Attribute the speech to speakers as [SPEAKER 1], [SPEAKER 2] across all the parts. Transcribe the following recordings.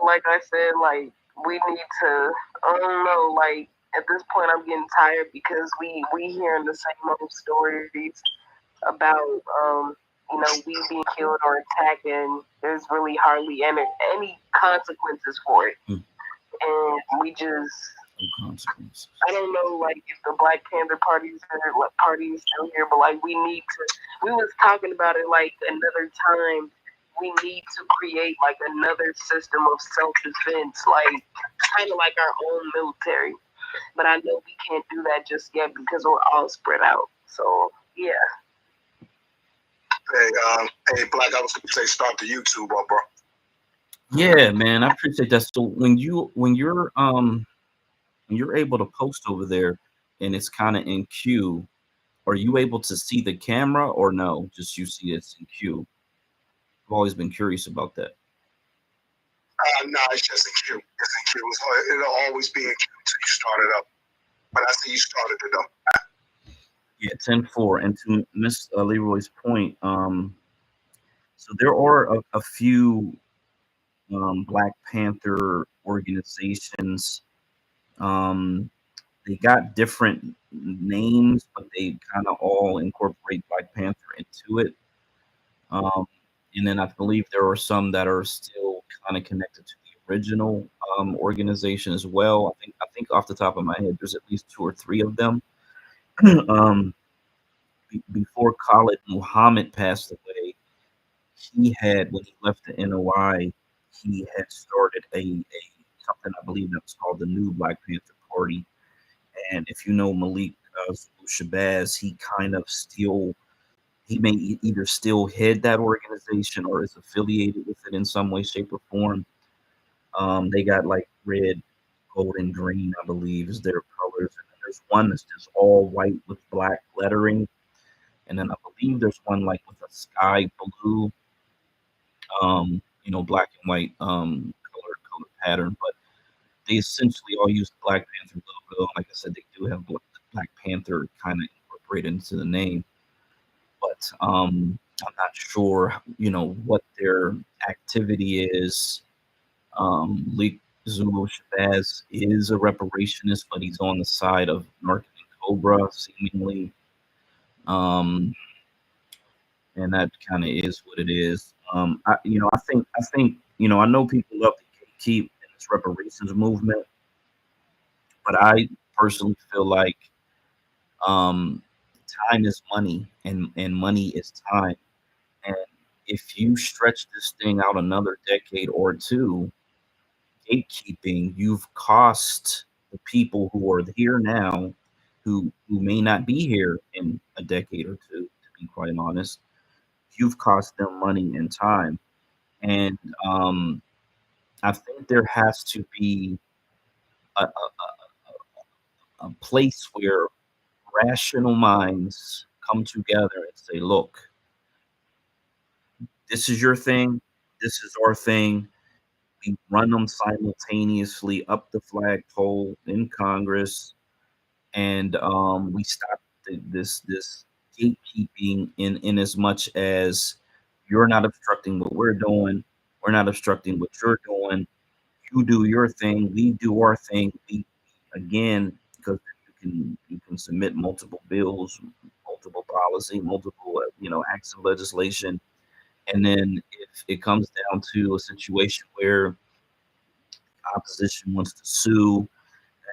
[SPEAKER 1] like I said, like we need to. I don't know. Like at this point, I'm getting tired because we hearing the same old stories about we being killed or attacked, and there's really hardly any consequences for it, and we just.
[SPEAKER 2] No consequences.
[SPEAKER 1] I don't know, like if the Black Panther party is still here, but like we need to. We was talking about it like another time. We need to create like another system of self defense, like kind of like our own military. But I know we can't do that just yet because we're all spread out. So yeah.
[SPEAKER 3] Hey, Black, I was going to say start the YouTube up, bro.
[SPEAKER 2] Yeah, man, I appreciate that. So when you're able to post over there and it's kind of in queue, are you able to see the camera or no? Just you see it's in queue. I've always been curious about that.
[SPEAKER 3] No, it's just in queue. It's in queue. It'll always be in queue until you start it up. But I see you started it up.
[SPEAKER 2] Yeah, 10-4. And to Miss Leroy's point, so there are a few Black Panther organizations. They got different names, but they kind of all incorporate Black Panther into it. And then I believe there are some that are still kind of connected to the original organization as well. I think off the top of my head, there's at least 2 or 3 of them. Before Khalid Muhammad passed away, he had, when he left the NOI, he had started a something I believe that was called the New Black Panther Party. And if you know Malik Shabazz, he kind of still, he may either still head that organization or is affiliated with it in some way, shape, or form. They got like red, gold, and green, I believe, is their colors. And then there's one that's just all white with black lettering. And then I believe there's one like with a sky blue, black and white color pattern. But they essentially all use the Black Panther logo. Like I said, they do have Black Panther kind of incorporated into the name. But I'm not sure, what their activity is. Leak Zulu Shabazz is a reparationist, but he's on the side of Narcan and Cobra, seemingly. And that kind of is what it is. I know people love to keep in this reparations movement, but I personally feel like um, time is money, and money is time. And if you stretch this thing out another decade or two, gatekeeping, you've cost the people who are here now, who may not be here in a decade or two, to be quite honest. You've cost them money and time. And I think there has to be a place where rational minds come together and say, look, this is your thing, this is our thing. We run them simultaneously up the flagpole in Congress, and we stop this gatekeeping in as much as you're not obstructing what we're not obstructing what you're doing. You do your thing, we do our thing. We again, because you can submit multiple bills, multiple policy, multiple acts of legislation, and then if it comes down to a situation where opposition wants to sue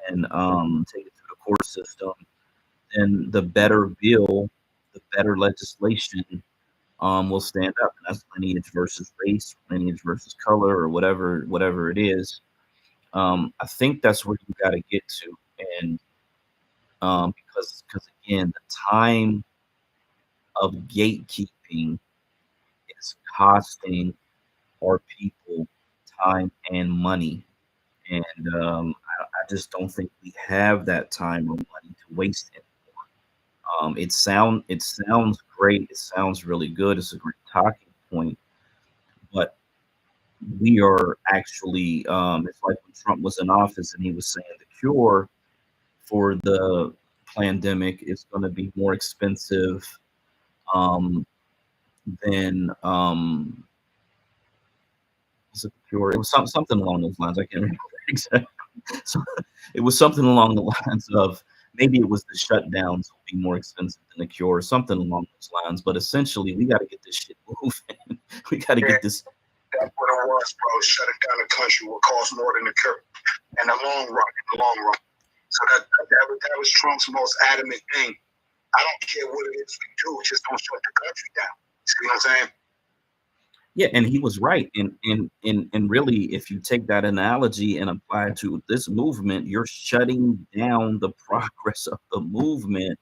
[SPEAKER 2] and take it through the court system, then the better bill, the better legislation will stand up. And that's lineage versus race, lineage versus color, or whatever it is. I think that's where you got to get to, and because again, the time of gatekeeping is costing our people time and money. And I just don't think we have that time or money to waste anymore. It sounds great. It sounds really good. It's a great talking point, but we are actually. It's like when Trump was in office and he was saying the cure for the pandemic is going to be more expensive um, than was a cure. It was something along those lines. I can't remember exactly. So it was something along the lines of maybe it was the shutdowns will be more expensive than the cure, or something along those lines. But essentially, we got to get this shit moving. We got to get this.
[SPEAKER 3] That's what it was, bro. Shutting down the country will cost more than the cure in the long run. So that was Trump's most adamant thing. I don't care what it is we do, just don't shut the country down. See what I'm saying?
[SPEAKER 2] Yeah, and he was right. And really, if you take that analogy and apply it to this movement, you're shutting down the progress of the movement.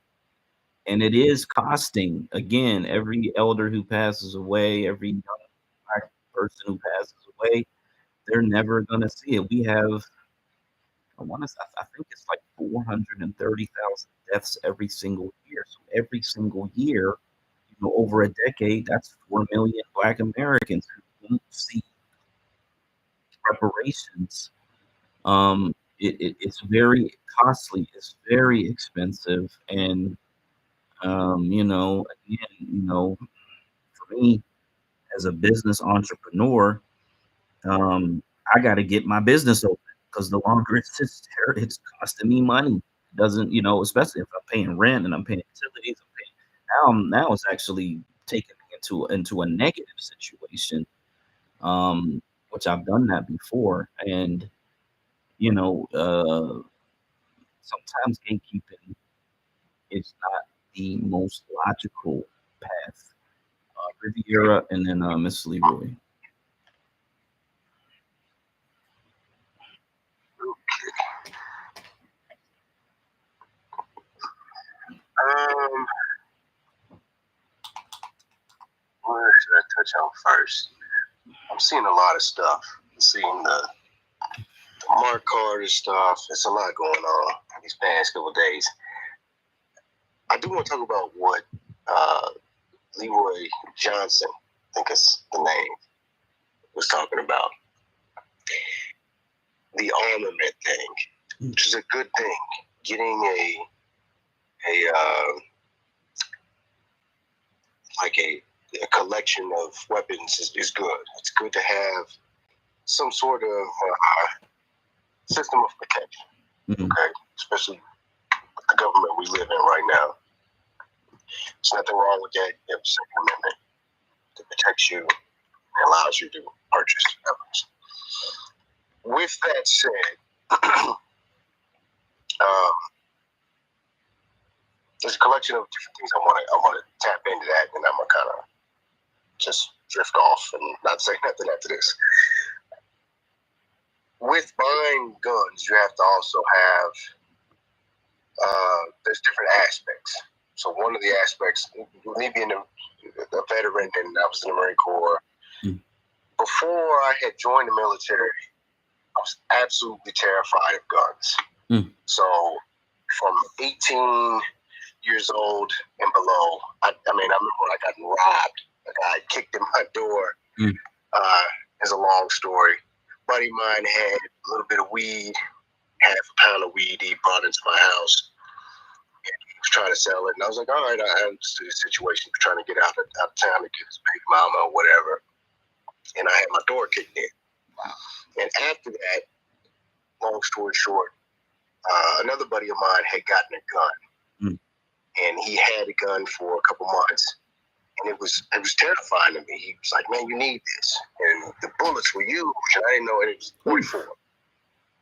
[SPEAKER 2] And it is costing, again, every elder who passes away, every young black person who passes away, they're never going to see it. We have, I think it's like 430,000 deaths every single year. So every single year, over a decade, that's 4 million Black Americans who don't see reparations. It's very costly. It's very expensive, and again, for me as a business entrepreneur, I got to get my business open because the longer it sits there, it's costing me money. It doesn't, especially if I'm paying rent and I'm paying utilities. Now it's actually taking me into a negative situation, which I've done that before, and sometimes gatekeeping is not the most logical path. Riviera and then Miss Leroy.
[SPEAKER 4] Where should I touch on first? I'm seeing a lot of stuff. I'm seeing the Mark Carter stuff. There's a lot going on these past couple of days. I do want to talk about what Leroy Johnson, I think is the name, was talking about. The armament thing, which is a good thing. Getting a collection of weapons is good. It's good to have some sort of system of protection.
[SPEAKER 2] Mm-hmm.
[SPEAKER 4] Okay, especially with the government we live in right now. There's nothing wrong with that. You have a Second Amendment to protect you and allows you to purchase weapons. With that said, there's a collection of different things I want to tap into that, and I'm gonna kind of just drift off and not say nothing after this. With buying guns, you have to also have there's different aspects. So one of the aspects, me being a veteran and I was in the Marine Corps, before I had joined the military, I was absolutely terrified of guns. So from 18 years old and below, I remember when I got robbed. A guy kicked in my door. It's a long story. A buddy of mine had a little bit of weed, half a pound of weed he brought into my house. And he was trying to sell it. And I was like, all right, I understood the situation. Trying to get out of town to get his big mama or whatever. And I had my door kicked in. Wow. And after that, long story short, another buddy of mine had gotten a gun. And he had a gun for a couple months. And it was terrifying to me. He was like, man, you need this. And the bullets were huge, and I didn't know it was 44.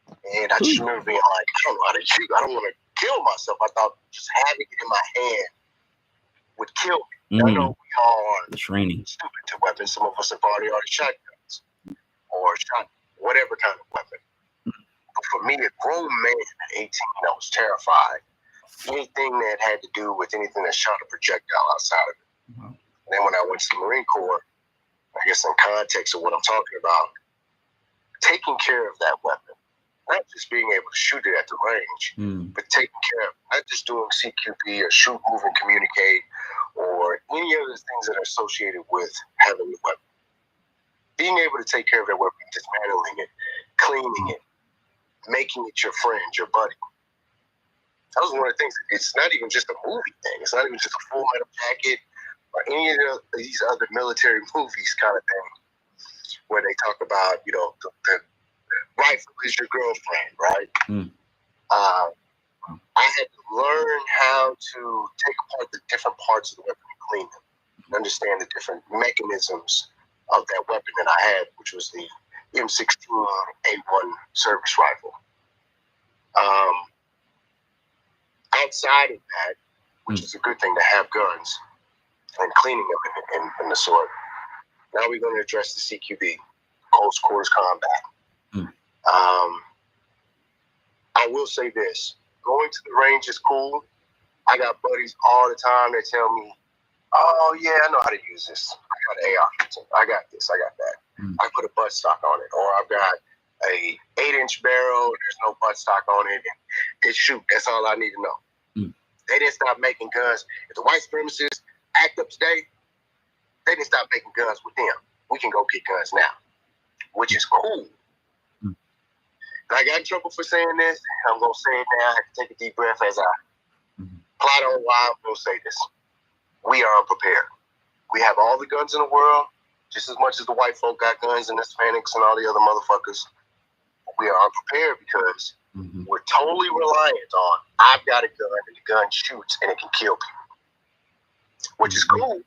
[SPEAKER 4] And I just remember being like, I don't know how to shoot. I don't want to kill myself. I thought just having it in my hand would kill me. I know we all are
[SPEAKER 2] training
[SPEAKER 4] stupid to weapons. Some of us have already shot guns or shot whatever kind of weapon. But for me, a grown man at 18, I was terrified. Anything that had to do with anything that shot a projectile outside of it. Wow. And then when I went to the Marine Corps, I guess in context of what I'm talking about, taking care of that weapon, not just being able to shoot it at the range, but taking care of it, not just doing CQB or shoot, move, and communicate, or any other things that are associated with having the weapon. Being able to take care of that weapon, dismantling it, cleaning it, making it your friend, your buddy. That was one of the things. It's not even just a movie thing. It's not even just a Full Metal Jacket or any of these other military movies kind of thing. where they talk about, you know, the rifle is your girlfriend, right? I had to learn how to take apart the different parts of the weapon and clean them, and understand the different mechanisms of that weapon that I had, which was the M16A1 service rifle. Outside of that, which is a good thing to have guns and cleaning them in the sort. Now we're going to address the CQB, close quarters combat. I will say this: going to the range is cool. I got buddies all the time that tell me, "Oh yeah, I know how to use this. I got AR. I got this. I got that. I put a butt stock on it, or I've got a 8-inch barrel. There's no butt stock on it, and it shoot. That's all I need to know." They didn't stop making guns. If the white supremacists act up today, they didn't stop making guns with them. We can go get guns now, which is cool. And I got in trouble for saying this. I'm going to say it now. I have to take a deep breath as I plot on why I'm going to say this. We are unprepared. We have all the guns in the world, just as much as the white folk got guns and the Hispanics and all the other motherfuckers. We are unprepared because we're totally reliant on, I've got a gun and the gun shoots and it can kill people, which is cool.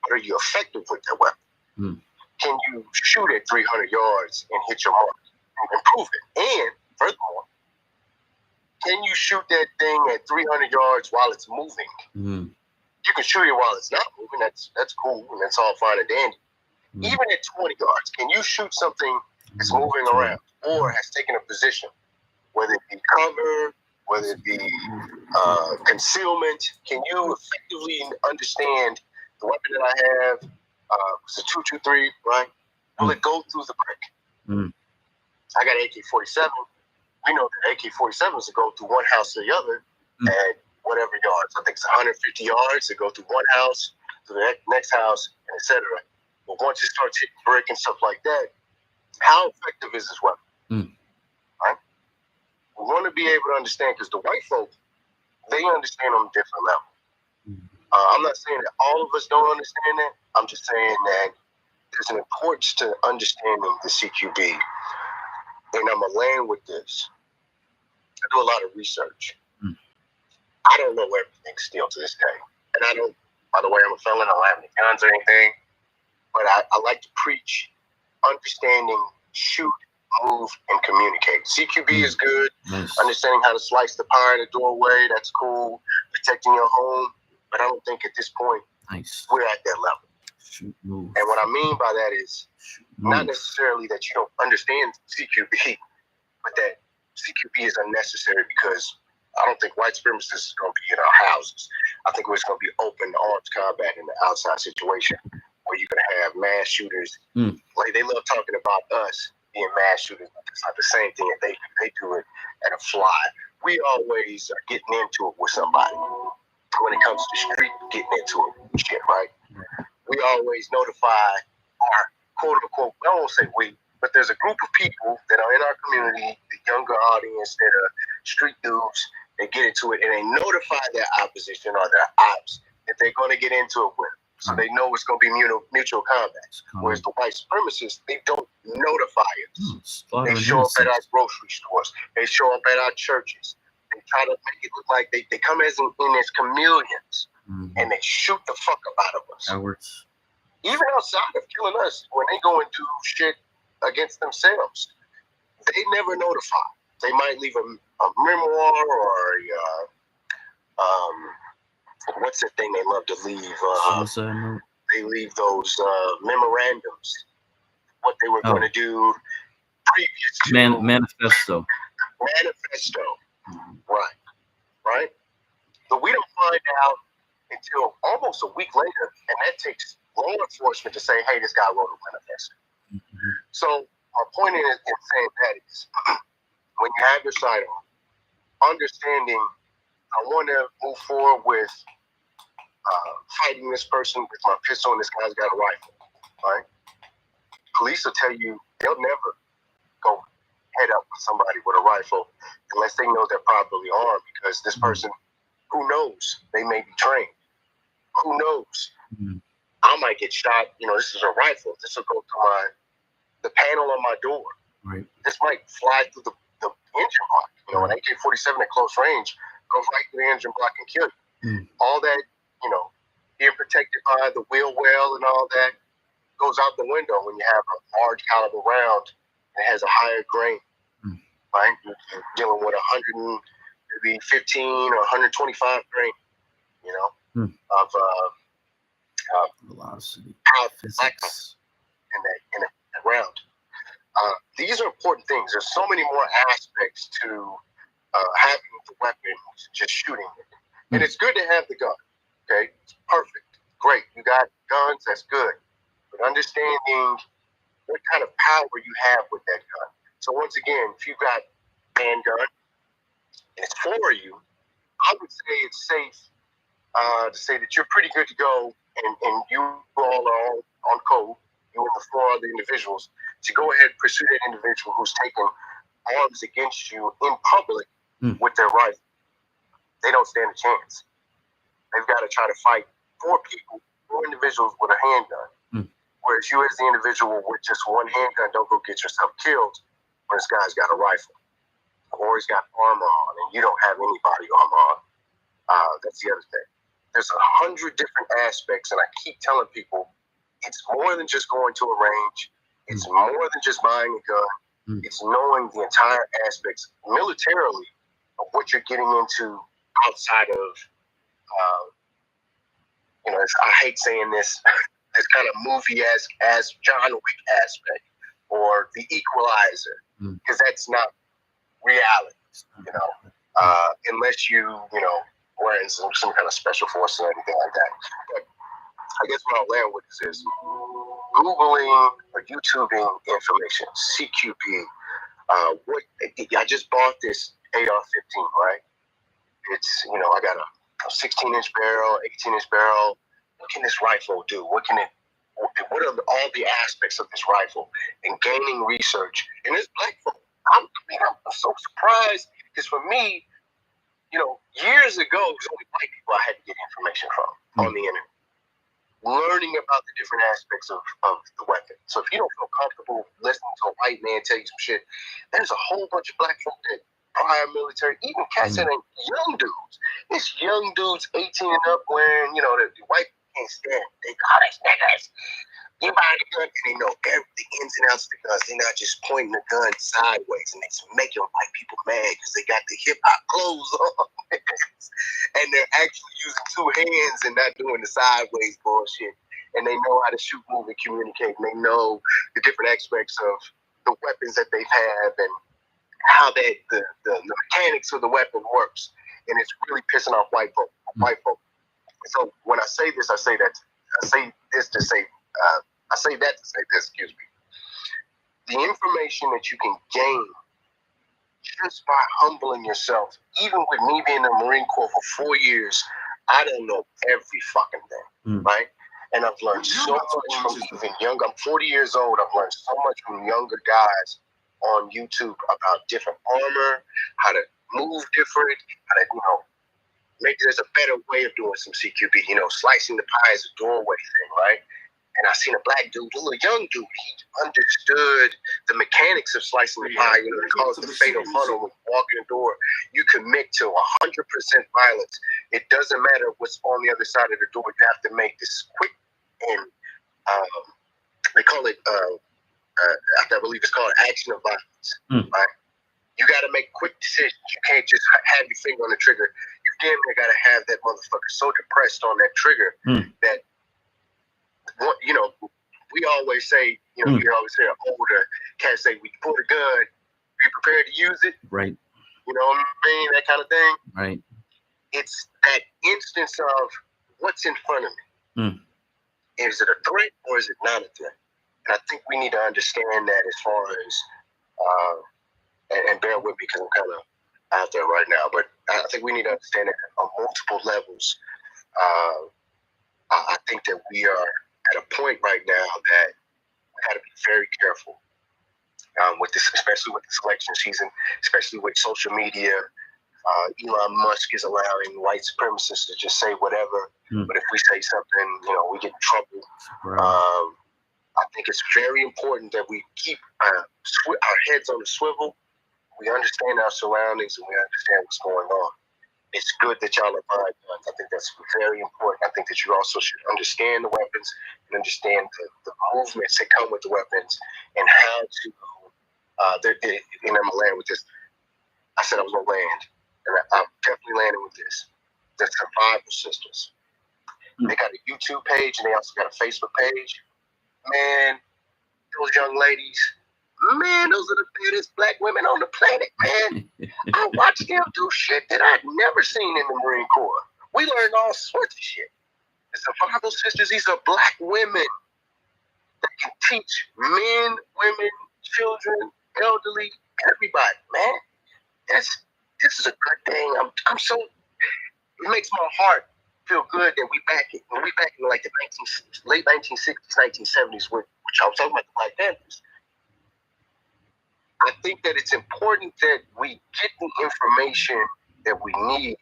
[SPEAKER 4] But are you effective with that weapon? Can you shoot at 300 yards and hit your mark and improve it? And furthermore, can you shoot that thing at 300 yards while it's moving? You can shoot it while it's not moving. That's cool, and that's all fine and dandy. Even at 20 yards, can you shoot something that's moving around or has taken a position, whether it be cover, whether it be concealment? Can you effectively understand the weapon that I have? It's a 223, right? Will it go through the brick? I got an AK-47. We know that AK-47s will go through one house to the other at whatever yards. I think it's 150 yards to go through one house to the next house, and etc. But once it starts hitting brick and stuff like that, how effective is this weapon? Right? We want to be able to understand, because the white folk, they understand on a different level. I'm not saying that all of us don't understand that. I'm just saying that there's an importance to understanding the CQB. And I'm going to land with this. I do a lot of research. I don't know everything still to this day. And I don't, by the way, I'm a felon. I don't have any guns or anything. But I like to preach understanding, shoot, move, and communicate. CQB is good. Understanding how to slice the pie in the doorway, that's cool. Protecting your home. But I don't think at this point we're at that level.
[SPEAKER 2] Shoot, move.
[SPEAKER 4] And what I mean by that is not necessarily that you don't understand CQB, but that CQB is unnecessary because I don't think white supremacists is going to be in our houses. I think it's going to be open arms combat in the outside situation where you're going to have mass shooters. Like they love talking about us being mass shooters. It's not the same thing that they do it at a fly. We always are getting into it with somebody. When it comes to the street, getting into it, shit, right? We always notify our quote unquote, I won't say we, but there's a group of people that are in our community, the younger audience that are street dudes, they get into it and they notify their opposition or their ops that they're going to get into it with. So they know it's going to be mutual combat. Whereas the white supremacists, they don't notify us. They show up at our grocery stores. They show up at our churches. They try to make it look like they come as chameleons and they shoot the fuck up out of us.
[SPEAKER 2] Cowards.
[SPEAKER 4] Even outside of killing us, when they go and do shit against themselves, they never notify. They might leave a memoir or what's the thing they love to leave? They leave those memorandums, what they were going to do previous to
[SPEAKER 2] manifesto.
[SPEAKER 4] Right. But we don't find out until almost a week later, and that takes law enforcement to say, "Hey, this guy wrote a manifesto." So my point in saying that is, when you have your sight on, understanding, I want to move forward with fighting this person with my pistol, and this guy's got a rifle. Right? Police will tell you they'll never go head up with somebody with a rifle unless they know they're properly armed, because this person, who knows, they may be trained. Who knows? I might get shot. This is a rifle. This will go through the panel on my door.
[SPEAKER 2] Right.
[SPEAKER 4] This might fly through the engine block. You know, an AK-47 at close range goes right through the engine block and kill you. All that, you know, being protected by the wheel well and all that goes out the window when you have a large caliber round and has a higher grain. Right? You're dealing with 100, maybe 15 or 125 grain, you know, of
[SPEAKER 2] velocity,
[SPEAKER 4] physics in that round. These are important things. There's so many more aspects to having the weapon, just shooting it. And it's good to have the gun. Okay, it's perfect, great. You got guns, that's good. But understanding what kind of power you have with that gun. So once again, if you got a handgun and it's for you, I would say it's safe to say that you're pretty good to go, and you all are on code, you and the 4 other individuals, to go ahead and pursue that individual who's taken arms against you in public with their rifle. They don't stand a chance. They've got to try to fight 4 people, 4 individuals with a handgun. Whereas you as the individual with just one handgun, don't go get yourself killed when this guy's got a rifle. Or he's got armor on and you don't have any body armor on. That's the other thing. There's 100 different aspects, and I keep telling people, it's more than just going to a range. It's more than just buying a gun. It's knowing the entire aspects militarily of what you're getting into outside of, you know, I hate saying this, this kind of movie-esque as John Wick aspect or the Equalizer, because that's not reality, you know, unless you know, were in some kind of special force or anything like that. But I guess what I'll land with is Googling or YouTubing information, CQB. I just bought this AR-15, right? It's, you know, I got a 16-inch barrel, 18-inch barrel. What can this rifle do? What are all the aspects of this rifle? And gaining research. And this black folk, I'm so surprised, because for me, you know, years ago, it was only white people I had to get information from on the internet. Learning about the different aspects of the weapon. So if you don't feel comfortable listening to a white man tell you some shit, there's a whole bunch of black folk that prior military, even cats that ain't young dudes. It's young dudes 18 and up wearing, you know, the white can't stand. They call these niggas. You buy the gun and they know the ins and outs of the guns. They're not just pointing the gun sideways and it's making white people mad because they got the hip hop clothes on. And they're actually using 2 hands and not doing the sideways bullshit. And they know how to shoot, move, and communicate. And they know the different aspects of the weapons that they have and how the mechanics of the weapon works. And it's really pissing off white folk. So when I say this, I say that to say this, excuse me. The information that you can gain just by humbling yourself, even with me being in the Marine Corps for 4 years, I don't know every fucking thing, right? And I've learned so much from even younger. I'm 40 years old. I've learned so much from younger guys on YouTube about different armor, how to move different, how to, you know, maybe there's a better way of doing some CQB, you know, slicing the pie is a doorway thing, right? And I seen a black dude, a little young dude, he understood the mechanics of slicing the pie, you know, it caused the fatal funnel when you walk in the door. You commit to 100% violence. It doesn't matter what's on the other side of the door. You have to make this quick and they call it, I believe it's called action of violence, right? You got to make quick decisions. You can't just have your finger on the trigger. You damn near got to have that motherfucker so depressed on that trigger that, you know, we always say, you know, you always hear older cats say, when you pull the gun, be prepared to use it.
[SPEAKER 2] Right.
[SPEAKER 4] You know what I mean? That kind of thing.
[SPEAKER 2] Right.
[SPEAKER 4] It's that instance of what's in front of me. Is it a threat or is it not a threat? And I think we need to understand that as far as, and bear with me because I'm kind of out there right now, but I think we need to understand that on multiple levels. I think that we are at a point right now that we got to be very careful with this, especially with this election season, especially with social media. Elon Musk is allowing white supremacists to just say whatever, but if we say something, you know, we get in trouble. I think it's very important that we keep our heads on the swivel. We understand our surroundings and we understand what's going on. It's good that y'all are buying guns. I think that's very important. I think that you also should understand the weapons and understand the movements that come with the weapons and how to. And I'm gonna land with this. I said I was gonna land, and I'm definitely landing with this. The Survivor Sisters. They got a YouTube page and they also got a Facebook page. Man, those young ladies, man, those are the baddest black women on the planet, man. I watched them do shit that I'd never seen in the Marine Corps. We learned all sorts of shit. The Survival Sisters, these are black women that can teach men, women, children, elderly, everybody, man. This is a good thing. I'm so, it makes my heart feel good that we back in like the late 1960s, 1970s, which I was talking about the Black Panthers. I think that it's important that we get the information that we need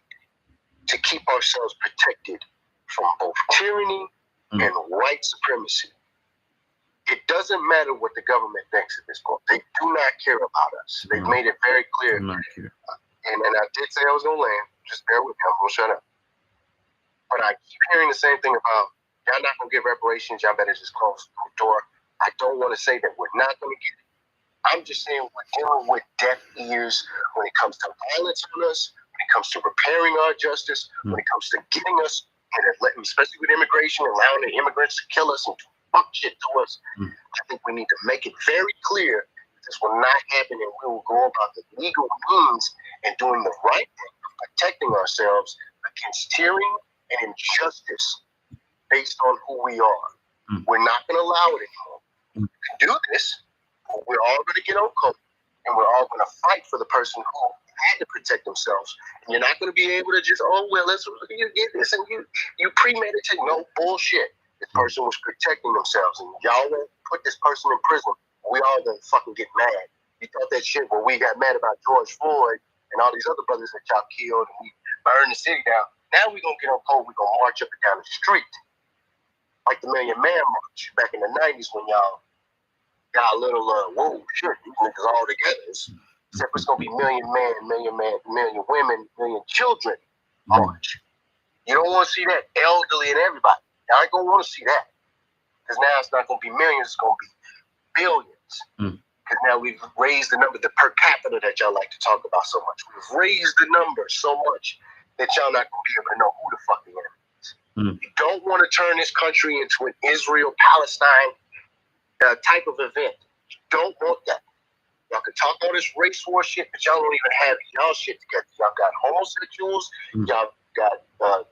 [SPEAKER 4] to keep ourselves protected from both tyranny and white supremacy. It doesn't matter what the government thinks at this point. They do not care about us. They've made it very clear. And I did say I was going to land. Just bear with me. I'm going to shut up. But I keep hearing the same thing about, y'all not going to get reparations. Y'all better just close the door. I don't want to say that we're not going to get it. I'm just saying we're dealing with deaf ears when it comes to violence on us, when it comes to repairing our justice, when it comes to getting us, especially with immigration, allowing the immigrants to kill us and do fuck shit to us. I think we need to make it very clear that this will not happen and we will go about the legal means and doing the right thing, protecting ourselves against tyranny and injustice based on who we are. We're not going to allow it anymore. We can do this. We're all going to get on code, and we're all going to fight for the person who had to protect themselves. And you're not going to be able to just, let's get this, and you premeditate. No bullshit. This person was protecting themselves, and y'all won't put this person in prison. We all going to fucking get mad. You thought that shit when we got mad about George Floyd and all these other brothers that y'all killed, and we burned the city down. Now we're going to get on code. We're going to march up and down the street like the Million Man March back in the 90s when y'all got a little, whoa, shit, these niggas all together. Except it's going to be million women, million children march. You don't want to see that elderly and everybody. Y'all ain't going to want to see that. Because now it's not going to be millions, it's going to be billions. Because now we've raised the number, the per capita that y'all like to talk about so much. We've raised the number so much that y'all not going to be able to know who the fuck the enemy is. You don't want to turn this country into an Israel-Palestine type of event. You don't want that. Y'all can talk all this race war shit, but y'all don't even have y'all shit together. Y'all got homosexuals. Y'all got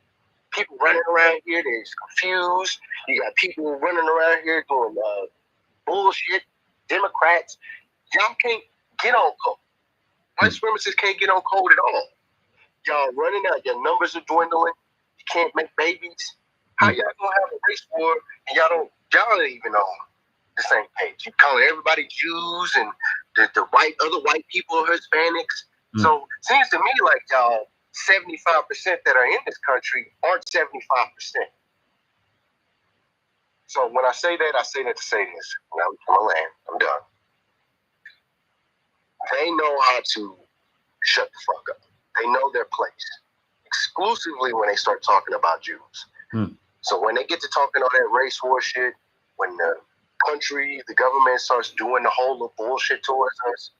[SPEAKER 4] people running around here that's confused. You got people running around here doing bullshit. Democrats. Y'all can't get on code. White supremacists can't get on code at all. Y'all running out. Your numbers are dwindling. You can't make babies. How y'all gonna have a race war and y'all ain't even on the same page? You calling everybody Jews and the other white people are Hispanics. So it seems to me like y'all 75% that are in this country aren't 75%. So when I say that to say this. I'm gonna land. I'm done. They know how to shut the fuck up. They know their place. Exclusively when they start talking about Jews. So when they get to talking all that race war shit, when the country, the government starts doing the whole of bullshit towards us,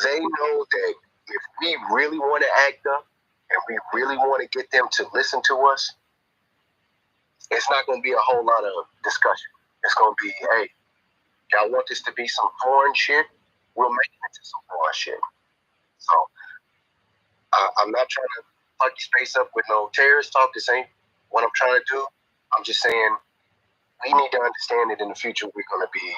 [SPEAKER 4] they know that if we really want to act up and we really want to get them to listen to us, it's not going to be a whole lot of discussion. It's going to be, hey, y'all want this to be some foreign shit? We'll make it into some foreign shit. So I'm not trying to fuck your space up with no terrorist talk. This ain't what I'm trying to do. I'm just saying we need to understand that in the future we're going to be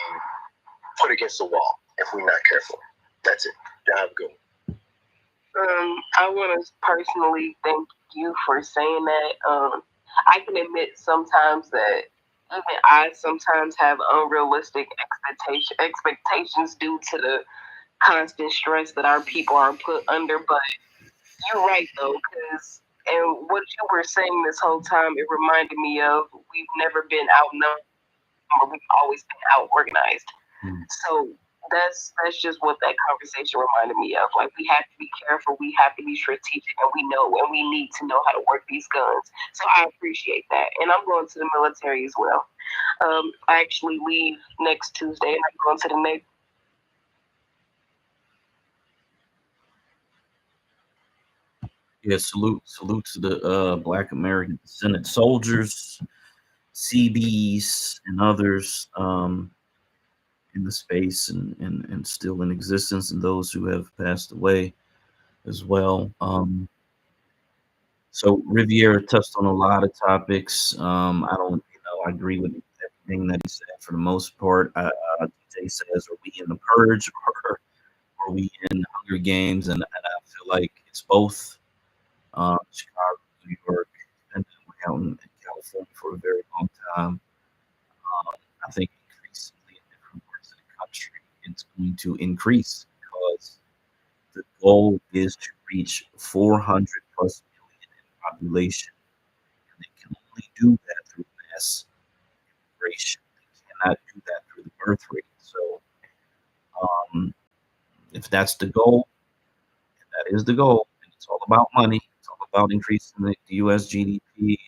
[SPEAKER 4] put against the wall if we're not careful. That's it. Y'all have a good one.
[SPEAKER 1] I want to personally thank you for saying that. I can admit sometimes that even I sometimes have unrealistic expectations due to the constant stress that our people are put under. But you're right, though, and what you were saying this whole time, it reminded me of we've never been outnumbered but we've always been out organized. So that's just what that conversation reminded me of. Like, we have to be careful, we have to be strategic, and we need to know how to work these guns. So I appreciate that, and I'm going to the military as well. I actually leave next Tuesday, and I'm going to the Navy.
[SPEAKER 2] Yeah, salute to the Black American Descendant soldiers, CBs, and others in the space and still in existence, and those who have passed away as well. So Riviera touched on a lot of topics. I agree with everything that he said for the most part. DJ says, "Are we in the purge or are we in Hunger Games?" And I feel like it's both. Chicago, New York, and out in California for a very long time. I think increasingly in different parts of the country, it's going to increase because the goal is to reach 400 plus million in population. And they can only do that through mass immigration. They cannot do that through the birth rate. So, if that's the goal, and that is the goal, and it's all about money, it's all about increasing the U.S. GDP,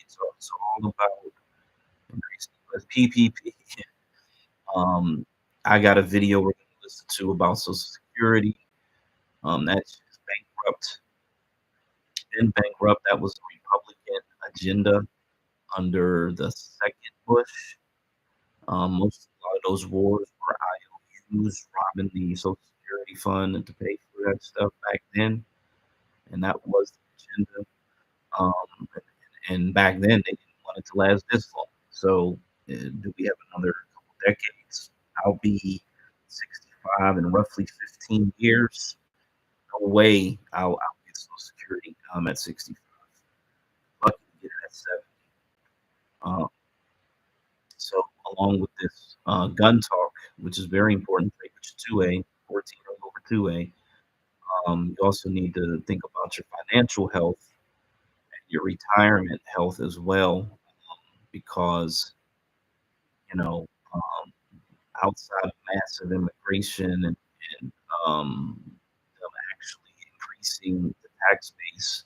[SPEAKER 2] it's all about increasing the US PPP. I got a video we're going to listen to about Social Security. That's bankrupt. Been bankrupt. That was a Republican agenda under the second Bush. A lot of those wars were IOUs robbing the Social Security fund to pay for that stuff back then, and that was the agenda. And back then they didn't want it to last this long. So, do we have another couple decades? I'll be 65 in roughly 15 years. No way I'll get Social Security at 65. Lucky to get it at 70. So, along with this gun talk, which is very important, which is 2A, 14 over 2A, you also need to think about your financial health and your retirement health as well, because, you know, outside of massive immigration and them actually increasing the tax base,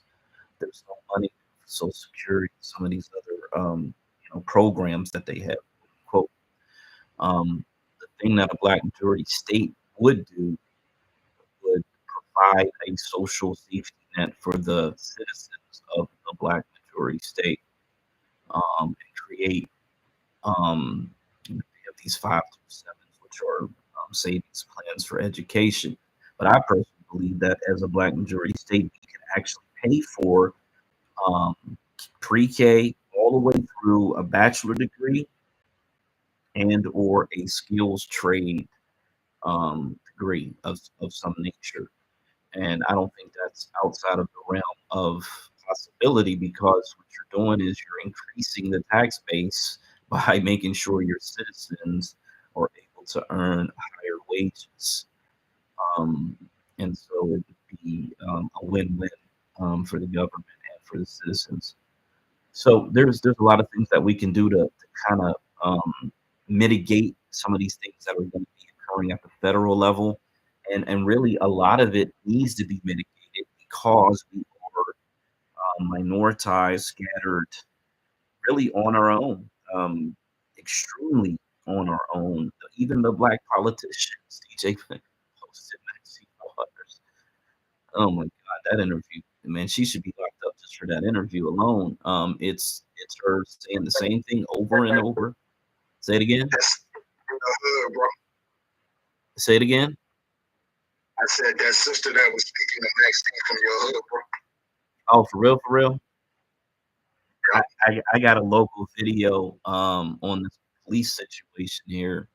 [SPEAKER 2] there's no money for Social Security, some of these other programs that they have. Quote, the thing that a black majority state would do would provide a social safety net for the citizens of the black majority state, and create we have these 527s, which are savings plans for education. But I personally believe that as a black majority state, we can actually pay for um, pre-K all the way through a bachelor degree and or a skills trade degree of some nature. And I don't think that's outside of the realm of possibility, because what you're doing is you're increasing the tax base by making sure your citizens are able to earn higher wages. And so it would be a win-win for the government and for the citizens. So there's a lot of things that we can do to kind of mitigate some of these things that are going to be occurring at the federal level. And really, a lot of it needs to be mitigated because we are minoritized, scattered, really on our own, extremely on our own. Even the black politicians, DJ posted Maxine Waters. Oh my God, that interview, man, she should be locked up just for that interview alone. It's her saying the same thing over and over. Say it again.
[SPEAKER 3] That's in the hood, bro.
[SPEAKER 2] Say it again.
[SPEAKER 3] I said that sister that was speaking the next thing from your hood, bro.
[SPEAKER 2] Oh, for real, for real. I got a local video on this police situation here,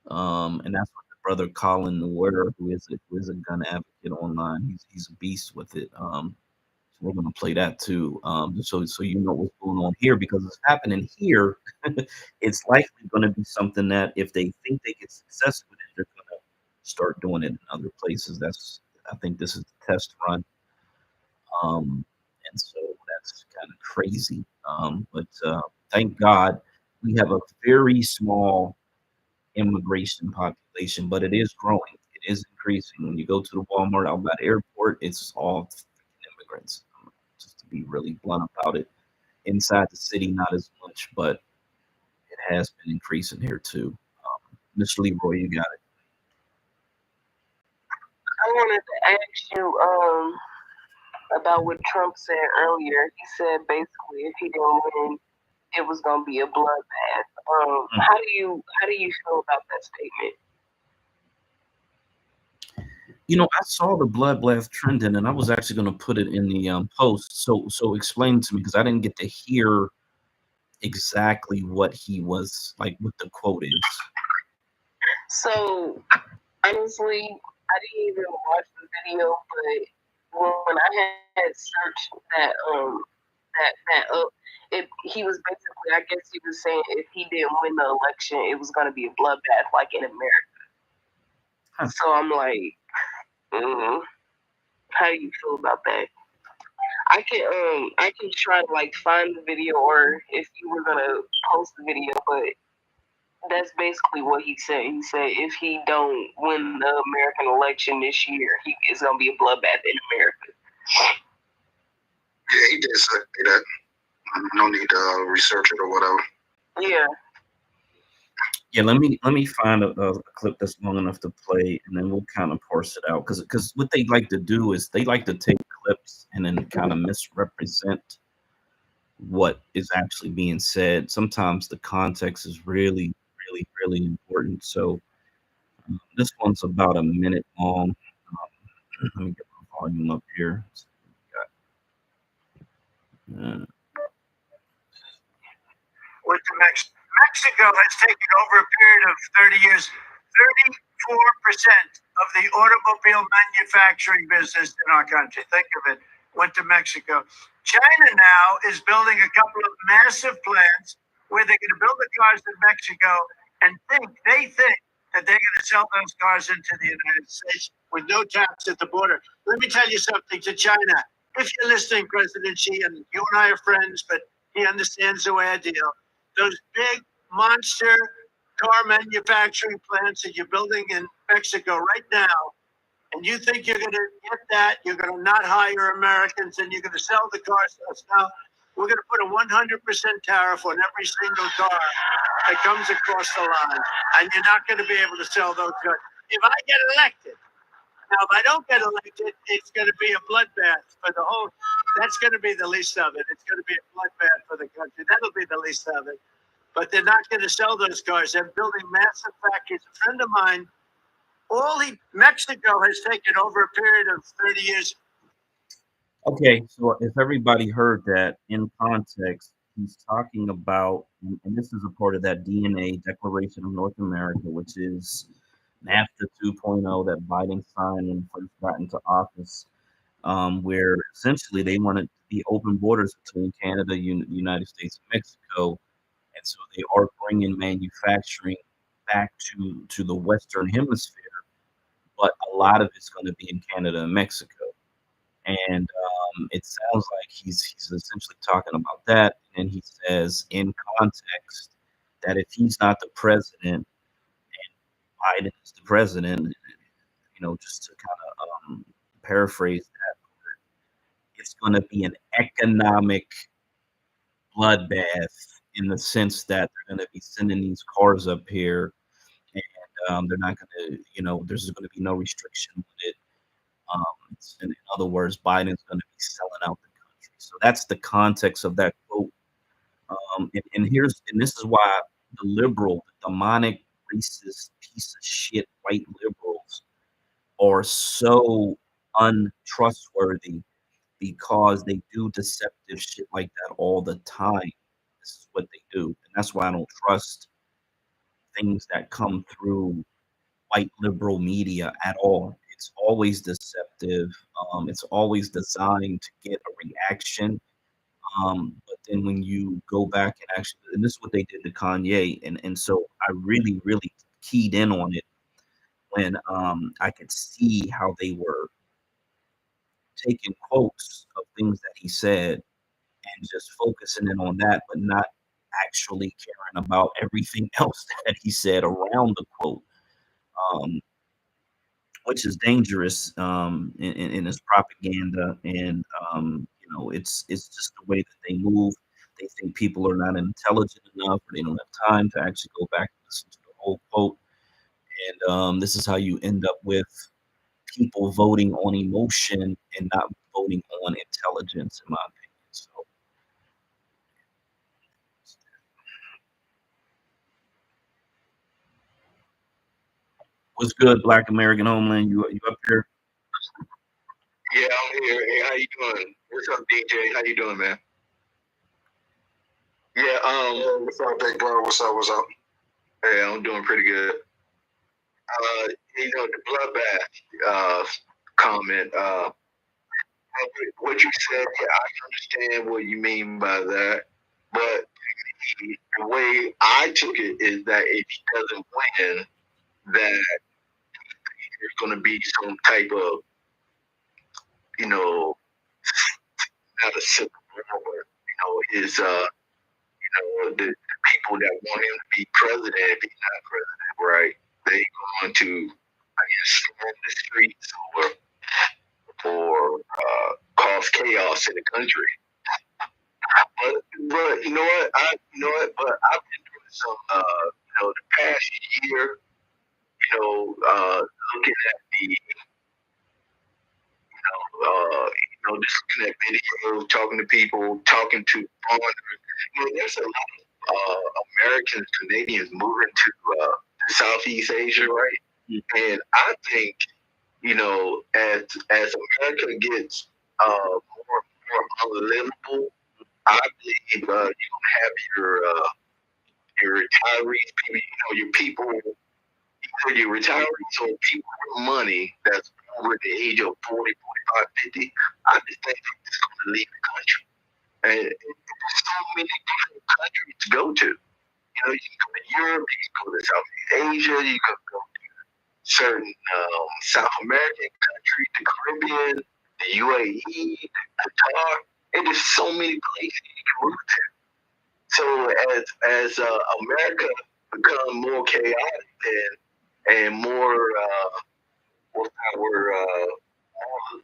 [SPEAKER 2] and that's what the brother Colin Ware, who is a gun advocate online. He's a beast with it. So we're gonna play that too, so you know what's going on here, because it's happening here. It's likely going to be something that if they think they get success with it, they're gonna start doing it in other places. I think this is the test run. And so that's kind of crazy. But thank God we have a very small immigration population, but it is growing. It is increasing. When you go to the Walmart out by the airport, it's all immigrants. Just to be really blunt about it. Inside the city, not as much, but it has been increasing here too. Mr. Leroy, you got it.
[SPEAKER 1] I wanted to ask you about what Trump said earlier. He said basically if he didn't win, it was gonna be a bloodbath. How do you feel about that statement?
[SPEAKER 2] I saw the bloodbath trending, and I was actually going to put it in the post. So explain to me because I didn't get to hear exactly what he was like, what the quote is.
[SPEAKER 1] So honestly, I didn't even watch the video, but when I had searched that up, he was basically, I guess he was saying if he didn't win the election, it was going to be a bloodbath like in America.
[SPEAKER 2] Huh.
[SPEAKER 1] So I'm like, how do you feel about that? I can try to like find the video, or if you were gonna post the video, but that's basically what he said. He said if he don't win the American election this year, it's gonna be a bloodbath in America.
[SPEAKER 3] Yeah, he did say that. No need to research it or whatever.
[SPEAKER 1] Yeah.
[SPEAKER 2] Yeah, let me find a clip that's long enough to play, and then we'll kind of parse it out. Because what they like to do is they like to take clips and then kind of misrepresent what is actually being said. Sometimes the context is really, really, really important. So this one's about a minute long. Let me get my volume up here.
[SPEAKER 5] With Mexico has taken over a period of 30 years, 34% of the automobile manufacturing business in our country. Think of it, went to Mexico. China now is building a couple of massive plants where they're going to build the cars in Mexico and they think that they're going to sell those cars into the United States with no tax at the border. Let me tell you something to China. If you're listening, President Xi, and you and I are friends, but he understands the way I deal. Those big monster car manufacturing plants that you're building in Mexico right now, and you think you're going to get that, you're going to not hire Americans, and you're going to sell the cars to us. Now, we're going to put a 100% tariff on every single car that comes across the line, and you're not going to be able to sell those cars. If I get elected, now if I don't get elected, it's going to be a bloodbath for the whole. That's going to be the least of it. It's going to be a bloodbath for the country. That'll be the least of it. But they're not going to sell those cars. They're building massive factories. A friend of mine, Mexico has taken over a period of 30 years.
[SPEAKER 2] Okay, so if everybody heard that in context, he's talking about, and this is a part of that DNA Declaration of North America, which is NAFTA 2.0 that Biden signed when he first got into office, where essentially they wanted to be open borders between Canada, United States, and Mexico. And so they are bringing manufacturing back to the Western Hemisphere, but a lot of it's going to be in Canada and Mexico. And it sounds like he's essentially talking about that. And he says in context that if he's not the president and Biden is the president, just to kind of paraphrase that, it's going to be an economic bloodbath in the sense that they're going to be sending these cars up here, and they're not going to, there's going to be no restriction on it. In other words, Biden's going to be selling out the country. So that's the context of that quote. And this is why the demonic, racist piece of shit white liberals are so untrustworthy because they do deceptive shit like that all the time. This is what they do. And that's why I don't trust things that come through white liberal media at all. It's always deceptive. It's always designed to get a reaction. But then when you go back and actually, and this is what they did to Kanye, and so I really, really keyed in on it when I could see how they were taking quotes of things that he said and just focusing in on that, but not actually caring about everything else that he said around the quote, um, which is dangerous in his propaganda. And it's just the way that they move. They think people are not intelligent enough, or they don't have time to actually go back and listen to the whole quote. And this is how you end up with people voting on emotion and not voting on intelligence, in my opinion. So, what's good, Black American Homeland? You up here?
[SPEAKER 3] Yeah, I'm here. Hey, how you doing? What's up, DJ? How you doing, man? Yeah, what's up, big bro? What's up? What's up? Hey, I'm doing pretty good. The bloodbath comment. What you said, yeah, I understand what you mean by that, but the way I took it is that if he doesn't win, that there's going to be some type of, not a civil war, but his, the people that want him to be president, if he's not president, right? They going to, I guess, storm the streets or cause chaos in the country. But you know what? But I've been doing some, the past year, looking at the, just looking at videos, talking to people, talking to foreigners. There's a lot of Americans, Canadians moving to Southeast Asia, right? And I think, as America gets more unlivable, I believe you have your retirees, people, your people, either your retirees or people with money that's over the age of 40, 45, 50. I just think they're just going to leave the country. And there's so many different countries to go to. You can go to Europe, you can go to Southeast Asia, you can go to certain South American countries, the Caribbean, the UAE, Qatar. And there's so many places you can move to. So as America becomes more chaotic and more what's that word,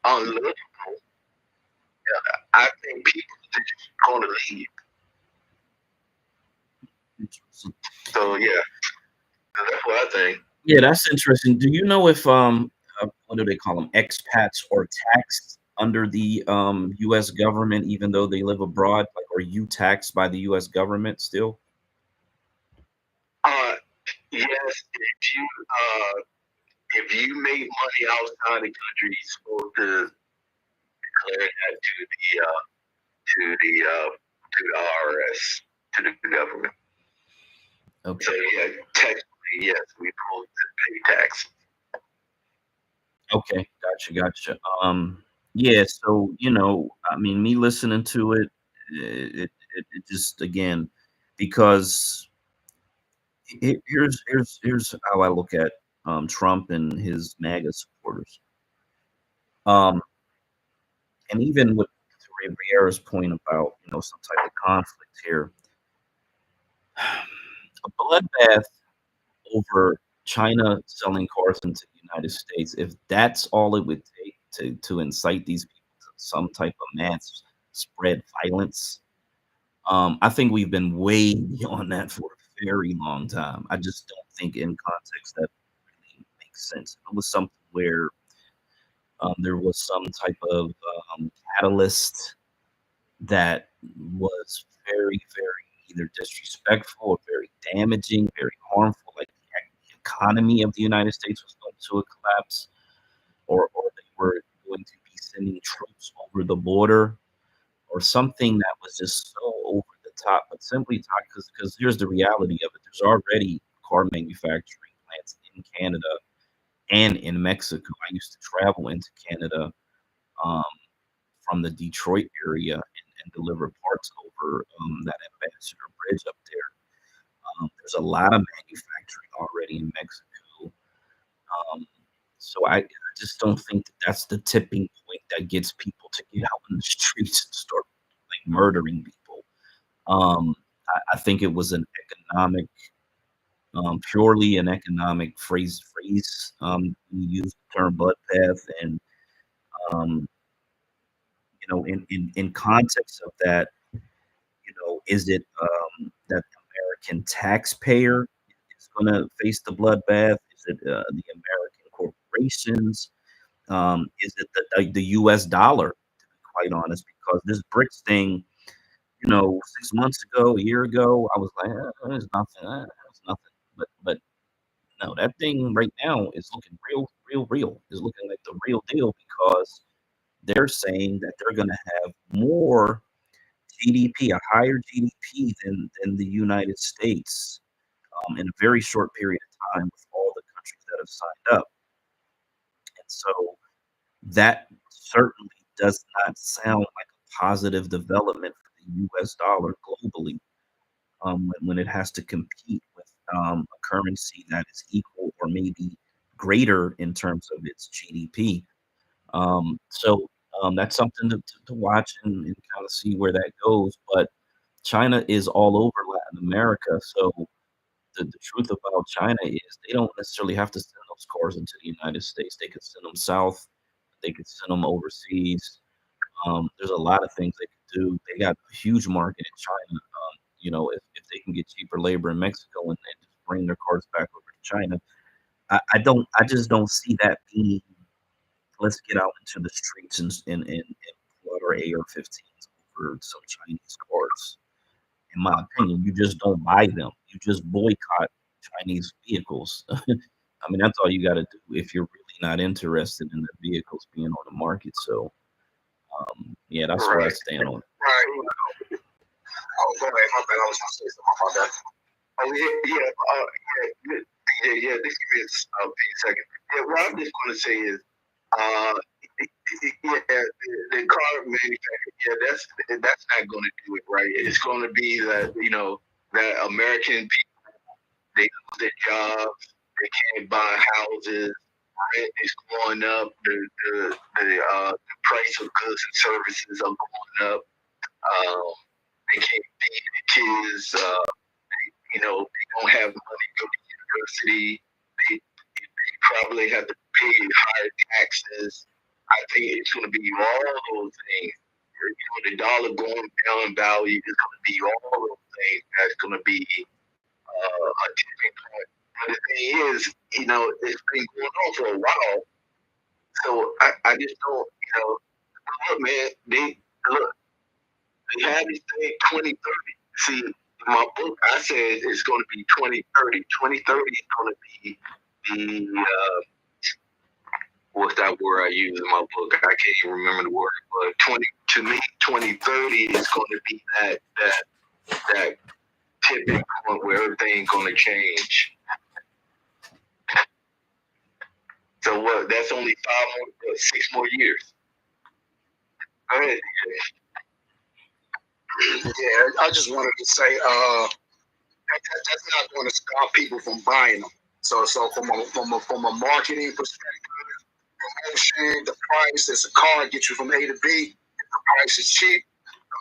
[SPEAKER 3] more unlivable, I think people are just going to leave.
[SPEAKER 2] Interesting.
[SPEAKER 3] So yeah, that's what I think.
[SPEAKER 2] Yeah, that's interesting. Do you know if what do they call them, expats or taxed under the U.S. government, even though they live abroad? Like, are you taxed by the U.S. government still?
[SPEAKER 3] Yes, if you make money outside the country, you're supposed to declare that to the IRS, to the government.
[SPEAKER 2] Okay.
[SPEAKER 3] So yeah, technically, yes, we supposed to pay tax.
[SPEAKER 2] Okay, gotcha. Yeah, so I mean, me listening to it, it just, again, because here's how I look at Trump and his MAGA supporters. And even with Riviera's point about some type of conflict here, a bloodbath over China selling cars into the United States, if that's all it would take to incite these people to some type of mass spread violence, I think we've been way beyond that for a very long time. I just don't think in context that really makes sense. It was something where there was some type of catalyst that was very, very either disrespectful or very damaging, very harmful, like the economy of the United States was going to a collapse, or they were going to be sending troops over the border, or something that was just so over the top, but simply because here's the reality of it. There's already car manufacturing plants in Canada and in Mexico. I used to travel into Canada um, from the Detroit area and deliver parts over that Ambassador Bridge up there. There's a lot of manufacturing already in Mexico. So I just don't think that that's the tipping point that gets people to get out in the streets and start like murdering people. I think it was an economic, purely an economic phrase. You used the term bloodbath, and um, in context of that, is it that the American taxpayer is going to face the bloodbath? Is it the American corporations? Is it the U.S. dollar? To be quite honest, because this BRICS thing, 6 months ago, a year ago, I was like, it's nothing, it's nothing. But no, that thing right now is looking real. Is looking like the real deal because they're saying that they're going to have more GDP, a higher GDP than the United States in a very short period of time with all the countries that have signed up. And so that certainly does not sound like a positive development for the U.S. dollar globally when it has to compete with a currency that is equal or maybe greater in terms of its GDP. So that's something to watch and kind of see where that goes. But China is all over Latin America. So the truth about China is they don't necessarily have to send those cars into the United States. They could send them south. They could send them overseas. There's a lot of things they could do. They got a huge market in China. If they can get cheaper labor in Mexico and just bring their cars back over to China, I just don't see that being. Let's get out into the streets and flood our AR-15s over some Chinese cars. In my opinion, you just don't buy them. You just boycott Chinese vehicles. I mean, that's all you got to do if you're really not interested in the vehicles being on the market. So, yeah, that's where I stand on it.
[SPEAKER 3] Right. Oh, go ahead. My bad. I was going to say something about that. Oh, yeah. Just give me a second. Yeah, what I'm just going to say is, the car manufacturer, that's not going to do it, right? It's going to be that, that American people, they lose their jobs, they can't buy houses, rent is going up, the price of goods and services are going up. They can't feed the kids. They don't have money to go to university. They probably have to pay higher taxes. I think it's going to be all those things. The dollar going down in value is going to be all those things that's going to be a tipping point. But the thing is, it's been going on for a while. So I just don't, look, man, they have this thing 2030. See, in my book, I said it's going to be 2030. 2030 is going to be the, what's that word I use in my book? I can't even remember the word. But 2030 is going to be that tipping point where everything's going to change. So what? That's only 6 more years. Go ahead.
[SPEAKER 4] Yeah, I just wanted to say that's not going to stop people from buying them. So from a marketing perspective, promotion, the price, it's a car, get you from A to B. If the price is cheap,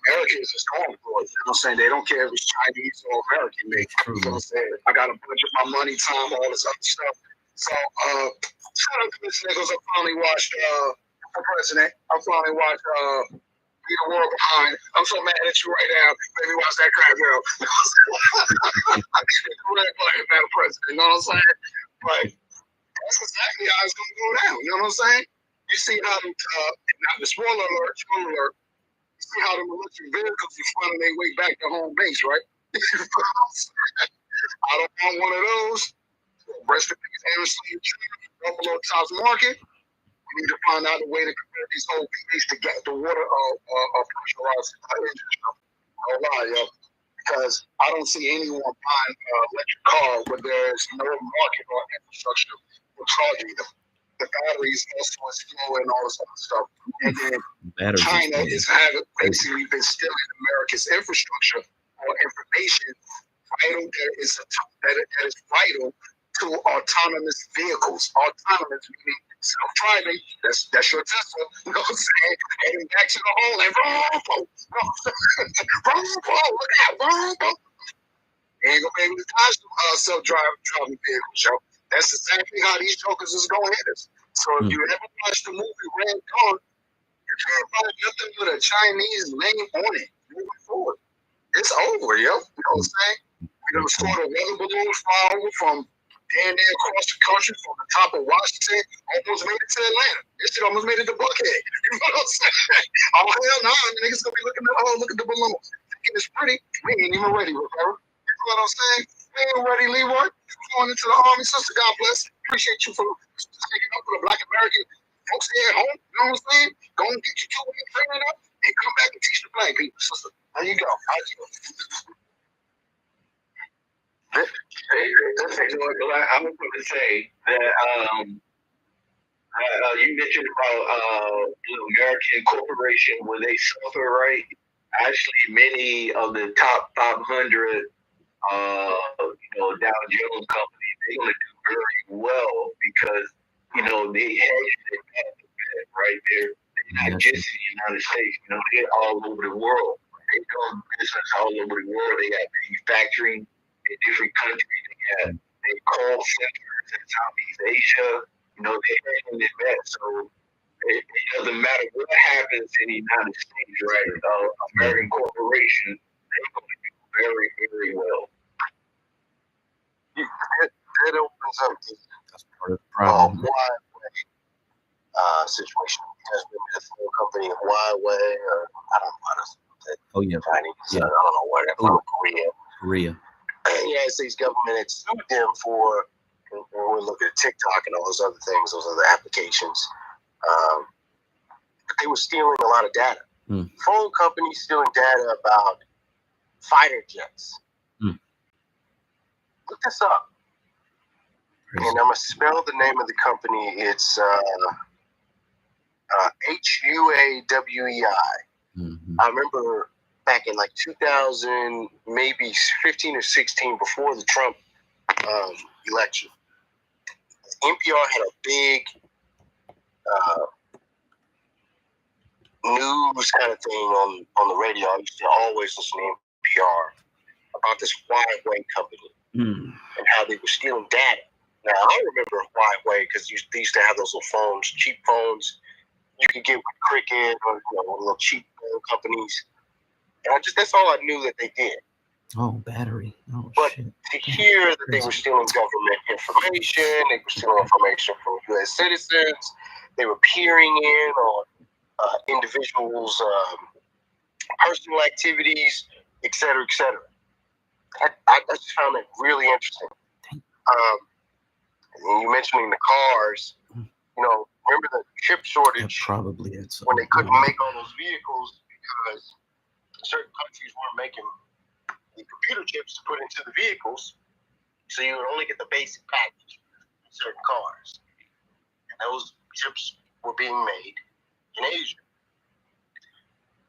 [SPEAKER 4] Americans is going for it. You know what I'm saying? They don't care if it's Chinese or American made. You know what I'm saying? I got to budget my money, time, all this other stuff. So, shout out to Miss Nichols. I finally watched for president. I finally watched Be the World Behind. I'm so mad at you right now. Maybe watch that crap, girl. Madam President, you know what I'm saying? But that's exactly how it's going to go down. You know what I'm saying? You see how not the spoiler alert, you see how the military vehicles are finding their way back to home base, right? I don't want one of those. Rest in peace, Anderson, Buffalo South Market. We need to find out a way to convert these whole beaches to get the water pressurized engines. I'll lie, yo. Because I don't see anyone buying an electric car where there's no market or infrastructure for charging them. The batteries also is slow and all this other stuff. And then China is basically been stealing America's infrastructure or information vital that is vital to autonomous vehicles. Autonomous meaning self-driving. That's your Tesla. You know what I'm saying? Heading back to the home and look out,
[SPEAKER 3] You ain't gonna be able to dodge them self-driving vehicles, yo. That's exactly how these jokers is gonna hit us. So if you ever watch the movie Red Dawn, you can't find nothing with a Chinese name on it moving forward. It's over, yo. You know what I'm saying? We done saw the weather balloons fly over from damn near across the country from the top of Washington, almost made it to Atlanta. This shit almost made it to Buckhead. You know what I'm saying? Oh, hell no, niggas gonna be looking at, look at the balloons. Thinking it's pretty. We ain't even ready, Rivera. You know what I'm saying? We ain't ready, Leroy. Going into the Army, sister, God bless. Appreciate you for sticking up for the Black American folks here at home. You know what I'm saying? Go and get your children training up and come back and teach the black people, sister. There you go.
[SPEAKER 1] I was going to say that you mentioned about American corporation when they suffer, right? Actually, many of the top 500, Dow Jones companies, they're going to do very well because they hedge their bets, right? They're not just in the United States. They're all over the world. They do business all over the world. They got manufacturing in different countries. They call centers in Southeast Asia. They're hedging their bets. So it doesn't matter what happens in the United States, right? American corporations, they're going to do very, very well.
[SPEAKER 4] That opens up
[SPEAKER 2] That's part of the problem.
[SPEAKER 4] Huawei situation. Because maybe the phone company of Huawei, or I don't know how to say that.
[SPEAKER 2] Oh, yeah.
[SPEAKER 4] Chinese, I don't know where they're from, Korea.
[SPEAKER 2] Korea.
[SPEAKER 4] The United States government had sued them for, when we look at TikTok and all those other things, those other applications, but they were stealing a lot of data. Phone companies stealing data about fighter jets. Look this up. And I'm going to spell the name of the company. It's HUAWEI. I remember back in like 2000, maybe 15 or 16, before the Trump election, NPR had a big news kind of thing on the radio. I used to always listen to NPR about this Huawei company and how they were stealing data. Now, I remember Huawei because they used to have those little phones, cheap phones you could get with Cricket or little cheap phone companies. And that's all I knew that they did.
[SPEAKER 2] Oh, battery. Oh,
[SPEAKER 4] but
[SPEAKER 2] shit.
[SPEAKER 4] To hear that they were stealing government information, they were stealing information from U.S. citizens, they were peering in on individuals' personal activities, et cetera, et cetera. I just found that really interesting. And you mentioning the cars, remember the chip shortage?
[SPEAKER 2] Probably
[SPEAKER 4] when they couldn't make all those vehicles because certain countries weren't making the computer chips to put into the vehicles, so you would only get the basic package in certain cars. And those chips were being made in Asia.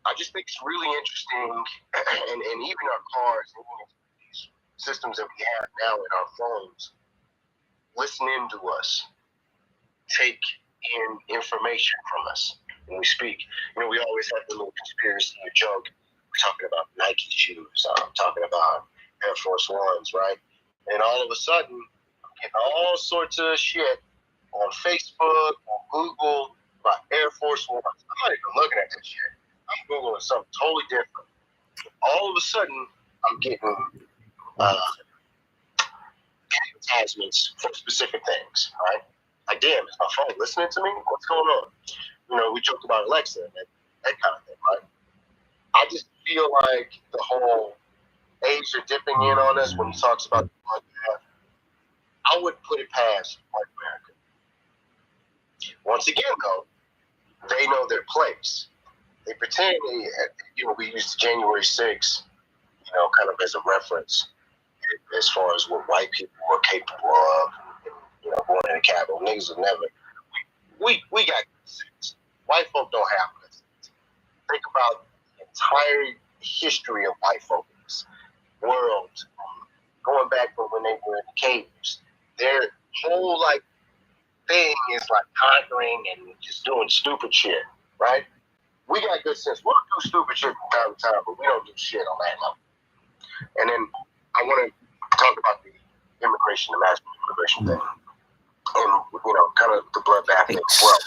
[SPEAKER 4] I just think it's really interesting, and even our cars, and these systems that we have now in our phones, listen in to us, take in information from us when we speak. We always have the little conspiracy or joke. We're talking about Nike shoes. I'm talking about Air Force Ones, right? And all of a sudden, I'm getting all sorts of shit on Facebook, on Google, about Air Force Ones. I'm not even looking at this shit. I'm Googling something totally different. All of a sudden, I'm getting advertisements for specific things, right? Like, damn, is my phone listening to me? What's going on? We joked about Alexa and that kind of thing, right? I just feel like the whole Asia dipping in on us when he talks about the bloodbath, I wouldn't put it past white America. Once again, though, they know their place. They pretend we used January 6th, kind of as a reference as far as what white people were capable of, going in the Capitol. Niggas would never. We got good sense. White folk don't have good sense. Think about the entire history of white folk in this world, going back from when they were in the caves. Their whole thing is conquering and just doing stupid shit, right? We got good sense. We'll do stupid shit from time to time, but we don't do shit on that level. And then I want to talk about the immigration, the mass immigration thing, and kind of the bloodbath thing as well.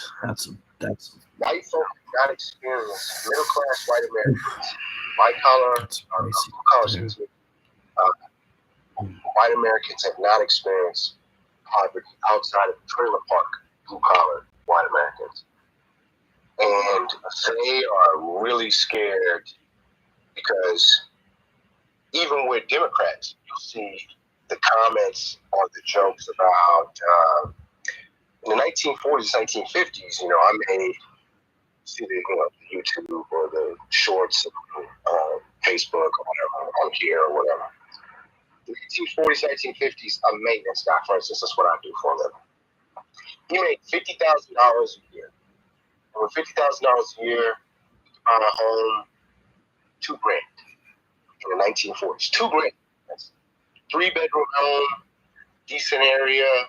[SPEAKER 2] That's
[SPEAKER 4] white folk do not experience middle class white Americans, white collar, white Americans have not experienced poverty outside of trailer park blue collar white Americans, and they are really scared because even with Democrats, you'll see the comments or the jokes about in the 1940s, 1950s. I may see the YouTube or the shorts, Facebook or whatever on here or whatever. The 1940s, 1950s, a maintenance guy, for instance, that's what I do for a living. He made $50,000 a year. And with $50,000 a year, you could buy a home, $2,000 in the 1940s. $2,000. That's 3-bedroom home, decent area,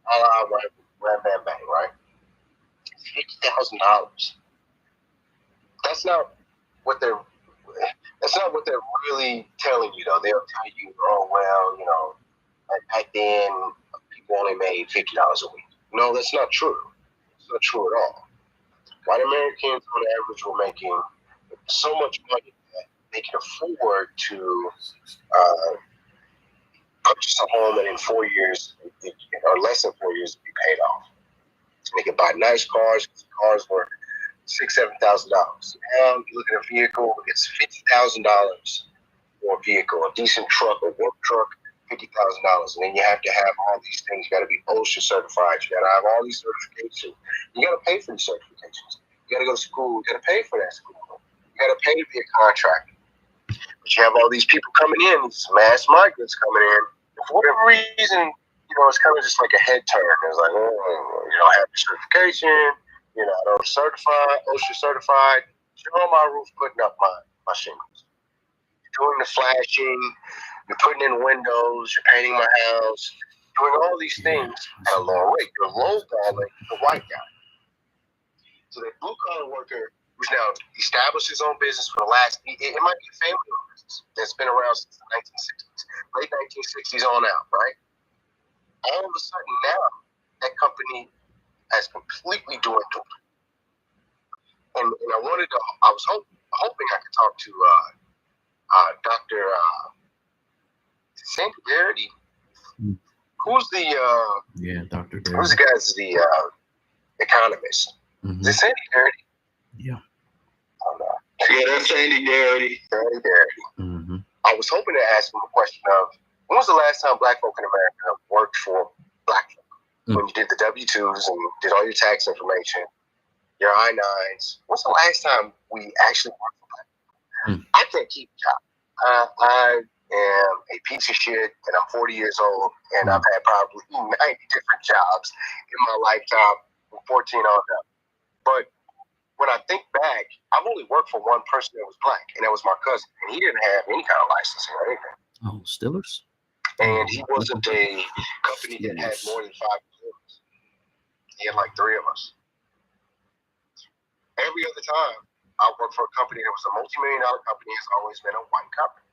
[SPEAKER 4] right, bang, bang, right? $50,000. That's not what they're really telling you, though. They'll tell you, oh, well, back then people only made $50 a week. No, that's not true. It's not true at all. White Americans, on average, were making so much money that they can afford to purchase a home, and in 4 years, or less than 4 years, be paid off. They could buy nice cars. Cars were $6,000, $7,000. Now you look at a vehicle, it's $50,000 for a vehicle, a decent truck, a work truck, $50,000, and then you have to have all these things. You got to be OSHA certified. You got to have all these certifications. You got to pay for these certifications. You got to go to school. You got to pay for that school. You got to pay to be a contractor. But you have all these people coming in, these mass migrants coming in. And for whatever reason, it's kind of just like a head turn. It's like, I have the certification. I don't certified, OSHA certified. You're on my roof putting up my shingles. You're doing the flashing. You're putting in windows. You're painting my house. Doing all these things at a lower rate. You're lowballing the white guy. So that blue-collar worker who's now established his own business for the last, it might be a family-owned business that's been around since the 1960s, late 1960s on out, right? All of a sudden now, that company has completely dwindled. And I was hoping I could talk to Dr. Sandy Garrity. Who's the
[SPEAKER 2] Dr. Garrity.
[SPEAKER 4] Who's the guy's the economist?
[SPEAKER 2] Mm-hmm.
[SPEAKER 4] Is it Sandy Garrity?
[SPEAKER 2] Yeah.
[SPEAKER 3] Yeah, that's Sandy Garrity.
[SPEAKER 4] Sandy Garrity.
[SPEAKER 2] Mm-hmm.
[SPEAKER 4] I was hoping to ask him a question of, when was the last time black folk in America worked for black folk? When you did the W-2s and did all your tax information, your I-9s, when's the last time we actually worked for black people? I can't keep a job. I am a piece of shit, and I'm 40 years old, and I've had probably 90 different jobs in my lifetime, from 14 on up. But when I think back, I've only worked for one person that was black, and that was my cousin, and he didn't have any kind of licensing or anything.
[SPEAKER 2] Oh, Stillers?
[SPEAKER 4] And he wasn't a company that had more than 5 employees. He had like 3 of us. Every other time I worked for a company that was a multi-million-dollar company, it's always been a white company.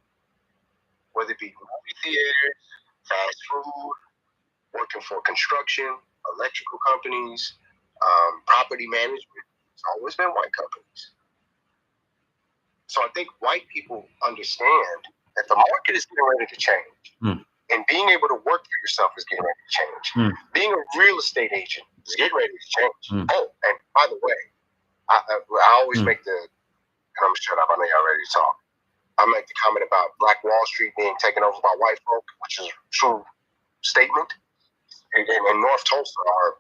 [SPEAKER 4] Whether it be movie theaters, fast food, working for construction, electrical companies, property management, it's always been white companies. So I think white people understand that the market is getting ready to change. And being able to work for yourself is getting ready to change. Being a real estate agent is getting ready to change. Oh, and by the way, I always make the, and I'm shut up, I know y'all ready to talk. I make the comment about Black Wall Street being taken over by white folk, which is a true statement. And North Tulsa, our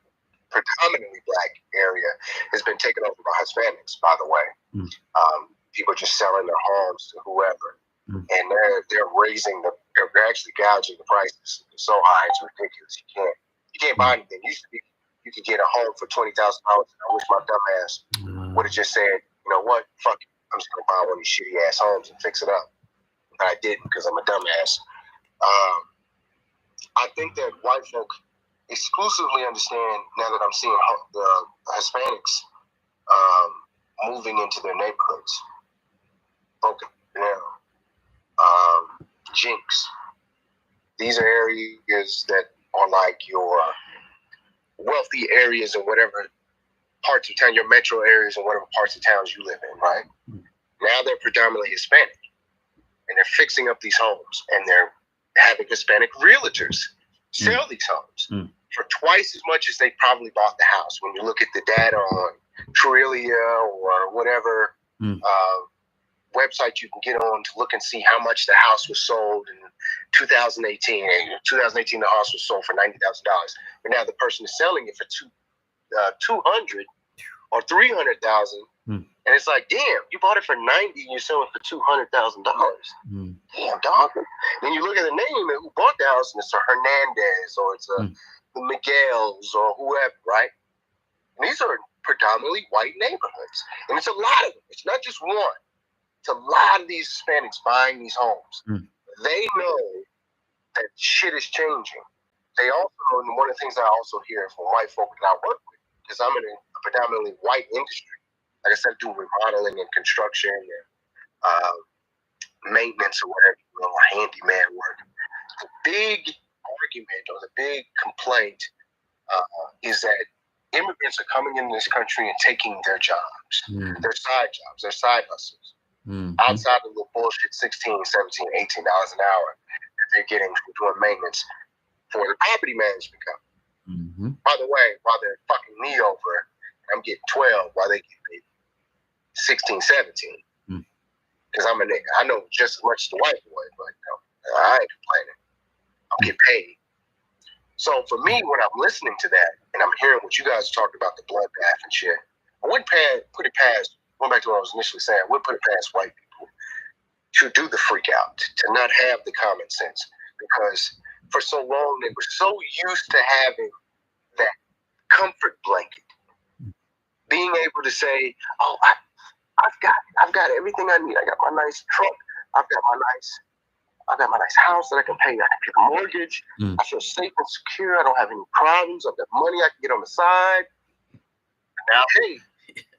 [SPEAKER 4] predominantly black area, has been taken over by Hispanics, by the way. People just selling their homes to whoever. And they're they're actually gouging the prices. It's so high, it's ridiculous. You can't buy anything. Used to be, you could get a home for $20,000. I wish my dumb ass would have just said, you know what, fuck it, I'm just gonna buy one of these shitty ass homes and fix it up. But I didn't because I'm a dumbass. I think that white folk exclusively understand, now that I'm seeing the Hispanics moving into their neighborhoods, broken down. Jinx, these are areas that are like your wealthy areas in whatever parts of town, your metro areas and whatever parts of towns you live in, right? Now they're predominantly Hispanic, and they're fixing up these homes, and they're having Hispanic realtors sell these homes for twice as much as they probably bought the house. When you look at the data on Trulia or whatever website you can get on to look and see how much the house was sold in 2018. In 2018, the house was sold for $90,000, but now the person is selling it for $200,000 or $300,000. And it's like, damn, you bought it for $90,000 and you're selling it for $200,000. Damn, dog. Then you look at the name and who bought the house, and it's a Hernandez or it's a the Miguels or whoever, right? And these are predominantly white neighborhoods, and it's a lot of them. It's not just one. It's a lot of these Hispanics buying these homes. They know that shit is changing. They also, and one of the things I also hear from white folk that I work with, because I'm in a predominantly white industry. Like I said, do remodeling and construction and maintenance or whatever, or handyman work. The big argument or the big complaint is that immigrants are coming into this country and taking their jobs, their side jobs, their side hustles, outside of the bullshit $16, $17, $18 an hour that they're getting for doing maintenance for the property management company. By the way, while they're fucking me over, I'm getting 12 while they get paid 16, 17. Because I'm a nigga. I know just as much as the white boy, but I ain't complaining. I'm getting paid. So for me, when I'm listening to that and I'm hearing what you guys talked about, the bloodbath and shit, I wouldn't put it past, going back to what I was initially saying, I wouldn't put it past white people to do the freak out, to not have the common sense. Because for so long, they were so used to having that comfort blanket. Being able to say, oh, I've got everything I need. I got my nice truck. I've got my nice house that I can pay. I can pay the mortgage. I feel safe and secure. I don't have any problems. I've got money I can get on the side. Now, hey,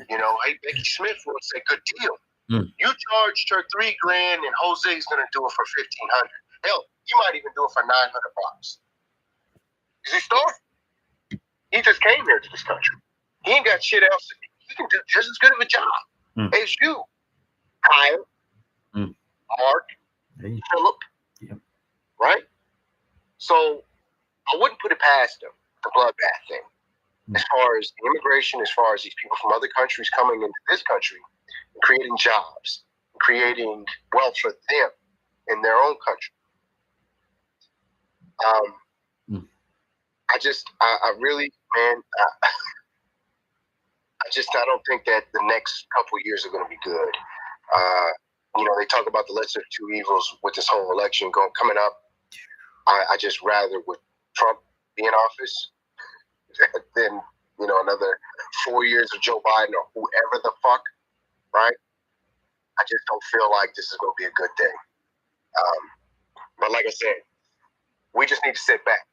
[SPEAKER 4] hey, Becky Smith would say, good deal. You charged her $3,000 and Jose's gonna do it for $1,500. Hell, you might even do it for $900. Is he starving? He just came here to this country. He ain't got shit else. He can do just as good of a job as you, Kyle, Mark, Philip, right? So I wouldn't put it past them, the bloodbath thing. As far as the immigration, as far as these people from other countries coming into this country and creating jobs, and creating wealth for them in their own country. I really, man, I don't think that the next couple of years are going to be good. They talk about the lesser of two evils with this whole election coming up. I just rather with Trump be in office than, another 4 years of Joe Biden or whoever the fuck, right? I just don't feel like this is going to be a good thing. But like I said, we just need to sit back.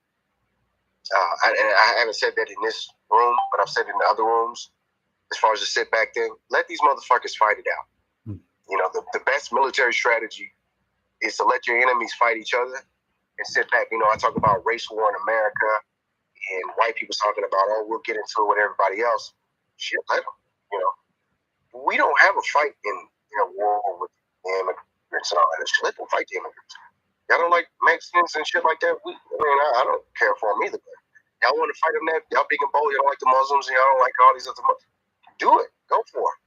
[SPEAKER 4] I haven't said that in this room, but I've said it in other rooms. As far as the sit back thing, let these motherfuckers fight it out. The best military strategy is to let your enemies fight each other and sit back. I talk about race war in America and white people talking about, oh, we'll get into it with everybody else. Shit, let them. We don't have a fight in a war with the immigrants and all that shit. Let them fight the immigrants. Y'all don't like Mexicans and shit like that? I don't care for them either. But y'all want to fight them that? Y'all big and bold. Y'all don't like the Muslims and y'all don't like all these other Muslims. Do it. Go for it.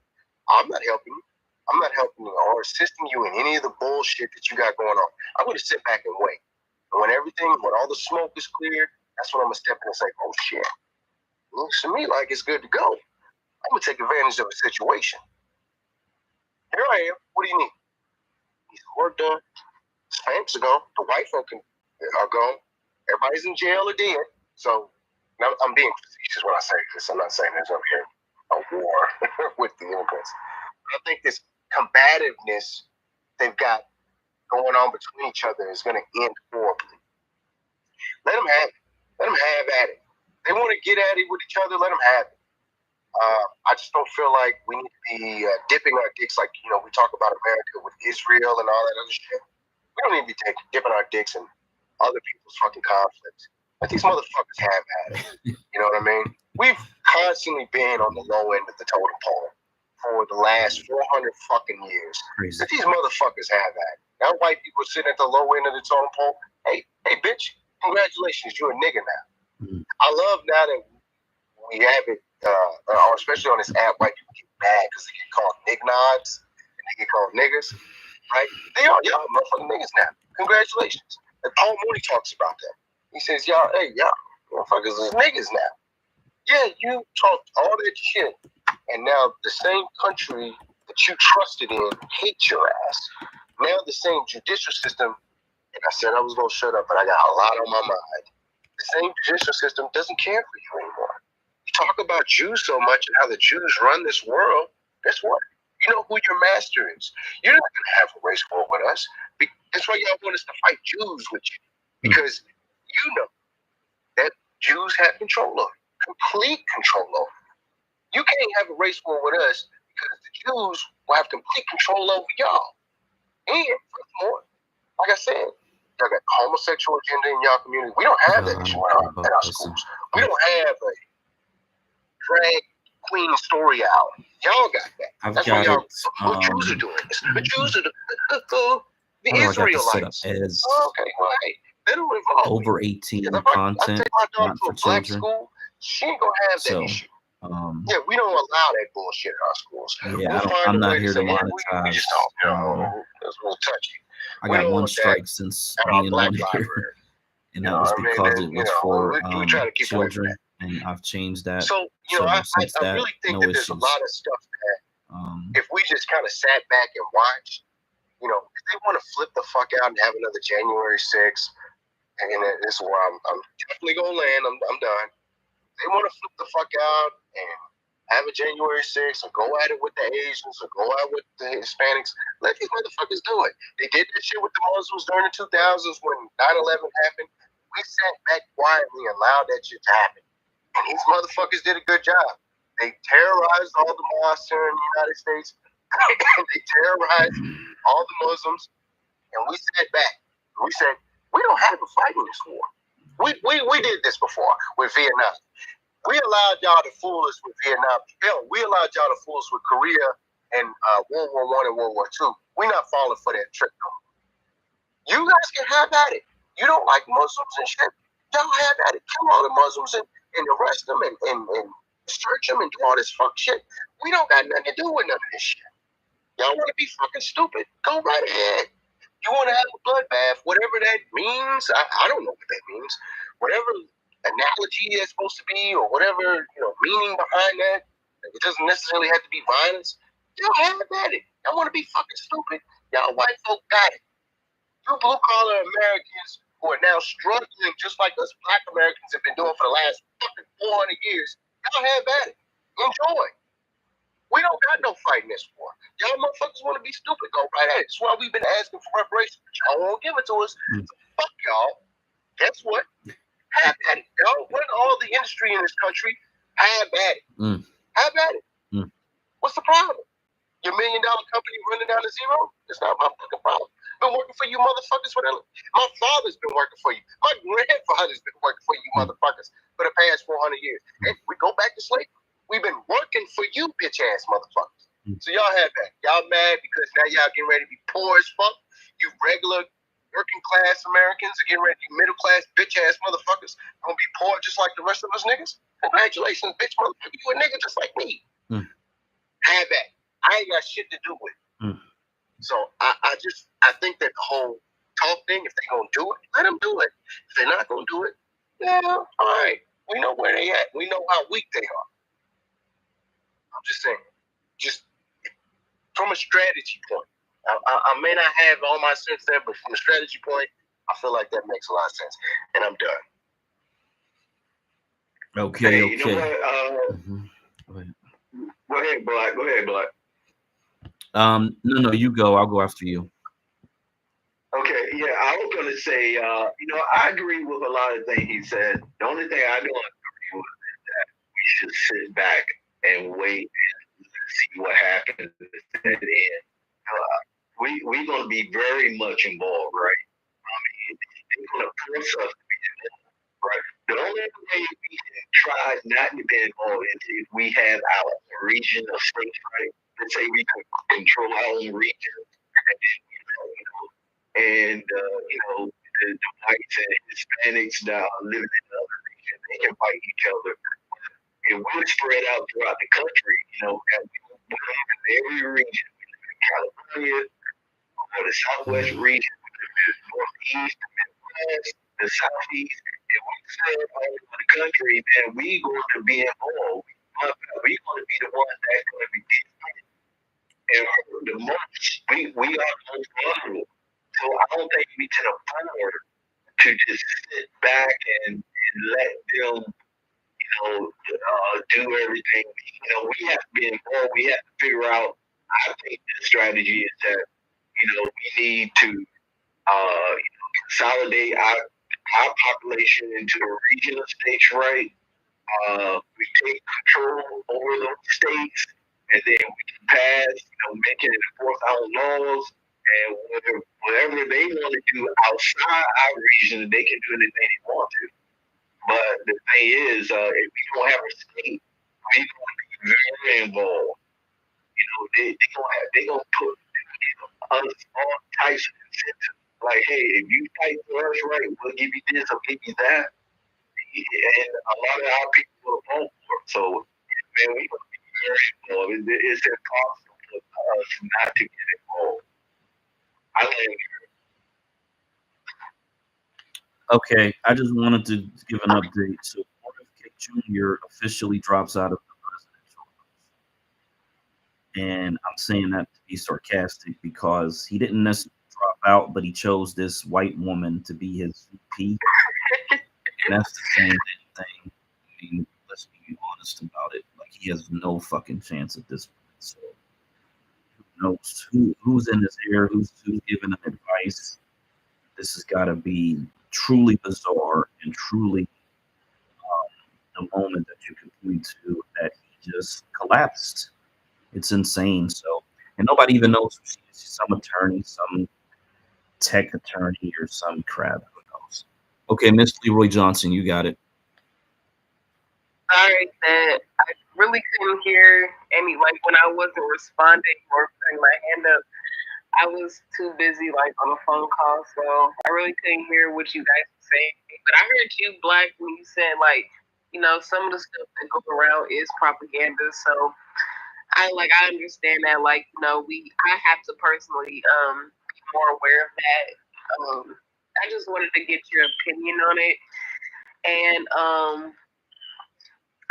[SPEAKER 4] I'm not helping you. I'm not helping you or assisting you in any of the bullshit that you got going on. I'm going to sit back and wait. And when all the smoke is cleared, that's when I'm going to step in and say, oh, shit. It looks to me like it's good to go. I'm going to take advantage of the situation. Here I am. What do you need? He's work done. Stamps are gone. The white folk are gone. Everybody's in jail or dead. So I'm being facetious when I say this. I'm not saying there's over here a war with the immigrants. I think this combativeness they've got going on between each other is going to end horribly. Let them have it. Let them have at it. They want to get at it with each other. Let them have it. I just don't feel like we need to be dipping our dicks like, we talk about America with Israel and all that other shit. We don't need to be dipping our dicks in other people's fucking conflicts. But these motherfuckers have had it. You know what I mean? We've constantly been on the low end of the totem pole for the last 400 fucking years.
[SPEAKER 2] Crazy.
[SPEAKER 4] That these motherfuckers have had. Now white people sitting at the low end of the totem pole. Hey, bitch, congratulations, you're a nigga now.
[SPEAKER 2] Mm-hmm.
[SPEAKER 4] I love now that we have it, especially on this app, white people get mad because they get called nignods and they get called niggas, right? Y'all motherfucking niggas now. Congratulations. And Paul Mooney talks about that. He says, y'all motherfuckers is niggas now. Yeah, you talked all that shit, and now the same country that you trusted in hates your ass. Now the same judicial system, and I said I was going to shut up, but I got a lot on my mind. The same judicial system doesn't care for you anymore. You talk about Jews so much and how the Jews run this world. Guess what? You know who your master is. You're not going to have a race war with us. That's why y'all want us to fight Jews with you. Because you know that Jews have control over you, complete control over you. You can't have a race war with us because the Jews will have complete control over y'all. And furthermore, like I said, y'all got homosexual agenda in y'all community. We don't have that issue at our schools. We don't have a drag queen story hour. Y'all got that. That's what y'all Jews are doing this. The Jews are the Israelites. Okay, well, hey, they don't involve
[SPEAKER 2] over 18
[SPEAKER 4] if
[SPEAKER 2] content.
[SPEAKER 4] I take my daughter
[SPEAKER 2] not
[SPEAKER 4] to
[SPEAKER 2] for
[SPEAKER 4] a black
[SPEAKER 2] children.
[SPEAKER 4] school, she ain't gonna have that issue. Yeah, we don't allow that bullshit in our schools.
[SPEAKER 2] Yeah, I'm not here to monetize.
[SPEAKER 4] We just don't. It's a little touchy.
[SPEAKER 2] I got one strike since being on here, and that was because it was for children, and I've changed that.
[SPEAKER 4] So, I really think that there's a lot of stuff that if we just kind of sat back and watched, if they want to flip the fuck out and have another January 6th, and this is where I'm definitely going to land, I'm done. They want to flip the fuck out and have a January 6th or go at it with the Asians or go at it with the Hispanics. Let these motherfuckers do it. They did that shit with the Muslims during the 2000s when 9/11 happened. We sat back quietly and allowed that shit to happen. And these motherfuckers did a good job. They terrorized all the mosques here in the United States. They terrorized all the Muslims. And we sat back. We said, we don't have to fight in this war. We did this before with Vietnam. We allowed y'all to fool us with Vietnam. Hell, we allowed y'all to fool us with Korea and World War I and World War II. We're not falling for that trick no more. You guys can have at it. You don't like Muslims and shit. Y'all have at it. Kill all the Muslims and arrest them and search them and do all this fuck shit. We don't got nothing to do with none of this shit. Y'all want to be fucking stupid? Go right ahead. You want to have a bloodbath, whatever that means. I don't know what that means. Whatever analogy it's supposed to be, or whatever meaning behind that. It doesn't necessarily have to be violence. Y'all have at it. Y'all want to be fucking stupid? Y'all white folk got it. You blue collar Americans who are now struggling, just like us black Americans have been doing for the last fucking 400 years. Y'all have at it. Enjoy. We don't got no fight in this war. Y'all motherfuckers want to be stupid, go right at it. That's why we've been asking for reparations. Y'all won't give it to us. So fuck y'all. Guess what? Have at it. Y'all run all the industry in this country. Have at it. Have at it. What's the problem? Your $1 million company running down to zero? It's not my fucking problem. Been working for you motherfuckers for that. My father's been working for you. My grandfather's been working for you motherfuckers for the past 400 years. And we go back to slavery. We've been working for you, bitch ass motherfuckers. So y'all have that. Y'all mad because now y'all getting ready to be poor as fuck. You regular working class Americans are getting ready to be middle class bitch ass motherfuckers. Gonna be poor just like the rest of us niggas. Congratulations, bitch motherfucker. You a nigga just like me. Have that. I ain't got shit to do with it. So I think that the whole talk thing, if they gonna do it, let them do it. If they're not gonna do it, yeah, all right. We know where they at. We know how weak they are. I'm just saying, just from a strategy point. I may not have all my sense there, but from a strategy point, I feel like that makes a lot of sense. And I'm done.
[SPEAKER 2] Okay,
[SPEAKER 6] hey,
[SPEAKER 2] okay.
[SPEAKER 6] You know what? Go ahead, Black. Go ahead, Black.
[SPEAKER 2] No, you go. I'll go after you.
[SPEAKER 6] Okay, yeah, I was going to say, I agree with a lot of things he said. The only thing I don't agree with is that we should sit back and wait and see what happens at the end. We're going to be very much involved, right? I mean, they're going to wants us to be involved, right? The only way we can try not to be involved is if we have our region or state, right? Let's say we can control our own region, and then, and the whites and Hispanics that are living in the other region, they can fight each other. It will spread out throughout the country, that we live in every region. We live in California, or the Southwest region, we live in the Northeast, the Midwest, the Southeast. If we spread all over the country, then we going to be involved. We're going to be the ones that's going to be getting and the most. We are the most vulnerable. So I don't think we can afford to just sit back and let them do everything. We have to be involved. We have to figure out. I think the strategy is that we need to consolidate our population into a region of states, right? We take control over those states, and then we can pass, make and enforce our laws, and whatever they want to do outside our region, they can do anything they want to. But the thing is, if we don't have a state, we're going to be very involved. They gonna put us all types of incentives. Like, hey, if you fight for us, right, we'll give you this or give you that. And a lot of our people will vote for it. So, man, we're gonna be very involved. It's impossible for us not to get involved. I think.
[SPEAKER 2] Okay, I just wanted to give an update. So, RFK Jr. officially drops out of the presidential race. And I'm saying that to be sarcastic because he didn't necessarily drop out, but he chose this white woman to be his VP. And that's the same thing. I mean, let's be honest about it. Like, he has no fucking chance at this point. So, who knows who's in his ear, who's giving him advice. This has got to be truly bizarre and truly the moment that you can point to that he just collapsed. It's insane. So, and nobody even knows who she is. She's some attorney, some tech attorney, or some crap. Who knows? Okay, Miss Leroy Johnson, you got it.
[SPEAKER 1] Sorry that I really couldn't hear any, like when I wasn't responding or putting my hand up, I was too busy like on a phone call, so I really couldn't hear what you guys were saying. But I heard you, Black, when you said like, some of the stuff that goes around is propaganda. So I understand that, like, I have to personally be more aware of that. I just wanted to get your opinion on it. And I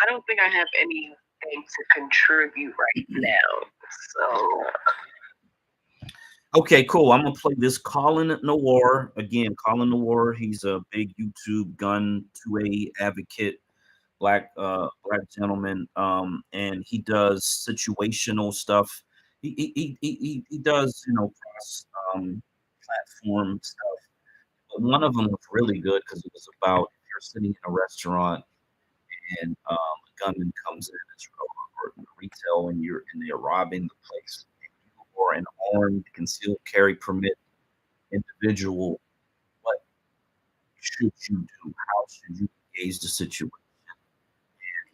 [SPEAKER 1] don't think I have anything to contribute right now. So
[SPEAKER 2] Okay, cool. I'm gonna play this Colin Noir again. Colin Noir, he's a big YouTube gun 2A advocate, black gentleman, and he does situational stuff. He does cross platform stuff. But one of them was really good because it was about if you're sitting in a restaurant and a gunman comes in, or retail, and they're robbing the place, or an armed concealed carry permit individual, what should you do? How should you engage the situation?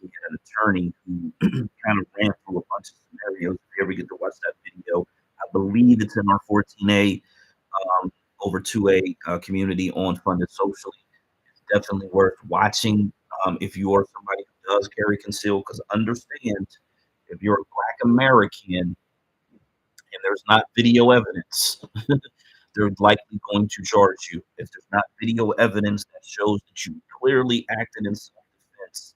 [SPEAKER 2] And he had an attorney who kind of ran through a bunch of scenarios. If you ever get to watch that video, I believe it's in our 14A over 2A community on Funded Socially. It's definitely worth watching if you are somebody who does carry concealed, because understand, if you're a Black American and there's not video evidence, they're likely going to charge you. If there's not video evidence that shows that you clearly acted in self-defense,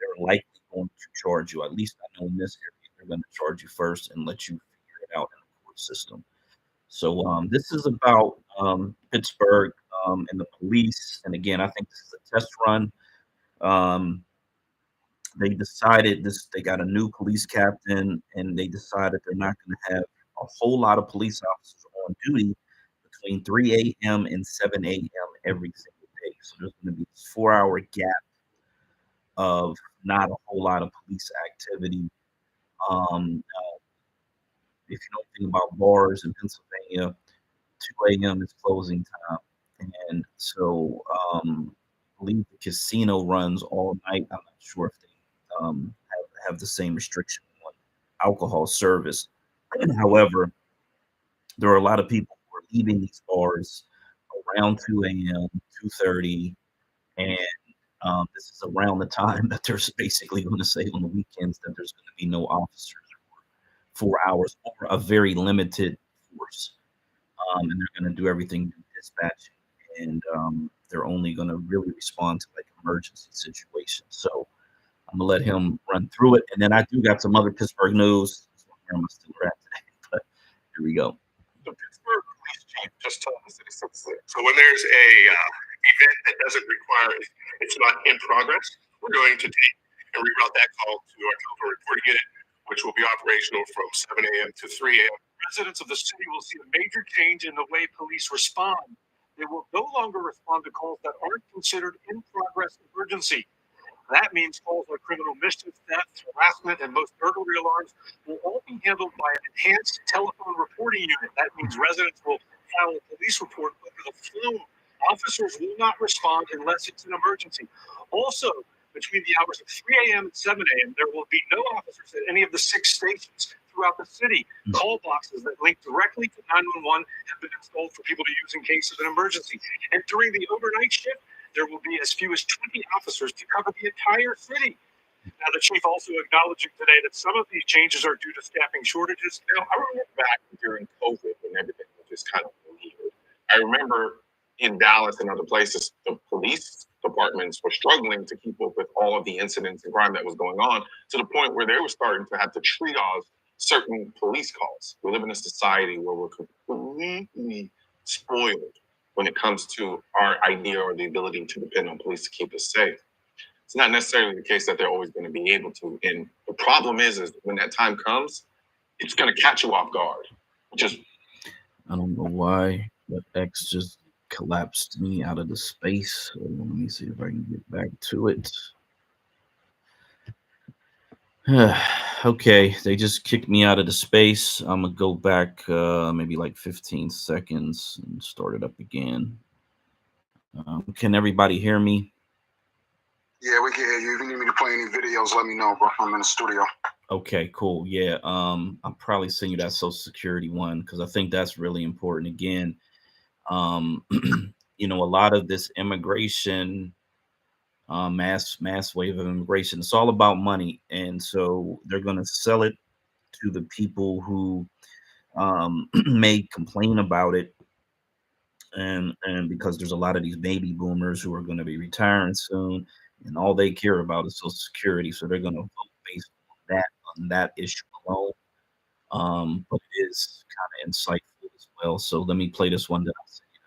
[SPEAKER 2] they're likely going to charge you. At least I know in this area, they're going to charge you first and let you figure it out in the court system. So this is about Pittsburgh and the police. And again, I think this is a test run. They decided they got a new police captain, and they decided they're not going to have a whole lot of police officers on duty between 3 a.m. and 7 a.m. every single day. So there's going to be this 4-hour gap of not a whole lot of police activity. If you know anything about bars in Pennsylvania, 2 a.m. is closing time. And so I believe the casino runs all night. I'm not sure if they have the same restriction on alcohol service. However, there are a lot of people who are leaving these bars around 2 a.m., 2:30, and this is around the time that there's basically going to say on the weekends that there's going to be no officers for 4 hours or a very limited force. And they're going to do everything through dispatching, and they're only going to really respond to like emergency situations. So I'm gonna let him run through it, and then I do got some other Pittsburgh news. Where am I still at today? But here we go.
[SPEAKER 7] The Pittsburgh police chief just told the citizens that. So when there's a event that doesn't require, it's not in progress, we're going to take and reroute that call to our telephone reporting unit, which will be operational from 7 a.m. to 3 a.m. Residents of the city will see a major change in the way police respond. They will no longer respond to calls that aren't considered in progress emergency. That means calls like criminal mischief, theft, harassment, and most burglary alarms will all be handled by an enhanced telephone reporting unit. That means residents will file a police report over the phone. Officers will not respond unless it's an emergency. Also, between the hours of 3 a.m. and 7 a.m., there will be no officers at any of the 6 stations throughout the city. Call boxes that link directly to 911 have been installed for people to use in case of an emergency. And during the overnight shift, there will be as few as 20 officers to cover the entire city. Now, the chief also acknowledging today that some of these changes are due to staffing shortages. Now, I remember back during COVID when everything was just kind of weird. I remember in Dallas and other places, the police departments were struggling to keep up with all of the incidents and crime that was going on, to the point where they were starting to have to triage certain police calls. We live in a society where we're completely spoiled when it comes to our idea or the ability to depend on police to keep us safe. It's not necessarily the case that they're always going to be able to. And the problem is when that time comes, it's going to catch you off guard.
[SPEAKER 2] I don't know why, but X just collapsed me out of the space. So let me see if I can get back to it. Okay, they just kicked me out of the space. I'm gonna go back maybe like 15 seconds and start it up again. Can everybody hear me?
[SPEAKER 3] Yeah, we can hear you. If you need me to play any videos, let me know, bro. I'm in the studio.
[SPEAKER 2] Okay, cool. Yeah, I'll probably send you that Social Security one because I think that's really important. Again, you know, a lot of this immigration, mass wave of immigration, it's all about money, and so they're going to sell it to the people who may complain about it, and because there's a lot of these baby boomers who are going to be retiring soon, and all they care about is Social Security, so they're going to vote based on that issue alone. But it is kind of insightful as well. So let me play this one that I'll send you.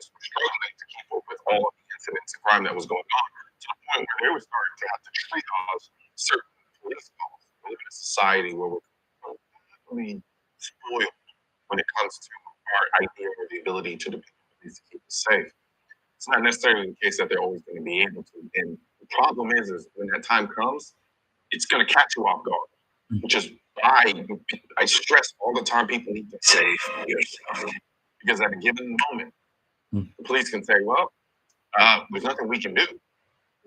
[SPEAKER 7] Struggling to keep up with all of the incidents and crime that was going on, to the point where they were starting to have to triage certain police calls. We live in a society where we're completely spoiled when it comes to our idea or the ability to depend on police to keep us safe. It's not necessarily the case that they're always going to be able to. And the problem is when that time comes, it's going to catch you off guard, which is why I stress all the time people need to save yourself. Because at a given moment, the police can say, well, there's nothing we can do.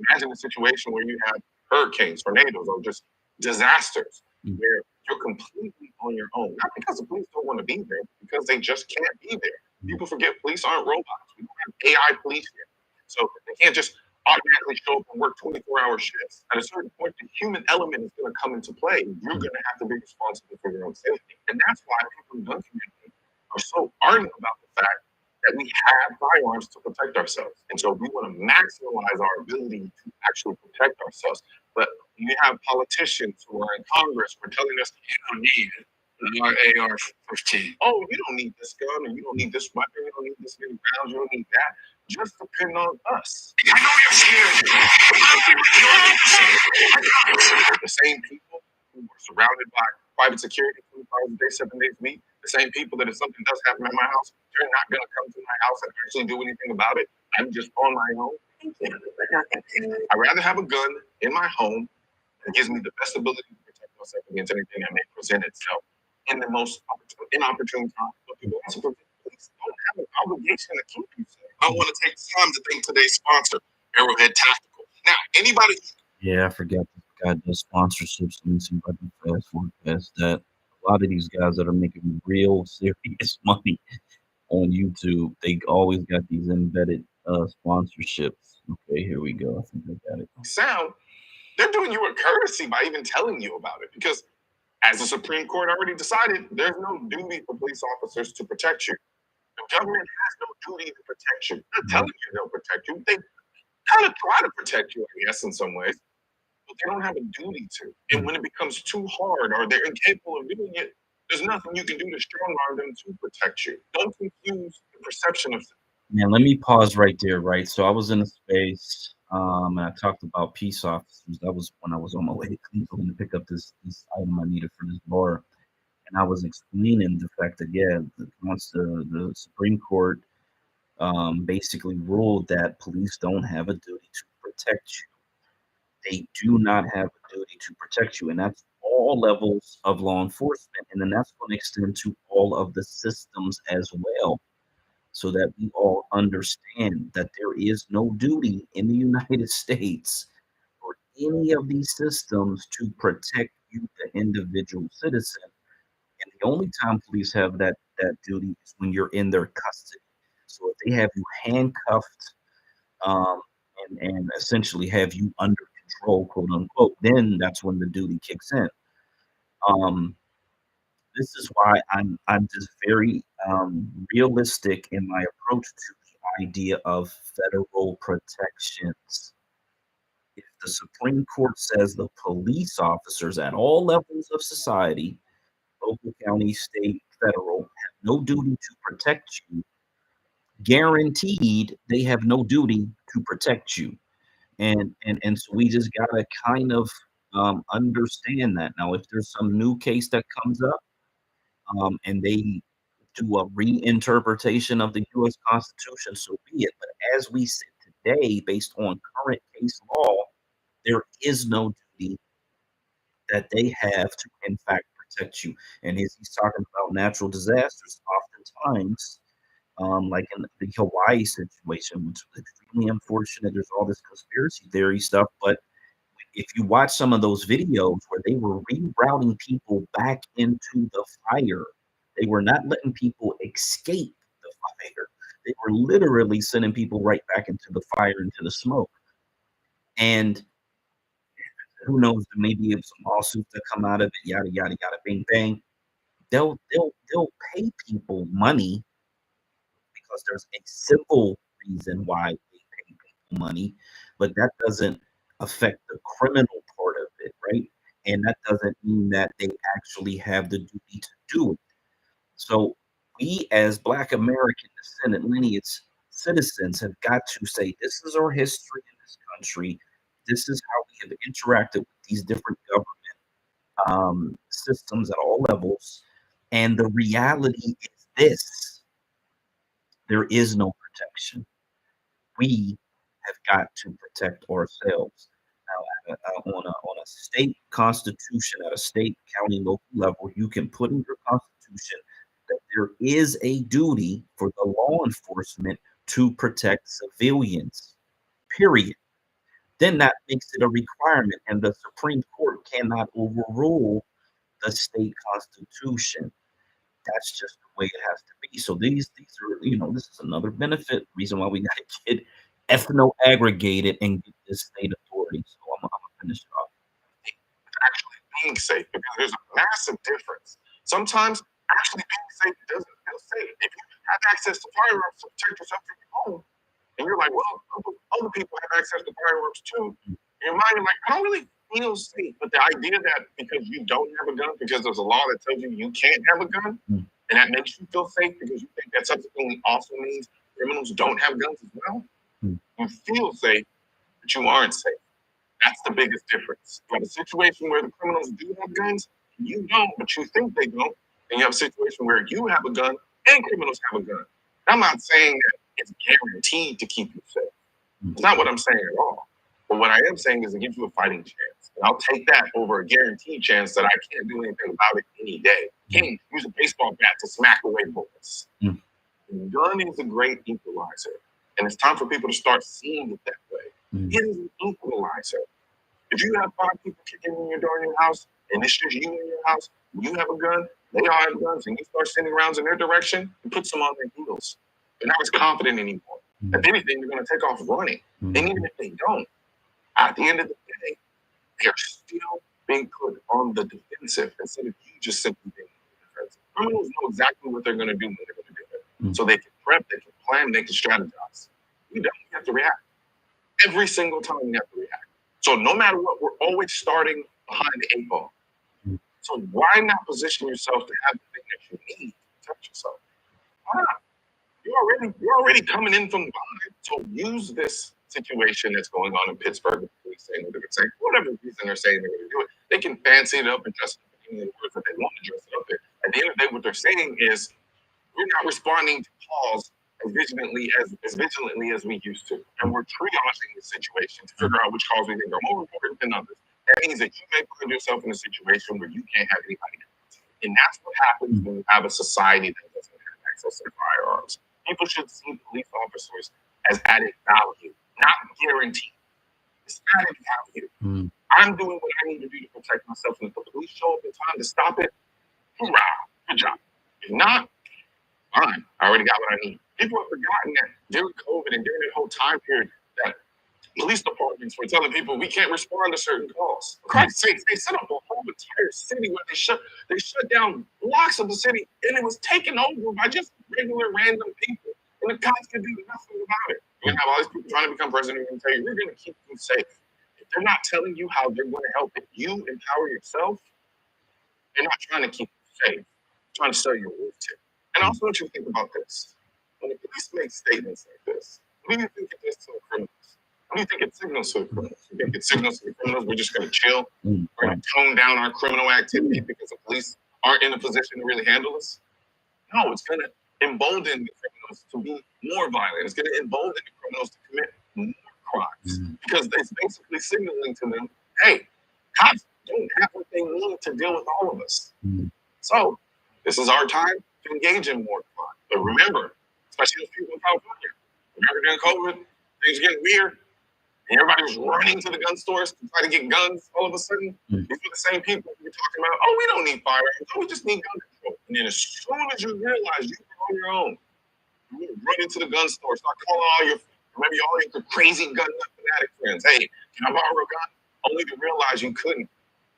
[SPEAKER 7] Imagine a situation where you have hurricanes, tornadoes, or just disasters where you're completely on your own. Not because the police don't want to be there, because they just can't be there. People forget police aren't robots. We don't have AI police here. So they can't just automatically show up and work 24-hour shifts. At a certain point, the human element is going to come into play. You're going to have to be responsible for your own safety. And that's why people in the gun community are so ardent about the fact that we have firearms to protect ourselves. And so we want to maximize our ability to actually protect ourselves. But you have politicians who are in Congress who are telling us, you don't need our AR-15. Oh, you don't need this gun, and you don't need this weapon, you don't need this many rounds, you don't need that. Just depend on us. I know you're scared. The same people who were surrounded by private security 24 hours a day, 7 days a week, the same people that if something does happen at my house, they're not going to come to my house and actually do anything about it. I'm just on my own. I'd rather have a gun in my home that gives me the best ability to protect myself against anything that may present itself in the most inopportune time. But people also police don't have an obligation to keep you safe. I want to take time to thank today's sponsor, Arrowhead Tactical. Now, anybody...
[SPEAKER 2] Yeah, I forgot this guy does sponsorships. Let me see if I can fast forward past that. A lot of these guys that are making real serious money on YouTube, they always got these embedded sponsorships. Okay, here we go. I think I got it.
[SPEAKER 7] Sound, they're doing you a courtesy by even telling you about it, because as the Supreme Court already decided, there's no duty for police officers to protect you. The government has no duty to protect you. They're telling you they'll protect you. They kind of try to protect you, I guess, in some ways, but they don't have a duty to. And when it becomes too hard or they're incapable of doing it, there's nothing you can do to strong arm them to protect you. Don't confuse the perception of...
[SPEAKER 2] Yeah, let me pause right there, right? So I was in a space, and I talked about peace officers. That was when I was on my way to Cleveland to pick up this item I needed for this bar. And I was explaining the fact that, yeah, once the Supreme Court basically ruled that police don't have a duty to protect you. They do not have a duty to protect you. And that's all levels of law enforcement. And then that's going to extend to all of the systems as well, so that we all understand that there is no duty in the United States for any of these systems to protect you, the individual citizen. And the only time police have that duty is when you're in their custody. So if they have you handcuffed and essentially have you under control, quote unquote, then that's when the duty kicks in. This is why I'm just very realistic in my approach to the idea of federal protections. If the Supreme Court says the police officers at all levels of society, local, county, state, federal, have no duty to protect you, guaranteed they have no duty to protect you. And so we just gotta kind of understand that. Now, if there's some new case that comes up, and they do a reinterpretation of the U.S. Constitution, so be it. But as we sit today, based on current case law, there is no duty that they have to, in fact, protect you. And as he's talking about natural disasters, oftentimes, like in the Hawaii situation, which was extremely unfortunate, there's all this conspiracy theory stuff, but if you watch some of those videos where they were rerouting people back into the fire, they were not letting people escape the fire. They were literally sending people right back into the fire, into the smoke. And who knows, maybe some lawsuits that come out of it, yada yada yada, bing bang. They'll pay people money because there's a civil reason why they pay people money, but that doesn't affect the criminal part of it, right? And that doesn't mean that they actually have the duty to do it. So we, as Black American descendant lineage citizens, have got to say, this is our history in this country. This is how we have interacted with these different government systems at all levels. And the reality is this: there is no protection. We have got to protect ourselves. Now, on a state constitution, at a state, county, local level, you can put in your constitution that there is a duty for the law enforcement to protect civilians, period. Then that makes it a requirement, and the Supreme Court cannot overrule the state constitution. That's just the way it has to be. So these are, this is another benefit, reason why we got to get ethno-aggregated and get this state authority. So I'm gonna finish it off.
[SPEAKER 7] Actually being safe, because there's a massive difference. Sometimes actually being safe doesn't feel safe. If you have access to firearms to protect yourself from your home, and you're like, well, other people have access to firearms too, in your mind, you're like, I don't really feel safe. But the idea that because you don't have a gun, because there's a law that tells you can't have a gun, and that makes you feel safe because you think that subsequently also means criminals don't have guns as well, you feel safe, but you aren't safe. That's the biggest difference. You have a situation where the criminals do have guns, you don't, but you think they don't. And you have a situation where you have a gun and criminals have a gun. I'm not saying that it's guaranteed to keep you safe. It's not what I'm saying at all. But what I am saying is it gives you a fighting chance. And I'll take that over a guaranteed chance that I can't do anything about it any day. Can't use a baseball bat to smack away bullets. gun is a great equalizer, and it's time for people to start seeing it that way. It is an equalizer. If you have 5 people kicking in your door in your house, and it's just you in your house, you have a gun, they all have guns, and you start sending rounds in their direction, it puts them on their heels. They're not as confident anymore. If anything, they're going to take off running. And even if they don't, at the end of the day, they're still being put on the defensive instead of you just simply being on the defensive. Criminals know exactly what they're going to do when they're going to do it. So they can prep, they can plan, they can strategize. You don't have to react. Every single time you have to react. So no matter what, we're always starting behind the 8 ball. So why not position yourself to have the thing that you need to protect yourself? Why not? You're already coming in from behind. So use this situation that's going on in Pittsburgh. Police saying what they're saying, whatever reason they're saying they're going to do it. They can fancy it up and dress it up in the words that they want to dress it up in. At the end of the day, what they're saying is we're not responding to calls as vigilantly as we used to, and we're triaging the situation to figure out which calls we think are more important than others. That means that you may find yourself in a situation where you can't have anybody, and that's what happens when you have a society that doesn't have access to firearms. People should see police officers as added value, not guaranteed. It's added value. I'm doing what I need to do to protect myself, and if the police show up in time to stop it, hoorah, good job. If not, fine, I already got what I need. People have forgotten that during COVID and during that whole time period that police departments were telling people we can't respond to certain calls. For Christ's sake, they set up a whole entire city where they shut down blocks of the city, and it was taken over by just regular random people. And the cops could do nothing about it. You're gonna have all these people trying to become president and tell you we're gonna keep you safe. If they're not telling you how they're gonna help you empower yourself, they're not trying to keep you safe. They're trying to sell you a wolf tip. And I also want you to think about this. When the police make statements like this, what do you think it does to the criminals? What do you think it signals to the criminals? You think it signals to the criminals we're just going to chill? We're going to tone down our criminal activity because the police aren't in a position to really handle us? No, it's going to embolden the criminals to be more violent. It's going to embolden the criminals to commit more crimes because it's basically signaling to them, hey, cops don't have what they need to deal with all of us. So this is our time to engage in more crime. But remember, especially those people in California, remember during COVID, things were getting weird, and everybody was running to the gun stores to try to get guns all of a sudden. These were the same people who were talking about, oh, we don't need firearms, oh, we just need gun control. And then as soon as you realize you were on your own, you would run into the gun store, start calling all your crazy gun nut fanatic friends, hey, can I borrow a gun? Only to realize you couldn't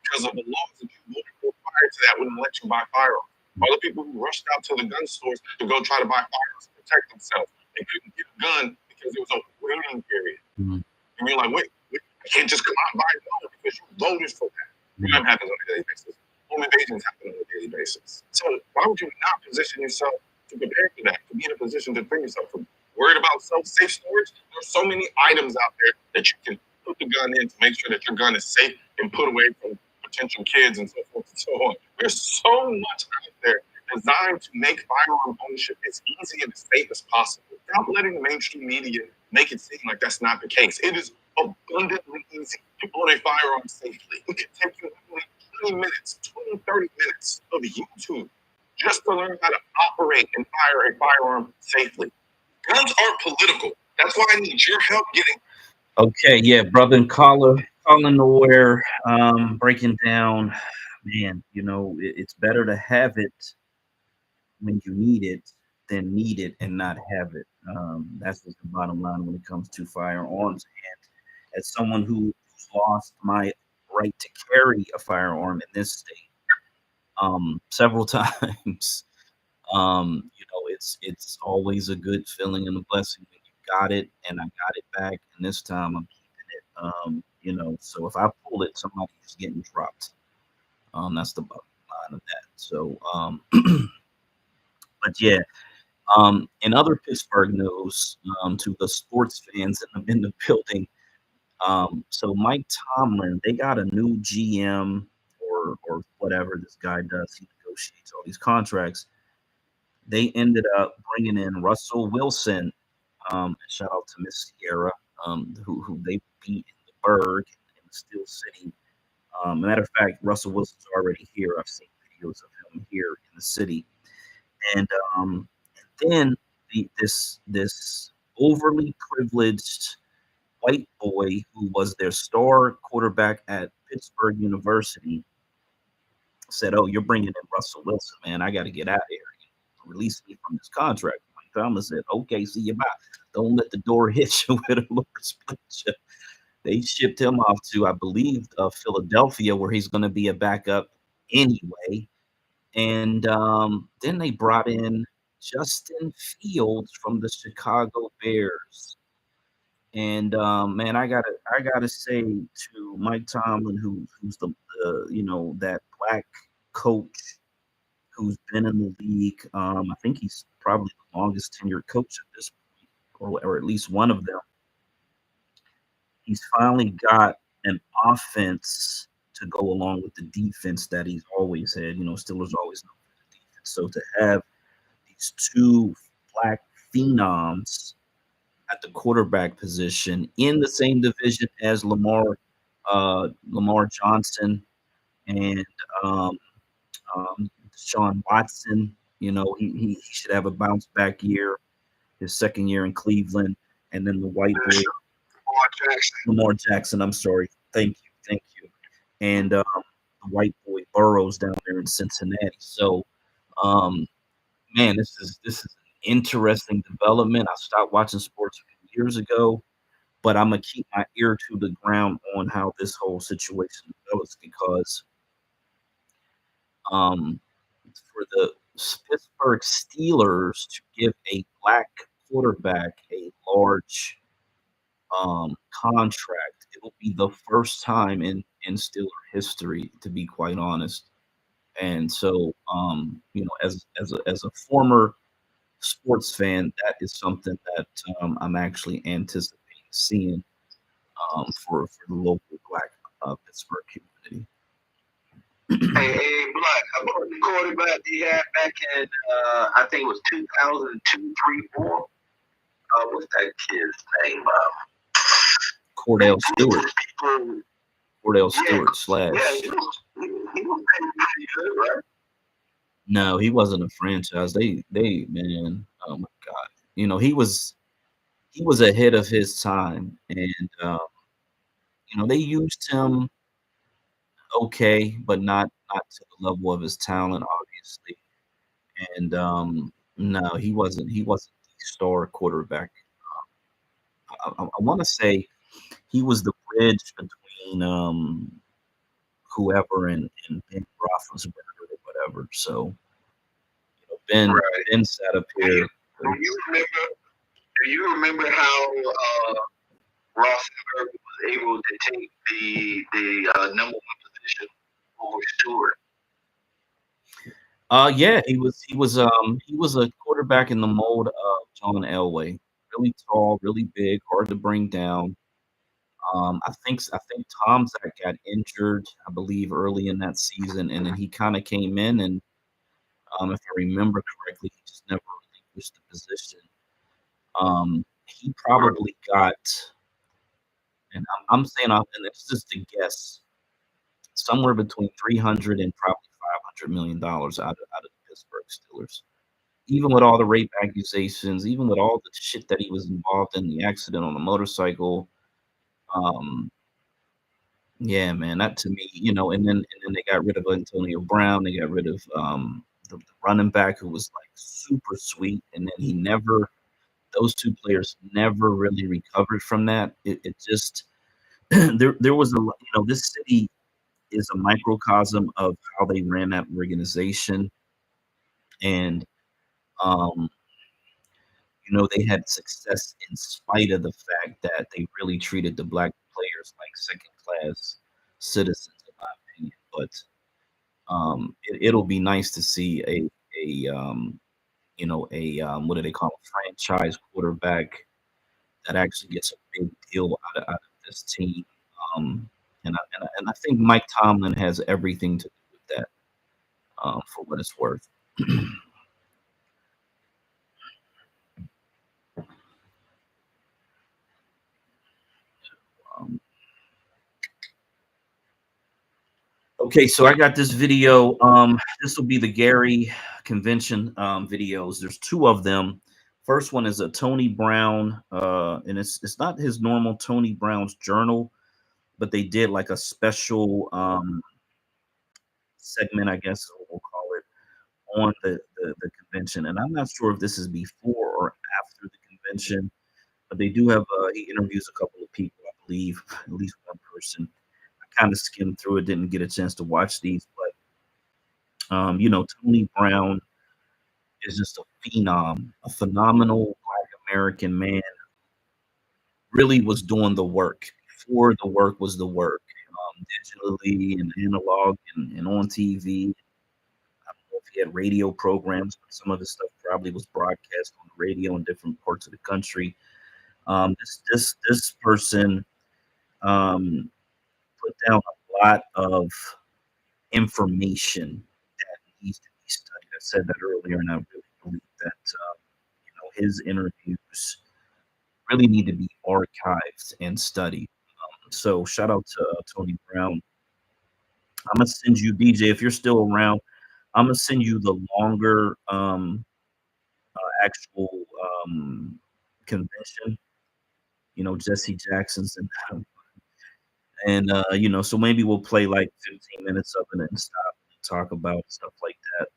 [SPEAKER 7] because of the laws that you voted for prior to that wouldn't let you buy firearms. All the people who rushed out to the gun stores to go try to buy firearms to protect themselves, they couldn't get a gun because there was a waiting period. And you're like, wait, I can't just come out and buy a gun because you voted for that. Crime happens on a daily basis. Home invasions happen on a daily basis. So why would you not position yourself to prepare for that, to be in a position to defend yourself from? Worried about safe storage? There's so many items out there that you can put the gun in to make sure that your gun is safe and put away from potential kids and so forth and so on. There's so much out there designed to make firearm ownership as easy and as safe as possible. Stop letting the mainstream media make it seem like that's not the case. It is abundantly easy to own a firearm safely. It can take you only 20 minutes, 20, 30 minutes of YouTube just to learn how to operate and fire a firearm safely. Guns aren't political. That's why I need your help getting.
[SPEAKER 2] Okay, yeah, brother and Colin Nowhere, breaking down, man, it's better to have it when you need it than need it and not have it. That's just the bottom line when it comes to firearms. And as someone who's lost my right to carry a firearm in this state several times, it's always a good feeling and a blessing when you got it, and I got it back, and this time I'm keeping it. So if I pull it, somebody's getting dropped. That's the bottom line of that. So, but yeah, in other Pittsburgh news, to the sports fans in the building, so Mike Tomlin, they got a new GM or whatever this guy does. He negotiates all these contracts. They ended up bringing in Russell Wilson. Shout out to Miss Sierra, who they beat in the Berg in the Steel City. Matter of fact, Russell Wilson's already here. I've seen videos of him here in the city. And then this overly privileged white boy who was their star quarterback at Pittsburgh University said, "Oh, you're bringing in Russell Wilson, man. I got to get out of here. Release me from this contract." Mike Thomas said, "Okay, see you bye. Don't let the door hit you with a Lord split you." They shipped him off to, I believe, Philadelphia, where he's going to be a backup anyway. And then they brought in Justin Fields from the Chicago Bears. And man, I gotta say to Mike Tomlin, who's the that black coach who's been in the league. I think he's probably the longest tenured coach at this point, or at least one of them. He's finally got an offense to go along with the defense that he's always had. Steelers always know the defense. So to have these two black phenoms at the quarterback position in the same division as Lamar Johnson and Deshaun Watson, he should have a bounce back year, his second year in Cleveland, and then the white boy. Lamar Jackson, I'm sorry. Thank you. And the white boy Burrows down there in Cincinnati. So, man, this is an interesting development. I stopped watching sports a few years ago, but I'm gonna keep my ear to the ground on how this whole situation develops because, for the Pittsburgh Steelers to give a black quarterback a large contract, it will be the first time in Steeler history, to be quite honest. And so, as a former sports fan, that is something that I'm actually anticipating seeing for the local black Pittsburgh community.
[SPEAKER 6] Hey, Black, how about the quarterback he had back in, I think it was 2002, 3, 4? What's that kid's name?
[SPEAKER 2] Cordell Stewart. Stewart.
[SPEAKER 6] Yeah, he was pretty good, right?
[SPEAKER 2] No, he wasn't a franchise. They man, oh my God. He was ahead of his time, and they used him okay, but not to the level of his talent, obviously. And no, he wasn't the star quarterback. I want to say he was the bridge between whoever and Ben Roethlisberger or whatever. So Ben sat up here.
[SPEAKER 6] Do you remember how Roethlisberger was able to take the number one position over Stewart?
[SPEAKER 2] Yeah, he was a quarterback in the mold of John Elway. Really tall, really big, hard to bring down. I think Tom Zach got injured, I believe, early in that season, and then he kind of came in, and if I remember correctly, he just never relinquished the position. He probably got, and I'm saying, and it's just a guess, somewhere between $300 and probably $500 million out of the Pittsburgh Steelers. Even with all the rape accusations, even with all the shit that he was involved in, the accident on the motorcycle. Yeah, man, that to me, and then they got rid of Antonio Brown. They got rid of the running back who was like super sweet, and then those two players never really recovered from that. It just there was this city is a microcosm of how they ran that organization, and they had success in spite of the fact that they really treated the black players like second-class citizens, in my opinion. But it'll be nice to see a what do they call a franchise quarterback that actually gets a big deal out of this team. And I think Mike Tomlin has everything to do with that, for what it's worth. Okay, so I got this video. This will be the Gary convention videos. There's two of them. First one is a Tony Brown, and it's not his normal Tony Brown's journal, but they did like a special segment, I guess we'll call it, on the convention. And I'm not sure if this is before or after the convention, but they do have he interviews a couple of people, I believe, at least one person. I kind of skimmed through it, didn't get a chance to watch these, but you know, Tony Brown is just a phenom, a phenomenal Black American man. Really was doing the work before the work was the work, digitally and analog and on TV. I don't know if he had radio programs, but some of his stuff probably was broadcast on the radio in different parts of the country. This person put down a lot of information that needs to be studied. I said that earlier, and I really believe that you know, his interviews really need to be archived and studied. So shout out to Tony Brown. I'm gonna send you, DJ, if you're still around. I'm gonna send you the longer actual convention. You know, Jesse Jackson's and you know, so maybe we'll play like 15 minutes of it and stop and talk about stuff like that.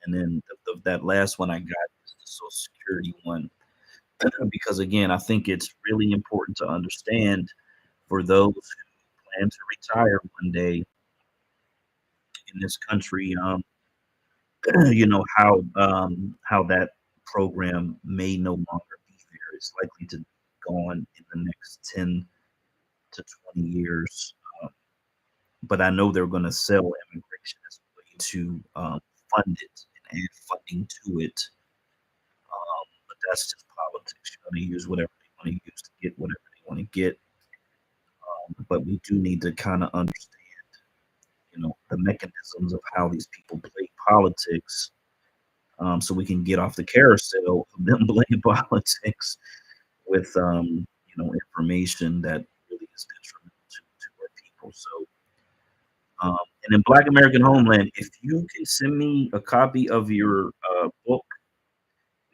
[SPEAKER 2] And then that last one I got is the Social Security one, because again, I think it's really important to understand for those who plan to retire one day in this country, you know, how that program may no longer be there. It's likely to be gone in the next 10 to 20 years. But I know they're going to sell immigration as a way to fund it and add funding to it. But that's just politics. You're going to use whatever they want to use to get whatever they want to get. But we do need to kind of understand, you know, the mechanisms of how these people play politics, so we can get off the carousel of them playing politics with, you know, information that really is detrimental to our people. So, and in Black American Homeland, if you can send me a copy of your book,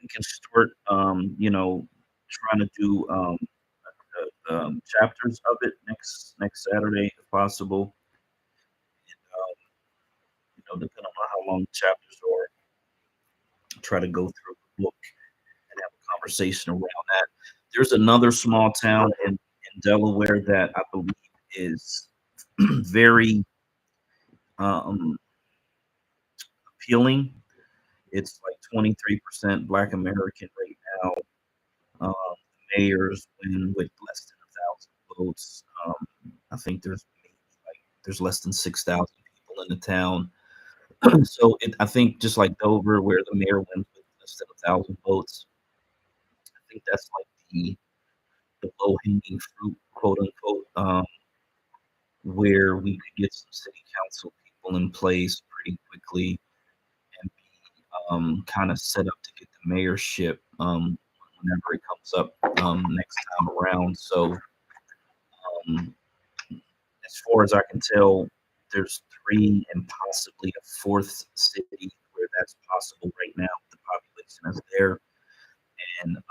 [SPEAKER 2] we can start, you know, trying to do chapters of it next Saturday if possible. And, you know, depending on how long the chapters are, try to go through the book and have a conversation around that. There's another small town in Delaware that I believe is very appealing. It's like 23% Black American right now. Mayors win with less than 1,000 votes. I think there's less than 6,000 people in the town. So I think just like Dover, where the mayor wins with less than 1,000 votes, I think that's like the low hanging fruit, quote unquote, where we could get some city council people in place pretty quickly and be kind of set up to get the mayorship whenever it comes up next time around. So as far as I can tell, there's 3 and possibly a 4th city where that's possible right now. The population is there, and I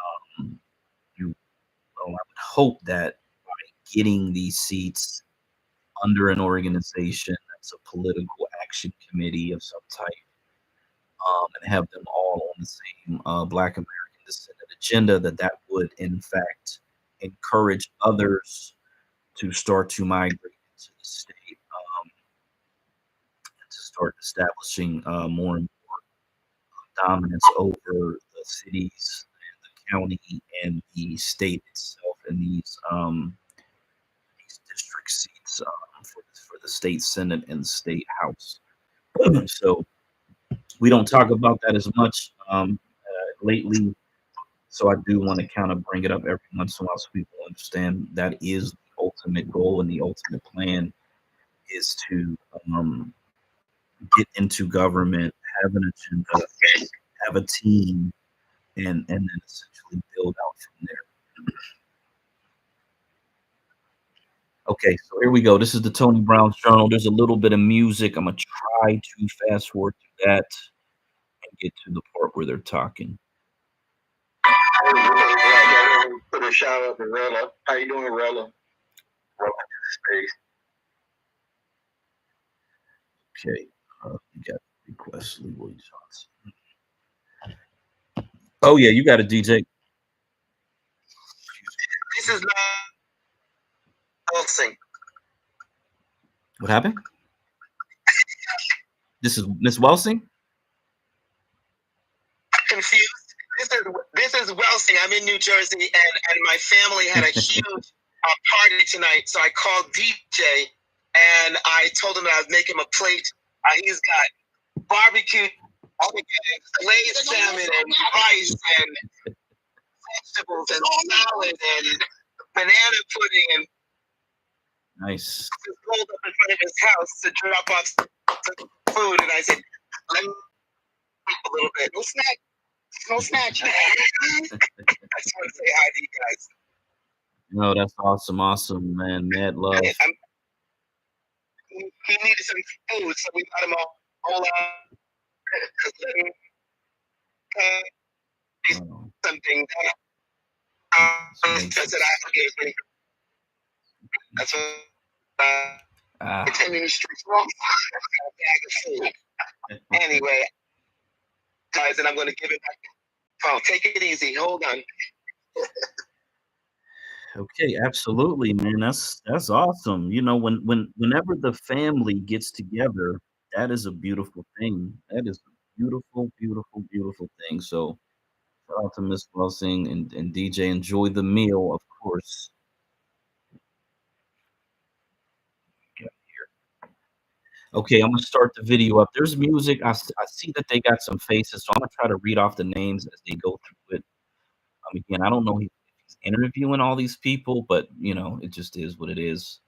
[SPEAKER 2] would hope that by getting these seats under an organization that's a political action committee of some type, and have them all on the same Black American Descendant agenda, that would in fact encourage others to start to migrate into the state, and to start establishing more and more dominance over the cities and the county and the state itself, and these district seats for the state senate and the state house. So we don't talk about that as much lately. So I do want to kind of bring it up every once in a while so people understand that is the ultimate goal, and the ultimate plan is to get into government, have an agenda, have a team, and then essentially build out from there. Okay, so here we go. This is the Tony Brown's Journal. There's a little bit of music. I'm going to try to fast forward to that and get to the part where they're talking.
[SPEAKER 6] Put a shout out to Rella. How you doing, Rella? Welcome to the space.
[SPEAKER 2] Okay, you got request Leroy Johnson. Oh yeah, you got a DJ.
[SPEAKER 4] This is not Welsing.
[SPEAKER 2] What happened? This is Miss Welsing.
[SPEAKER 4] Confused. This is Welsing. I'm in New Jersey, and my family had a huge party tonight. So I called DJ, and I told him that I would make him a plate. He's got barbecue, glazed salmon, and rice, and vegetables, and salad, and banana pudding, and
[SPEAKER 2] nice.
[SPEAKER 4] He pulled up in front of his house to drop off some food, and I said, "Let me a little bit. No snack. No snatch." I just want to say hi to you guys.
[SPEAKER 2] No, that's awesome, man. Mad love.
[SPEAKER 4] He needed some food, so we got him all something. I said I gave me. That's what it's in the streets wrong. Anyway, guys, and I'm going to give it back. Oh, take it easy. Hold on.
[SPEAKER 2] Okay, absolutely, man. That's awesome. You know, whenever the family gets together, that is a beautiful thing. That is a beautiful, beautiful, beautiful thing. So shout out to Miss Welsing and DJ. Enjoy the meal, of course. Okay, I'm gonna start the video up. There's music. I see that they got some faces, so I'm gonna try to read off the names as they go through it. Again, I don't know if he's interviewing all these people, but you know, it just is what it is.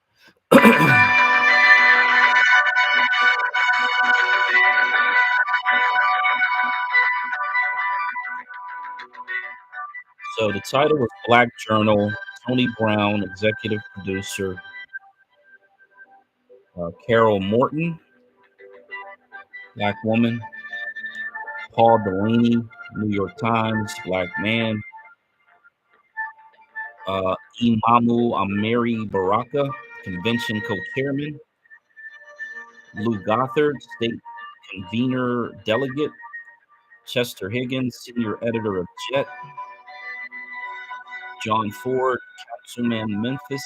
[SPEAKER 2] So the title was Black Journal. Tony Brown, executive producer. Carol Morton, Black woman. Paul Delaney, New York Times, Black man. Imamu Amiri Baraka, convention co-chairman. Lou Gothard, state convener delegate. Chester Higgins, senior editor of Jet. John Ford, councilman Memphis.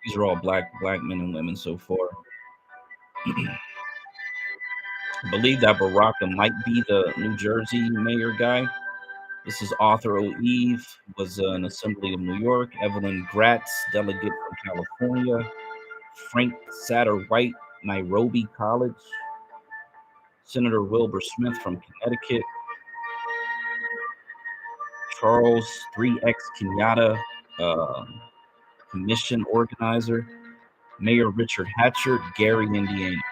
[SPEAKER 2] These are all black men and women so far. I believe that Baraka might be the New Jersey mayor guy. This is Arthur O'Eve, was an Assembly of New York. Evelyn Gratz, delegate from California. Frank Satterwhite, Nairobi College. Senator Wilbur Smith from Connecticut. Charles 3X Kenyatta, commission organizer. Mayor Richard Hatchard, Gary, Indiana.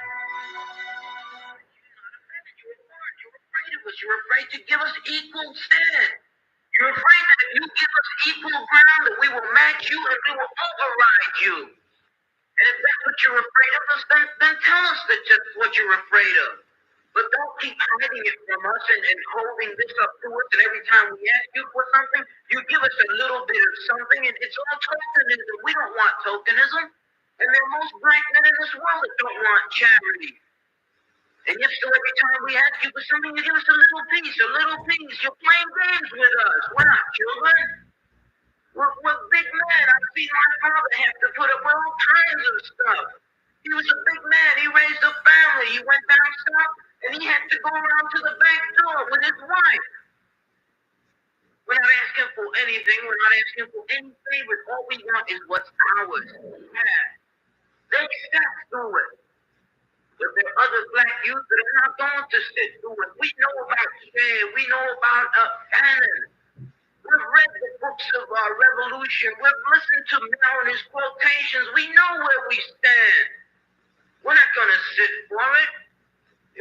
[SPEAKER 8] You're afraid to give us equal stand. You're afraid that if you give us equal ground, that we will match you and we will override you. And if that's what you're afraid of, then tell us that's what you're afraid of. But don't keep hiding it from us and holding this up to us. And every time we ask you for something, you give us a little bit of something. And it's all tokenism. We don't want tokenism. And there are most black men in this world that don't want charity. And yet, so every time we ask you for something, you give us a little piece, a little piece. You're playing games with us. We're not children. We're big men. I've seen my father have to put up with all kinds of stuff. He was a big man. He raised a family. He went down south, and he had to go around to the back door with his wife. We're not asking for anything. We're not asking for any favors. All we want is what's ours. Yeah. They step through it. But there are other black youth that are not going to sit through it. We know about Shea. We know about Fannin. We've read the books of our revolution. We've listened to Mel and his quotations. We know where we stand. We're not going to sit for it.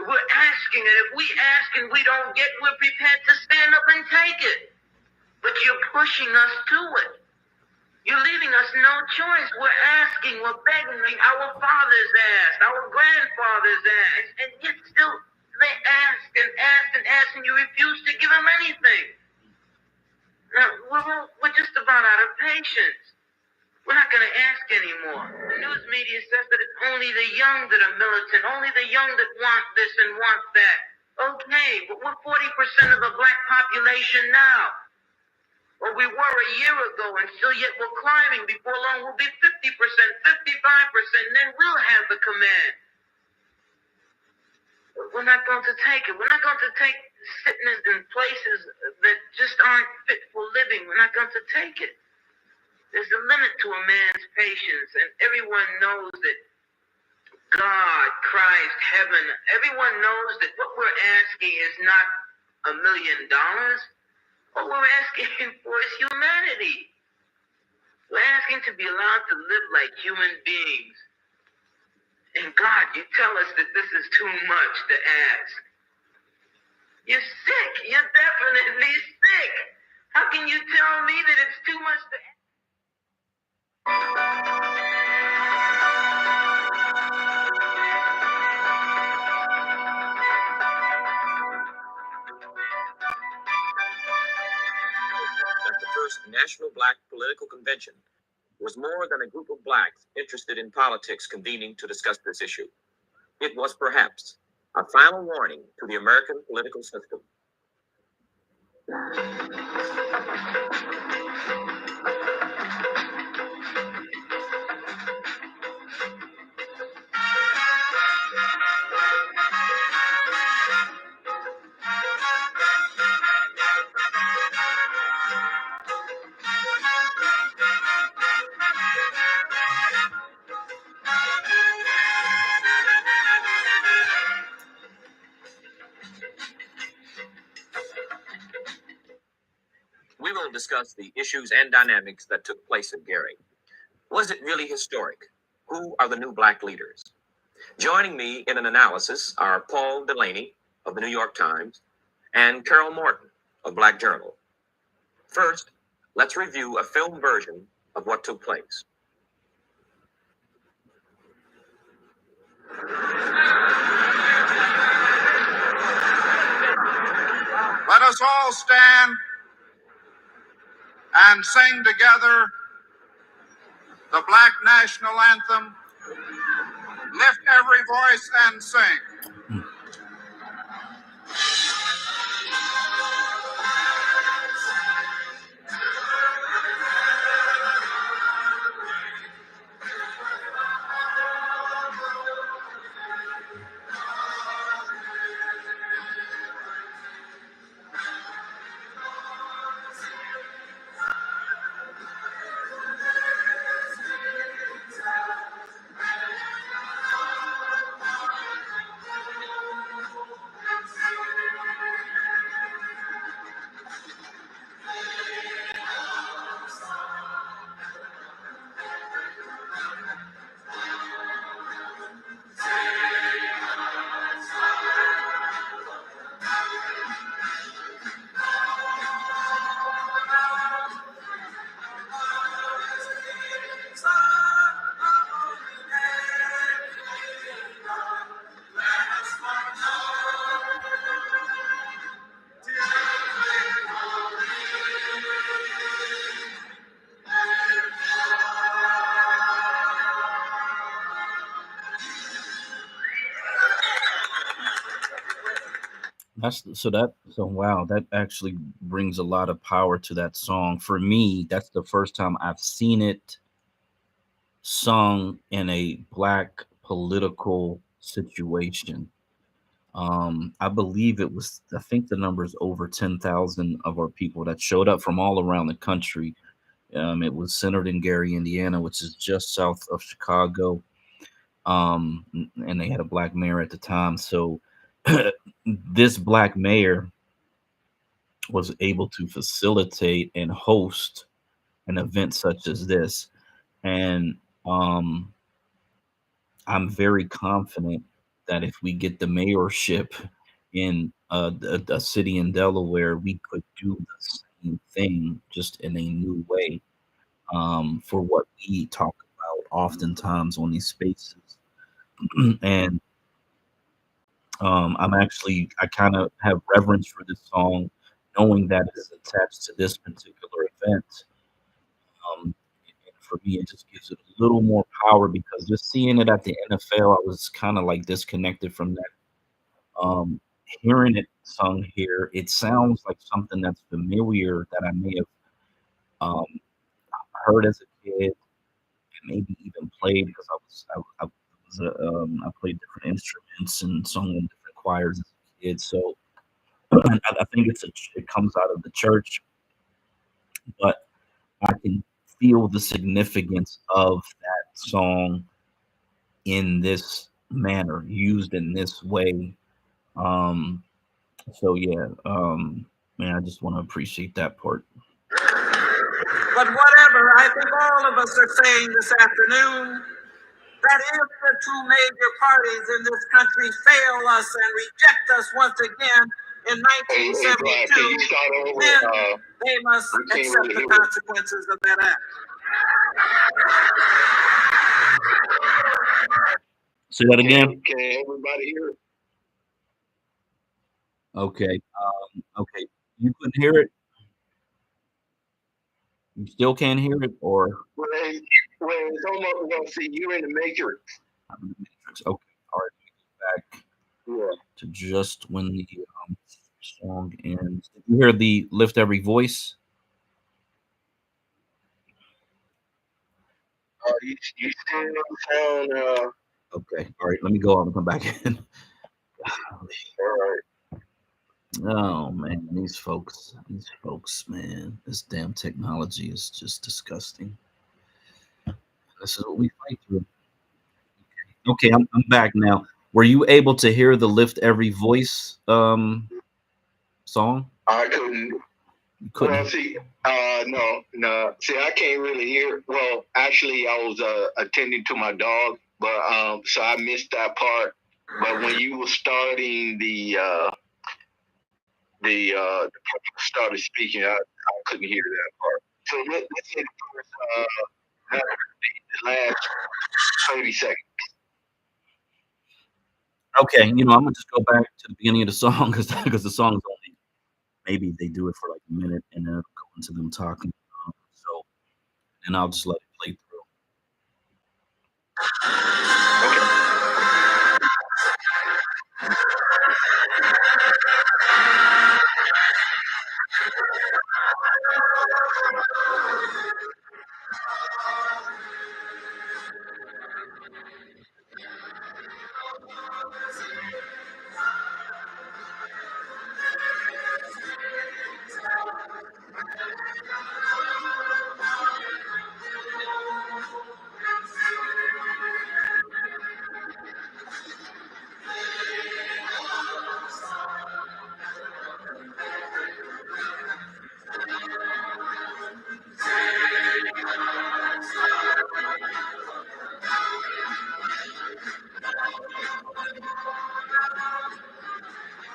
[SPEAKER 8] We're asking, and if we ask and we don't get, we're prepared to stand up and take it. But you're pushing us to it. You're leaving us no choice. We're asking, we're begging. Our fathers asked, our grandfathers asked, and yet still they ask and ask and ask, and you refuse to give them anything. we're just about out of patience. We're not going to ask anymore. The news media says that it's only the young that are militant, only the young that want this and want that. Okay, but we're 40% of the black population now. Or we were a year ago, and still yet we're climbing. Before long, we'll be 50%, 55%, and then we'll have the command. But we're not going to take it. We're not going to take sitting in places that just aren't fit for living. We're not going to take it. There's a limit to a man's patience, and everyone knows that God, Christ, heaven, everyone knows that what we're asking is not $1 million. What we're asking for is humanity. We're asking to be allowed to live like human beings. And God, you tell us that this is too much to ask. You're sick. You're definitely sick. How can you tell me that it's too much to ask?
[SPEAKER 9] That the first National Black Political Convention was more than a group of blacks interested in politics convening to discuss this issue. It was perhaps a final warning to the American political system. We will discuss the issues and dynamics that took place at Gary. Was it really historic? Who are the new black leaders? Joining me in an analysis are Paul Delaney of the New York Times and Carol Morton of Black Journal. First, let's review a film version of what took place.
[SPEAKER 10] Let us all stand and sing together the Black National Anthem. Lift every voice and sing.
[SPEAKER 2] So wow, that actually brings a lot of power to that song. For me, that's the first time I've seen it sung in a black political situation. I believe I think the number is over 10,000 of our people that showed up from all around the country. It was centered in Gary, Indiana, which is just south of Chicago. And they had a black mayor at the time. So this black mayor was able to facilitate and host an event such as this. And I'm very confident that if we get the mayorship in a city in Delaware, we could do the same thing just in a new way, for what we talk about oftentimes on these spaces. And I kind of have reverence for this song knowing that it's attached to this particular event. And for me, it just gives it a little more power because just seeing it at the NFL, I was kind of like disconnected from that. Hearing it sung here, it sounds like something that's familiar that I may have um, heard as a kid, and maybe even played because I played different instruments and sung in different choirs as a kid. So I think it comes out of the church, but I can feel the significance of that song in this manner, used in this way. Um, so yeah, man, I just want to appreciate that part.
[SPEAKER 9] But whatever, I think all of us are saying this afternoon that if the two major parties in this country fail us and reject us once again in 1972, then they must accept the consequences of that act.
[SPEAKER 2] Say that again.
[SPEAKER 6] Can everybody hear it?
[SPEAKER 2] Okay. Okay. You couldn't hear it? You still can't hear it, or
[SPEAKER 6] Well, it's almost, well, see, you're in the matrix.
[SPEAKER 2] I'm in the matrix. Okay. All right. Let me go back to just when the song ends. Did you hear the lift every voice?
[SPEAKER 6] You still sound.
[SPEAKER 2] Okay. All right. Let me go out and come back in.
[SPEAKER 6] All right.
[SPEAKER 2] Oh man, these folks, man, this damn technology is just disgusting. This is what we fight through. Okay, I'm back now. Were you able to hear the lift every voice song?
[SPEAKER 6] I couldn't.
[SPEAKER 2] You couldn't.
[SPEAKER 6] Well, see, no. See, I can't really hear. Well, actually, I was attending to my dog, but so I missed that part. But when you were starting the started speaking, I couldn't hear that part. So let's say the last 30 seconds.
[SPEAKER 2] Okay, I'm gonna just go back to the beginning of the song because the song's only maybe they do it for like a minute and then it'll go into them talking. So and I'll just let it play through.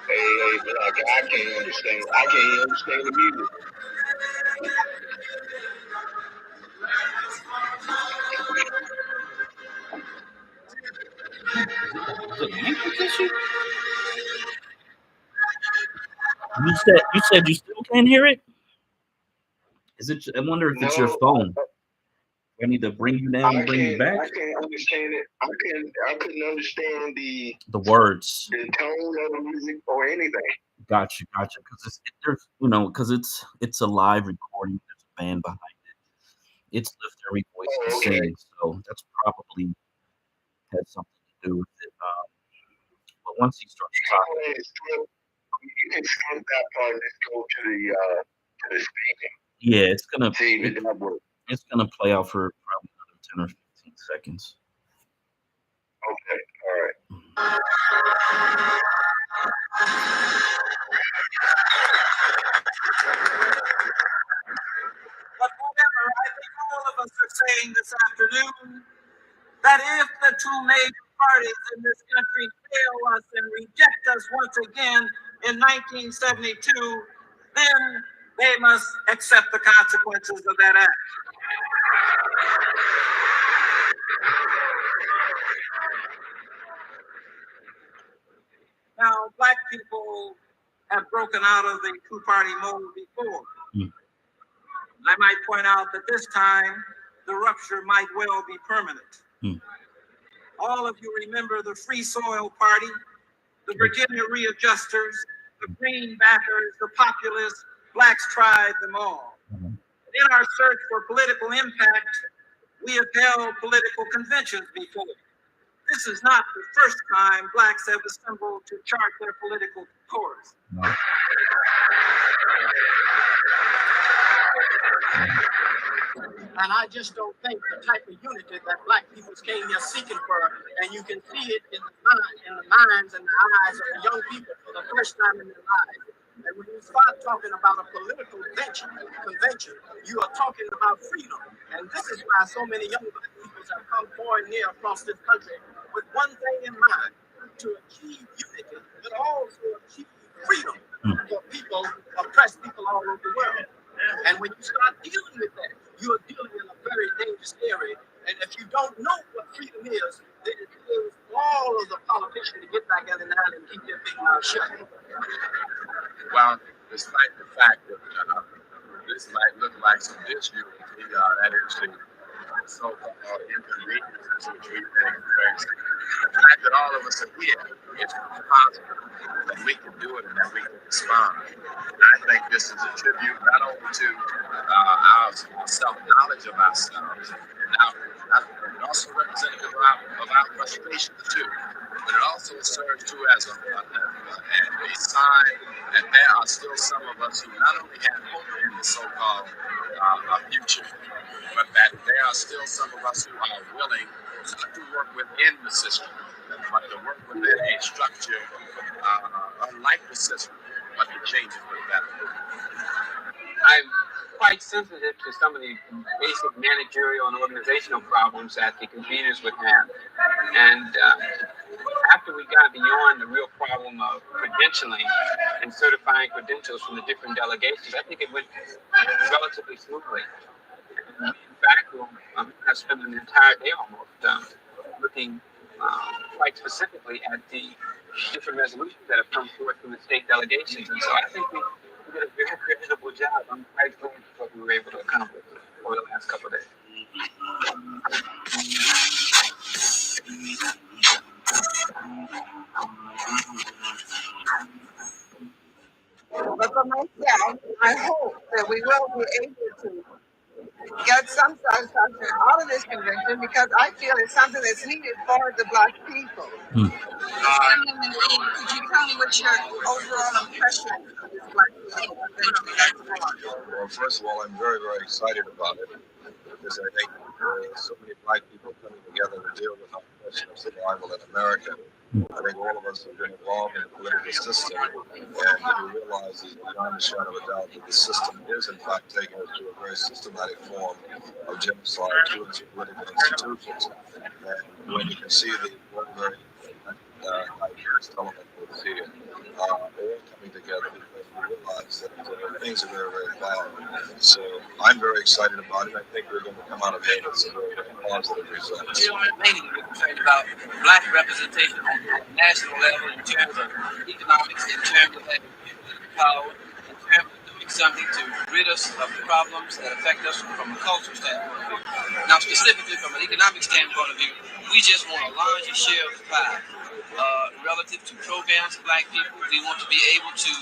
[SPEAKER 6] Hey, I can't understand. I can't understand the music.
[SPEAKER 2] Is it language issue? You said you still can't hear it? Is it? I wonder if it's your phone. I need to bring you down and bring you back.
[SPEAKER 6] I can't understand it. I couldn't understand the
[SPEAKER 2] words,
[SPEAKER 6] the tone of the music, or anything.
[SPEAKER 2] Gotcha. Because it's a live recording. There's a band behind it. It's lift every voice and sing, so that's probably had something to do with it. But once he starts talking,
[SPEAKER 6] you can skip that part and just go to the speaking.
[SPEAKER 2] Yeah, it's gonna play out for probably another 10 or 15 seconds.
[SPEAKER 6] Okay, all right.
[SPEAKER 9] But whatever, I think all of us are saying this afternoon that if the two major parties in this country fail us and reject us once again in 1972, then they must accept the consequences of that act. Now, Black people
[SPEAKER 11] have broken out of the two-party mold before. I might point out that this time the rupture might well be permanent. All of you remember the Free Soil Party, the Virginia Readjusters, the Greenbackers, the Populists. Blacks tried them all. In our search for political impact, we have held political conventions before. This is not the first time Blacks have assembled to chart their political course. And I just don't think the type of unity that Black people came here seeking for, and you can see it in the minds and the eyes of the young people for the first time in their lives. And when you start talking about a political convention, you are talking about freedom. And this is why so many young Black people have come far and near across this country with one thing in mind: to achieve unity, but also achieve freedom for people, oppressed people all over the world. And when you start dealing with that, you are dealing in a very dangerous area. And if you don't know what freedom is, then it is all of the politicians to get back in the line and keep their big mouth shut.
[SPEAKER 12] Well, despite the fact that this might look like some issue, that is the so-called inconveniences which we think the fact that all of us are here, it's possible that we can do it and that we can respond. And I think this is a tribute not only to our self-knowledge of ourselves, and also representative of our frustrations too, but it also serves too as a sign that there are still some of us who not only have hope in the so-called future, but that there are still some of us who are willing to work within the system, but to work within a structure unlike the system, but to change it for the better.
[SPEAKER 11] I'm quite sensitive to some of the basic managerial and organizational problems that the conveners would have. And after we got beyond the real problem of credentialing and certifying credentials from the different delegations, I think it went relatively smoothly. In fact, I spent an entire day almost looking quite specifically at the different resolutions that have come forth from the state delegations. And so I think we did a very creditable job. I'm quite pleased with what we were able to accomplish over the last couple of days.
[SPEAKER 13] But for myself, I hope that we will be able to get some satisfaction out of this convention, because I feel it's something that's needed for the Black people. Could you tell me what your overall impression of this Black people convention?
[SPEAKER 12] Well, first of all, I'm very, very excited about it, because I think so many Black people coming together to deal with our question of survival in America. I think all of us have been involved in the political system, and we realize beyond a shadow of a doubt that the system is in fact taking us to a very systematic form of genocide through its political institutions. And when you can see the very diverse element that's here, all coming together, because we realize that things are very, very bad. So I'm very excited about it. I think we're going to come out of it with some very, very positive results.
[SPEAKER 11] Mainly we're concerned about Black representation on the national level in terms of economics, in terms of having power, in terms of doing something to rid us of problems that affect us from a cultural standpoint of view. Now, specifically from an economic standpoint of view, we just want a larger share of the pie. Relative to programs for Black people, we want to be able to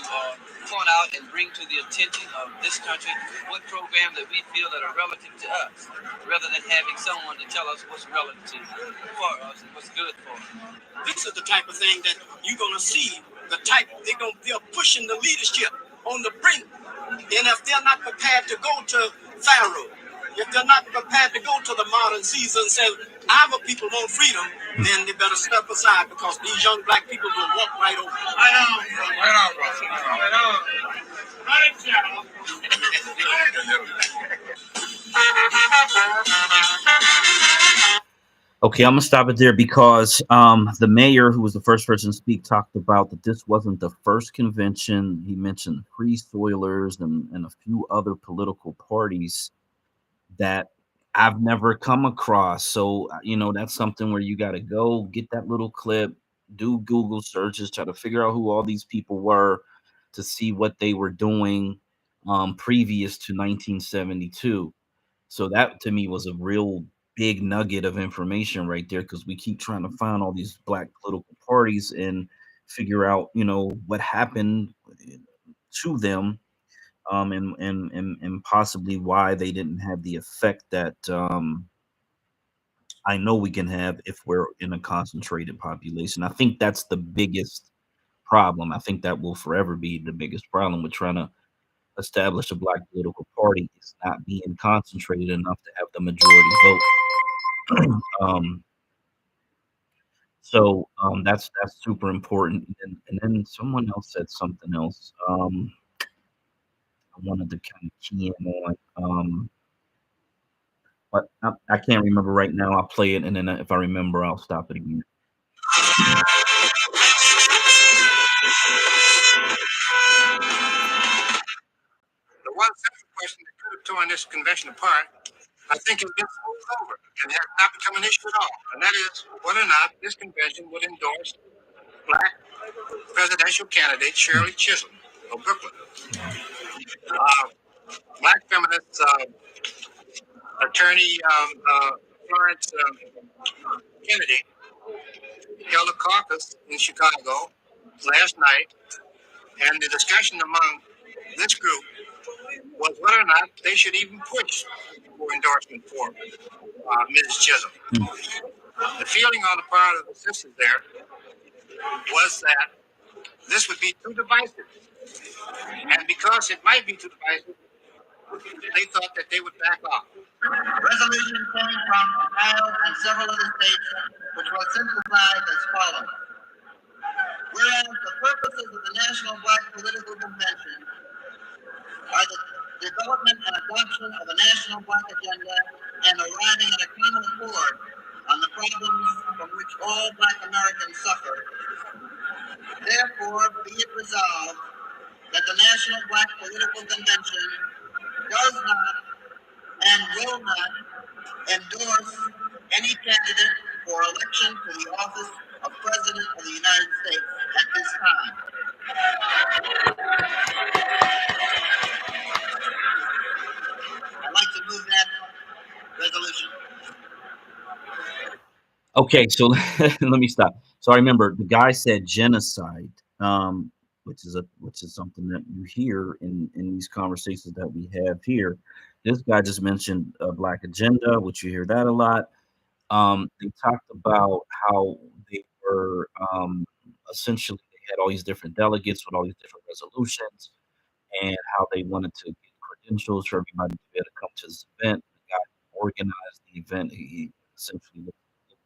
[SPEAKER 11] point out and bring to the attention of this country what programs that we feel that are relative to us, rather than having someone to tell us what's relative for us and what's good for us. This is the type of thing that you're going to see, they're pushing the leadership on the brink. And if they're not prepared to go to Pharaoh, if they're not prepared to go to the modern Caesar and say, our people want freedom, then they better step aside, because these young Black people will walk right over.
[SPEAKER 2] Okay, I'm gonna stop it there, because the mayor, who was the first person to speak, talked about that this wasn't the first convention. He mentioned Free Soilers and a few other political parties that I've never come across. So, that's something where you got to go get that little clip, do Google searches, try to figure out who all these people were. to see what they were doing previous to 1972. So that to me was a real big nugget of information right there, because we keep trying to find all these black political parties and figure out, what happened to them, and possibly why they didn't have the effect that I know we can have if we're in a concentrated population. I think that's the biggest problem. I think that will forever be the biggest problem with trying to establish a black political party, is not being concentrated enough to have the majority vote. That's super important. And then someone else said something else. I wanted to kind of key in on, but I can't remember right now. I'll play it, and then if I remember, I'll stop it again.
[SPEAKER 10] The one central question that could have torn this convention apart, I think, has been smoothed over and has not become an issue at all. And that is whether or not this convention would endorse black presidential candidate Shirley Chisholm of Brooklyn. Black feminist attorney Florence Kennedy held a caucus in Chicago last night, and the discussion among this group was whether or not they should even push for endorsement for Mrs. Chisholm. The feeling on the part of the sisters there was that this would be too divisive. And because it might be too divisive, they thought that they would back off.
[SPEAKER 14] Resolution came from Ohio and several other states, which was synthesized as follows. Whereas the purposes of the National Black Political Convention are the development and adoption of a national black agenda and arriving at a common accord on the problems from which all black Americans suffer. Therefore, be it resolved that the National Black Political Convention does not and will not endorse any candidate for election to the office of President of the United States at this time. I'd like to move that resolution.
[SPEAKER 2] Okay, so let me stop. So I remember the guy said genocide, which is something that you hear in these conversations that we have here. This guy just mentioned a black agenda, which you hear that a lot. They talked about how they were essentially they had all these different delegates with all these different resolutions, and how they wanted to get credentials for everybody to be able to come to this event. The guy who organized the event, he essentially looked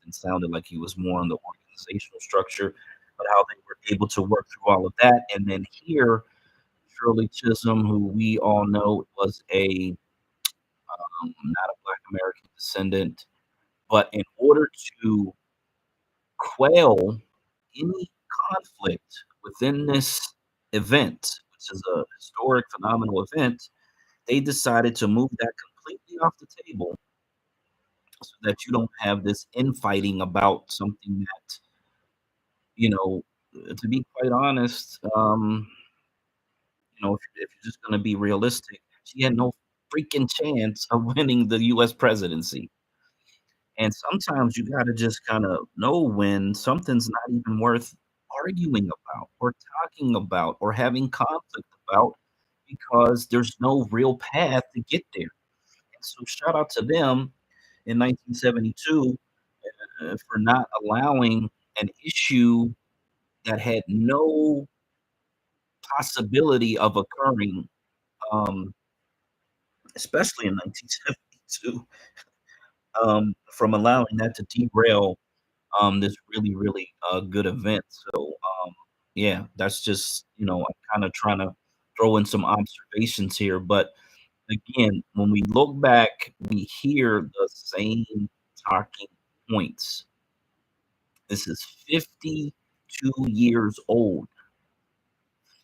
[SPEAKER 2] and sounded like he was more on the organizational structure, but how they were able to work through all of that. And then here, Shirley Chisholm, who we all know was not a Black American descendant, but in order to quell any conflict within this event, which is a historic, phenomenal event, they decided to move that completely off the table so that you don't have this infighting about something that, to be quite honest, if you're just going to be realistic, she had no freaking chance of winning the U.S. presidency. And sometimes you got to just kind of know when something's not even worth arguing about or talking about or having conflict about, because there's no real path to get there. And so shout out to them in 1972 for not allowing an issue that had no possibility of occurring, especially in 1972, from allowing that to derail this really, really good event. So, yeah, that's just, I'm kind of trying to throw in some observations here. But again, when we look back, we hear the same talking points. This is 52 years old.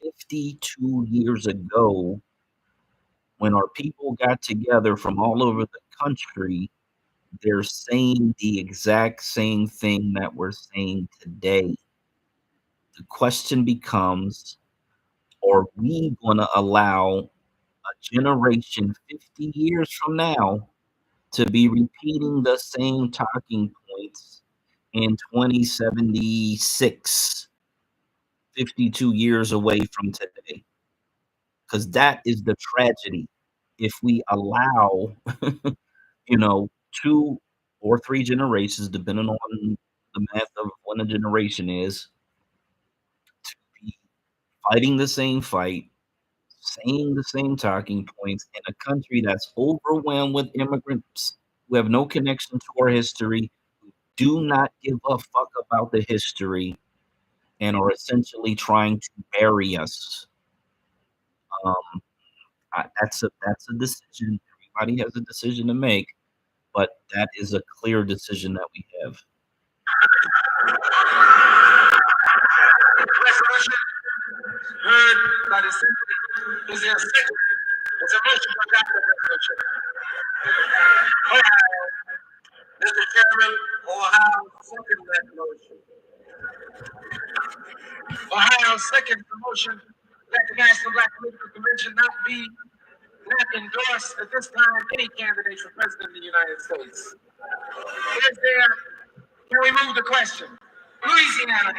[SPEAKER 2] 52 years ago, when our people got together from all over the country, they're saying the exact same thing that we're saying today. The question becomes, are we going to allow a generation 50 years from now to be repeating the same talking points in 2076, 52 years away from today? Because that is the tragedy. If we allow, 2 or 3 generations, depending on the math of when a generation is, to be fighting the same fight, saying the same talking points in a country that's overwhelmed with immigrants who have no connection to our history, who do not give a fuck about the history, and are essentially trying to bury us. That's a decision. Everybody has a decision to make, but that is a clear decision that we have.
[SPEAKER 10] Resolution heard by the Assembly. Is there a second? It's a motion to adopt the resolution. Mr. Chairman, Ohio second that motion. Ohio second the motion that the National Black Political Convention not endorse at this time any candidate for president of the United States. Can we move the question? Louisiana.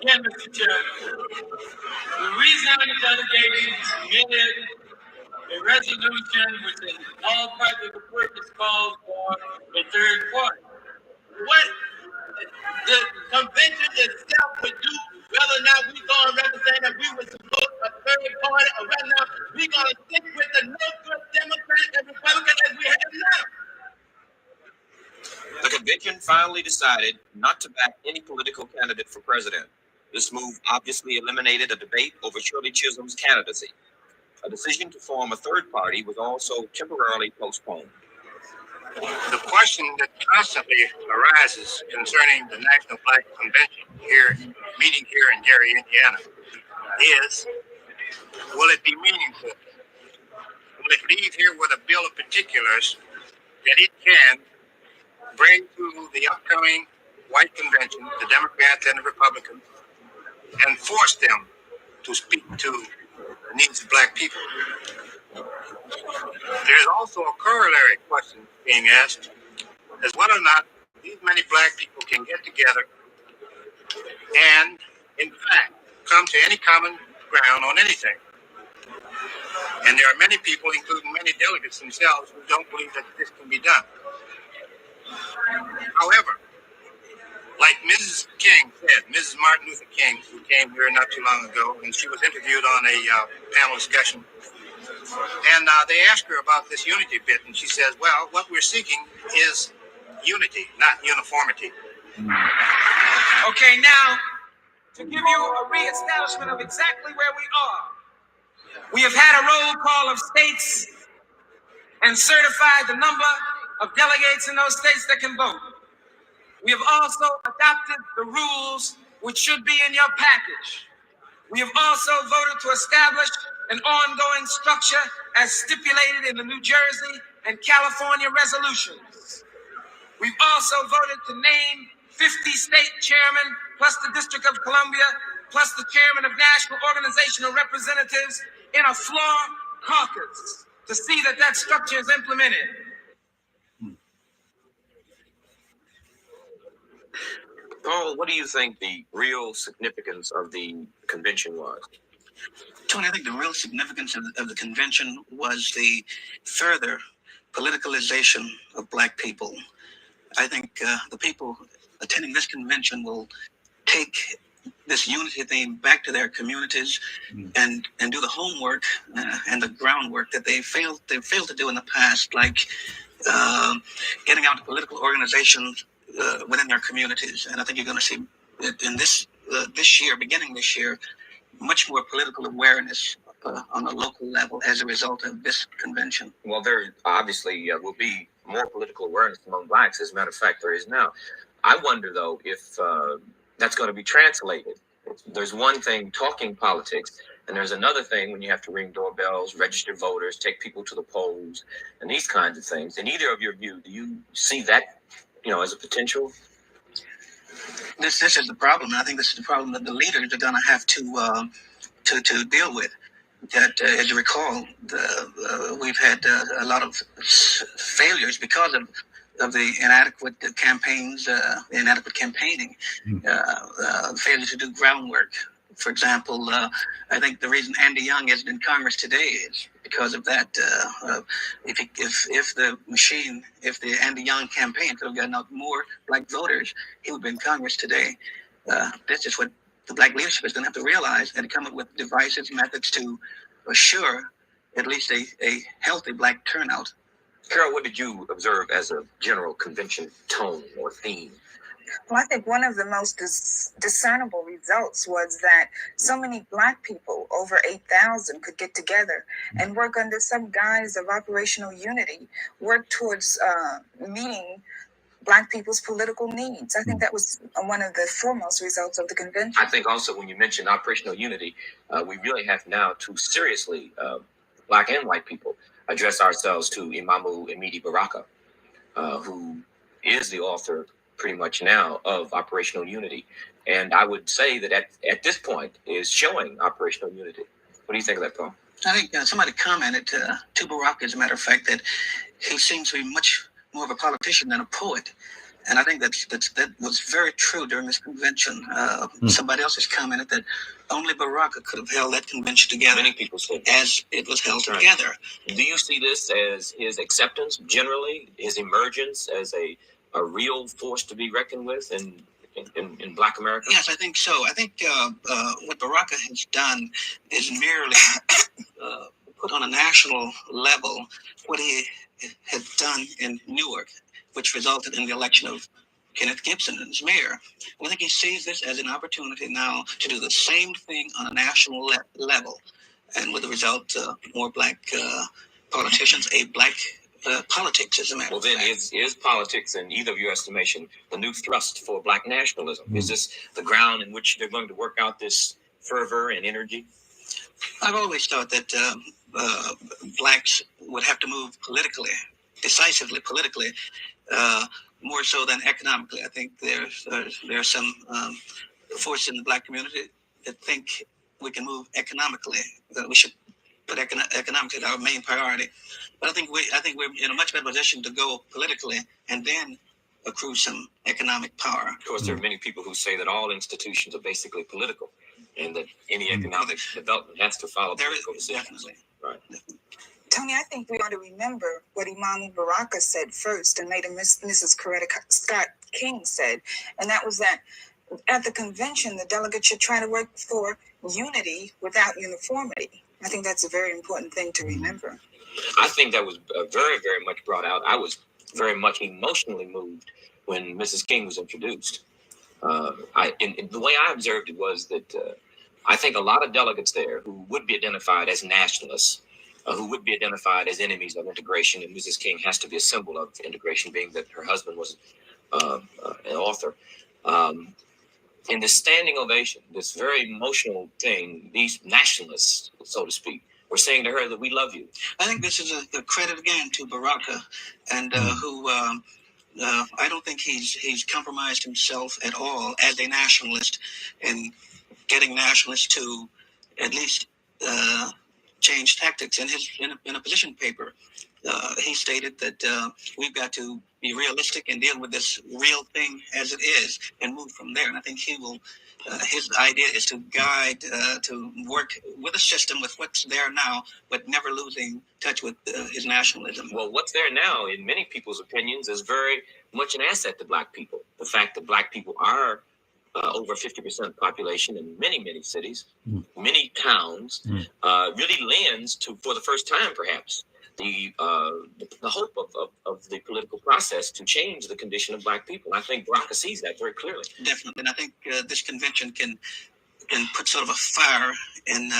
[SPEAKER 10] Again, Mr. Chairman, the Louisiana delegation submitted a resolution which in all practical purposes calls for a third party. What the convention itself would do, whether or not we're going to represent that we would support a third party, or whether or not we're going to stick with the no-good Democrat and Republican as we have now.
[SPEAKER 9] The convention finally decided not to back any political candidate for president. This move obviously eliminated a debate over Shirley Chisholm's candidacy. A decision to form a third party was also temporarily postponed.
[SPEAKER 10] The question that constantly arises concerning the National Black Convention meeting here in Gary, Indiana, is, will it be meaningful? Will it leave here with a bill of particulars that it can bring to the upcoming white convention, the Democrats and the Republicans, and force them to speak to the needs of black people? There's also a corollary question being asked, as whether or not these many black people can get together and, in fact, come to any common ground on anything. And there are many people, including many delegates themselves, who don't believe that this can be done. However, like Mrs. King said, Mrs. Martin Luther King, who came here not too long ago, and she was interviewed on a panel discussion, and they asked her about this unity bit, and she says, well, what we're seeking is unity, not uniformity.
[SPEAKER 5] Okay, now, to give you a reestablishment of exactly where we are, we have had a roll call of states and certified the number of delegates in those states that can vote. We have also adopted the rules which should be in your package. We have also voted to establish an ongoing structure as stipulated in the New Jersey and California resolutions. We've also voted to name 50 state chairmen, plus the District of Columbia, plus the chairman of National Organizational Representatives in a floor caucus to see that that structure is implemented.
[SPEAKER 9] Paul, what do you think the real significance of the convention was?
[SPEAKER 15] Tony, I think the real significance of the convention was the further politicalization of black people. I think the people attending this convention will take this unity theme back to their communities and do the homework and the groundwork that they failed to do in the past, like getting out to political organizations within their communities. And I think you're going to see in this year, beginning this year, much more political awareness on a local level as a result of this convention.
[SPEAKER 9] Well, there obviously will be more political awareness among blacks. As a matter of fact, there is now. I wonder, though, if that's going to be translated. There's one thing talking politics, and there's another thing when you have to ring doorbells, register voters, take people to the polls, and these kinds of things. In either of your view, do you see that, as a potential?
[SPEAKER 15] This is the problem. I think this is the problem that the leaders are going to have to deal with. That, as you recall, we've had a lot of failures because of the inadequate campaigns, inadequate campaigning, failure to do groundwork. For example, I think the reason Andy Young isn't in Congress today is because of that. If the Andy Young campaign could have gotten out more black voters, he would be in Congress today. This is what the black leadership is going to have to realize and come up with devices, methods to assure at least a healthy black turnout.
[SPEAKER 9] Carol, what did you observe as a general convention tone or theme?
[SPEAKER 13] Well, I think one of the most discernible results was that so many black people, over 8,000, could get together and work under some guise of operational unity, work towards meeting black people's political needs. I think that was one of the foremost results of the convention.
[SPEAKER 9] I think also when you mentioned operational unity, we really have now to seriously, black and white people, address ourselves to Imamu Emidi Baraka, who is the author pretty much now of operational unity. And I would say that at this point is showing operational unity. What do you think of that, Paul?
[SPEAKER 15] I think somebody commented to Baraka, as a matter of fact, that he seems to be much more of a politician than a poet. And I think that was very true during this convention. Somebody else has commented that only Baraka could have held that convention together.
[SPEAKER 9] Many people said
[SPEAKER 15] as it was held together.
[SPEAKER 9] Do you see this as his acceptance generally, his emergence as a real force to be reckoned with in Black America?
[SPEAKER 15] Yes, I think so. I think what Baraka has done is merely put on a national level what he had done in Newark, which resulted in the election of Kenneth Gibson as mayor. I think he sees this as an opportunity now to do the same thing on a national level, and with the result, more black politicians, a black politics, as a matter of fact.
[SPEAKER 9] Well, then is politics, in either of your estimation, the new thrust for black nationalism? Is this the ground in which they're going to work out this fervor and energy?
[SPEAKER 15] I've always thought that blacks would have to move politically, decisively politically, more so than economically. I think there's some forces in the black community that think we can move economically, that we should put economics as our main priority. But I think we're in a much better position to go politically and then accrue some economic power.
[SPEAKER 9] Of course, there are many people who say that all institutions are basically political, and that any economic development has to follow political decisions.
[SPEAKER 15] Definitely.
[SPEAKER 9] Right.
[SPEAKER 13] Tony, I think we ought to remember what Imamu Baraka said first, and later Mrs. Coretta Scott King said, and that was that at the convention, the delegates should try to work for unity without uniformity. I think that's a very important thing to remember.
[SPEAKER 9] I think that was very, very much brought out. I was very much emotionally moved when Mrs. King was introduced. The way I observed it was that I think a lot of delegates there who would be identified as nationalists, who would be identified as enemies of integration, and Mrs. King has to be a symbol of integration, being that her husband was an author. In this standing ovation, this very emotional thing, these nationalists, so to speak, were saying to her that we love you.
[SPEAKER 15] I think this is a credit again to Baraka, and who I don't think he's compromised himself at all as a nationalist in getting nationalists to at least change tactics. In a position paper, he stated that we've got to be realistic and deal with this real thing as it is and move from there. And I think he will. His idea is to guide, to work with a system with what's there now, but never losing touch with his nationalism.
[SPEAKER 9] Well, what's there now, in many people's opinions, is very much an asset to black people. The fact that black people are over 50% of the population in many, many cities, many towns, really lends to, for the first time perhaps, the hope of the political process to change the condition of black people. I think Baraka sees that very clearly.
[SPEAKER 15] Definitely, and I think this convention can put sort of a fire and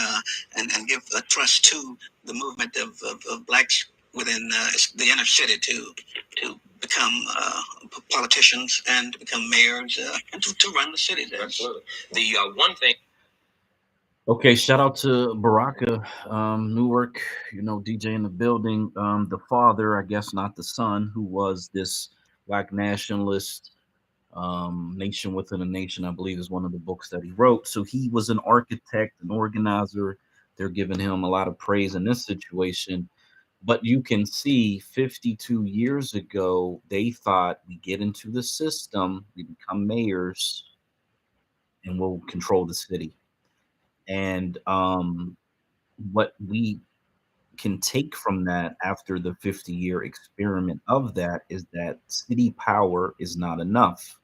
[SPEAKER 15] give a thrust to the movement of blacks within the inner city to become politicians and to become mayors and to run the city.
[SPEAKER 9] Absolutely. The one thing.
[SPEAKER 2] Okay, shout out to Baraka, Newark, DJ in the building. The father, I guess not the son, who was this black nationalist Nation Within a Nation, I believe, is one of the books that he wrote. So he was an architect, an organizer. They're giving him a lot of praise in this situation. But you can see 52 years ago, they thought we get into the system, we become mayors, and we'll control the city. And what we can take from that after the 50-year experiment of that is that city power is not enough.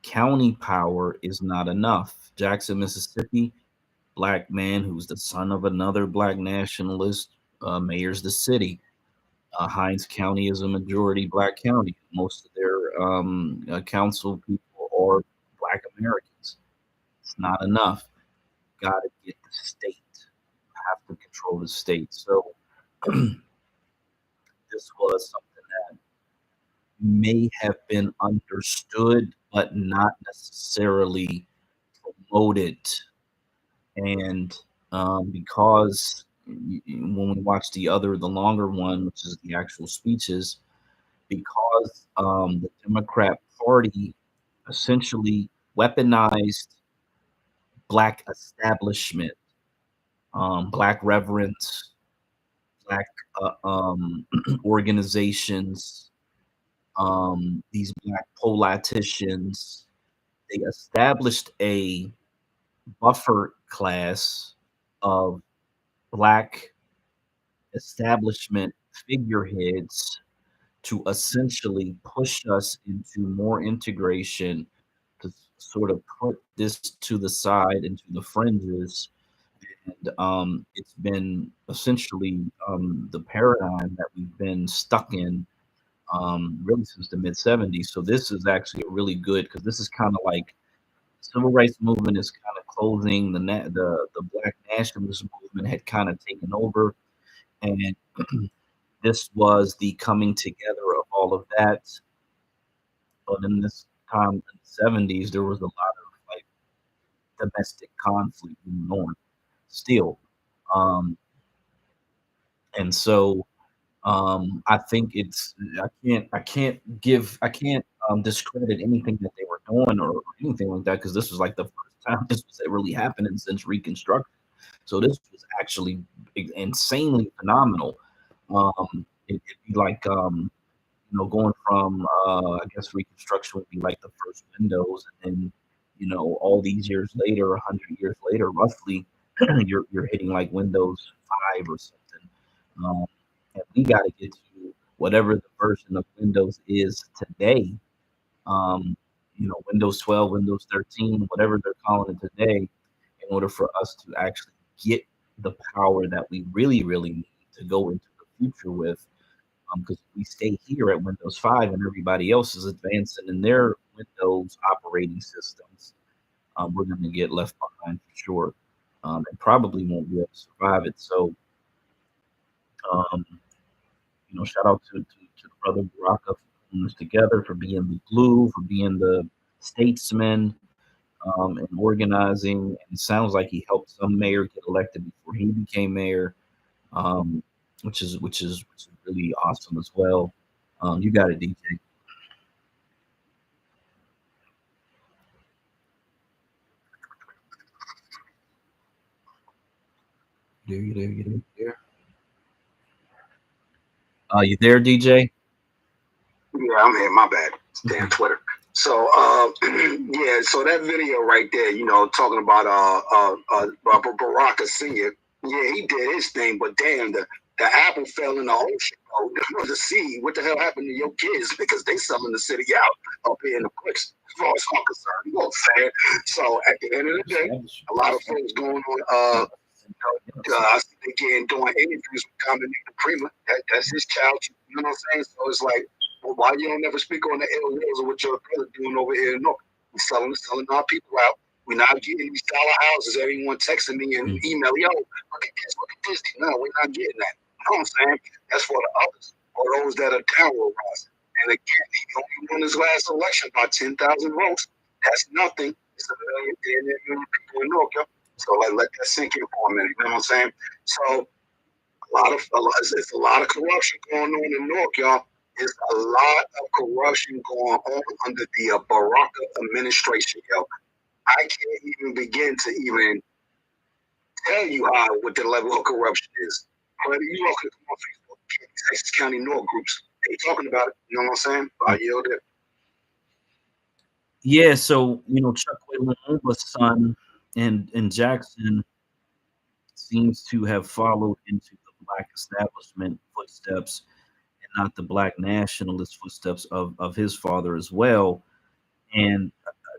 [SPEAKER 2] County power is not enough. Jackson, Mississippi, black man who's the son of another black nationalist mayors the city. Hinds County is a majority black county. Most of their council people are black Americans. It's not enough. Got to get the state. Have to control the state. So this was something that may have been understood, but not necessarily promoted. And because when we watch the longer one, which is the actual speeches, because the Democrat Party essentially weaponized black establishment, black reverends, black organizations, these black Po-Lie-ticians. They established a buffer class of black establishment figureheads to essentially push us into more integration, to sort of put this to the side into the fringes. And it's been essentially the paradigm that we've been stuck in really since the mid 70s. So this is actually a really good, because this is kind of like civil rights movement is kind of closing, the black nationalist movement had kind of taken over, and this was the coming together of all of that. But in this time in the 70s, there was a lot of like domestic conflict going on still. And so I think I can't discredit anything that they were doing or anything like that, because this was like the first time this was really happening since Reconstruction. So this was actually insanely phenomenal. It'd be like going from I guess Reconstruction would be like the first Windows, and then all these years later, 100 years later, roughly, you're hitting like Windows 5 or something. And we got to get to whatever the version of Windows is today. Windows 12, Windows 13, whatever they're calling it today, in order for us to actually get the power that we really, really need to go into the future with. Because if we stay here at Windows 5 and everybody else is advancing in their Windows operating systems, we're going to get left behind for sure, and probably won't be able to survive it. So, shout out to the brother Baraka for putting this together, for being the glue, for being the statesman, and organizing. And it sounds like he helped some mayor get elected before he became mayor, which is really awesome as well. You got it, DJ. You there? You there, DJ?
[SPEAKER 3] Yeah, I'm here. My bad. Damn Twitter. So, yeah. So that video right there, talking about Baraka Senior. Yeah, he did his thing, but damn, the apple fell in the ocean. Oh, the seed. What the hell happened to your kids? Because they selling the city out up here in the bricks. As far as I'm concerned, you know what I'm saying? So at the end of the day, a lot of folks going on. I see they doing interviews with Dominique Prima. That's his child. You know what I'm saying? So it's like, well, why you don't never speak on the ill wills of what your brother doing over here in North? We're selling our people out. We're not getting these dollar houses. Everyone texting me and email, yo, look at this. No, we're not getting that. You know what I'm saying? That's for the others, or those that are downward rising. And again, he only won his last election by 10,000 votes. That's nothing. It's a million people in North, yo. So let that sink in for a minute. You know what I'm saying? So it's a lot of corruption going on in North, y'all. There's a lot of corruption going on under the Barack administration, yo. I can't even begin to even tell you what the level of corruption is. But you all can come on Facebook, Texas County North groups. They talking about it. You know what I'm saying? I yield it.
[SPEAKER 2] Yeah, so Chuck Lumumba's son and Jackson seems to have followed into the black establishment footsteps and not the black nationalist footsteps of his father as well. And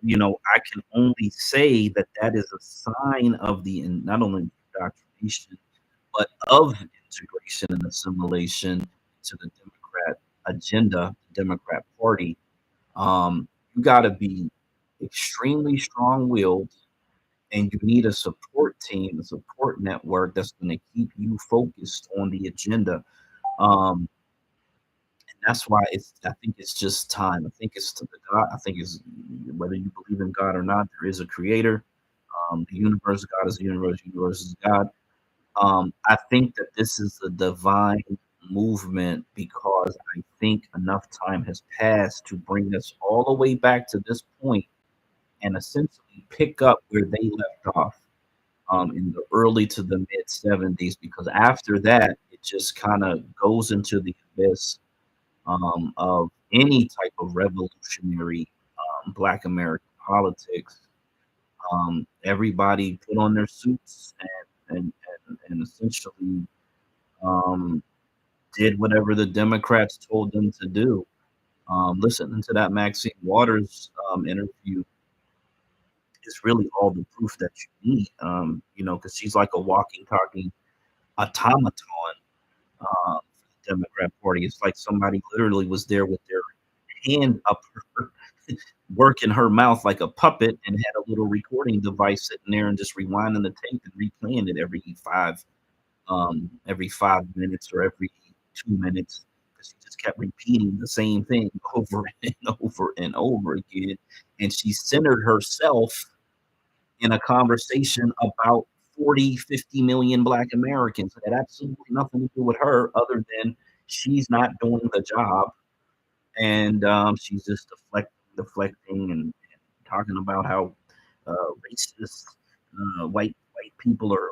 [SPEAKER 2] I can only say that that is a sign of the not only indoctrination but of integration and assimilation to the Democrat agenda, the Democrat Party. You got to be extremely strong-willed, and you need a support team, a support network that's going to keep you focused on the agenda. And that's why I think it's just time. I think it's to the God. I think it's whether you believe in God or not, there is a creator. The universe, God is the universe, universe is God. I think that this is a divine movement because I think enough time has passed to bring us all the way back to this point and essentially pick up where they left off in the early to the mid 70s, because after that, it just kind of goes into the abyss of any type of revolutionary Black American politics. Everybody put on their suits and essentially did whatever the Democrats told them to do. Listening to that Maxine Waters interview is really all the proof that you need, because she's like a walking, talking automaton for the Democrat Party. It's like somebody literally was there with their hand up her, working her mouth like a puppet, and had a little recording device sitting there and just rewinding the tape and replaying it every 5 minutes or every 2 minutes, because she just kept repeating the same thing over and over and over again. And she centered herself in a conversation about 40, 50 million Black Americans. It had absolutely nothing to do with her other than she's not doing the job. And she's just deflecting and talking about how racist white people are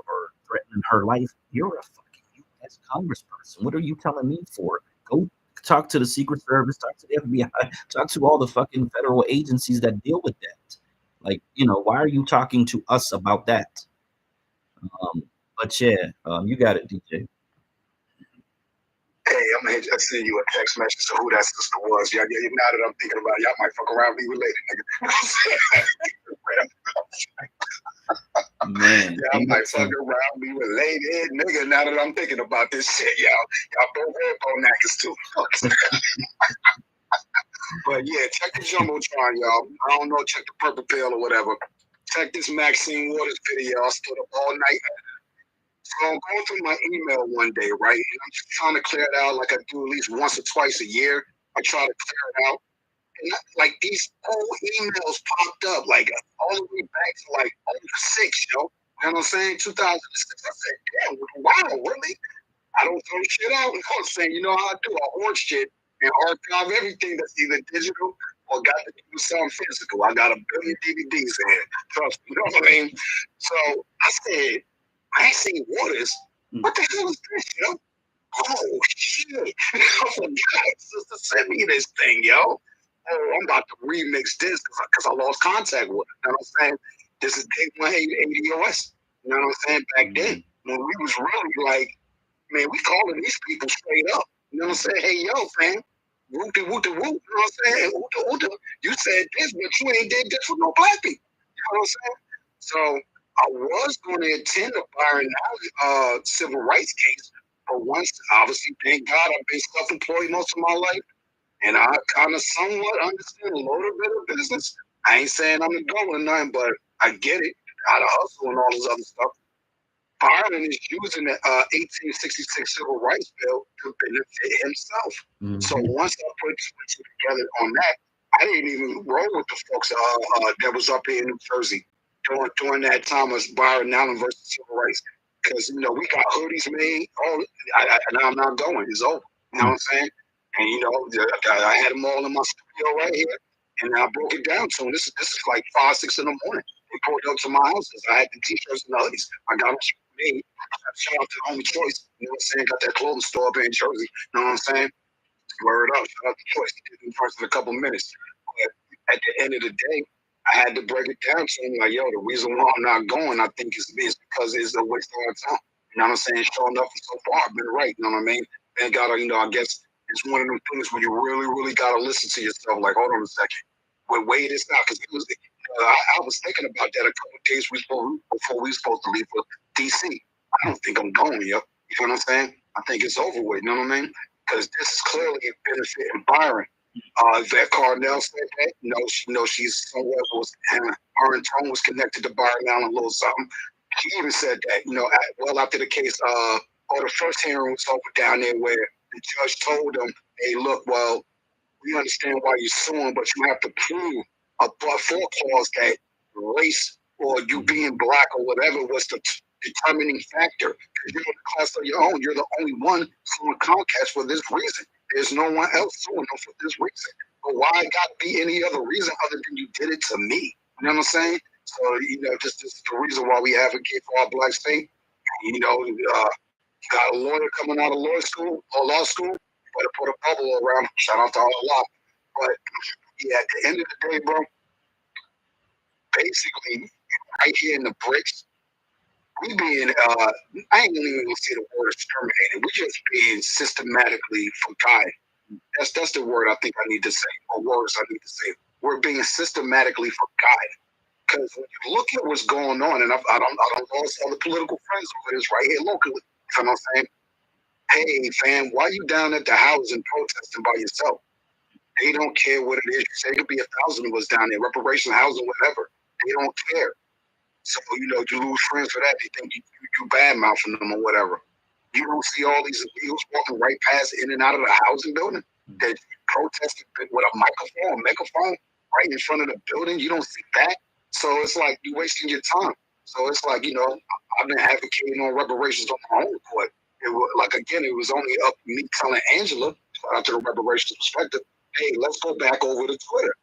[SPEAKER 2] threatening her life. You're a fucking U.S. congressperson. What are you telling me for? Go talk to the Secret Service, talk to the FBI, talk to all the fucking federal agencies that deal with that. Like, why are you talking to us about that? But yeah, you got it, DJ.
[SPEAKER 3] Hey, I'm gonna send you a text message to who that sister was. Yeah, now that I'm thinking about it, y'all might fuck around, be related, nigga.
[SPEAKER 2] Man,
[SPEAKER 3] y'all might fuck around, be related, nigga. Now that I'm thinking about this shit, y'all both headphone knackers too. But yeah, check the Jumbotron, y'all. I don't know, check the Purple Pill or whatever. Check this Maxine Waters video. I stood up all night. So I'm going through my email one day, right? And I'm just trying to clear it out like I do at least once or twice a year. I try to clear it out. And like these old emails popped up, like all the way back to like 06, yo. You know what I'm saying? 2006. I said, damn, wow, really? I don't throw shit out. I was saying, you know how I do? I hoard shit and archive everything that's either digital or got to do something physical. I got 1 billion DVDs in here. Trust me, you know what I mean? So I said, Maxine Waters, what the hell is this, yo? Oh, shit. I forgot. Sister sent me this thing, yo. Oh, I'm about to remix this because I lost contact with it. You know what I'm saying? This is day 180 ADOS. You know what I'm saying? Back then, when we was really like, man, we calling these people straight up. You know what I'm saying? Hey, yo, fam. Woo-de, woo-de, woo. You know what I'm saying? Woo-de, woo-de. You said this, but you ain't did this with no black people. You know what I'm saying? So I was going to attend the Byron Allen civil rights case, but once, obviously, thank God, I've been self-employed most of my life, and I kind of somewhat understand a little bit of business. I ain't saying I'm a go or nothing, but I get it. How to hustle and all this other stuff. Byron is using the 1866 Civil Rights Bill to benefit himself. Mm-hmm. So once I put two together on that, I didn't even roll with the folks that was up here in New Jersey during that time of Byron Allen versus civil rights. Because, we got hoodies made. And I'm not going. It's over. You know what I'm saying? And I had them all in my studio right here, and I broke it down to them. This is like 5, 6 in the morning. They pulled up to my house. I had the t-shirts and the hoodies. I got them made. Shout out to Homie Choice. You know what I'm saying? Got that clothing store up here in Jersey. You know what I'm saying? Word up. Shout out to Choice. He did it first in a couple minutes. But at the end of the day, I had to break it down to him like, yo, the reason why I'm not going, I think, is because it's a waste of our time. You know what I'm saying? Showing up so far, I've been right. You know what I mean? And God, I guess it's one of those things where you really, really got to listen to yourself. Like, hold on a second. Wait this out. Because I was thinking about that a couple of days before we were supposed to leave for D.C. I don't think I'm going, yo. You know what I'm saying? I think it's over with. You know what I mean? Because this is clearly a benefit in Byron. That Cardinal said that. She's somewhat her and Tone was connected to Byron Allen a little something. She even said that, well after the case, the first hearing was over down there where the judge told them, hey, look, well, we understand why you're suing, but you have to prove a but-for clause that race or you being black or whatever was the determining factor. Because you're in a class of your own. You're the only one suing Comcast for this reason. There's no one else suing them for this reason. But why it got to be any other reason other than you did it to me? You know what I'm saying? So, this is the reason why we advocate for our black state. You got a lawyer coming out of law school, better put a bubble around. Shout out to all law. But yeah, at the end of the day, bro, basically, right here in the bricks, we being, I ain't even gonna say the word exterminated. We just being systematically forgotten. That's the word I think I need to say, or words I need to say. We're being systematically forgotten. Because when you look at what's going on, and I don't lost other political friends over this right here locally. You know what I'm saying? Hey, fam, why you down at the house and protesting by yourself? They don't care what it is. You say it could be 1,000 of us down there, reparations, housing, whatever. They don't care. So, you lose friends for that. They think you bad-mouthing them or whatever. You don't see all these illegals walking right past in and out of the housing building that protested with a megaphone right in front of the building. You don't see that. So it's like you're wasting your time. So it's like, I've been advocating on reparations on my own court. It was only up to me telling Angela, shout out to the reparations perspective, hey, let's go back over to Twitter.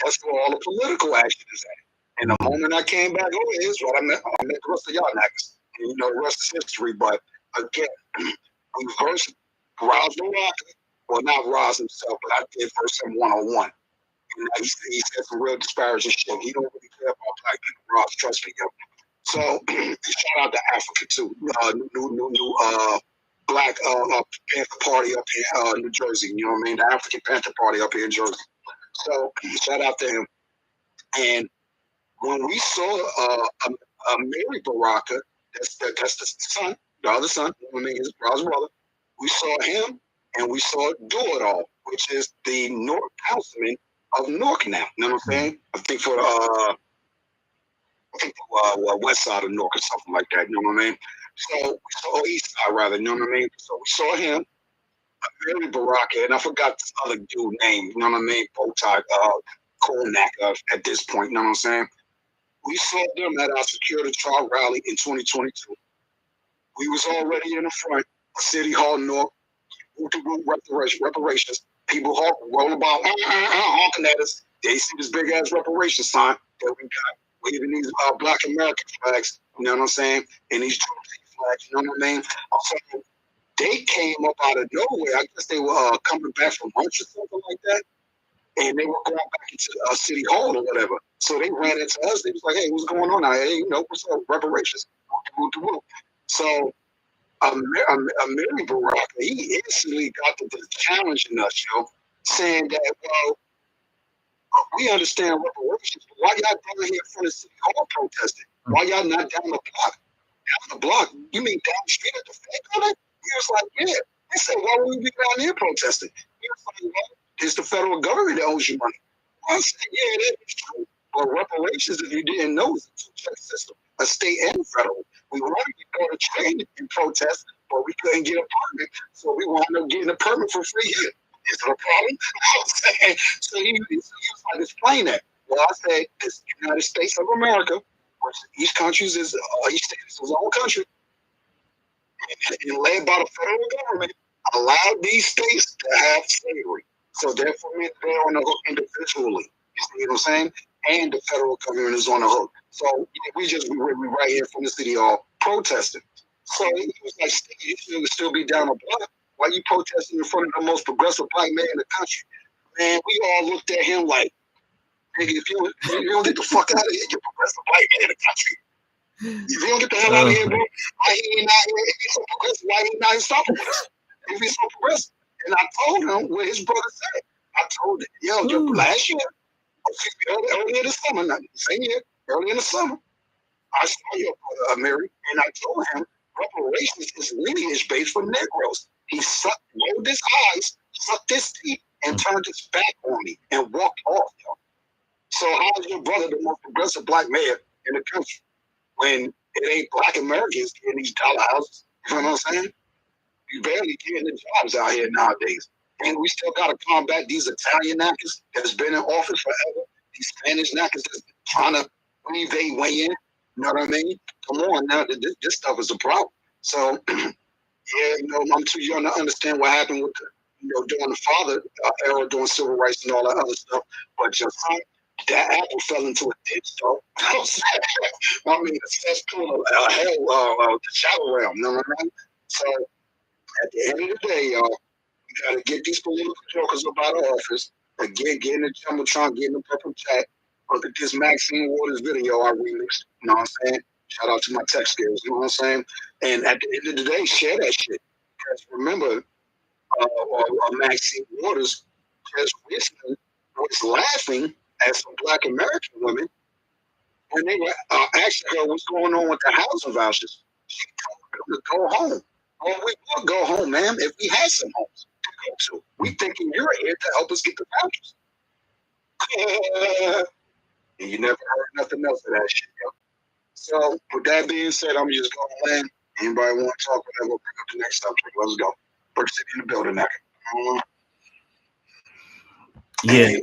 [SPEAKER 3] That's where all the political action is at. And the moment I came back over here is what I met the rest of y'all niggas. And the rest is history. But again, we versed Roz Baraka. Well, not Roz himself, but I did verse him one-on-one. And he said some real disparaging shit. He don't really care about black people. Roz, trust me, yo. So shout out to Africa too. New Black Panther Party up here, New Jersey. You know what I mean? The African Panther Party up here in Jersey. So shout out to him. And when we saw Mary Baraka, that's the son, the other son. You know what I mean? His brother's brother. We saw him, and we saw Do It All, which is the North councilman of Newark now. You know what I'm saying? I think for west side of Newark or something like that. You know what I mean? So we saw east side rather. You know what I mean? So we saw him, Mary Baraka, and I forgot this other dude name. You know what I mean? Bow tie, Kolnak at this point. You know what I'm saying? We saw them at our Secure the Trial rally in 2022. We was already in the front, City Hall North, reparations. People rolling about, honking at us. They see this big ass reparation sign that we got, waving these Black American flags. You know what I'm saying? And these flags. You know what I mean? So they came up out of nowhere. I guess they were coming back from lunch or something like that. And they were going back into City Hall or whatever. So they ran into us. They was like, hey, what's going on out here? Hey, what's up? Reparations. So Mary Baraka, he instantly got to challenging us, saying that, well, we understand reparations, but why y'all down here in front of City Hall protesting? Why y'all not down the block? Down the block? You mean down the street at the Fed building? He was like, yeah. They said, why would we be down here protesting? He was like, well, it's the federal government that owes you money. I said, yeah, that is true. But reparations, if you didn't know, is a two-check system, a state and federal. We wanted to go to train and protest, but we couldn't get a permit, so we wound up getting a permit for free here. Is it a problem? So he was like, explain that. Well, I said, it's the United States of America, which each country is each state is its own country, and led by the federal government. allowed these states to have slavery. So therefore, they're on the hook individually. You see what I'm saying? And the federal government is on the hook. So we right here from the city hall protesting. So he was like, you should still be down the block. Why you protesting in front of the most progressive black man in the country? Man, we all looked at him like, nigga, if you don't get the fuck out of here, you're progressive black man in the country. If you don't get the hell out of here, bro, why he ain't out here? If he's so progressive, why he not in stopping with us? If he's so progressive. And I told him what his brother said. I told him, yo, last year, earlier this summer, not the same year, early in the summer, I saw your brother, Mary, and I told him reparations is lineage based for Negroes. He rolled his eyes, sucked his teeth, and turned his back on me and walked off, yo. So how is your brother the most progressive black man in the country when it ain't black Americans getting these dollar houses? You know what I'm saying? You barely getting the jobs out here nowadays. And we still got to combat these Italian knackers that's been in office forever. These Spanish knackers that's trying to weave their way in. You know what I mean? Come on, now this stuff is a problem. So, yeah, I'm too young to understand what happened with during the father era, doing civil rights and all that other stuff. But your son, that apple fell into a ditch, though. I mean, the cesspool of hell, the shadow realm. You know what I mean? So, at the end of the day, y'all, we got to get these political jokers up out of office. Again, get in the Jumbotron, get in the purple chat. Look at this Maxine Waters video I remixed. You know what I'm saying? Shout out to my tech skills. You know what I'm saying? And at the end of the day, share that shit. Because remember, Maxine Waters just recently was laughing at some black American women when they were asking her what's going on with the housing vouchers. She told them to go home. Well, we would go home, ma'am, if we had some homes to go to. We thinking you're here to help us get the vouchers. And you never heard nothing else of that shit, yo. So, with that being said, I'm just going to land. Anybody want to talk, whatever, we'll pick up the next subject. Let's go. Brick City in the building now.
[SPEAKER 2] Yeah.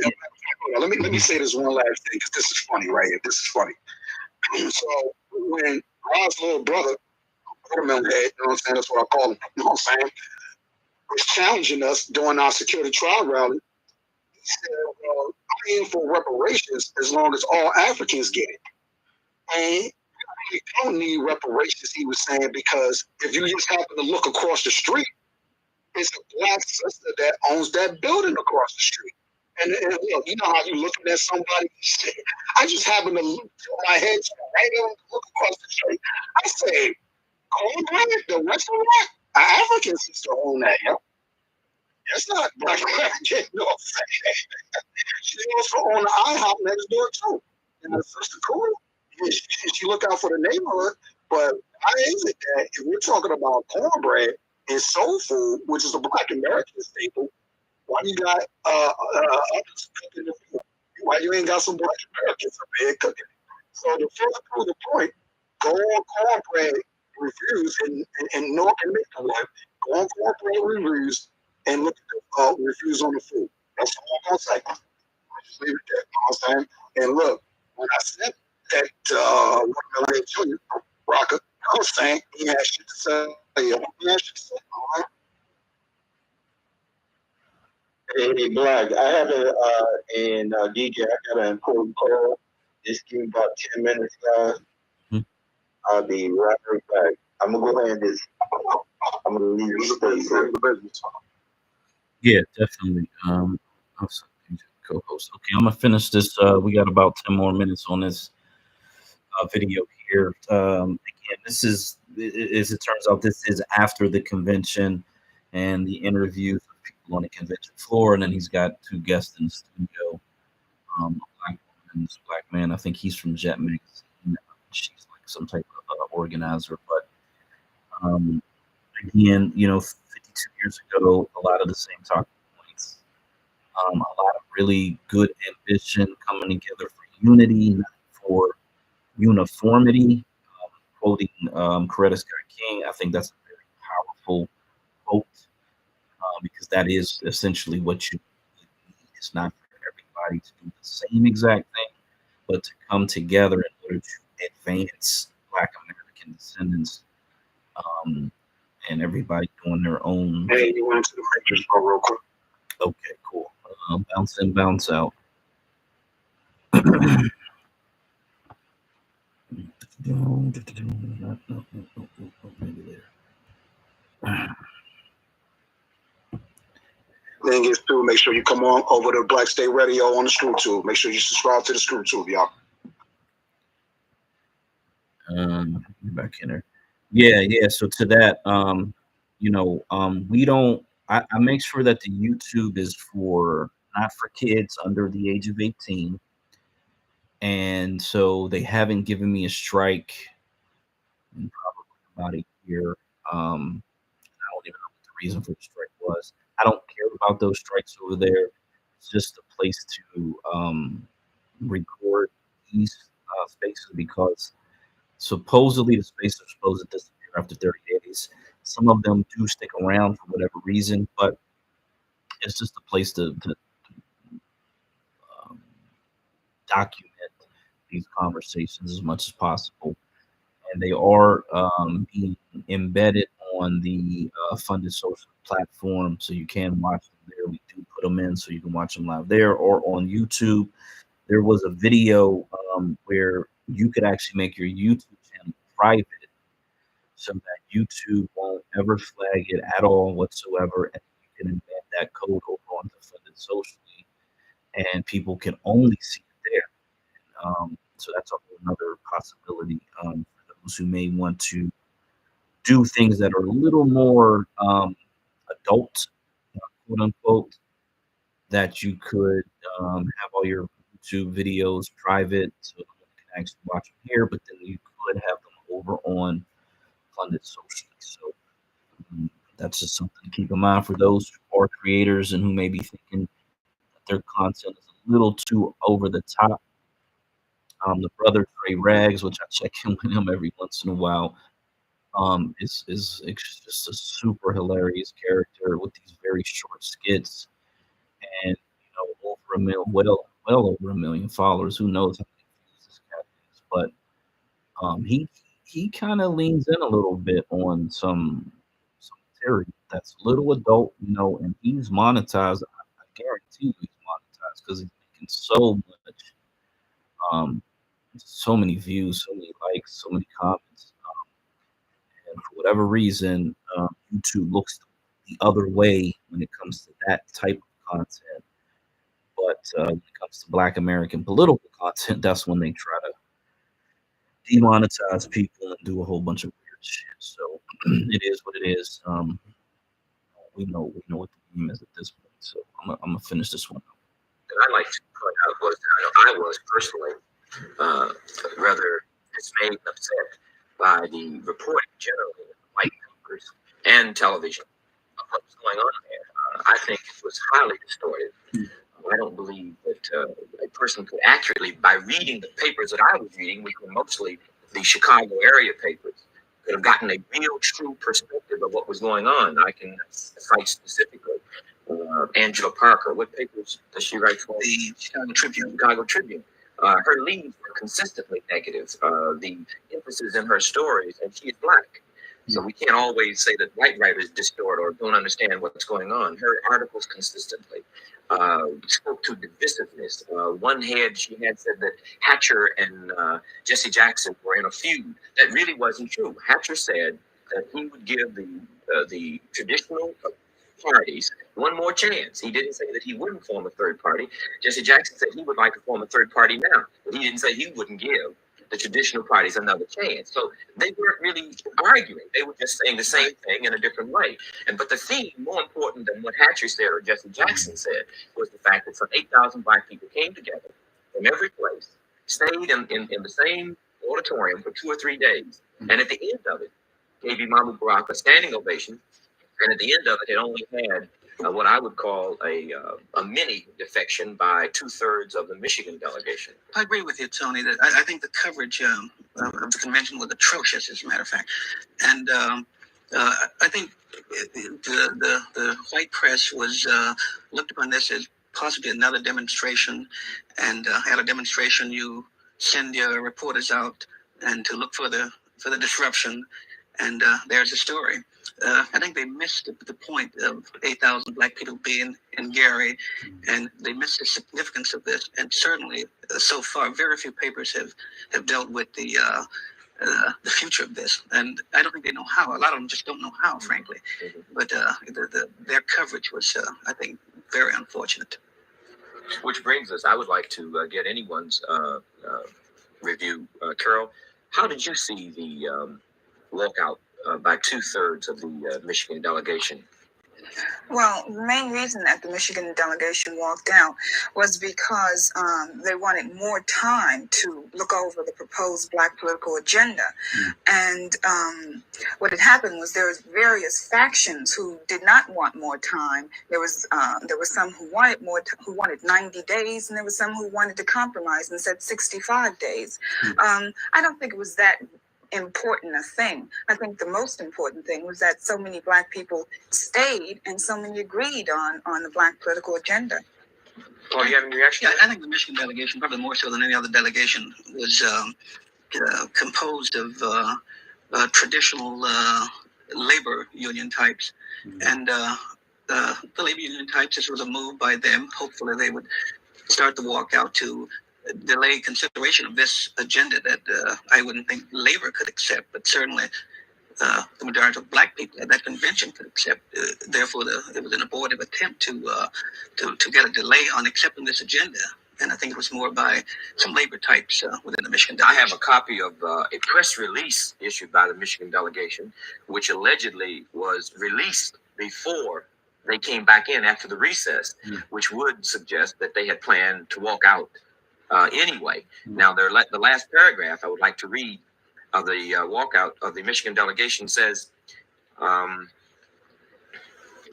[SPEAKER 3] Let me say this one last thing, because this is funny right here. This is funny. So, when Rod's little brother, watermelon head, you know what I'm saying? That's what I call him. You know what I'm saying? Was challenging us during our security trial rally. He said, well, I'm in for reparations as long as all Africans get it. And you don't need reparations, he was saying, because if you just happen to look across the street, it's a black sister that owns that building across the street. And look, you know how you looking at somebody? I just happen to look my head right there and look across the street. I say, Cornbread, the restaurant, an African sister own that, yo. That's not black American, no. She also own the IHOP next door too. And the sister cool. She look out for the neighborhood. But why is it that if we're talking about cornbread and soul food, which is a black American staple, why you got others cooking the food? Why you ain't got some black Americans up there cooking it? So to further prove the point, go on cornbread reviews and North and Maplewood. Go on cornbread reviews and look at the reviews on the food. That's all I'm gonna say. I just leave it there. You know what I'm saying? And look, when I said that Watermelon Jr. Rocker, I was saying he had shit to say. He had shit to say. All right.
[SPEAKER 6] Hey, Black, I have DJ, I got an important call. Just give me about 10 minutes, guys. I'll be right back. I'm going to go ahead and I'm going to leave you space.
[SPEAKER 2] Yeah, definitely. Co-host. Okay, I'm going to finish this. We got about 10 more minutes on this video here. Again, this is, as it turns out, this is after the convention and the interviews with people on the convention floor, and then he's got two guests in the studio. A black woman and this black man. I think he's from Jet Magazine. She's like some type of organizer. But again, 52 years ago, a lot of the same talking points. A lot of really good ambition coming together for unity, not for uniformity. Quoting Coretta Scott King, I think that's a very powerful quote because that is essentially what you need. It's not for everybody to do the same exact thing, but to come together in order to advance Black American descendants and everybody doing their own.
[SPEAKER 3] Hey, you went into the matrix, bro, real quick.
[SPEAKER 2] Okay, cool. Bounce in, bounce out. Maybe later.
[SPEAKER 3] Thing is, too, make sure you come on over to Black State Radio on the Screw Tube. Make sure you subscribe to the Screw Tube, y'all.
[SPEAKER 2] Back in there. Yeah. So to that, we don't. I make sure that the YouTube is not for kids under the age of 18, and so they haven't given me a strike in probably about a year. I don't even know what the reason for the strike was. I don't care about those strikes over there. It's just a place to record these spaces because supposedly the spaces are supposed to disappear after 30 days. Some of them do stick around for whatever reason, but it's just a place to document these conversations as much as possible. And they are being embedded on the funded social platform, so you can watch them there. We do put them in so you can watch them live there or on YouTube. There was a video where you could actually make your YouTube channel private so that YouTube won't ever flag it at all whatsoever, and you can embed that code over onto funded socially, and people can only see it there. So that's another possibility for those who may want to do things that are a little more adult, quote unquote, that you could have all your YouTube videos private so no one can actually watch them here, but then you could have them over on funded socially. So that's just something to keep in mind for those who are creators and who may be thinking that their content is a little too over the top. The brother Trey Rags, which I check in with him every once in a while, is just a super hilarious character with these very short skits, and over well over 1 million followers. Who knows how many views this cat is? But he kind of leans in a little bit on some material that's little adult, and he's monetized. I guarantee you he's monetized because he's making so much. So many views, so many likes, so many comments, and for whatever reason, YouTube looks the other way when it comes to that type of content. But when it comes to Black American political content, that's when they try to demonetize people and do a whole bunch of weird shit. So it is what it is. We know what the game is at this point. So I'm gonna finish this one.
[SPEAKER 9] That I'd like to point out was I was personally rather dismayed and upset by the reporting generally in white papers and television of what was going on there. I think it was highly distorted. I don't believe that a person could accurately, by reading the papers that I was reading, which were mostly the Chicago area papers, could have gotten a real, true perspective of what was going on. I can cite specifically Angela Parker. What papers does she write for?
[SPEAKER 15] The Chicago Tribune.
[SPEAKER 9] Chicago Tribune. Her leads were consistently negative. The emphasis in her stories, and she is Black. So we can't always say that white writers distort or don't understand what's going on. Her articles consistently spoke to divisiveness. One head she had said that Hatcher and Jesse Jackson were in a feud. That really wasn't true. Hatcher said that he would give the traditional parties one more chance. He didn't say that he wouldn't form a third party. Jesse Jackson said he would like to form a third party now, but he didn't say he wouldn't give the traditional parties another chance. So they weren't really arguing. They were just saying the same thing in a different way. But the theme, more important than what Hatcher said or Jesse Jackson said, was the fact that some 8,000 Black people came together from every place, stayed in the same auditorium for 2 or 3 days, and at the end of it, gave Imam Barack a standing ovation. And at the end of it, it only had what I would call a mini defection by 2/3 of the Michigan delegation.
[SPEAKER 15] I agree with you, Tony. That I think the coverage of the convention was atrocious, as a matter of fact. And I think the white press was looked upon this as possibly another demonstration. And at a demonstration, you send your reporters out and to look for the disruption. And there's the story. I think they missed the point of 8,000 black people being in Gary, and they missed the significance of this. And certainly, so far, very few papers have dealt with the future of this. And I don't think they know how. A lot of them just don't know how, frankly. But their coverage was, I think, very unfortunate.
[SPEAKER 9] Which brings us, I would like to get anyone's review. Carol, how did you see the walkout by 2/3 of the Michigan delegation?
[SPEAKER 13] Well, the main reason that the Michigan delegation walked out was because they wanted more time to look over the proposed Black political agenda. And what had happened was there was various factions who did not want more time. There was some who wanted who wanted 90 days, and there was some who wanted to compromise and said 65 days. I don't think it was that important a thing. I think the most important thing was that so many Black people stayed and so many agreed on the Black political agenda.
[SPEAKER 9] Oh, you have any reaction?
[SPEAKER 15] Yeah, I think the Michigan delegation, probably more so than any other delegation, was composed of traditional labor union types. And the labor union types, this was a move by them. Hopefully they would start the walkout to delay consideration of this agenda that I wouldn't think labor could accept, but certainly the majority of Black people at that convention could accept. Therefore, it was an abortive attempt to get a delay on accepting this agenda. And I think it was more by some labor types within the Michigan delegation.
[SPEAKER 9] I have a copy of a press release issued by the Michigan delegation, which allegedly was released before they came back in after the recess, which would suggest that they had planned to walk out anyway. Now, the last paragraph I would like to read of the walkout of the Michigan delegation says,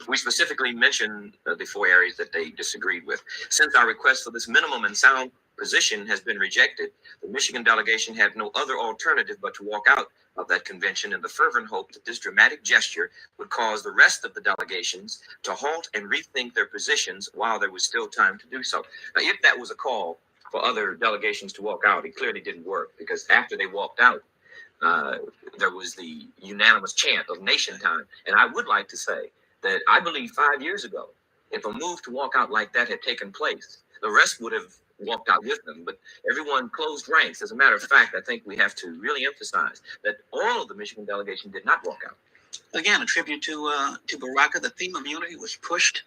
[SPEAKER 9] we specifically mentioned the 4 areas that they disagreed with. Since our request for this minimum and sound position has been rejected, the Michigan delegation had no other alternative but to walk out of that convention in the fervent hope that this dramatic gesture would cause the rest of the delegations to halt and rethink their positions while there was still time to do so. Now, if that was a call for other delegations to walk out, it clearly didn't work, because after they walked out, there was the unanimous chant of nation time. And I would like to say that I believe 5 years ago, if a move to walk out like that had taken place, the rest would have walked out with them. But everyone closed ranks. As a matter of fact, I think we have to really emphasize that all of the Michigan delegation did not walk out.
[SPEAKER 15] Again, a tribute to Baraka. The theme of unity was pushed,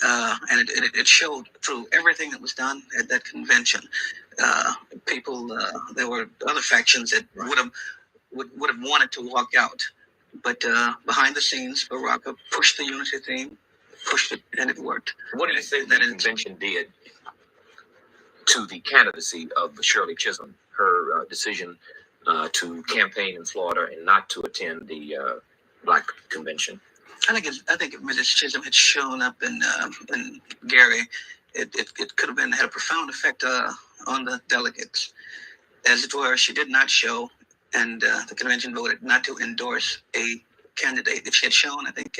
[SPEAKER 15] and it showed through everything that was done at that convention. People, there were other factions that would have wanted to walk out, but behind the scenes, Baraka pushed the unity theme, pushed it, and it worked.
[SPEAKER 9] What do you think that convention did to the candidacy of Shirley Chisholm, her decision to campaign in Florida and not to attend the Black convention?
[SPEAKER 15] I think if Mrs. Chisholm had shown up in Gary, it could have had a profound effect on the delegates. As it were, she did not show, and the convention voted not to endorse a candidate. If she had shown, I think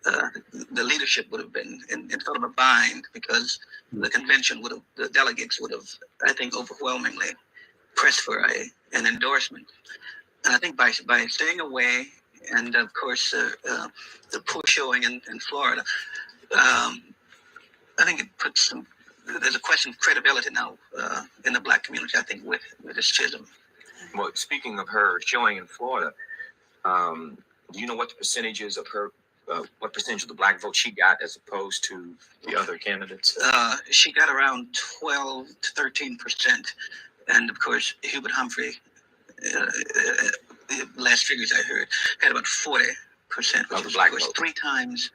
[SPEAKER 15] the leadership would have been in sort of a bind, because the convention the delegates would have, I think, overwhelmingly pressed for an endorsement. And I think by staying away, and of course the poor showing in Florida, I think it puts there's a question of credibility now in the Black community, I think, with this Chisholm.
[SPEAKER 9] Well, speaking of her showing in Florida, do you know what the percentages of her, what percentage of the Black vote she got as opposed to the other candidates?
[SPEAKER 15] She got around 12 to 13%. And of course, Hubert Humphrey, the last figures I heard, had about 40%, which was, of course, 3 times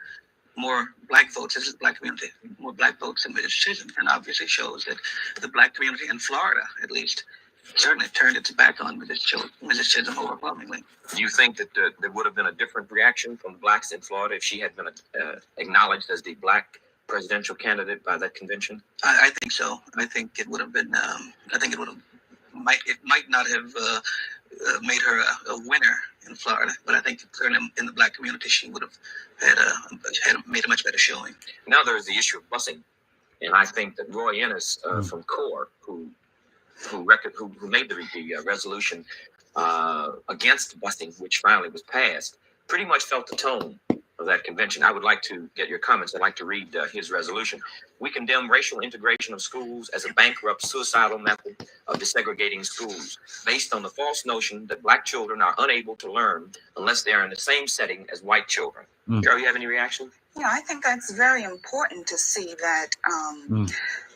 [SPEAKER 15] more Black votes. This is the Black community, more Black votes than Mrs. Chisholm, and obviously shows that the Black community in Florida, at least, certainly turned its back on Mrs. Chisholm overwhelmingly.
[SPEAKER 9] Do you think that there would have been a different reaction from the Blacks in Florida if she had been acknowledged as the Black presidential candidate by that convention?
[SPEAKER 15] I think so. I think it would have been. I think it would have. It might not have made her a winner in Florida, but I think certainly in the Black community she would have had made a much better showing.
[SPEAKER 9] Now there is the issue of busing, and I think that Roy Ennis from CORE, who made the resolution against busing, which finally was passed, pretty much felt the tone of that convention. I would like to get your comments. I'd like to read his resolution. We condemn racial integration of schools as a bankrupt, suicidal method of desegregating schools, based on the false notion that Black children are unable to learn unless they are in the same setting as white children. Carol, you have any reaction?
[SPEAKER 13] Yeah, I think that's very important to see that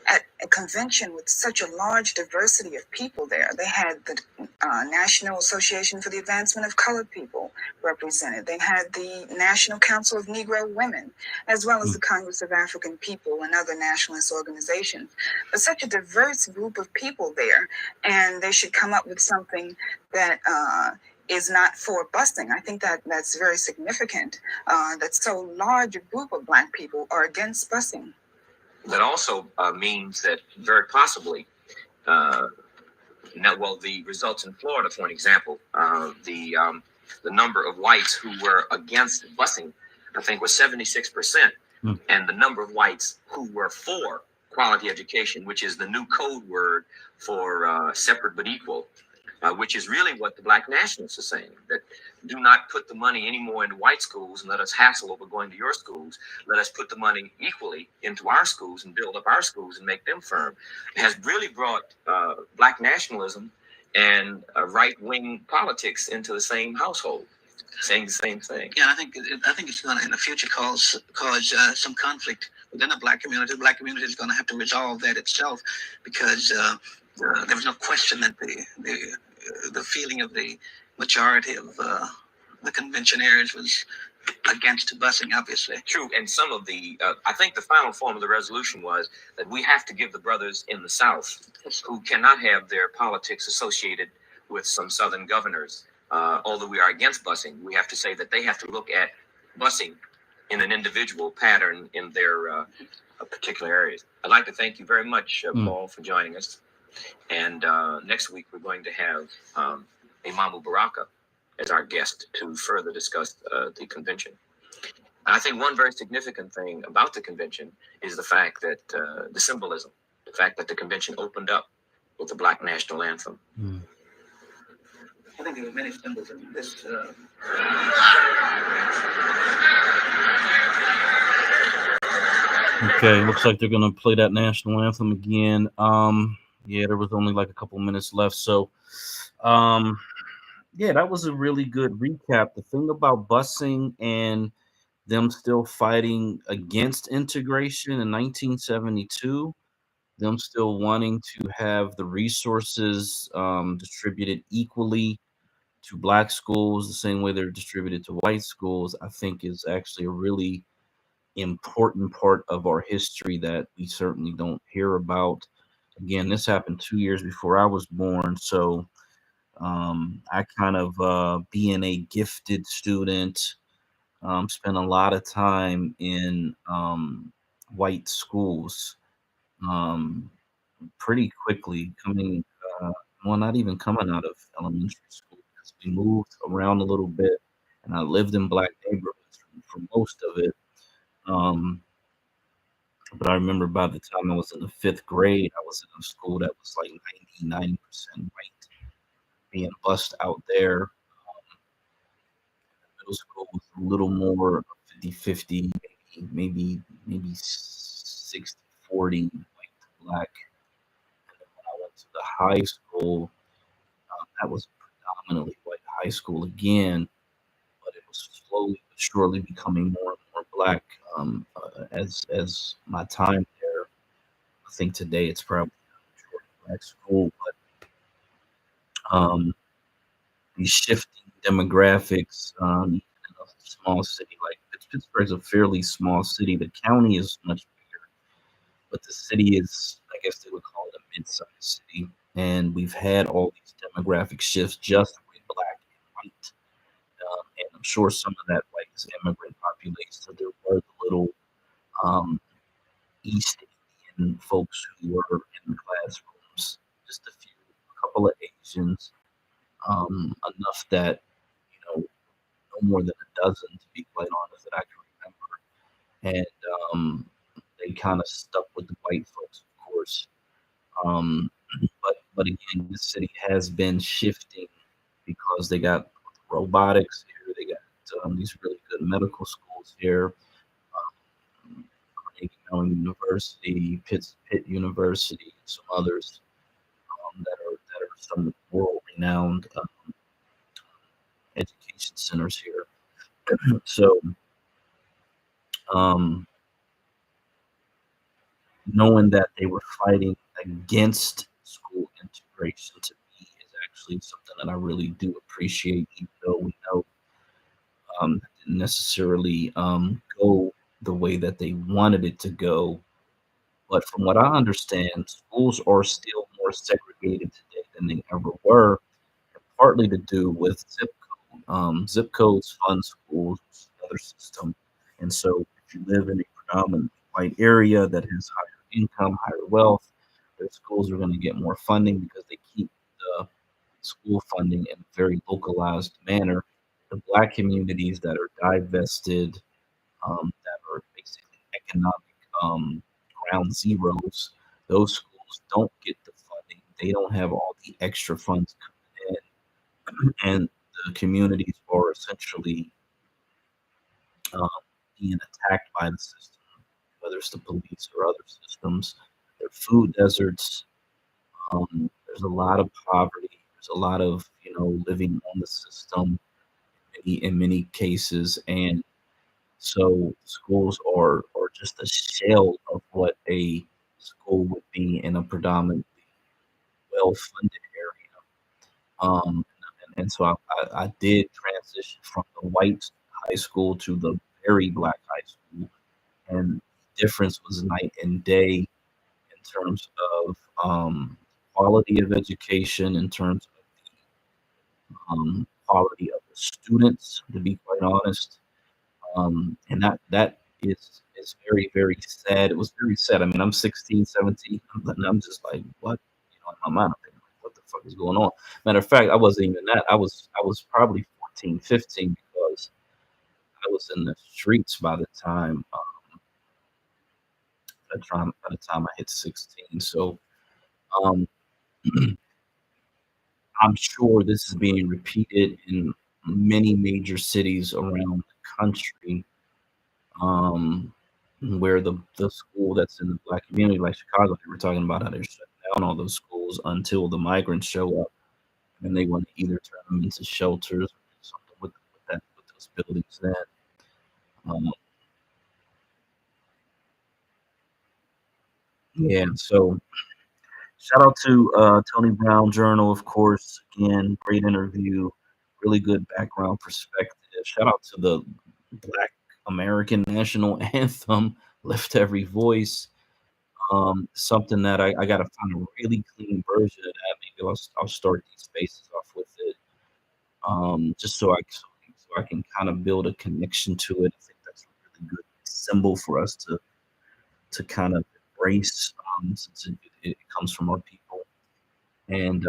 [SPEAKER 13] at a convention with such a large diversity of people there. They had the National Association for the Advancement of Colored People represented. They had the National Council of Negro Women, as well as the Congress of African People and other nationalist organizations. But such a diverse group of people there, and they should come up with something that is not for busing. I think that that's very significant, that so large a group of Black people are against busing.
[SPEAKER 9] That also means that very possibly, the results in Florida, for an example, the number of whites who were against busing, I think, was 76%, and the number of whites who were for quality education, which is the new code word for separate but equal, which is really what the Black nationalists are saying, that do not put the money anymore into white schools and let us hassle over going to your schools. Let us put the money equally into our schools and build up our schools and make them firm. It has really brought Black nationalism and right-wing politics into the same household, saying the same thing.
[SPEAKER 15] Yeah, I think it's going to in the future cause some conflict within the Black community. The Black community is going to have to resolve that itself, because there was no question that the feeling of the majority of the conventionaries was against busing, obviously.
[SPEAKER 9] True, and some of the, I think the final form of the resolution was that we have to give the brothers in the South, who cannot have their politics associated with some Southern governors, although we are against busing, we have to say that they have to look at busing in an individual pattern in their particular areas. I'd like to thank you very much, Paul, for joining us. And next week, we're going to have Imamu Baraka as our guest to further discuss the convention. And I think one very significant thing about the convention is the fact that the symbolism, the fact that the convention opened up with the Black national anthem.
[SPEAKER 15] I think there were many symbols in this.
[SPEAKER 2] Okay, looks like they're gonna play that national anthem again. Yeah, there was only like a couple minutes left, so yeah, that was a really good recap. The thing about busing and them still fighting against integration in 1972, them still wanting to have the resources distributed equally to Black schools the same way they're distributed to white schools, I think is actually a really important part of our history that we certainly don't hear about. Again, this happened 2 years before I was born, so I kind of, being a gifted student, spent a lot of time in white schools pretty quickly coming, well, not even coming out of elementary school, because we moved around a little bit, and I lived in Black neighborhoods for most of it. But I remember by the time I was in the 5th grade, I was in a school that was like 99% white, being bussed out there. Middle school was a little more 50-50, maybe 60-40 white to Black. And then when I went to the high school, that was predominantly white high school again, but it was slowly but surely becoming more and more Black as my time there. I think today it's probably a majority Black school, but these shifting demographics in a small city like Pittsburgh's a fairly small city. The county is much bigger, but the city is, I guess they would call it a mid-sized city. And we've had all these demographic shifts just with Black and white. And I'm sure some of that white is immigrant population. So there were the little East Indian folks who were in the classrooms, just a couple of Asians, enough that, no more than a dozen, to be quite honest, that I can remember. And they kind of stuck with the white folks, of course. But again, the city has been shifting because they got robotics here. They got these really good medical schools here. Carnegie Mellon University, Pitt University, and some others that are some world renowned education centers here. So, knowing that they were fighting against school integration to me is actually something that I really do appreciate, even though we know it didn't necessarily go the way that they wanted it to go. But from what I understand, schools are still more segregated today than they ever were, and partly to do with zip code. Zip codes fund schools, which is another system. And so if you live in a predominantly white area that has higher income, higher wealth, their schools are going to get more funding because they keep the school funding in a very localized manner. The black communities that are divested, that are basically economic ground zeros, those schools don't get the funding. They don't have all the extra funds coming in, and the communities are essentially um, being attacked by the system, whether it's the police or other systems. They're food deserts. There's a lot of poverty. There's a lot of living on the system in many cases, and so schools are just a shell of what a school would be in a predominantly well-funded area. And so I did transition from the white high school to the very black high school, and the difference was night and day in terms of quality of education, in terms of quality of the students, to be quite honest. And that is very, very sad. It was very sad. I mean, I'm 16, 17, and I'm just like, what? In my mind, I'm thinking, like, what the fuck is going on? Matter of fact, I wasn't even that. I was probably 14, 15 because I was in the streets by the time I hit 16. So um, I'm sure this is being repeated in many major cities around the country, um, where the school that's in the black community, like Chicago, they were talking about how they're shutting down all those schools until the migrants show up, and they want to either turn them into shelters or do something with those buildings. Then, um, yeah. So shout out to Tony Brown Journal, of course. Again, great interview, really good background perspective. Shout out to the Black American National Anthem, Lift Every Voice. Something that I got to find a really clean version of that. Maybe I'll start these spaces off with it, just so I can kind of build a connection to it. I think that's a really good symbol for us to kind of embrace, since it comes from our people. And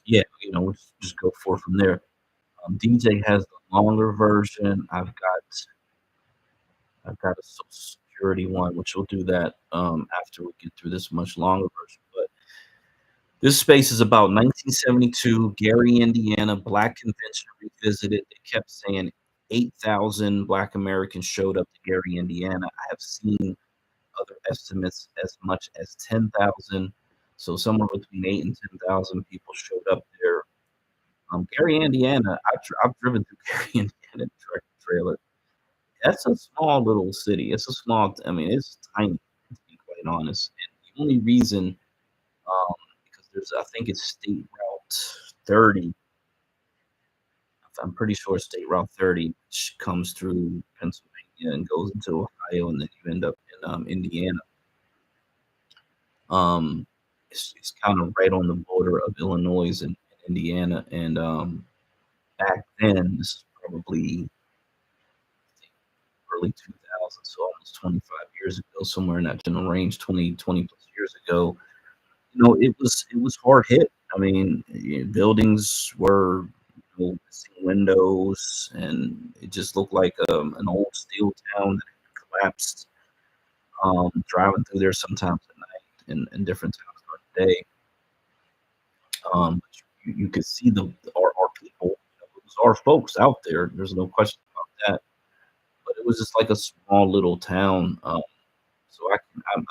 [SPEAKER 2] yeah, we'll just go forward from there. DJ has the longer version. I've got a Social Security one, which we'll do that after we get through this much longer version. But this space is about 1972, Gary, Indiana, Black Convention revisited. They kept saying 8,000 Black Americans showed up to Gary, Indiana. I have seen other estimates as much as 10,000. So somewhere between 8 and 10,000 people showed up there. Gary, Indiana, I've driven through Gary, Indiana tractor trailer. That's a small little city. It's a small, I mean, it's tiny, to be quite honest. And the only reason, because I think it's State Route 30. I'm pretty sure State Route 30, which comes through Pennsylvania and goes into Ohio, and then you end up in Indiana. It's kind of right on the border of Illinois and Indiana. And back then, this is probably early 2000s, so almost 25 years ago, somewhere in that general range, 20 plus years ago. It was hard hit. I mean, buildings were missing windows, and it just looked like an old steel town that had collapsed. Driving through there sometimes at night and different times during the day. But you could see our people, it was our folks out there. There's no question about that. But it was just like a small little town. So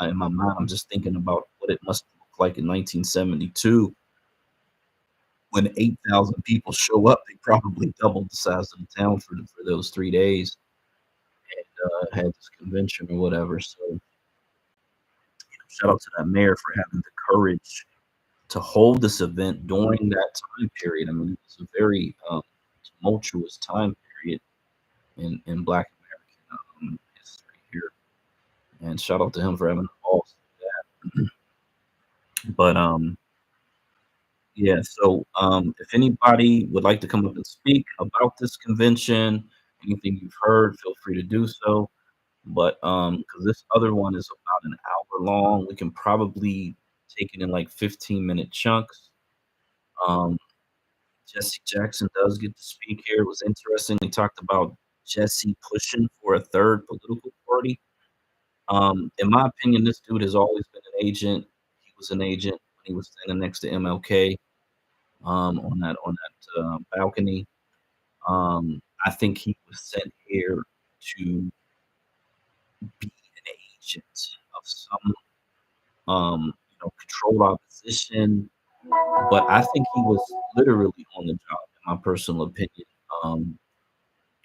[SPEAKER 2] in my mind, I'm just thinking about what it must look like in 1972 when 8,000 people show up. They probably doubled the size of the town for those 3 days, and had this convention or whatever. So shout out to that mayor for having the courage to hold this event during that time period. I mean, it was a very tumultuous time period in Black American history here. And shout out to him for having the balls to do that. But yeah, so if anybody would like to come up and speak about this convention, anything you've heard, feel free to do so. But because this other one is about an hour long, we can probably take it in like 15-minute chunks. Jesse Jackson does get to speak here. It was interesting. He talked about Jesse pushing for a third political party. In my opinion, this dude has always been an agent. He was an agent when he was standing next to MLK on that balcony. I think he was sent here to be an agent of some controlled opposition, but I think he was literally on the job, in my personal opinion.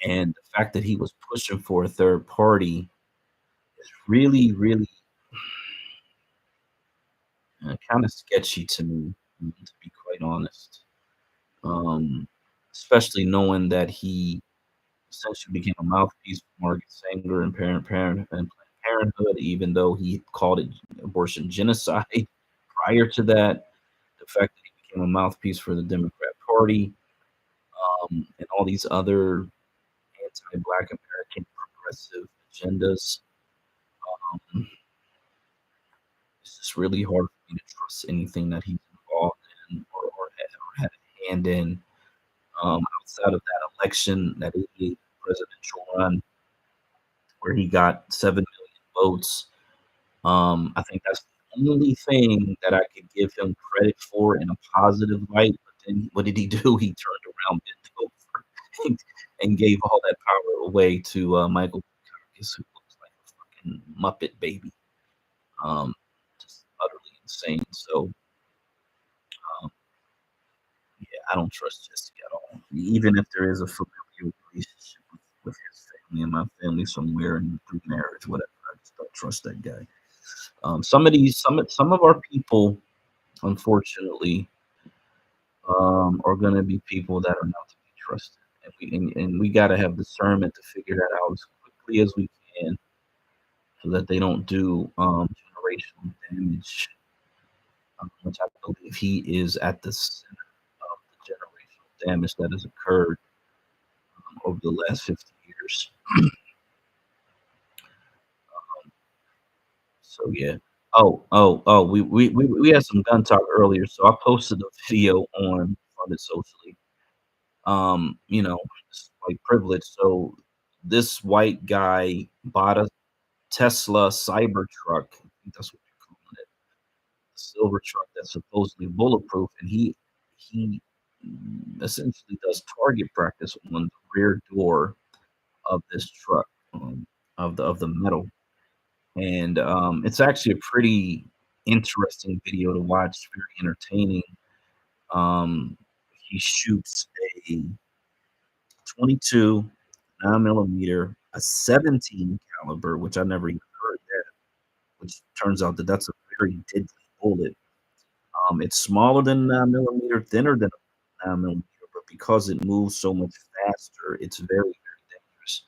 [SPEAKER 2] And the fact that he was pushing for a third party is really, really kind of sketchy to me, to be quite honest. Especially knowing that he essentially became a mouthpiece for Margaret Sanger and Planned Parenthood, even though he called it abortion genocide prior to that. The fact that he became a mouthpiece for the Democrat Party, and all these other anti-Black American progressive agendas. It's just really hard for me to trust anything that he's involved in or had a hand in, outside of that election, that 88 presidential run where he got 7 million votes. I think that's the only thing that I could give him credit for in a positive light. But then what did he do? He turned around, bent over, and gave all that power away to Michael Dukakis, who looks like a fucking Muppet baby. Just utterly insane. So, yeah, I don't trust Jesse at all. Even if there is a familial relationship with his family and my family somewhere and through marriage, whatever, I just don't trust that guy. Some of our people, unfortunately, are going to be people that are not to be trusted, and we got to have discernment to figure that out as quickly as we can, so that they don't do generational damage, which I believe he is at the center of the generational damage that has occurred over the last 50 years. So yeah. Oh, we had some gun talk earlier, so I posted a video on Funded Socially. It's white privilege. So this white guy bought a Tesla Cybertruck. I think that's what you're calling it. A silver truck that's supposedly bulletproof, and he essentially does target practice on the rear door of this truck, of the metal. And it's actually a pretty interesting video to watch, very entertaining. He shoots a 22 9mm, a 17 caliber, which I never even heard that, which turns out that that's a very deadly bullet. It's smaller than 9mm, thinner than a 9mm, but because it moves so much faster, it's very, very dangerous.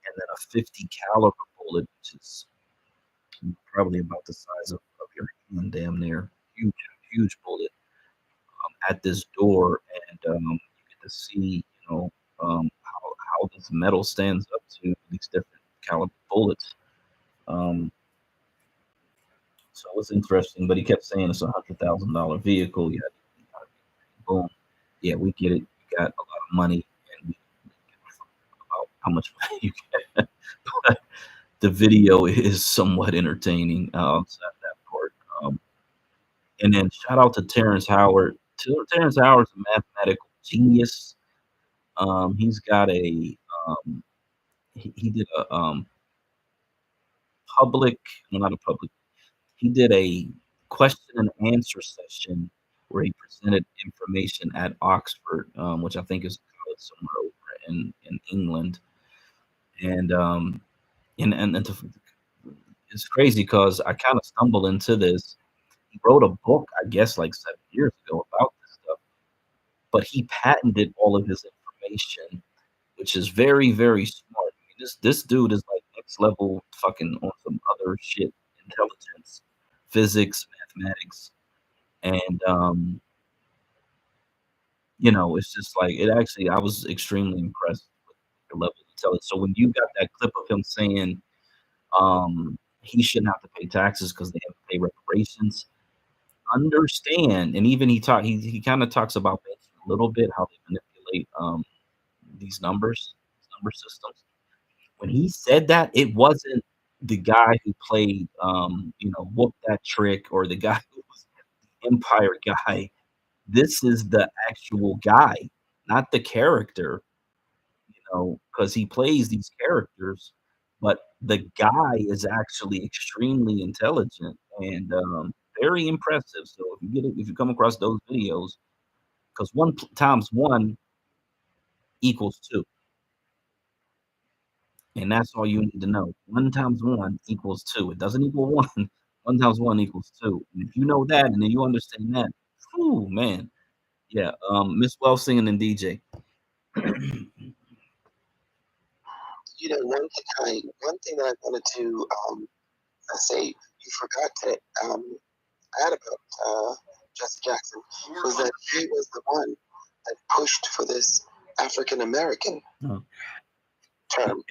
[SPEAKER 2] And then a 50 caliber bullet, which is probably about the size of your hand, damn near huge, huge bullet, at this door, and you get to see, how this metal stands up to these different caliber bullets. So it's interesting, but he kept saying it's $100,000 vehicle. Yeah, boom. Yeah, we get it. You got a lot of money, and we about how much money you get. But the video is somewhat entertaining outside that part. And then shout out to Terrence Howard. Terrence Howard's a mathematical genius. He's got a he did a public, well, not a public. He did a question and answer session where he presented information at Oxford, which I think is a college somewhere over in England, and it's crazy because I kind of stumbled into this. He wrote a book, I guess, like 7 years ago about this stuff, but he patented all of his information, which is very, very smart. I mean, this dude is like next level fucking on some other shit, intelligence, physics, mathematics, and it's just like it actually. I was extremely impressed with the level of intelligence. So when you got that clip of him saying he shouldn't have to pay taxes because they have to pay reparations, understand, and even he kind of talks about banking a little bit how they manipulate these number systems. When he said that, it wasn't the guy who played whoop that trick or the guy who was the Empire guy. This is the actual guy, not the character, because he plays these characters, but the guy is actually extremely intelligent and very impressive. So if you come across those videos, because one times one equals two, and that's all you need to know. One times one equals two. It doesn't equal one. One times one equals two. And if you know that, and then you understand that, whew, man, yeah. Miss Wells singing and DJ.
[SPEAKER 16] One thing that I wanted to say, you forgot to add about Jesse Jackson was that he was the one that pushed for this African American term.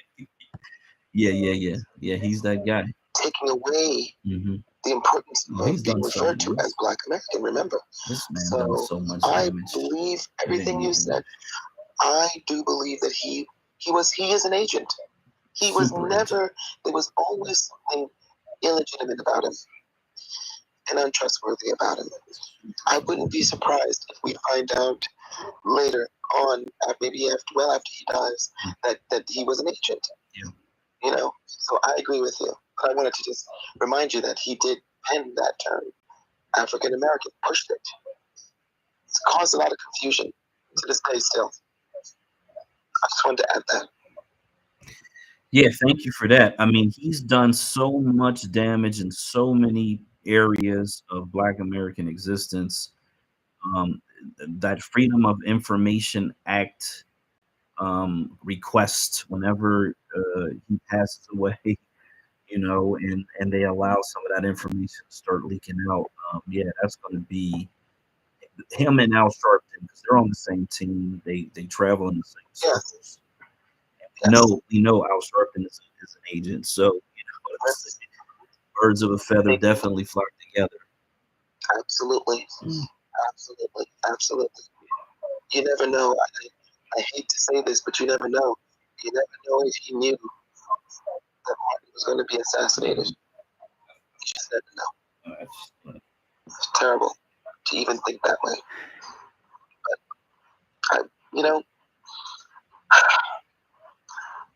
[SPEAKER 2] Yeah. He's that guy.
[SPEAKER 16] Taking away the importance of being referred to as Black American. Remember,
[SPEAKER 2] this man done so much
[SPEAKER 16] I
[SPEAKER 2] damage.
[SPEAKER 16] believe everything you said. I do believe that he is an agent. He was never. There was always something illegitimate about him and untrustworthy about him. I wouldn't be surprised if we find out later on, maybe after he dies, that he was an agent.
[SPEAKER 2] Yeah.
[SPEAKER 16] So I agree with you. But I wanted to just remind you that he did pen that term, African American, pushed it. It's caused a lot of confusion to this day still. I just wanted to add that.
[SPEAKER 2] Yeah, thank you for that. I mean, he's done so much damage in so many areas of Black American existence. That Freedom of Information Act request whenever he passes away, and they allow some of that information to start leaking out. Yeah, that's going to be him and Al Sharpton because they're on the same team. They travel in the same circles. We know Al Sharpton is an agent, so birds of a feather definitely flock together.
[SPEAKER 16] Absolutely. You never know. I hate to say this, but you never know. You never know if he knew that Martin was going to be assassinated. You just never know. It's terrible to even think that way. But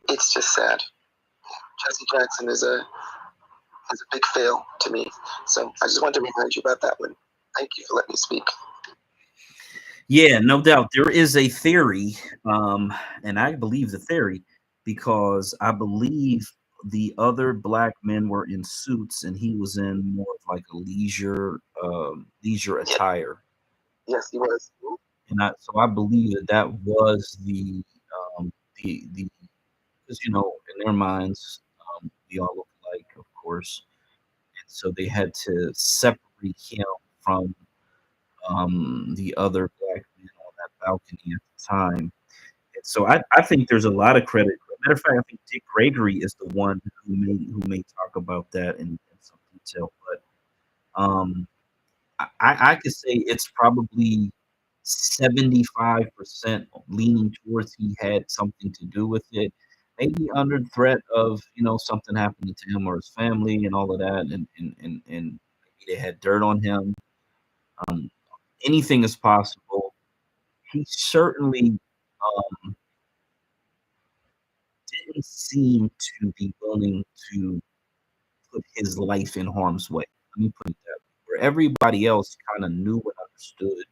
[SPEAKER 16] it's just sad. Jesse Jackson is a big fail to me. So I just wanted to remind you about that one. Thank you for letting me speak.
[SPEAKER 2] Yeah, no doubt. There is a theory, and I believe the theory because I believe the other Black men were in suits and he was in more of like a leisure attire.
[SPEAKER 16] Yes, he was.
[SPEAKER 2] And so I believe that was the because in their minds we all look alike, of course, and so they had to separate him from the other Black men on that balcony at the time. And so I think there's a lot of credit. Matter of fact, I think Dick Gregory is the one who may talk about that in some detail. But I could say it's probably 75% leaning towards he had something to do with it. Maybe under threat of something happening to him or his family and all of that, and maybe they had dirt on him. anything is possible. He certainly didn't seem to be willing to put his life in harm's way. Let me put it that way. Where everybody else kind of knew and understood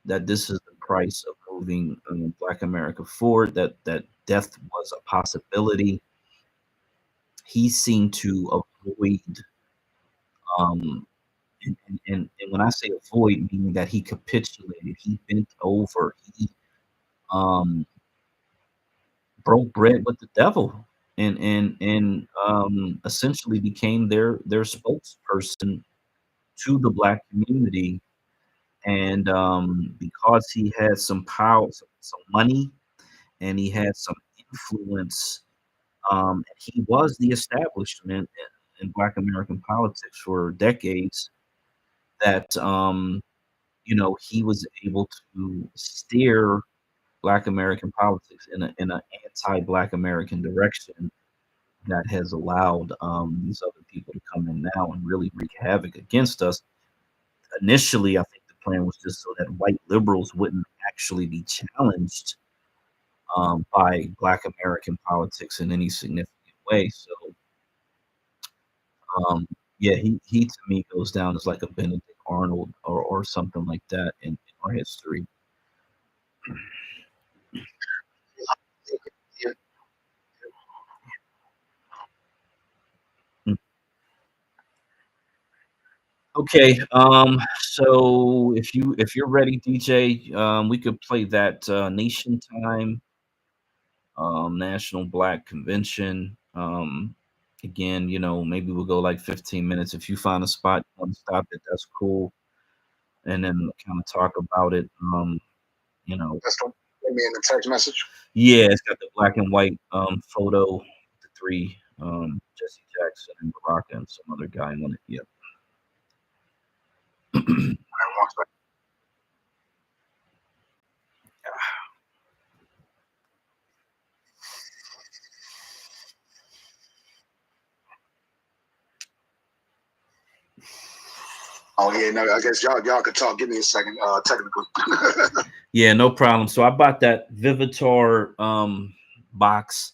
[SPEAKER 2] that this is the price of moving Black America forward, that death was a possibility. He seemed to avoid, and when I say avoid, meaning that he capitulated, he bent over, he um, broke bread with the devil, and essentially became their spokesperson to the Black community. And because he had some power, some money, and he had some influence, he was the establishment in Black American politics for decades. That he was able to steer Black American politics in an anti-Black American direction that has allowed these other people to come in now and really wreak havoc against us. Initially, I think the plan was just so that white liberals wouldn't actually be challenged by Black American politics in any significant way. So, yeah, he to me goes down as like a Benedict Arnold or something like that in our history. Okay, so if you're ready, DJ, we could play that Nation Time National Black Convention. Again, maybe we'll go like 15 minutes. If you find a spot you want to stop it, that's cool. And then kind of talk about it.
[SPEAKER 3] That's what put me in the text message.
[SPEAKER 2] Yeah, it's got the black and white photo, the three Jesse Jackson and Baraka and some other guy on it. Yep.
[SPEAKER 3] Oh yeah, no, I guess y'all could talk. Give me a second, technical.
[SPEAKER 2] Yeah, no problem. So I bought that Vivitar box,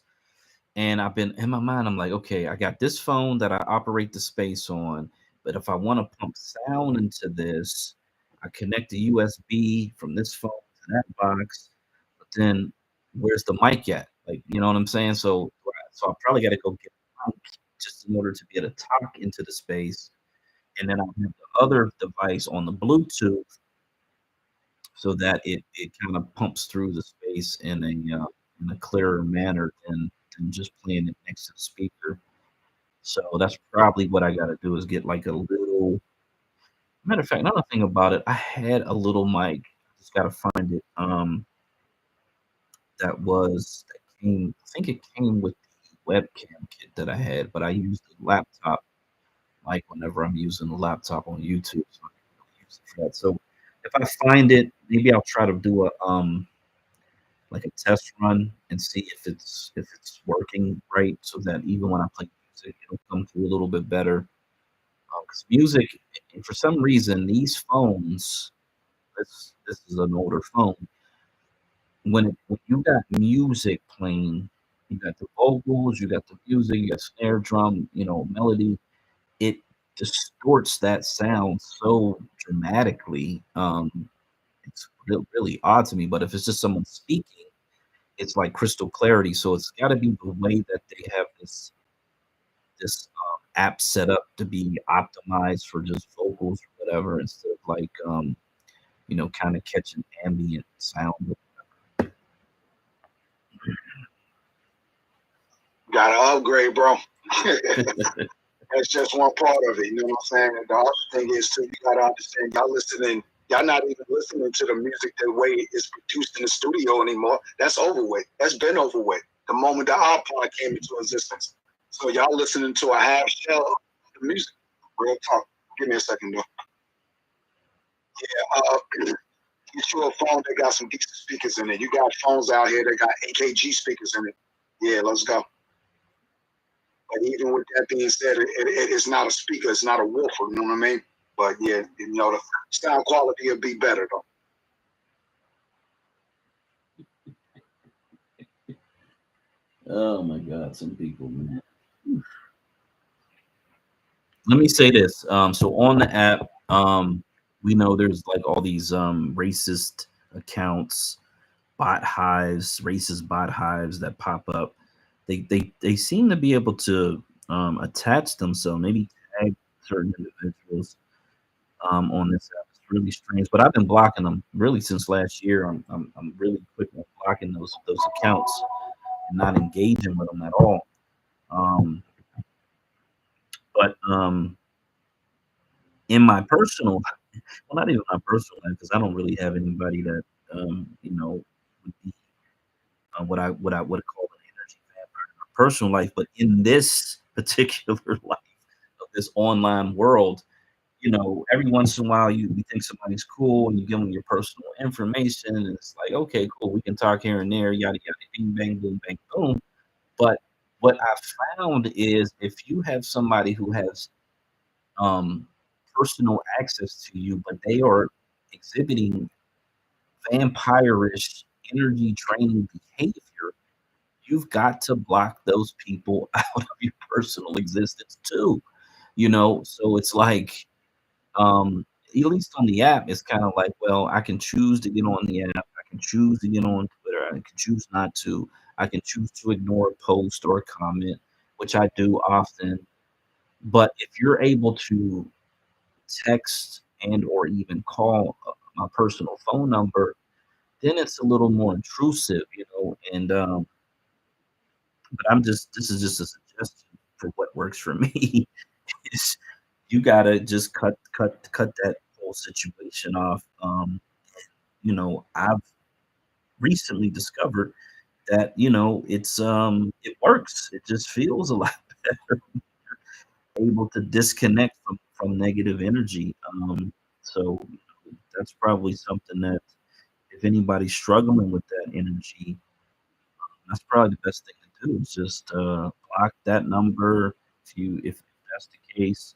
[SPEAKER 2] and I've been in my mind. I'm like, okay, I got this phone that I operate the space on, but if I want to pump sound into this, I connect the USB from this phone to that box. But then, where's the mic at? Like, you know what I'm saying? So I probably got to go get a mic just in order to be able to talk into the space, and then I'll have the other device on the Bluetooth so that it kind of pumps through the space in a clearer manner than just playing it next to the speaker. So that's probably what I got to do is get like a little. Matter of fact, another thing about it, I had a little mic. Just got to find it. That came. I think it came with the webcam kit that I had, but I used the laptop mic whenever I'm using the laptop on YouTube. So I can really use it for that. So if I find it, maybe I'll try to do a like a test run and see if it's working right, so that even when I play music, it'll come through a little bit better. Because music, and for some reason, these phones, this is an older phone. When you got music playing, you got the vocals, you got the music, you got snare drum, melody. It distorts that sound so dramatically. It's really odd to me. But if it's just someone speaking, it's like crystal clarity. So it's got to be the way that they have this app set up to be optimized for just vocals or whatever, instead of like kind of catching ambient sound.
[SPEAKER 3] Gotta upgrade, bro. That's just one part of it. You know what I'm saying? And the other thing is too, you gotta understand, y'all not even listening to the music the way it's produced in the studio anymore. That's over with. That's been over with. The moment the iPod came into existence. So y'all listening to a half shell of the music. Real talk. Give me a second though. Yeah, get you a phone that got some decent speakers in it. You got phones out here that got AKG speakers in it. Yeah, let's go. But even with that being said, it's not a speaker. It's not a woofer. You know what I mean? But yeah, the sound quality will be better though.
[SPEAKER 2] Oh my God, some people, man. Let me say this. So on the app, we know there's like all these racist accounts, bot hives, racist bot hives that pop up. They seem to be able to attach themselves, maybe tag certain individuals on this app. It's really strange, but I've been blocking them really since last year. I'm really quick on blocking those accounts and not engaging with them at all. Um, but in my personal, well, not even my personal life, because I don't really have anybody that would be what I would call an energy vampire in my personal life. But in this particular life of this online world, every once in a while you think somebody's cool and you give them your personal information, and it's like, okay, cool, we can talk here and there, yada yada, bing bang boom bang boom. But what I found is if you have somebody who has um, personal access to you, but they are exhibiting vampirish energy draining behavior, you've got to block those people out of your personal existence too. So it's like, at least on the app, it's kind of like, well, I can choose to get on the app, I can choose to get on Twitter, I can choose not to, I can choose to ignore a post or a comment, which I do often. But if you're able to text and or even call my personal phone number, then it's a little more intrusive, and but this is just a suggestion for what works for me. Is you gotta just cut that whole situation off. I've recently discovered that it works. It just feels a lot better, able to disconnect from negative energy. So that's probably something that if anybody's struggling with that energy, that's probably the best thing to do is just block that number if that's the case,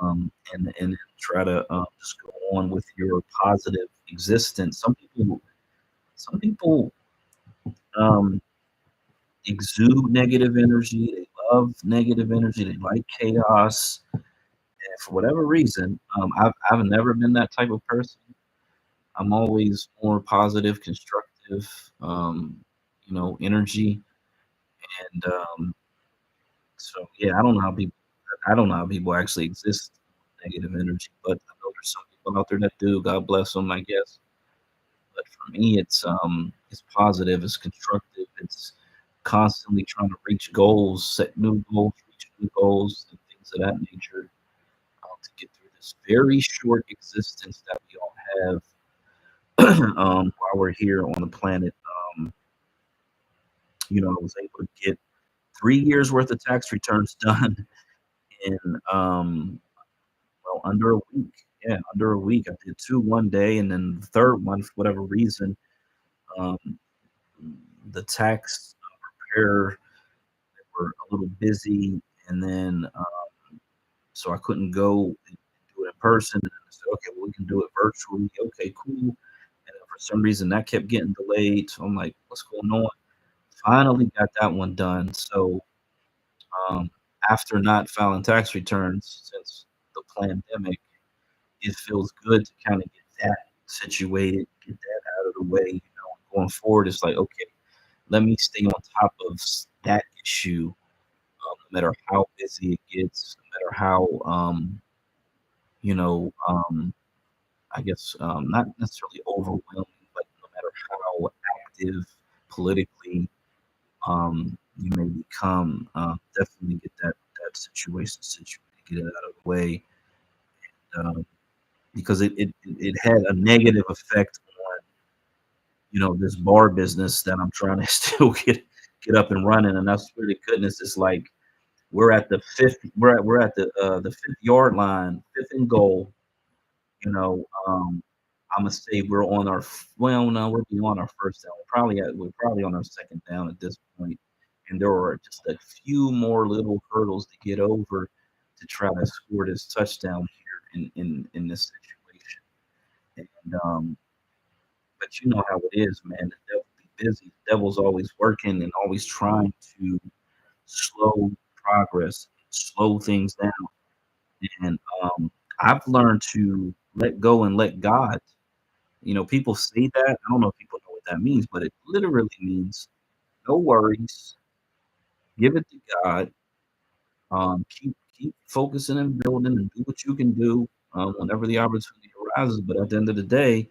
[SPEAKER 2] and try to just go on with your positive existence. Some people um, exude negative energy. They love negative energy. They like chaos, and for whatever reason, I've never been that type of person. I'm always more positive, constructive, energy, and so yeah, I don't know how people actually exist with negative energy, but I know there's some people out there that do. God bless them, I guess. But for me, it's positive, it's constructive, it's constantly trying to reach goals, set new goals, reach new goals, and things of that nature to get through this very short existence that we all have while we're here on the planet. I was able to get 3 years worth of tax returns done in under a week. Yeah, under a week. I did two one day, and then the third one, for whatever reason, um, the tax preparer were a little busy, and then so I couldn't go and do it in person. And I said, okay, well, we can do it virtually. Okay, cool. And then for some reason, that kept getting delayed. So I'm like, what's going on? Finally got that one done. So um, after not filing tax returns since the pandemic, it feels good to kind of get that situated, get that out of the way. Going forward, it's like, okay, let me stay on top of that issue, no matter how busy it gets, no matter how, you know, um, I guess not necessarily overwhelming, but no matter how active politically you may become, definitely get that situation situated, get it out of the way, um, because it had a negative effect on this bar business that I'm trying to still get up and running, and I swear to goodness, it's like we're at the 5th yard line, fifth and goal. I'm gonna say we're on our well, no, we're beyond our first down. We're probably on our second down at this point, and there are just a few more little hurdles to get over to try to score this touchdown in this situation. And but you know how it is, man. The devil be busy. The devil's always working and always trying to slow progress, slow things down. And I've learned to let go and let God. You know, people say that. I don't know if people know what that means, but it literally means no worries. Give it to God. Keep focusing and building and do what you can do whenever the opportunity arises. But at the end of the day,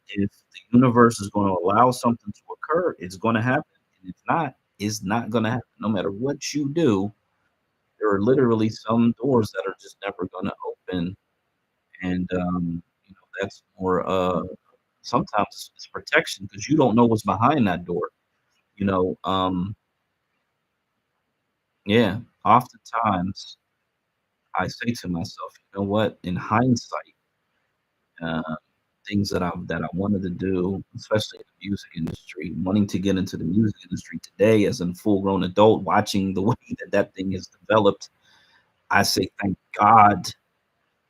[SPEAKER 2] if the universe is going to allow something to occur, it's going to happen. And if not, it's not going to happen. No matter what you do, there are literally some doors that are just never going to open. And you know, that's more sometimes it's protection because you don't know what's behind that door. You know, yeah. Oftentimes, I say to myself, you know what? In hindsight, uh, things that I wanted to do, especially in the music industry, wanting to get into the music industry today as a full-grown adult, watching the way that that thing has developed, I say thank God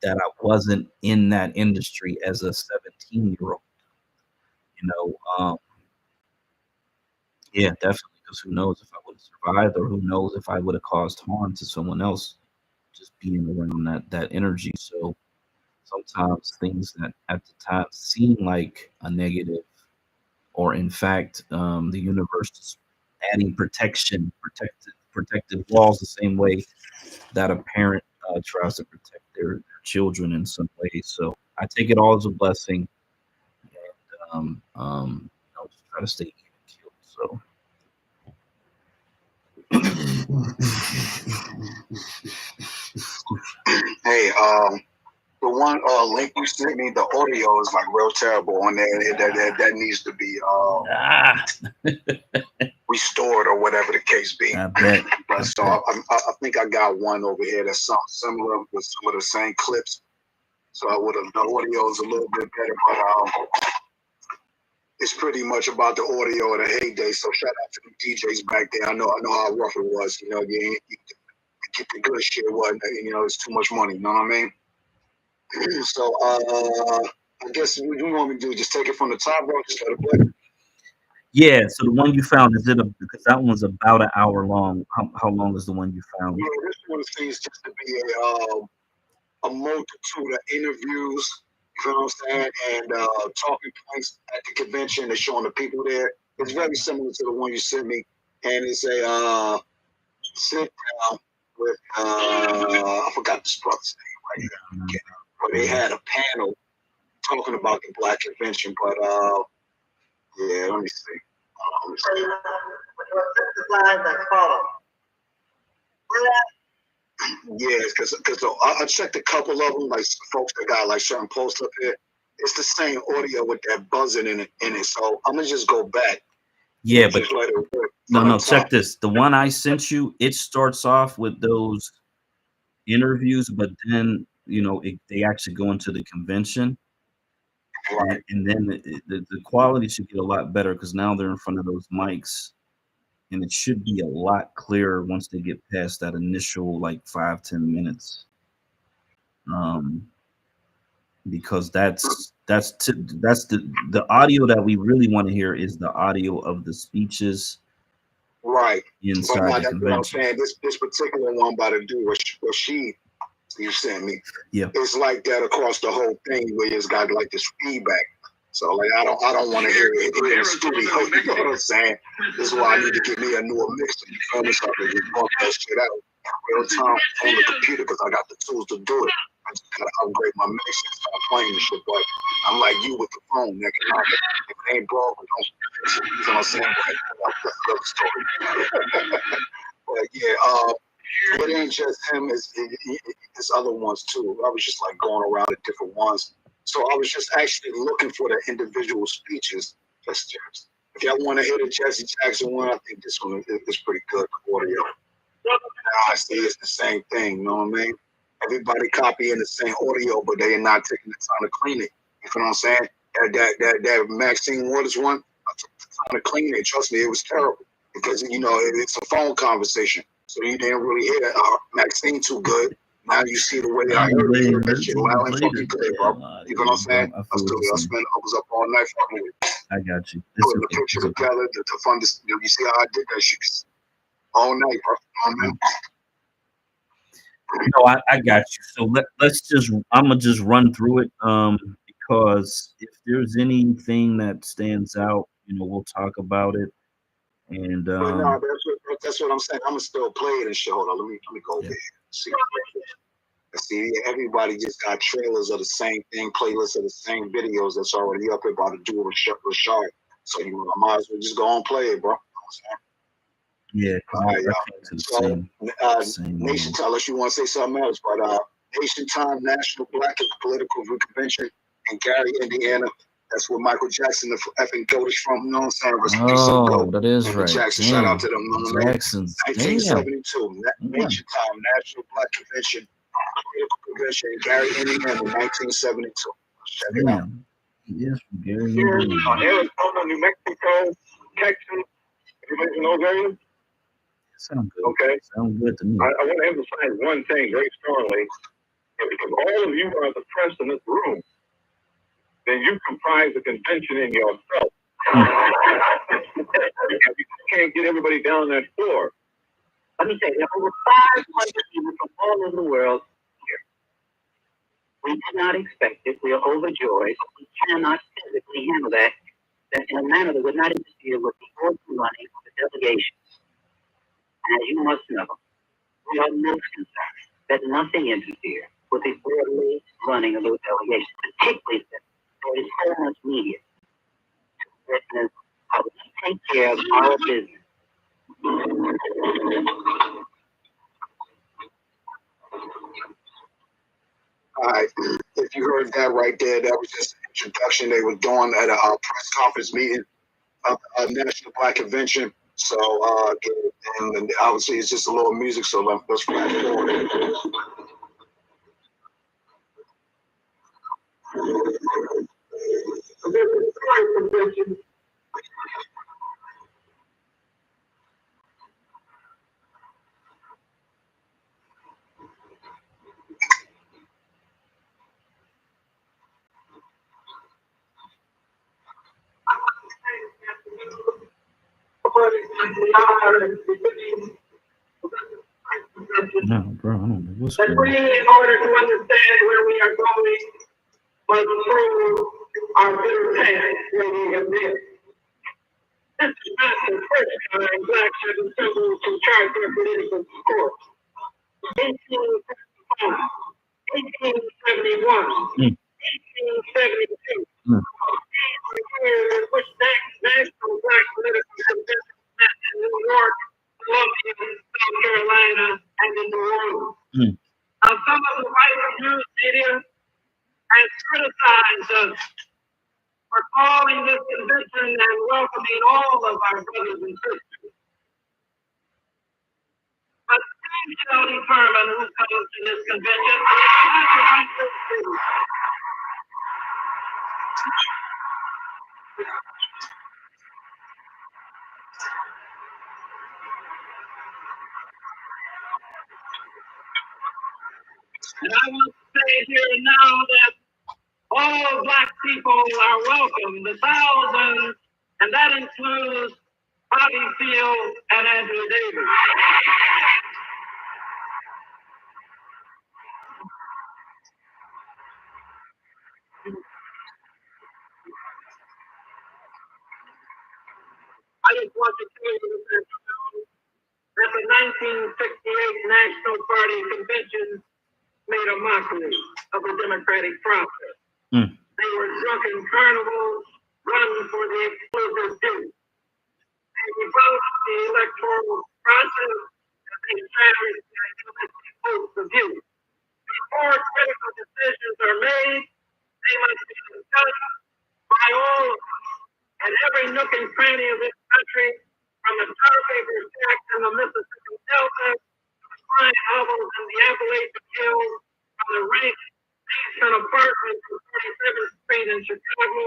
[SPEAKER 2] that I wasn't in that industry as a 17-year-old. You know, yeah, definitely. Because who knows if I would have survived, or who knows if I would have caused harm to someone else just being around that energy. So sometimes things that at the time seem like a negative, or in fact, the universe is adding protective walls the same way that a parent tries to protect their children in some way. So I take it all as a blessing, and you know, just try to stay even keeled. So
[SPEAKER 3] Hey, the one link you sent me, the audio is like real terrible on there. That needs to be restored or whatever the case be.
[SPEAKER 2] I bet.
[SPEAKER 3] But so I think I got one over here that's something similar with some of the same clips. So I would have, the audio is a little bit better, but it's pretty much about the audio of the heyday. So shout out to the DJs back there. I know how rough it was. You know, you get the good shit, wasn't it? You know, it's too much money. You know what I mean? So I guess what you want me to do, just take it from the top, bro. Just let it play.
[SPEAKER 2] Yeah. So the one you found, is it because that one's about an hour long? How long is the one you found?
[SPEAKER 3] Yeah, this one seems just to be a multitude of interviews. You know what I'm saying? And talking points at the convention. They're showing the people there. It's very similar to the one you sent me, and it's a sit down with I forgot this brother's name right here. But they had a panel talking about the Black Convention. But yeah, let me see. Yeah, because I checked a couple of them, like folks that got like certain posts up here. It's the same audio with that buzzing in it. So I'm gonna just go back.
[SPEAKER 2] Yeah, but no, check this. The one I sent you, it starts off with those interviews, but then you know they actually go into the convention, right? And then the quality should get a lot better because now they're in front of those mics, and it should be a lot clearer once they get past that initial like 5-10 minutes. Because that's the audio that we really want to hear is the audio of the speeches,
[SPEAKER 3] right?
[SPEAKER 2] Inside
[SPEAKER 3] but no,
[SPEAKER 2] the
[SPEAKER 3] that's
[SPEAKER 2] convention.
[SPEAKER 3] what I'm saying. This particular one about to do what she you sent me.
[SPEAKER 2] Yeah,
[SPEAKER 3] it's like that across the whole thing where it's got like this feedback. So like I don't want to hear it in the studio. You know what I'm saying? This is why I need to get me a newer mixer. You feel me? So I can just bump that shit out in real time on the computer because I got the tools to do it. I just gotta upgrade my mix and start playing the shit. But I'm like you with the phone, nigga. If it ain't broke, don't fix it. You know what I'm saying? But that's another story. But yeah, it ain't just him, it's other ones too. I was just like going around to different ones. So I was just actually looking for the individual speeches. If y'all want to hear the Jesse Jackson one, I think this one is pretty good audio. I see it's the same thing, you know what I mean? Everybody copying the same audio, but they are not taking the time to clean it. You know what I'm saying? That Maxine Waters one, I took the time to clean it. Trust me, it was terrible because, you know, it's a phone conversation. So you didn't really hear Maxine too good. Now you see the way I heard that shit loud and fucking clear, bro. You know what I'm saying? I was up all night fucking with it.
[SPEAKER 2] I got you.
[SPEAKER 3] Putting the picture together to fund this. You see how I did that shit all night, bro.
[SPEAKER 2] No, I got you. So I'm gonna just run through it. Because if there's anything that stands out, we'll talk about it. And
[SPEAKER 3] no, that's what I'm saying. I'm gonna still play it and shit. Hold on, let me go over here. See, everybody just got trailers of the same thing, playlists of the same videos that's already up about to do with Rashard. So I might as well just go and play it, bro.
[SPEAKER 2] Yeah.
[SPEAKER 3] Nation Time, unless you want to say something else, but Nation Time National Black Political Convention in Gary, Indiana. That's where Michael Jackson, the effing goat, is from. You know what I'm saying?
[SPEAKER 2] Oh, that is right.
[SPEAKER 3] Jackson, shout out to them.
[SPEAKER 2] Jackson's
[SPEAKER 3] 1972. Nation Time National Black Convention. Political convention in Gary, Indiana, 1972. Check it out.
[SPEAKER 2] Yes, Gary,
[SPEAKER 7] Indiana. Arizona, New Mexico, Texas. Everybody know those areas?
[SPEAKER 2] Sound good.
[SPEAKER 7] Okay.
[SPEAKER 2] Sound good to me.
[SPEAKER 7] I want to emphasize one thing very strongly. If all of you are the press in this room, then you comprise the convention in yourself. You can't get everybody down that floor.
[SPEAKER 8] Let me say, there are over 500 people from all over the world here. We did not expect it. We are overjoyed. We cannot physically handle that in a manner that would not interfere with the orderly running of the delegation. And as you must know, we are most concerned that nothing interferes with the orderly running of those delegations, particularly since there is so much media to witness how we take care of our business.
[SPEAKER 3] All right, if you heard that right there, that was just an introduction they were doing at a press conference meeting of National Black Convention. So, and obviously it's just a little music, so let's flash forward.
[SPEAKER 2] No, bro, I don't know what's
[SPEAKER 8] going on. We, in order to understand where we are going, must prove our bitter past where we have been. This is not the first time blacks have assembled to chart their political course. 1865, 1871, 1872. These were years in which national black political conventions met in New York, Columbia, South Carolina, and in New Orleans. Now, some of the white news media has criticized us for calling this convention and welcoming all of our brothers and sisters. But we shall determine who comes to this convention. And I want to say here now that all black people are welcome, the thousands, and that includes Bobby Field and Andrew Davis. I just want to tell you that the 1968 National Party Convention made a mockery of the democratic process. They were drunken carnivals run for the exclusive few. They revoked the electoral process and they cherished the idealistic hopes of youth. Before critical decisions are made, they must be discussed by all of us and every nook and cranny of this country, from the tar paper stacks in the Mississippi Delta to the fine hovels in the Appalachian Hills, from the rank basement apartments on 37th Street in Chicago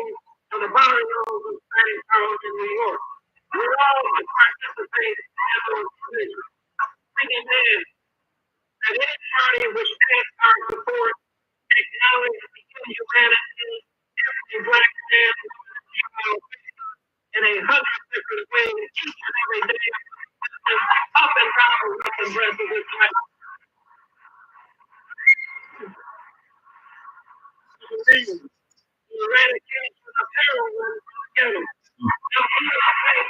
[SPEAKER 8] to the barrios of St. Charles in New York. We all must participate in those decisions. Thinking then
[SPEAKER 5] that any party which asks our support acknowledge the inhumanity every black man, woman, and child in 100 different ways each and every day, up and down the rough and breadth of this life. The eradication of heroin from the ghetto.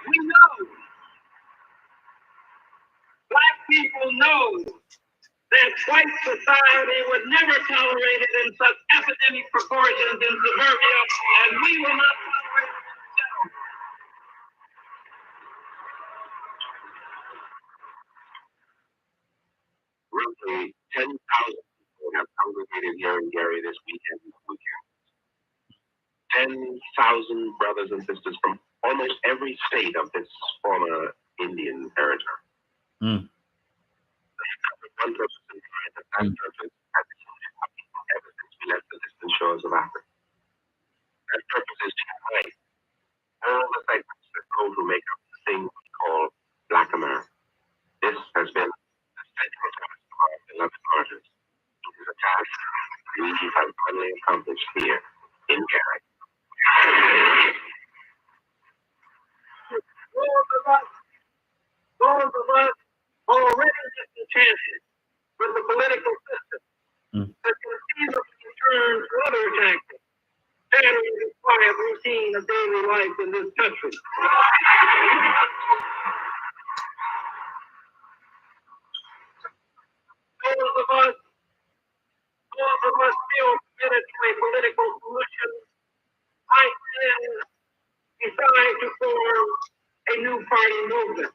[SPEAKER 5] We know, black people know that white society would never tolerate it in such epidemic proportions in suburbia, and we will not tolerate it in the ghetto.
[SPEAKER 17] Roughly 10,000 people have congregated here in Gary this weekend. 10,000 brothers and sisters from almost every state of this former Indian territory.
[SPEAKER 2] Mm.
[SPEAKER 17] One purpose in mind, that purpose has included our people ever since we left the distant shores of Africa. That purpose is to unite all the segments that go to make up the thing we call Black America. This has been the central task of our beloved martyrs. It is a task we have finally accomplished here in Gary.
[SPEAKER 5] Those of us already disenchanted with the political system that conceivably turn to other tactics, shattering the quiet routine of daily life in this country. Those of us still committed to a political solution might then decide to form a new party movement.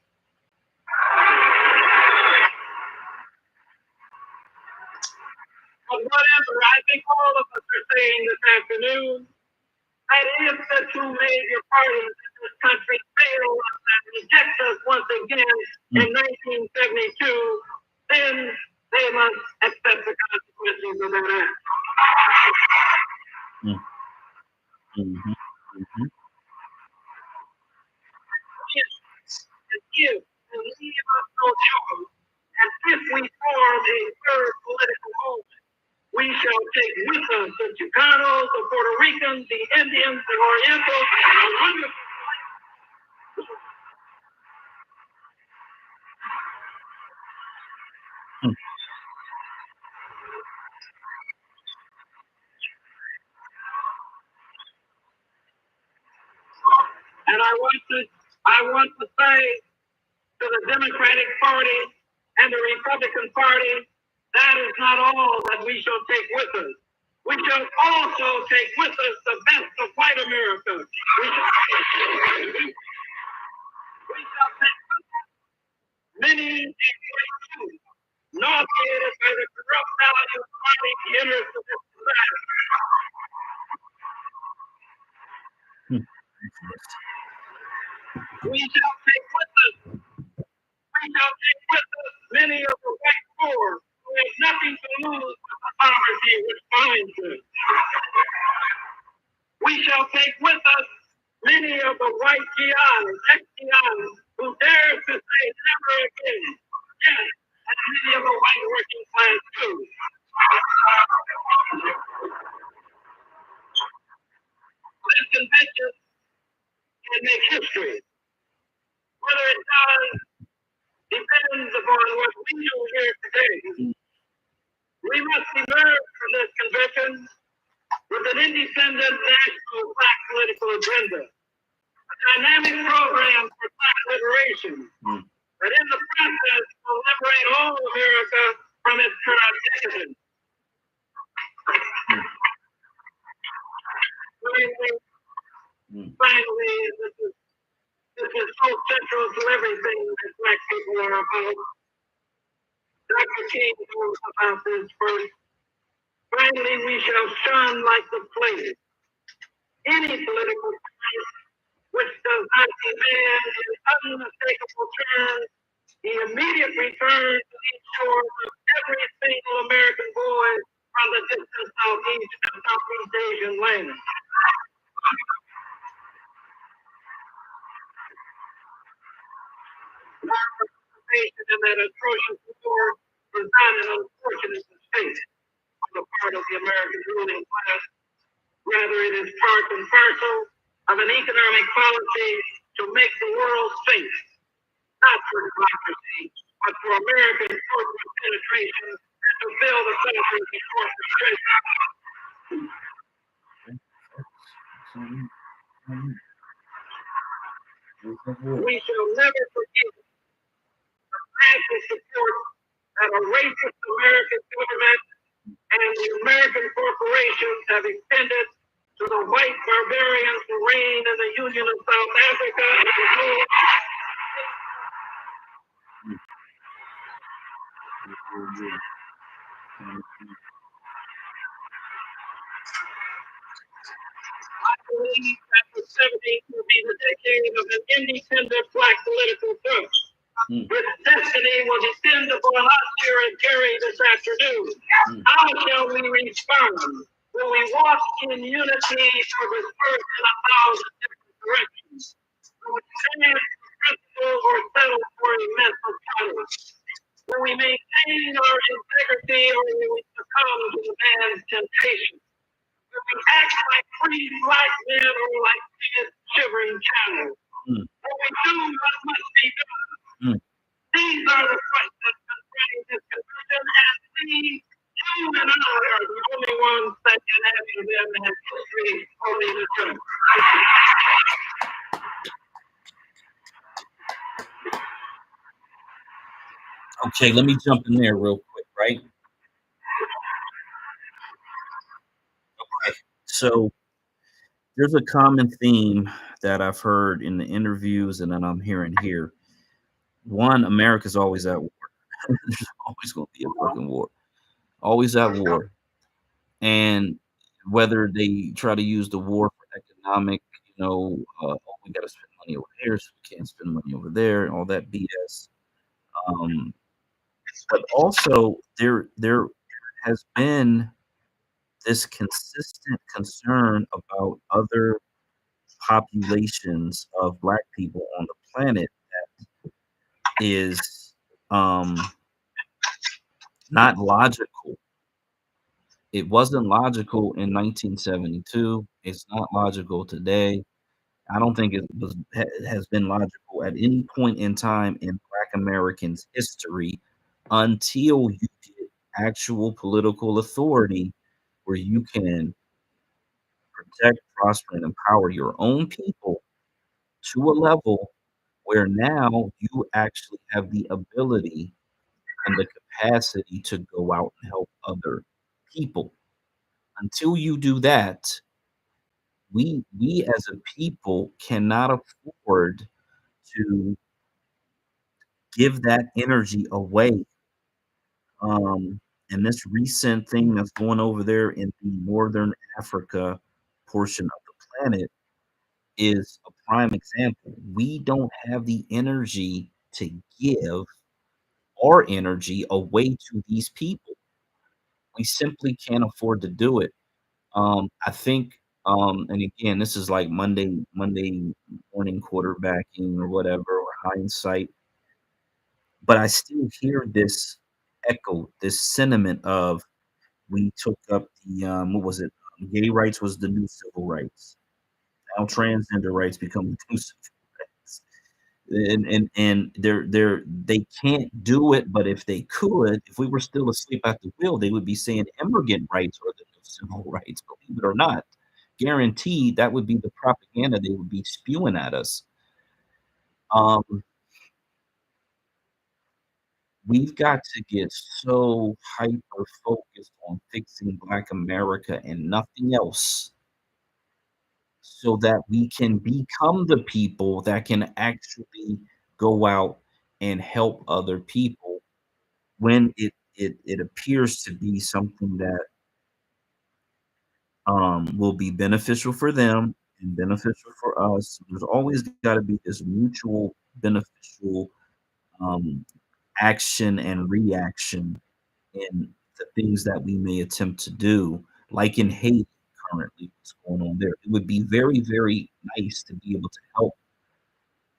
[SPEAKER 5] But whatever I think all of us are saying this afternoon, that if the two major parties in this country fail us and reject us once again in 1972, then they must accept the consequences of that act. If and leave us no choice, and if we form a third political movement, we shall take with us the Chicanos, the Puerto Ricans, the Indians, the Orientals, the wonderful. And I want to say to the Democratic Party and the Republican Party, that is not all that we shall take with us. We shall also take with us the best of white America. We shall take many a great truth, nauseated by the corrupt values fighting the interests of this society. We shall take with us many of the white poor who have nothing to lose but the poverty which binds them. We shall take with us many of the white GIs, ex-GIs, who dare to say never again. Yes, and many of the white working class too. This convention can make history. Whether it does depends upon what we do here today. We must emerge from this convention with an independent national black political agenda, a dynamic program for black liberation, that in the process will liberate all America from its current decadence. Finally, this is so central to everything that black people are about. Dr. King told us about this first. Finally, we shall shun like the plague.
[SPEAKER 8] any political choice which does not demand in unmistakable terms the immediate return to these shores of every single American boy from the distant Southeast and Southeast Asian land. Our participation in that atrocious war is not an unfortunate mistake on the part of the American ruling class. Rather, it is part and parcel of an economic policy to make the world safe, not for democracy, but for American corporate penetration and to fill the country with corporate treasure. We shall never forget the massive support that a racist American government and the American corporations have extended to the white barbarians who reign in the Union of South Africa and rule. I believe that the 70s will be the decade of an independent black political force. Its destiny will descend upon us here at Gary this afternoon. How shall we respond? Will we walk in unity or disperse in 1,000 different directions? Will we stand for principles or settle for immense violence? Will we maintain our integrity or will we succumb to the man's temptation? Will we act like free black men or like timid, shivering cattle? Will we do what must be done? These are the questions confronting this convention, and these, you and I are the only ones that can answer them, and history only the truth.
[SPEAKER 2] Okay, let me jump in there real quick, right? Okay, so there's a common theme that I've heard in the interviews and that I'm hearing here. One, America's always at war. There's always going to be a fucking war. Always at war. And whether they try to use the war for economic, we got to spend money over here, so we can't spend money over there, and all that BS. But also, there has been this consistent concern about other populations of Black people on the planet that is not logical. It wasn't logical in 1972. It's not logical today. I don't think it has been logical at any point in time in Black Americans' history until you get actual political authority where you can protect, prosper, and empower your own people to a level where now you actually have the ability and the capacity to go out and help other people. Until you do that, we as a people cannot afford to give that energy away. And this recent thing that's going over there in the Northern Africa portion of the planet is a prime example. We don't have the energy to give our energy away to these people. We simply can't afford to do it. I think, and again, this is like Monday morning quarterbacking or whatever, or hindsight. But I still hear this echo, this sentiment of we took up the what was it? Gay rights was the new civil rights. Now transgender rights become the new civil rights. And they can't do it, but if they could, if we were still asleep at the wheel, they would be saying immigrant rights are the new civil rights, believe it or not. Guaranteed that would be the propaganda they would be spewing at us. We've got to get so hyper focused on fixing Black America and nothing else so that we can become the people that can actually go out and help other people when it appears to be something that will be beneficial for them and beneficial for us. There's always got to be this mutual beneficial um, action and reaction in the things that we may attempt to do, like in Haiti currently, what's going on there. It would be very, very nice to be able to help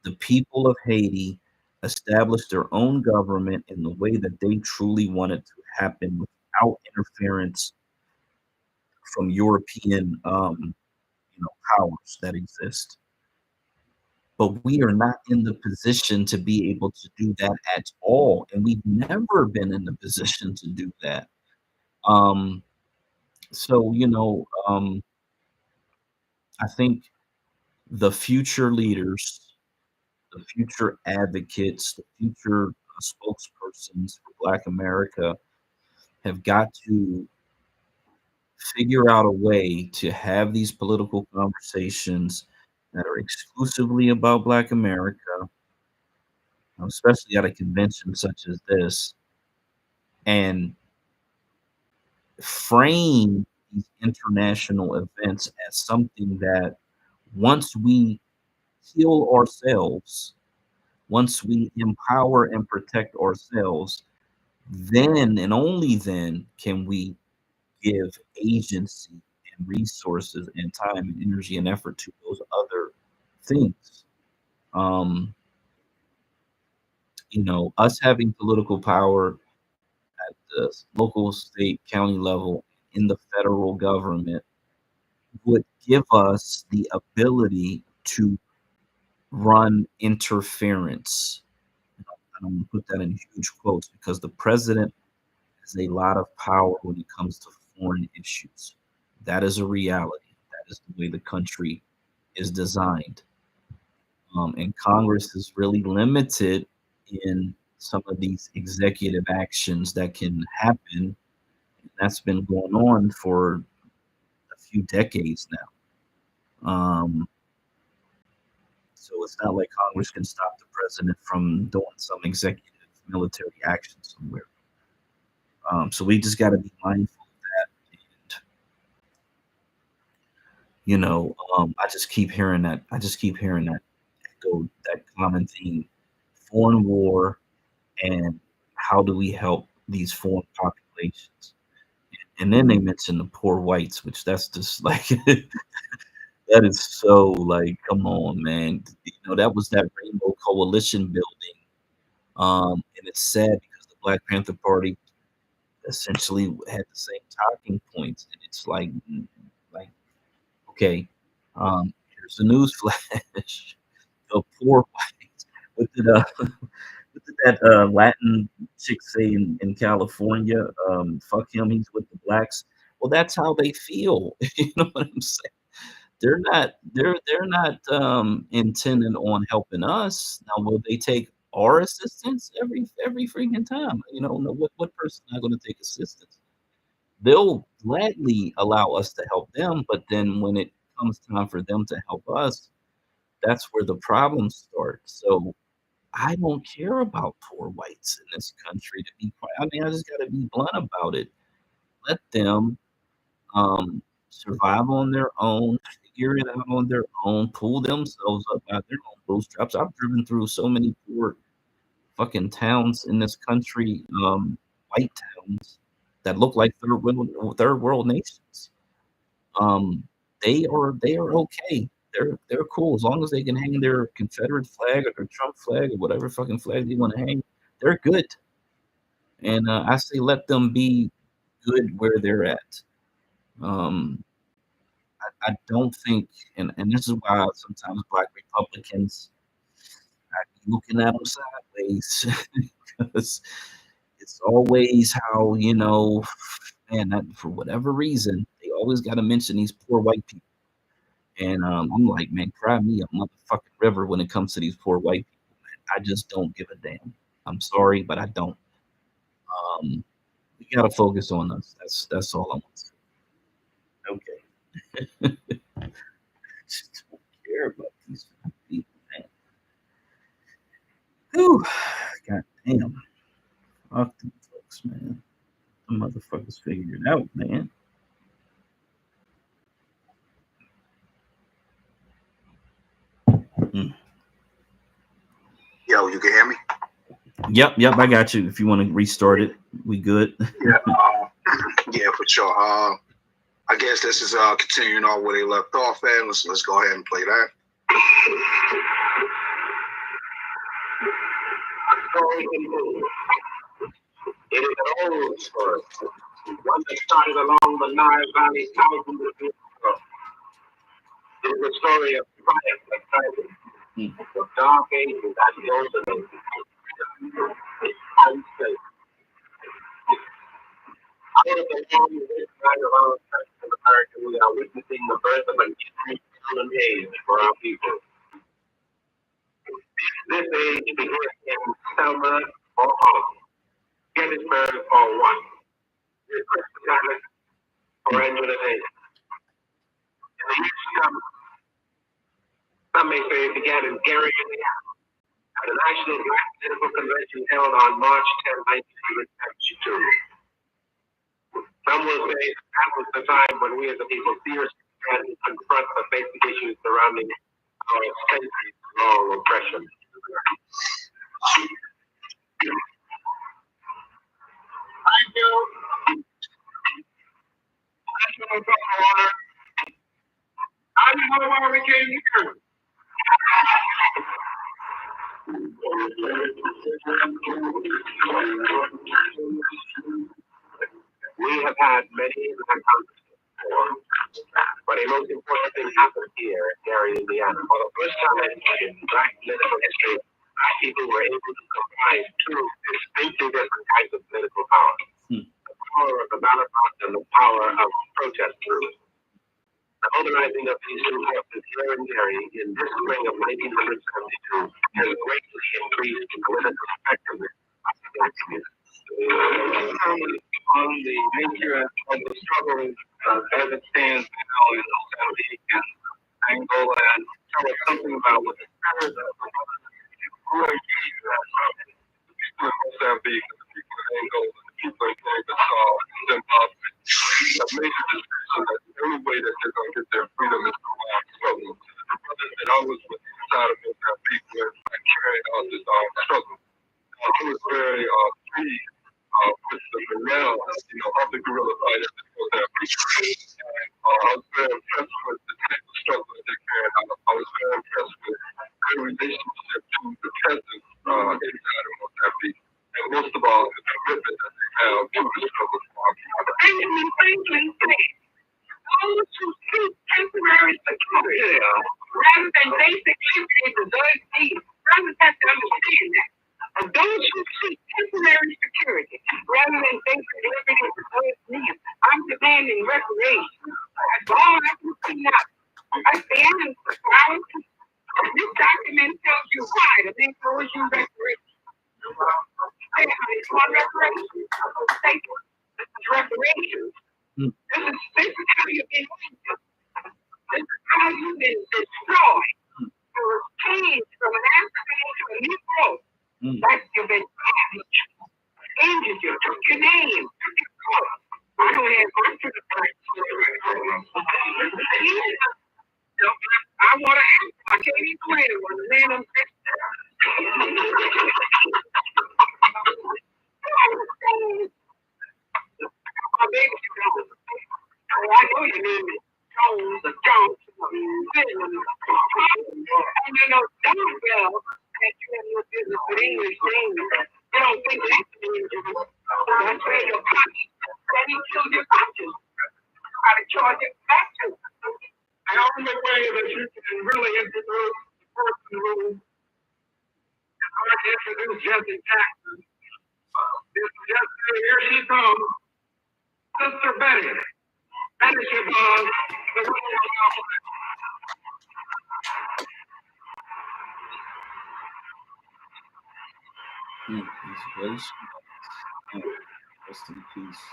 [SPEAKER 2] the people of Haiti establish their own government in the way that they truly want it to happen without interference from European powers that exist. But we are not in the position to be able to do that at all, and we've never been in the position to do that. Um, so, I think the future leaders, the future advocates, the future spokespersons for Black America have got to figure out a way to have these political conversations that are exclusively about Black America, especially at a convention such as this, and frame these international events as something that once we heal ourselves, once we empower and protect ourselves, then and only then can we give agency and resources and time and energy and effort to those other things. Us having political power at the local, state, county level in the federal government would give us the ability to run interference. I'm going to put that in huge quotes because the president has a lot of power when it comes to foreign issues. That is a reality. That is the way the country is designed. And Congress is really limited in some of these executive actions that can happen. That's been going on for a few decades now. So it's not like Congress can stop the president from doing some executive military action somewhere. So we just got to be mindful of that. And I just keep hearing that. Echo that common theme: foreign war, and how do we help these foreign populations? And then they mention the poor whites, which that's just like that is so like, come on, man. That was that Rainbow Coalition building. And it's sad because the Black Panther Party essentially had the same talking points. And it's like, okay, here's the news flash. The poor whites. What did that Latin chick say in California? Fuck him, he's with the blacks. Well, that's how they feel. You know what I'm saying? They're not intending on helping us. Now, will they take our assistance every freaking time? No, what person not going to take assistance? They'll gladly allow us to help them, but then when it comes time for them to help us, that's where the problems start. So I don't care about poor whites in this country, to be quite. I mean, I just got to be blunt about it. Let them survive on their own, figure it out on their own, pull themselves up out their own bootstraps. I've driven through so many poor fucking towns in this country, white towns that look like third world nations. They are okay. They're cool as long as they can hang their Confederate flag or their Trump flag or whatever fucking flag they want to hang. They're good, and I say let them be good where they're at. Um, I don't think, and this is why sometimes Black Republicans, I be looking at them sideways because it's always how man, that for whatever reason they always got to mention these poor white people. And I'm like, man, cry me a motherfucking river when it comes to these poor white people, man. I just don't give a damn. I'm sorry, but I don't. We gotta focus on us. That's all I want to say. Okay. Just don't care about these people, man. Whew. God damn. Fuck them folks, man. The motherfuckers figure it out, man. Yep, I got you. If you want to restart it, we good.
[SPEAKER 3] Yeah, yeah, for sure. I guess this is continuing on where they left off at. Let's go ahead and play that.
[SPEAKER 17] It is an old story, one that started along the Nile Valley thousands of years ago. It is a story of triumph and tragedy, of dark ages and golden ages, and faith. Out of the long history of our country in America, we are witnessing the birth of a new golden age for our people. This age begins in Selma or Gettysburg or one. The Christian or Angela Davis. In the years to come, some may say it began in Gary, Indiana, at the National Black Political Convention held on March 10, 1972. Some will say that was the time when we as a people seriously began to confront the basic issues surrounding our centuries-long oppression. Thank you. I don't know why we came here. We have had many encounters before, but a most important thing happened here in Gary, Indiana. For the first time in Black political history, Black people were able to combine two distinctly different kinds of political power. The power of the ballot box and the power of protest groups. The organizing of these two forces here in Gary in this spring of 1972 has greatly increased the political effectiveness of the Black community. On the nature of the struggle as it stands now in Mozambique and Angola, and tell us something about what the spirit of who are engaged in that struggle. The people in Mozambique and the people in Angola, the people in Guinea-Bissau, Zimbabwe, have made a decision that the only way that they're going to get their freedom is through armed struggle. The brothers that I was with inside of Mozambique were carrying out this armed struggle. I was very pleased with the morale, of the guerrilla fighters in Mozambique. I was very impressed with the type of struggle that they carried out. I was very impressed with their relationship to the peasants inside of Mozambique. And most of all, the commitment that they have to the struggle for our people. Benjamin Franklin said, those who seek temporary security rather than basic liberty deserve peace. Brothers have to understand that. And those who seek temporary security rather than basic liberty deserve peace. I'm demanding reparations. That's all I can see now. That's the answer. This document tells you why. The thing tells you reparations. Reparations. Reparations. This is how you've been treated. This is how you've been destroyed. You were changed from an African into a Negro. Like you've been damaged. Injured you, took your name, took your color. I don't have much to the black I want to ask. I can't even play it when the man I'm my baby Jones. Oh, I know your name is Jones or Jones. And you know, John Bell, that you have no business with English names. You don't think that's dangerous. That's where your conscience. Then he killed your conscience. How to charge it back to. The only way that you can really introduce the person who is going to introduce Jesse Jackson is just here she comes. Sister Betty. Betty Shabazz.
[SPEAKER 2] Rest in peace.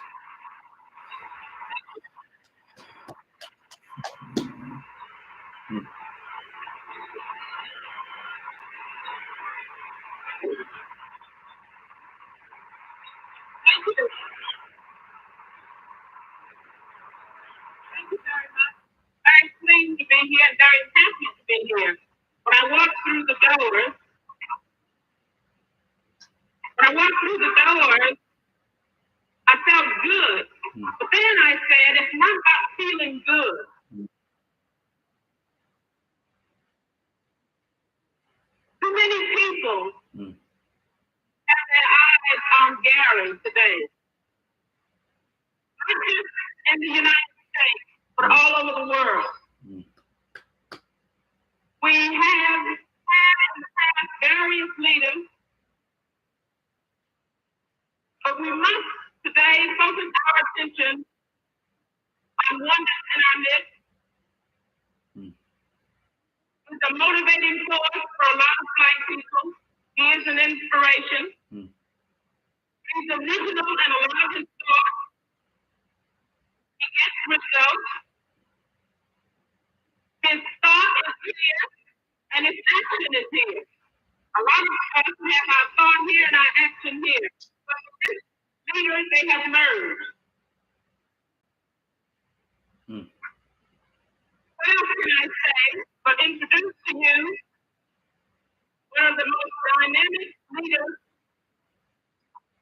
[SPEAKER 8] Very pleased to be here, very happy to be here. When I walked through the doors, I walked through the doors, I felt good. But then I said, it's not about feeling good. Too many people have their eyes on Gary today. Not just in the United States, but all over the world. We have had in the past various leaders, but we must today focus our attention on one that's in our midst. He's a motivating force for a lot of Black people. He is an inspiration. He's original in a lot of his thoughts. He gets results. His thought is here, and his action is here. A lot of us have our thought here and our action here. But with this leaders, they have merged. What else can I say but introduce to you one of the most dynamic leaders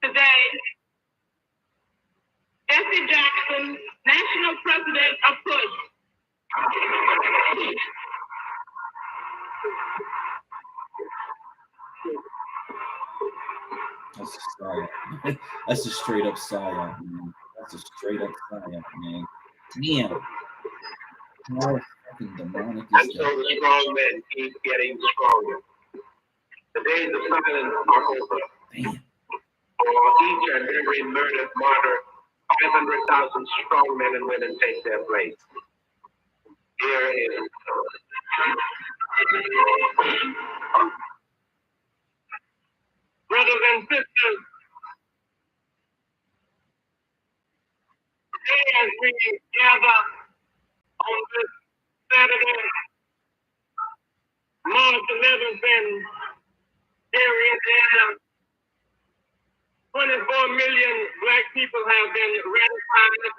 [SPEAKER 8] today, Jesse Jackson, National President of PUSH.
[SPEAKER 2] That's a psyop. That's a straight up psyop, man. That's a straight up psyop, man. Damn. How fucking demonic
[SPEAKER 17] And
[SPEAKER 2] is
[SPEAKER 17] so
[SPEAKER 2] that?
[SPEAKER 17] the strong men keep getting stronger. The days of silence are over.
[SPEAKER 2] Damn.
[SPEAKER 17] For each and every murdered martyr, 500,000 strong men and women take their place. Here is
[SPEAKER 8] Brothers and sisters, today as we gather on this Saturday, March 11th in Gary, Indiana, 24 million Black people have been ratified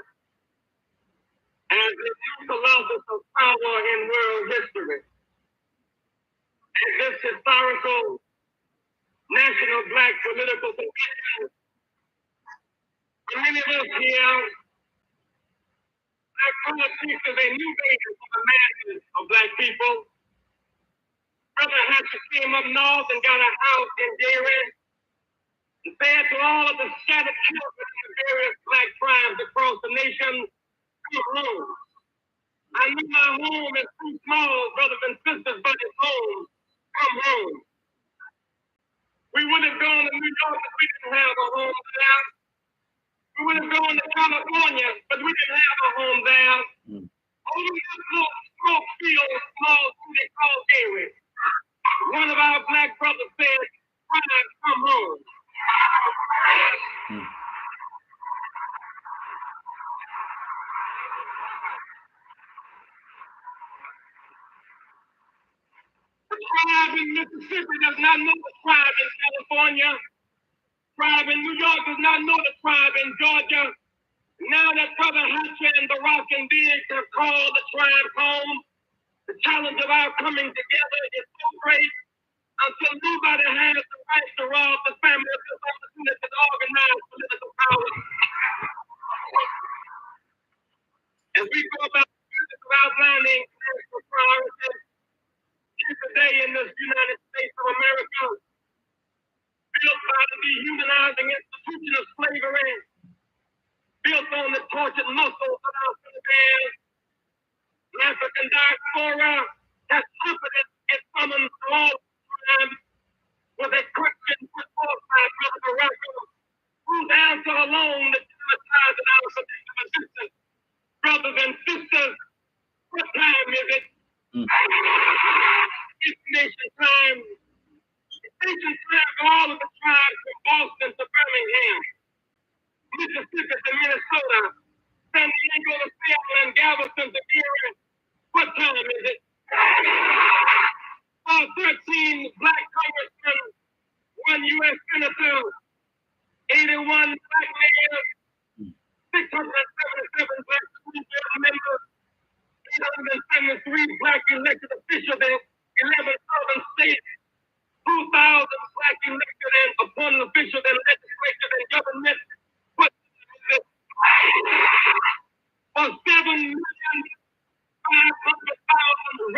[SPEAKER 8] as the new colossus of power in world history. At this historical National Black Political Convention, for many of us here, Black politics is a new baby for the masses of Black people. Brother Hatcher came up north and got a house in Gary and said to all of the scattered children in the various Black tribes across the nation, come home. I knew my home is too small, brothers and sisters, but it's home. Come home. We would have gone to New York if we didn't have a home there. We would have gone to California, but we didn't have a home there. Only this little smoke field, small city called Gary. One of our Black brothers said, "Tribe, come home." The tribe in Mississippi does not know the tribe in California. Tribe in New York does not know the tribe in Georgia. Now that Brother Hatcher and Barack and Biggs have called the tribe home, the challenge of our coming together is so great until nobody has the right to rob the family of this opportunity to organize political power. As we go about the business of outlining national priorities here today in this United States of America, built by the dehumanizing institution of slavery, built on the tortured muscles of our forebears, African diaspora has trumpeted its summons to all tribes with a question put forth by Brother Barack, whose answer alone legitimizes our collective existence. Brothers and sisters, what time is it? It's nation time. It's nation time for all of the tribes from Boston to Birmingham, Mississippi to Minnesota, San Diego to Seattle, and Galveston to Gary. What time is it? 13 Black congressmen, 1 U.S. senator, 81 Black mayors, 677 Black school board members, 873 Black elected officials in 11 southern states, 2,000 Black elected and appointed officials in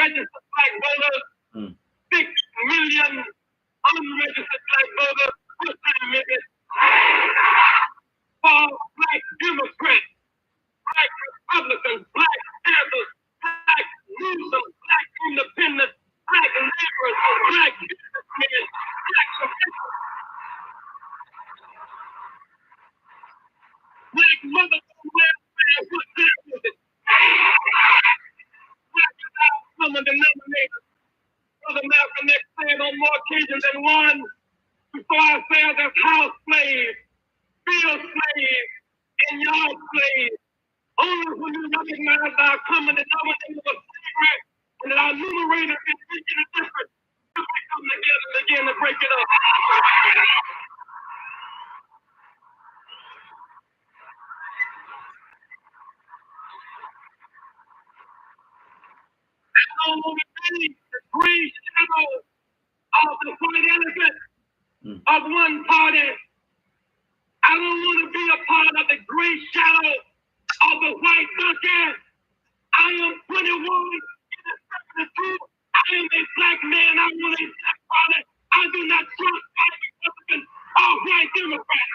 [SPEAKER 5] registered black voters, 6 million unregistered black voters, for black Democrats, black Republicans, black Panthers, black Newsom, black Independents, black laborers, black businessmen, black professionals, black mothers on welfare, what time is it? Black without common denominator. Brother Malcolm X said on more occasions than one, we saw ourselves as house slaves, field slaves, and yard slaves. Only when we recognize our common denominator of slavery and that our numerator is making a difference, we come together and begin to break it up. I don't want to be the gray shadow of the white elephant of one party. I don't want to be a part of the gray shadow of the white donkey. I am 21 in the 72. I am a black man. I want a black party. I do not trust white Republicans or white Democrats.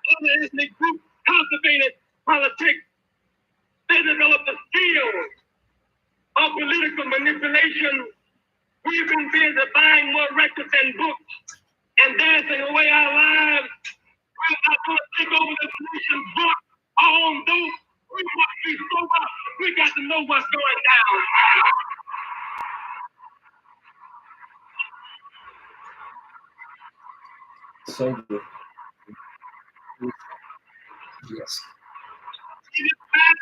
[SPEAKER 5] Other ethnic groups cultivated politics. They developed the skills of political manipulation. We've been busy buying more records and books and dancing away our lives. We're not going to take over the nation's book on those. We must be sober. We got to know what's going down.
[SPEAKER 2] Sober. Yes.
[SPEAKER 5] It is bad.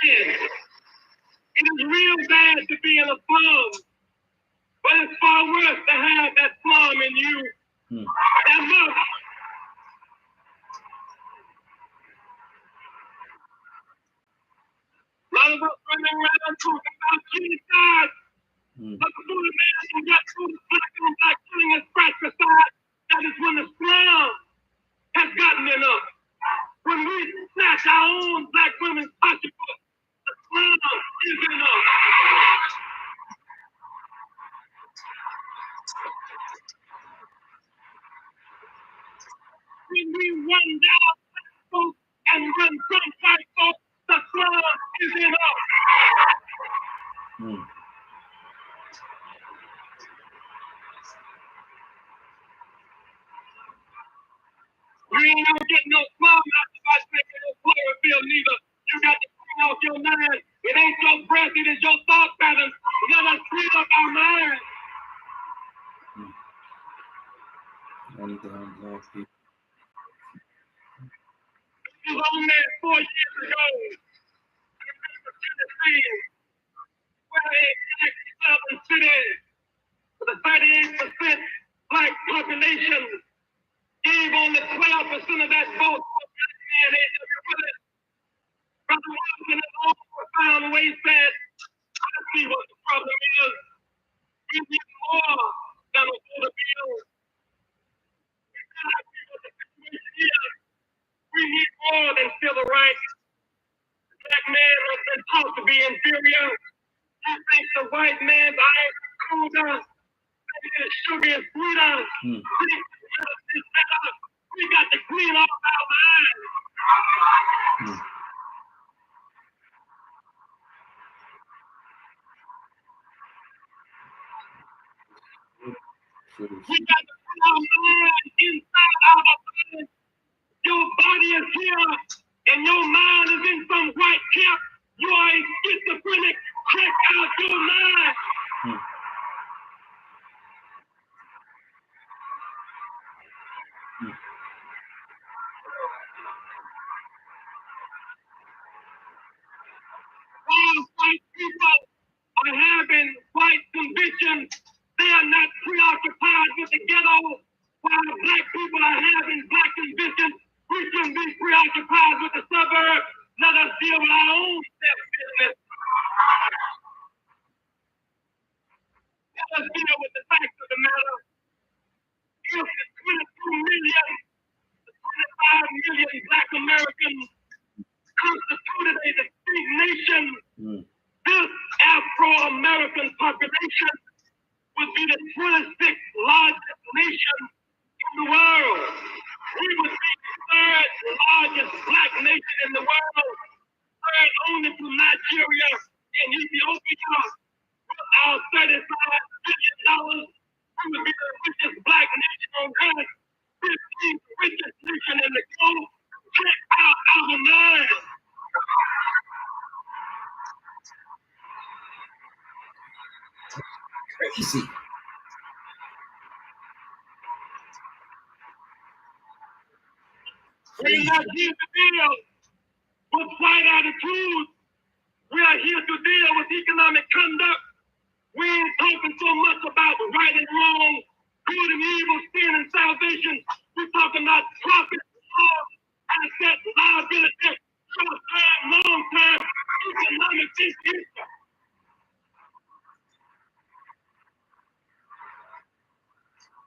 [SPEAKER 5] It is real bad to be in a slum, but it's far worse to have that slum in you. That must. A lot of us running around talking about genocide, but the bully man who got through the black on black killing and fratricide, that is when the slum has gotten in us. When we snatch our own black women's pocketbook, the slum is in us. When we run down black folks and run from white folks, the slum is in us. You ain't gonna get no slum after I take no chlorophyll neither. You got to clean off your mind. It ain't your breath, it is your thought patterns. Let us clean up our minds. It was only 4 years ago in Tennessee, where a black southern city with a 38% black population gave only 12% of that vote to a black man, A.W. Willis. Brother Willis in his own profound way said, I see what the problem is. We need more than a voter bill. I see what the situation is. We need more than civil rights. The black man has been taught to be inferior. He thinks the white man's iron is colder, his sugar is sweeter. We got to clean off our minds. We got to put our mind inside our body. Your body is here, and your mind is in some white cap. You are a schizophrenic. Check out your mind. All white people are having white convictions. They are not preoccupied with the ghetto. While black people are having black convictions, we can be preoccupied with the suburbs. Let us deal with our own self-business.
[SPEAKER 18] Let's deal with the facts of the matter. If the 22 million, the 25 million Black Americans constituted a distinct nation, this Afro-American population would be the 26th largest nation in the world. We would be the third largest Black nation in the world, third only to Nigeria and Ethiopia. With our $35 billion, we would be the richest Black nation on earth, 15th richest nation in the globe. Check out our minds.
[SPEAKER 2] Crazy.
[SPEAKER 18] We're not here to deal with white attitudes. We are here to deal with economic conduct. We ain't talking so much about right and wrong, good and evil, sin and salvation. We're talking about profit, loss, asset, liability, short-term, long-term, economic issues.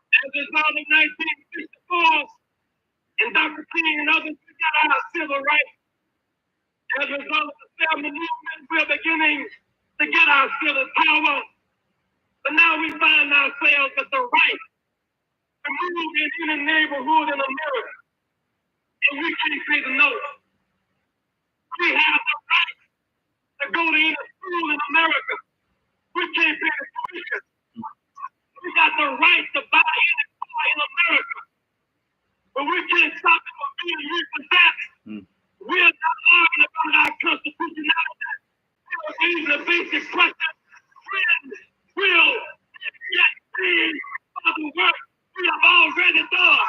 [SPEAKER 18] As a result of 1964, and Dr. King and others, we got our civil rights. As a result of the family movement, we're beginning to get our civil power. But now we find ourselves with the right to move in any neighborhood in America. And we can't say no. We have the right to go to any school in America. We can't pay the tuition. We got the right to buy any car in America. But we can't stop it from being repossessed. We are not arguing about our constitutionality. We are raising a basic question. When will it get paid for the work we have already done?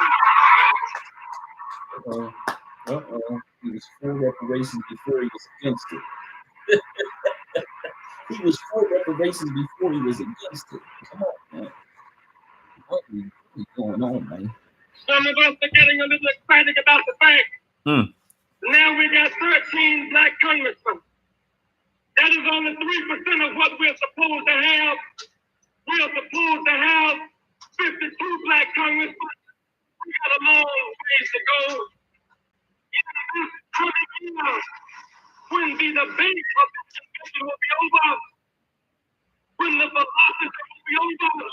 [SPEAKER 2] He was for reparations before he was against it. He was for reparations before he was against it. Come on, man. What is going on, man?
[SPEAKER 18] Some of us are getting a little excited about the fact. Now we got 13 Black congressmen. That is only 3% of what we're supposed to have. We are supposed to have 52 Black congressmen. We got a long ways to go. In the next 20 years, when the debate of this convention will be over, when the philosophy will be over,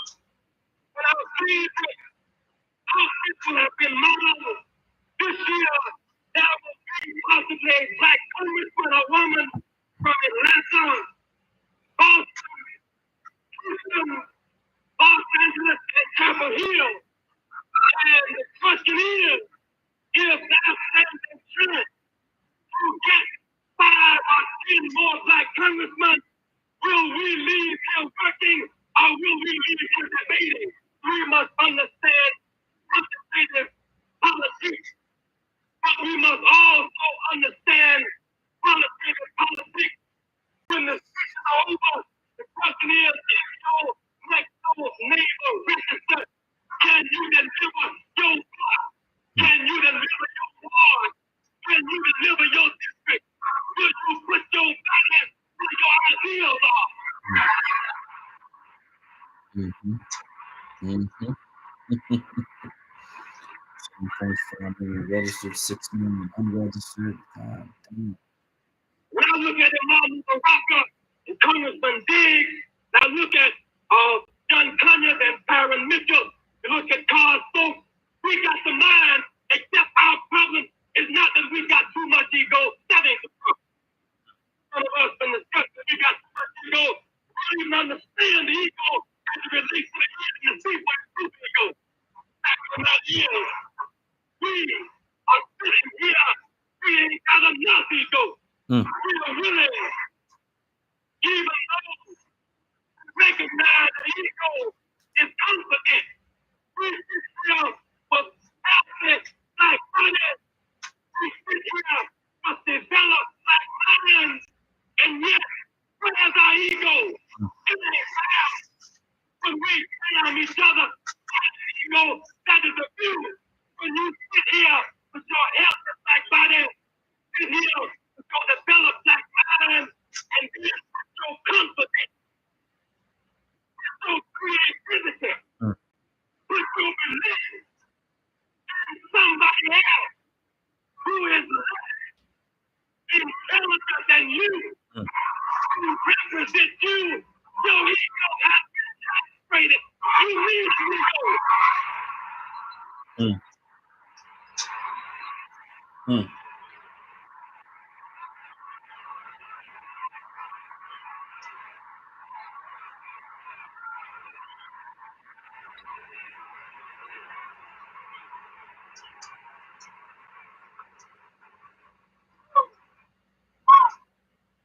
[SPEAKER 18] when our favorite, our people have been modeled, this year, there will be possibly a Black congressman or woman from Atlanta, Boston, Houston, Los Angeles, and Chapel Hill. And the question is there standing chance to get 5 or 10 more Black congressmen? Will we leave here working or will we leave here debating? We must understand quantitative politics, but we must also understand qualitative politics. When the session is over, the question is your next door neighbor registered? Can you deliver your block? Can you deliver your ward? Can you deliver your district? Will you put your balance where your ideals are?
[SPEAKER 2] Registered 6 million unregistered.
[SPEAKER 18] When I look at Imam Baraka and Congressman Diggs, I look at John Conyers and Byron Mitchell, you look at Carl Stokes, we got the mind, except our problem is not that we got too much ego. That ain't the problem. Some of us been discussing we got too much ego. We don't even understand the ego as it relates to the kid and see what group ego. Back in that year, we are sitting here, we ain't got enough ego. We are willing, even though recognize the ego is confident. We with you. Your ego has been castrated. You need to go.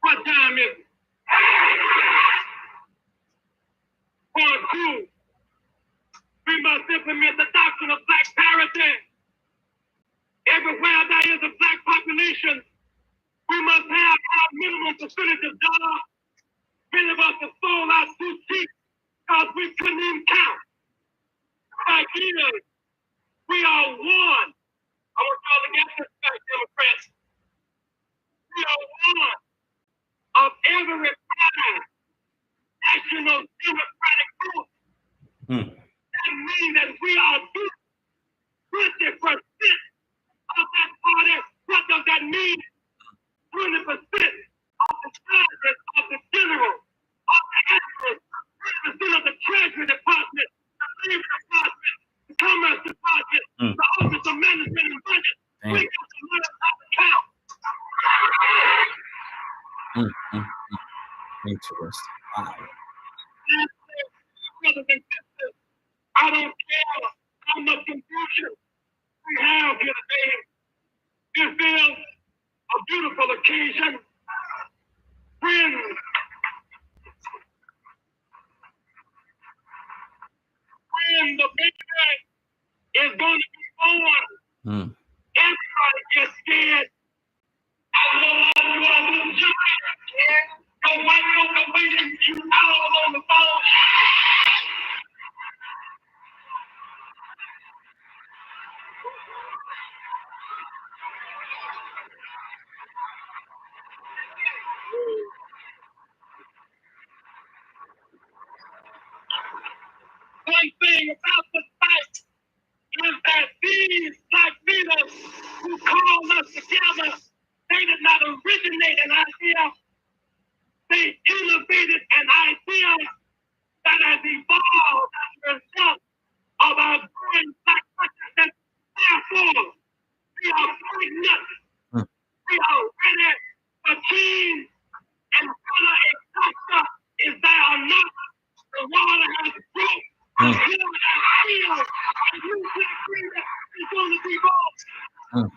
[SPEAKER 18] What time is it? Part two. We must implement the doctrine of black parity. Everywhere there is a black population, we must have our minimum percentage of jobs. Many of us have sold our two cheeks because we couldn't even count. Like years, we are one. I want y'all to get this back, Democrats. We are one of every national democratic group. That means that we are 20% of that party. What does that mean? 20% of the president, of the general, of the actors, 20% of the Treasury Department, the Labor Department, the Commerce Department, the Office of Management and Budget. We got to learn how to count.
[SPEAKER 2] Interesting. Wow.
[SPEAKER 18] Brothers and sisters, I don't care how much confusion we have here today. This is a beautiful occasion when the baby is going to be born. Everybody gets scared. Your white folk are waiting for you out on the phone. One thing about the fight is that these black leaders who call us together, they did not originate an idea. They innovated an idea that has evolved as a result of our growing black consciousness. Therefore, we are pregnant. We are ready for change. And whether a doctor is there or not, the water has broke. The hill has healed. And you black leader is going to be born.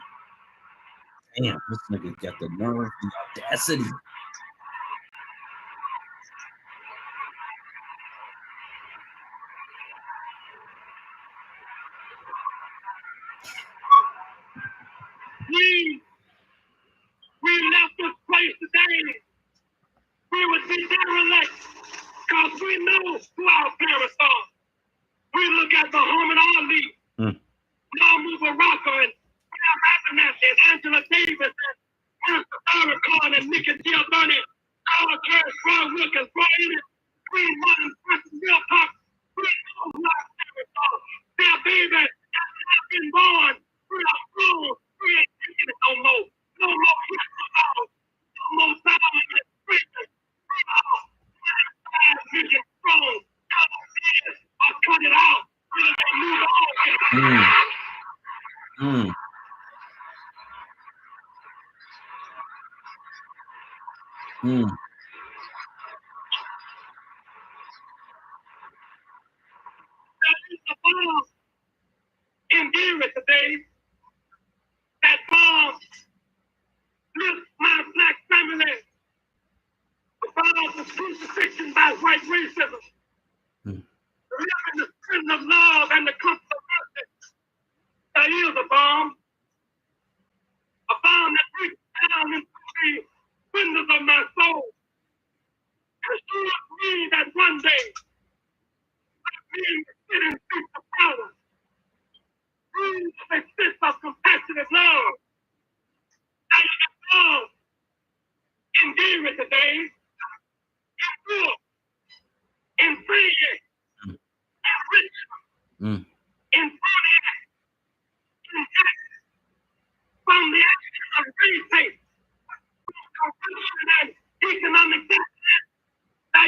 [SPEAKER 2] Damn, this nigga got the nerve, the audacity.
[SPEAKER 18] We left this place today. We would be derelict because we know who our parents are. We look at Muhammad Ali, Norman Baraka, and Sam Abernathy, and Angela Davis, and Farrakhan, and Nikki Giovanni, Carl Kerr, Roy Wilkins, Roy Ennis, Queen Martin, Preston Wilcox. We know who our parents are. Their baby has not been born. We are grown. We ain't taking it no more. No more Christmas laws. No more silence and prison. We are 5 million strong. Cut this or cut it out. We can move on. There is a bomb in Gary today. That bomb lifts my black family above the crucifixion by white racism. Live in the spirit of love and the comfort of mercy. There is a bomb that reaches down into the windows of my soul. Assures me that one day, black men will sit in seats of power. Rooms that exist of compassionate love. There is love in Gary today, in Wood, in Fayette, in Richmond, in Pontiac, in Jackson, from the action of race hate, corruption and economic deficit. There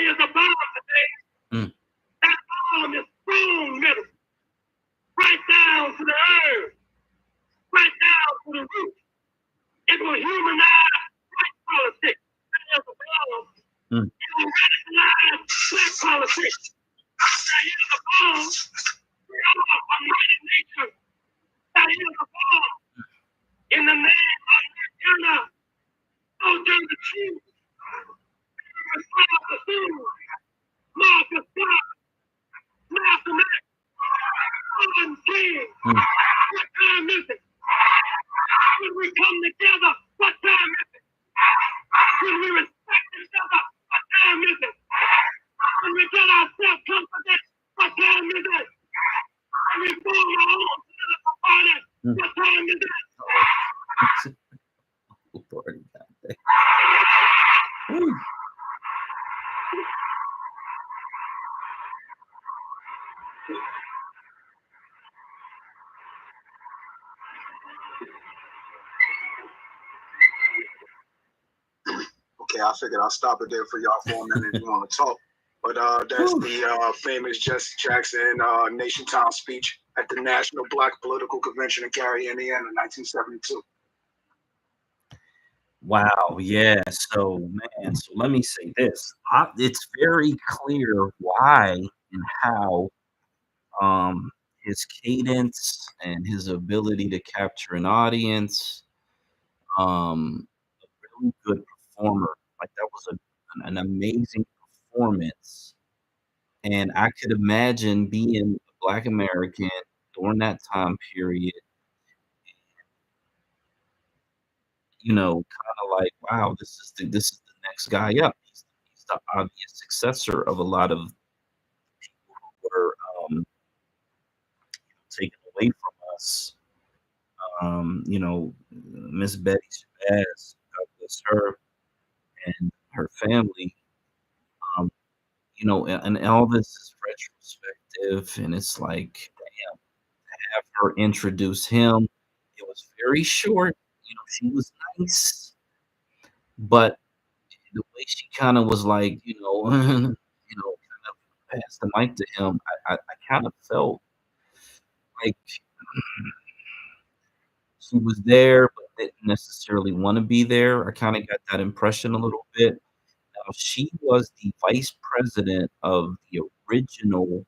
[SPEAKER 18] politics. That is a bomb. We are a mighty nation. That is a bomb. In the name of Montana, Southern the truth. The food. Marcus Garvey. Malcolm X. John King. What time is it? When we come together, what time is it? When we respect each other, what time is it? When we get our self-confidence, what time is it? When we form our own political party, what time is it?
[SPEAKER 3] Okay, I figured I'll stop it there for y'all for a minute if you want to talk. But that's the famous Jesse Jackson Nation Town speech at the National Black Political Convention in Gary, Indiana, in 1972.
[SPEAKER 2] Wow, yeah. So, man, so let me say this. It's very clear why and how his cadence and his ability to capture an audience, a really good performer. Like that was an amazing performance. And I could imagine being a Black American during that time period, you know, kind of like, wow, this is the next guy up. He's the obvious successor of a lot of people who were taken away from us. You know, Miss Betty Shabazz, God bless her, and her family. Um, you know, and all this is retrospective, and it's like, damn, to have her introduce him. It was very short. You know, she was nice, but the way she kind of was like, kind of passed the mic to him. I kind of felt like she was there, but didn't necessarily want to be there. I kind of got that impression a little bit. Now, she was the vice president of the original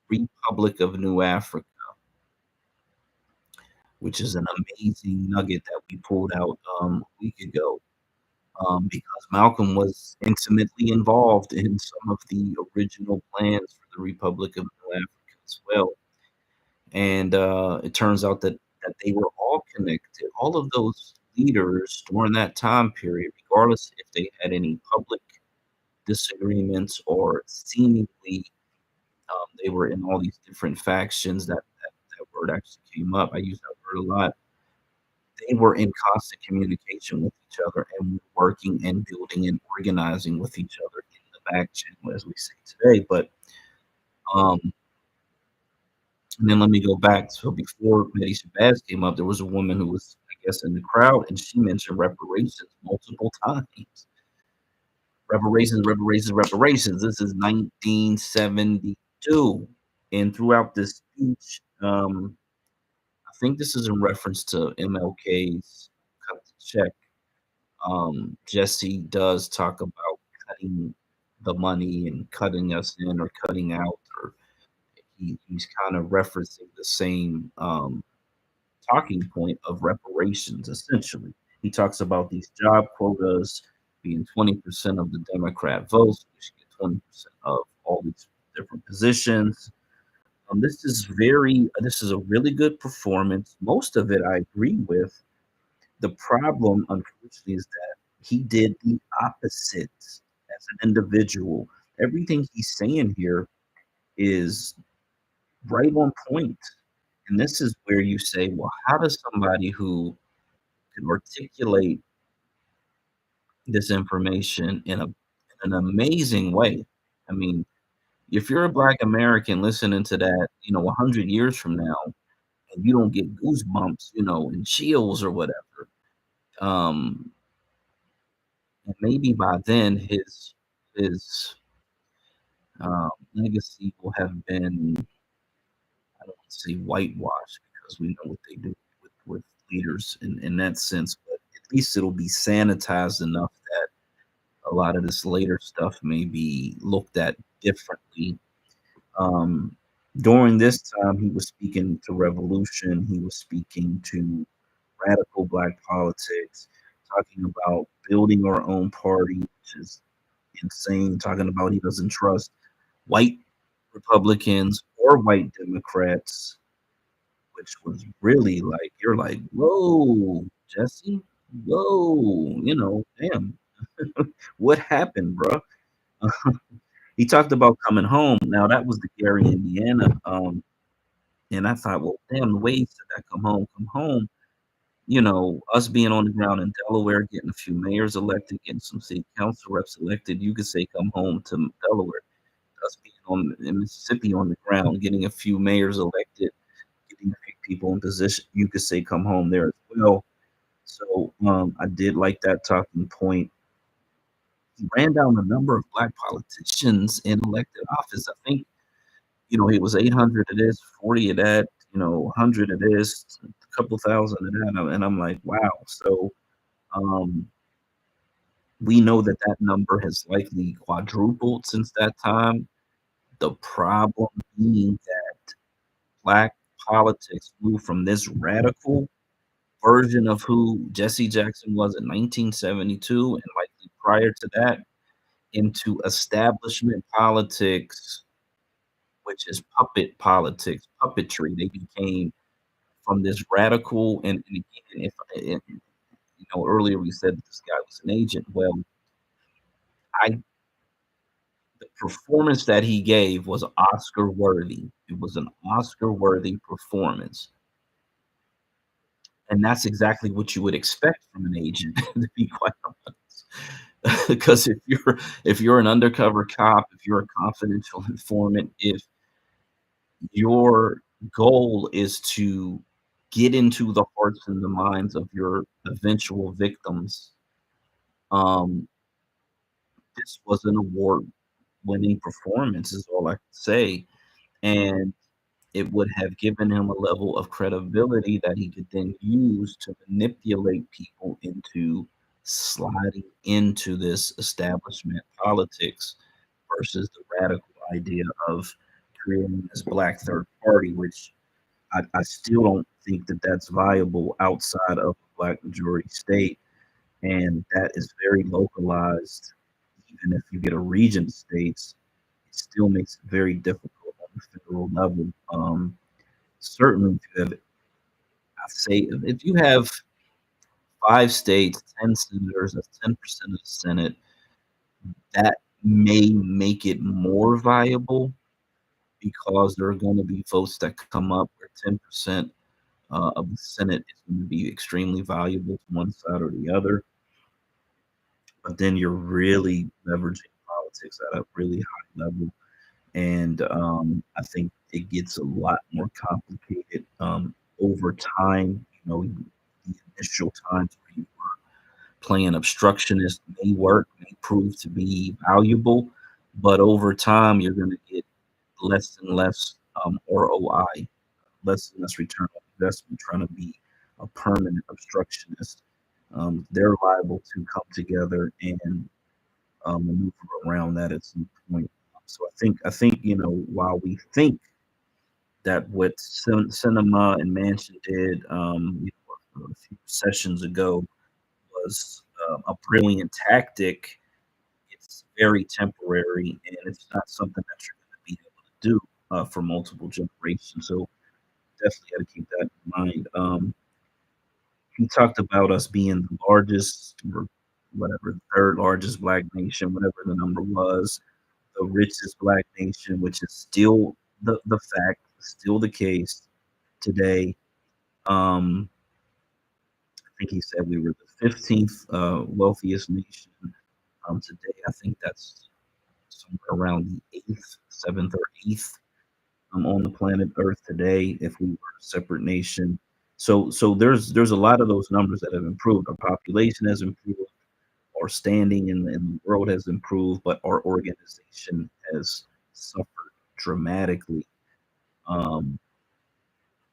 [SPEAKER 2] Republic of New Africa, which is an amazing nugget that we pulled out a week ago. Because Malcolm was intimately involved in some of the original plans for the Republic of New Africa as well. And it turns out that they were all connected. All of those leaders during that time period, regardless if they had any public disagreements or seemingly they were in all these different factions. That word actually came up. I use that word a lot. They were in constant communication with each other and working and building and organizing with each other in the back channel, as we say today. But and then let me go back. So before Betty Shabazz came up, there was a woman who was, I guess, in the crowd, and she mentioned reparations multiple times. Reparations. This is 1972. And throughout this speech, I think this is in reference to MLK's cut the check. Jesse does talk about cutting the money and cutting us in or cutting out, or he's kind of referencing the same talking point of reparations, essentially. He talks about these job quotas being 20% of the Democrat votes, which get 20% of all these different positions. This is a really good performance. Most of it I agree with. The problem, unfortunately, is that he did the opposite as an individual. Everything he's saying here is right on point. And this is where you say, well, how does somebody who can articulate this information in an amazing way? I mean, if you're a Black American listening to that, 100 years from now, and you don't get goosebumps, and chills or whatever, and maybe by then his legacy will have been, I don't want to say whitewashed, because we know what they do with leaders in that sense, but at least it'll be sanitized enough that a lot of this later stuff may be looked at differently. recently. Um, During this time, he was speaking to revolution. He was speaking to radical black politics, talking about building our own party, which is insane. Talking about he doesn't trust white Republicans or white Democrats, which was really like, you're like, whoa, Jesse, whoa, damn, what happened, bro? He talked about coming home. Now that was the Gary, Indiana, and I thought, well, damn, the way he said that, come home, come home. Us being on the ground in Delaware, getting a few mayors elected, getting some city council reps elected, you could say come home to Delaware. Us being in Mississippi on the ground, getting a few mayors elected, getting a few people in position, you could say come home there as well. So I did like that talking point. He ran down the number of black politicians in elected office. I think, it was 800 of this, 40 of that, 100 of this, a couple thousand of that. And I'm like, wow. So we know that that number has likely quadrupled since that time. The problem being that black politics moved from this radical version of who Jesse Jackson was in 1972 and likely prior to that into establishment politics, which is puppet politics, puppetry. They became from this radical, and again, if earlier we said that this guy was an agent. Well, the performance that he gave was Oscar worthy. It was an Oscar worthy performance. And that's exactly what you would expect from an agent, to be quite honest. Because if you're an undercover cop, if you're a confidential informant, if your goal is to get into the hearts and the minds of your eventual victims, this was an award-winning performance, is all I can say. And it would have given him a level of credibility that he could then use to manipulate people into sliding into this establishment politics versus the radical idea of creating this black third party, which I still don't think that that's viable outside of a black majority state. And that is very localized. Even if you get a region states, it still makes it very difficult on the federal level. Certainly, if you have 5 states, 10 senators, that's 10% of the Senate, that may make it more viable because there are going to be votes that come up where 10% of the Senate is going to be extremely valuable to one side or the other. But then you're really leveraging politics at a really high level. And I think it gets a lot more complicated over time. The initial times where you were playing obstructionist may work, may prove to be valuable, but over time you're going to get less and less ROI, less and less return on investment trying to be a permanent obstructionist. They're liable to come together and maneuver around that at some point. So I think while we think that what Cinema and Manchin did a few sessions ago was a brilliant tactic, it's very temporary and it's not something that you're going to be able to do for multiple generations. So definitely got to keep that in mind. He talked about us being the largest, or whatever, third largest black nation, whatever the number was, the richest black nation, which is still the fact, still the case today. I think he said we were the 15th wealthiest nation today. I think that's somewhere around the 8th, 7th, or 8th on the planet Earth today. If we were a separate nation, so there's a lot of those numbers that have improved. Our population has improved. Our standing in the world has improved, but our organization has suffered dramatically.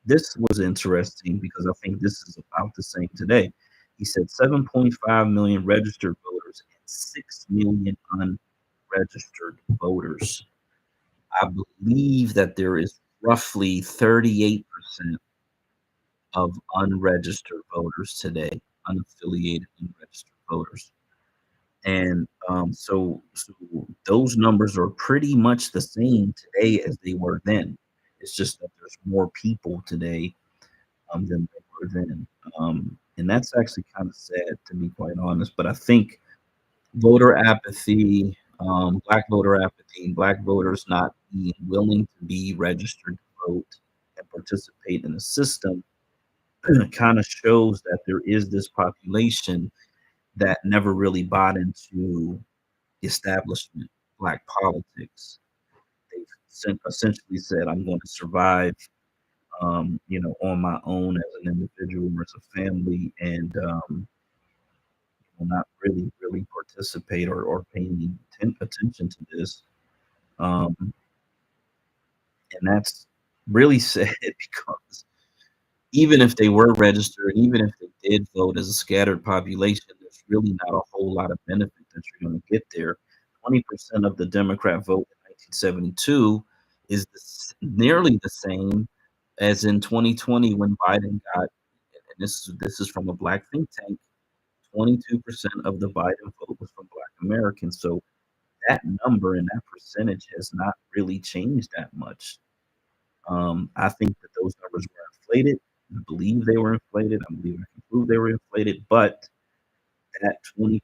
[SPEAKER 2] This was interesting because I think this is about the same today. He said 7.5 million registered voters and 6 million unregistered voters. I believe that there is roughly 38% of unregistered voters today, unaffiliated unregistered voters. And so those numbers are pretty much the same today as they were then. It's just that there's more people today than they were then. And that's actually kind of sad, to be quite honest. But I think voter apathy, black voters not being willing to be registered to vote and participate in the system kind of shows that there is this population that never really bought into establishment black politics. They've essentially said, "I'm going to survive, on my own as an individual or as a family, and will not really participate or pay any attention to this." Um, and that's really sad because even if they were registered, even if they did vote as a scattered population, there's really not a whole lot of benefit that you're going to get there. 20% of the Democrat vote in 1972 is nearly the same as in 2020 when Biden got, and this is from a black think tank, 22% of the Biden vote was from Black Americans. So that number and that percentage has not really changed that much. I think that those numbers were inflated. I believe they were inflated. I believe I can prove they were inflated, but that 20%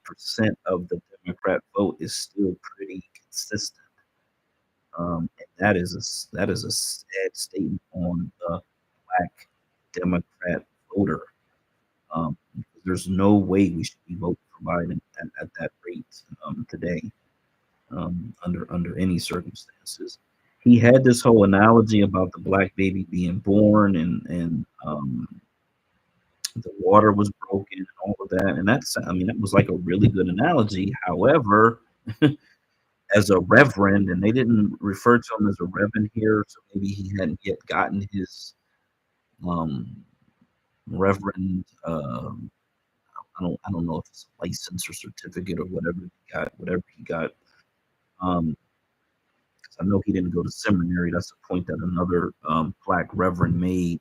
[SPEAKER 2] of the Democrat vote is still pretty consistent. And that is a sad statement on the black Democrat voter. There's no way we should be voting for Biden at that rate today, under any circumstances. He had this whole analogy about the black baby being born and the water was broken and all of that. And that was like a really good analogy. However, as a reverend, and they didn't refer to him as a reverend here, so maybe he hadn't yet gotten his reverend. I don't know if it's a license or certificate or whatever he got. I know he didn't go to seminary. That's a point that another black reverend made.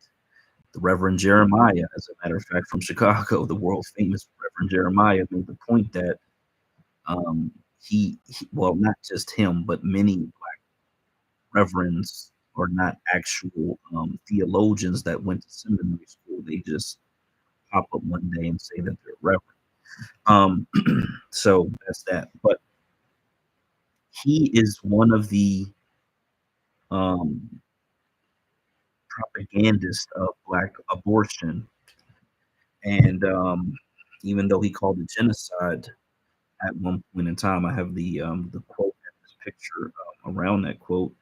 [SPEAKER 2] The Reverend Jeremiah, as a matter of fact, from Chicago, the world famous Reverend Jeremiah, made the point that well, not just him, but many black reverends are not actual theologians that went to seminary school. They just pop up one day and say that they're reverend. So that's that. But he is one of the propagandists of black abortion. And even though he called it genocide at one point in time, I have the quote and this picture around that quote,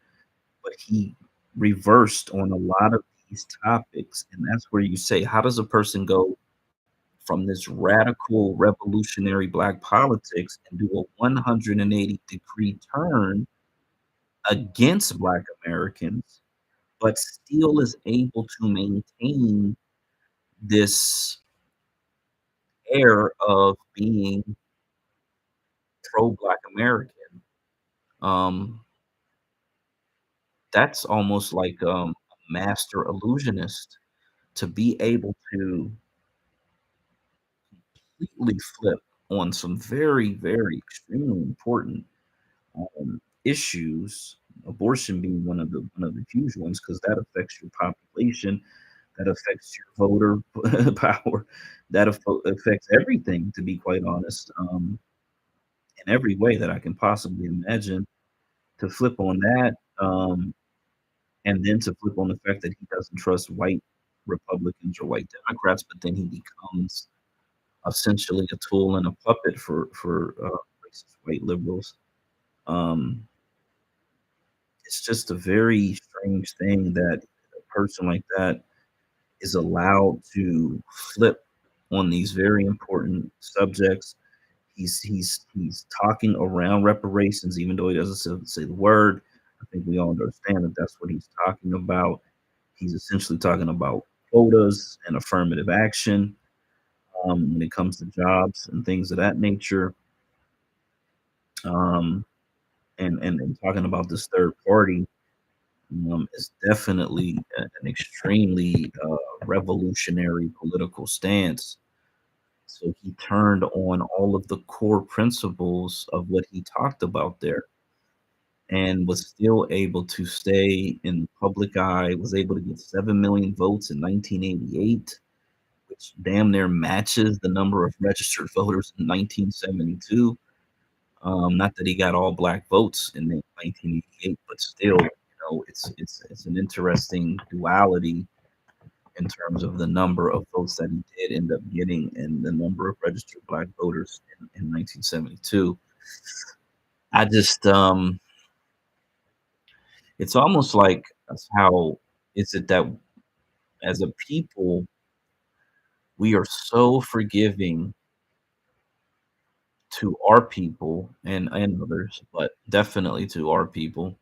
[SPEAKER 2] but he reversed on a lot of these topics. And that's where you say, how does a person go from this radical revolutionary black politics and do a 180-degree turn against black Americans, but still is able to maintain this air of being pro-black American? That's almost like a master illusionist to be able to completely flip on some very, very extremely important issues. Abortion being one of the huge ones, because that affects your population, that affects your voter power, that affects everything. To be quite honest, in every way that I can possibly imagine. To flip on that, and then to flip on the fact that he doesn't trust white Republicans or white Democrats, but then he becomes essentially a tool and a puppet for racist white liberals. It's just a very strange thing that a person like that is allowed to flip on these very important subjects. He's talking around reparations, even though he doesn't say the word. I think we all understand that that's what he's talking about. He's essentially talking about quotas and affirmative action when it comes to jobs and things of that nature. And and talking about this third party is definitely an extremely revolutionary political stance. So he turned on all of the core principles of what he talked about there, and was still able to stay in the public eye, was able to get 7 million votes in 1988, which damn near matches the number of registered voters in 1972. Not that he got all black votes in 1988, but still, it's an interesting duality in terms of the number of votes that he did end up getting and the number of registered black voters in 1972. I just it's almost like how is it that as a people we are so forgiving to our people and others, but definitely to our people,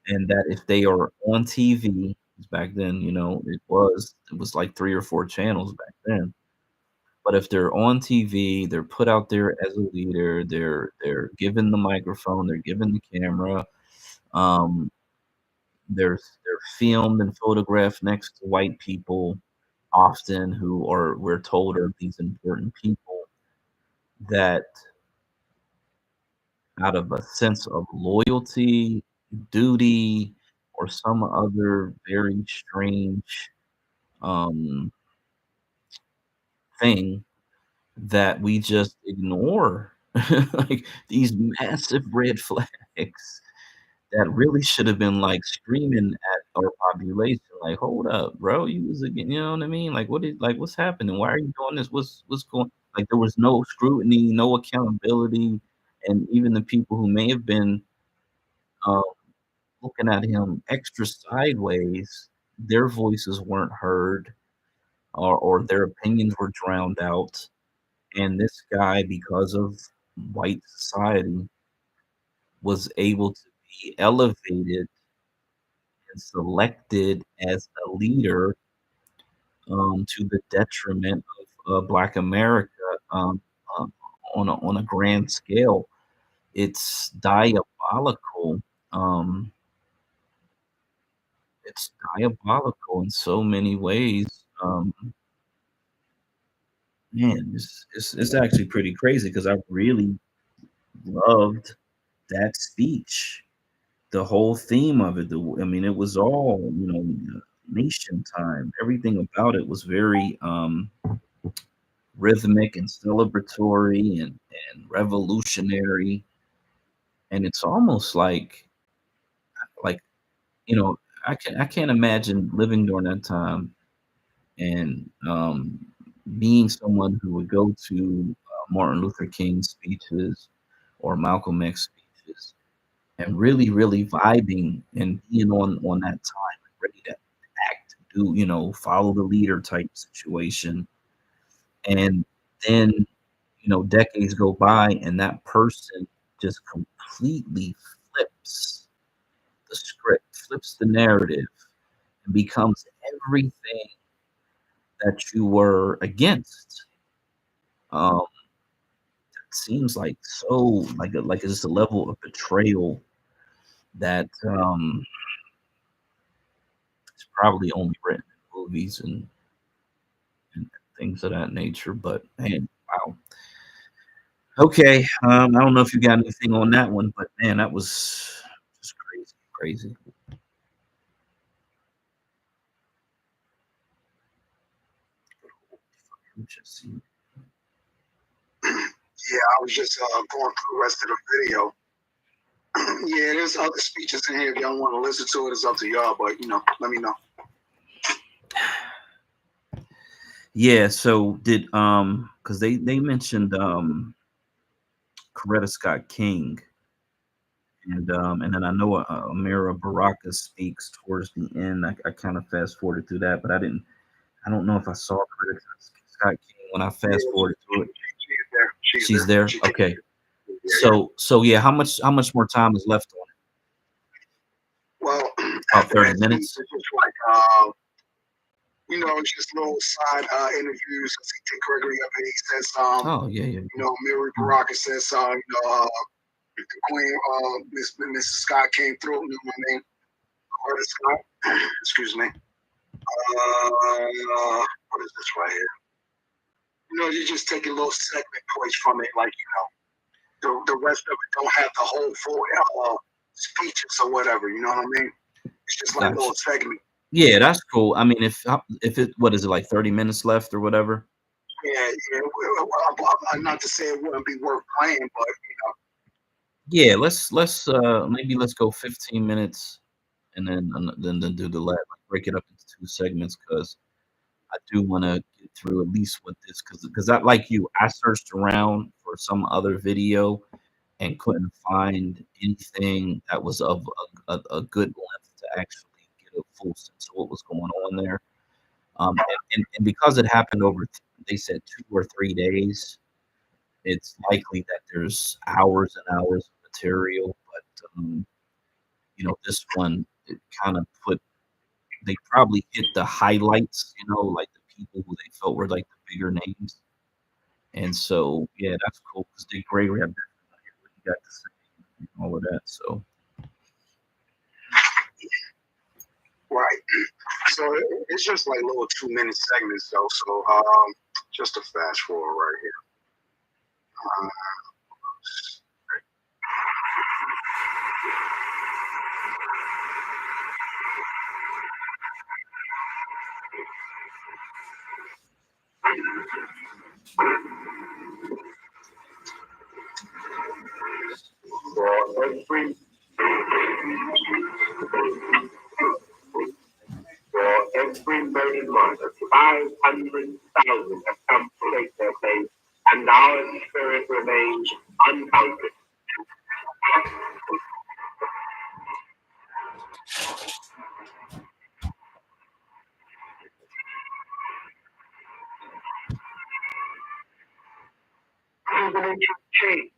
[SPEAKER 2] and that if they are on TV, 'cause back then, it was like 3 or 4 channels back then. But if they're on TV, they're put out there as a leader, they're given the microphone, they're given the camera, um, they're filmed and photographed next to white people often who are we're told are these important people that out of a sense of loyalty, duty, or some other very strange um, thing that we just ignore, like these massive red flags that really should have been like screaming at our population, like, "Hold up, bro, you was again," you know what I mean? Like, what's happening? Why are you doing this? What's going? Like, there was no scrutiny, no accountability, and even the people who may have been um, looking at him extra sideways, their voices weren't heard, or their opinions were drowned out. And this guy, because of white society, was able to be elevated and selected as a leader to the detriment of Black America um, um, on a grand scale. It's diabolical. Um, it's diabolical in so many ways. Man, it's actually pretty crazy because I really loved that speech. The whole theme of it, I mean, it was all, nation time. Everything about it was very rhythmic and celebratory and revolutionary. And it's almost like I can't imagine living during that time and being someone who would go to Martin Luther King speeches or Malcolm X speeches and really, really vibing and being on that time, ready to act, do, follow the leader type situation. And then, decades go by and that person just completely flips the script, flips the narrative, and becomes everything that you were against. Um, it seems like so like it's a level of betrayal that it's probably only written in movies and things of that nature. But man, wow. Okay, I don't know if you got anything on that one, but man, that was just crazy, crazy. Let me just see.
[SPEAKER 3] Yeah, I was just going through the rest of the video. Yeah, there's other speeches in here. If y'all want to listen to it, it's up to y'all. But let me know.
[SPEAKER 2] Yeah, so did because they mentioned Coretta Scott King, and then I know Amira Baraka speaks towards the end. I kind of fast forwarded through that, but I don't know if I saw Coretta Scott King when I fast forwarded through it. She's there. Okay. So yeah, how much more time is left on it?
[SPEAKER 3] Well,
[SPEAKER 2] about 30 minutes.
[SPEAKER 3] It's just like just little side interviews. Dick Gregory up and he says
[SPEAKER 2] Oh yeah.
[SPEAKER 3] Mary Baraka says The Queen, Mrs. Scott came through. You know what I mean? Carter Scott. Excuse me. What is this right here? You know, you're just taking little segment points from it, like, you know, the rest of it don't have the whole full speeches or whatever. You know what I mean? It's just like little segment.
[SPEAKER 2] Yeah, that's cool. I mean, if it, what is it, like 30 minutes left or whatever?
[SPEAKER 3] Yeah. Not to say it wouldn't be worth playing, but you know.
[SPEAKER 2] Yeah, let's maybe let's go 15 minutes, and then do the last, like, break it up into 2 segments, because I do want to get through at least what this, because I, like you, I searched around for some other video and couldn't find anything that was of a good length to actually get a full sense of what was going on there. And because it happened over, they said 2 or 3 days, it's likely that there's hours and hours of material. But you know, this one, it kind of they probably hit the highlights, you know, like the people who they felt were like the bigger names. And so, yeah, that's cool, because Dick Gregory, I definitely got to say and all of that. So,
[SPEAKER 3] right. So it's just like little 2-minute segments, though. So just to fast forward right here.
[SPEAKER 17] For every million martyrs, 500,000 have come to take their place, and our spirit remains unconquered.
[SPEAKER 18] President change.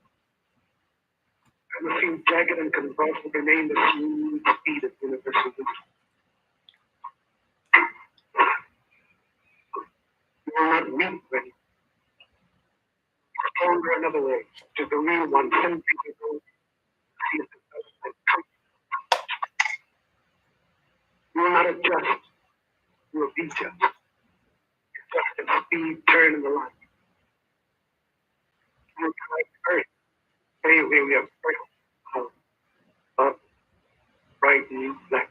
[SPEAKER 18] I seem jagged and convulsed remain the smooth speed of universal wisdom. You will not meet ready. Stronger another way, to the real one, 10 feet ago. You will not adjust, you will be just. Just at speed, turn in the light. You will like earth. Anyway, we have earth. Up, brightening, black.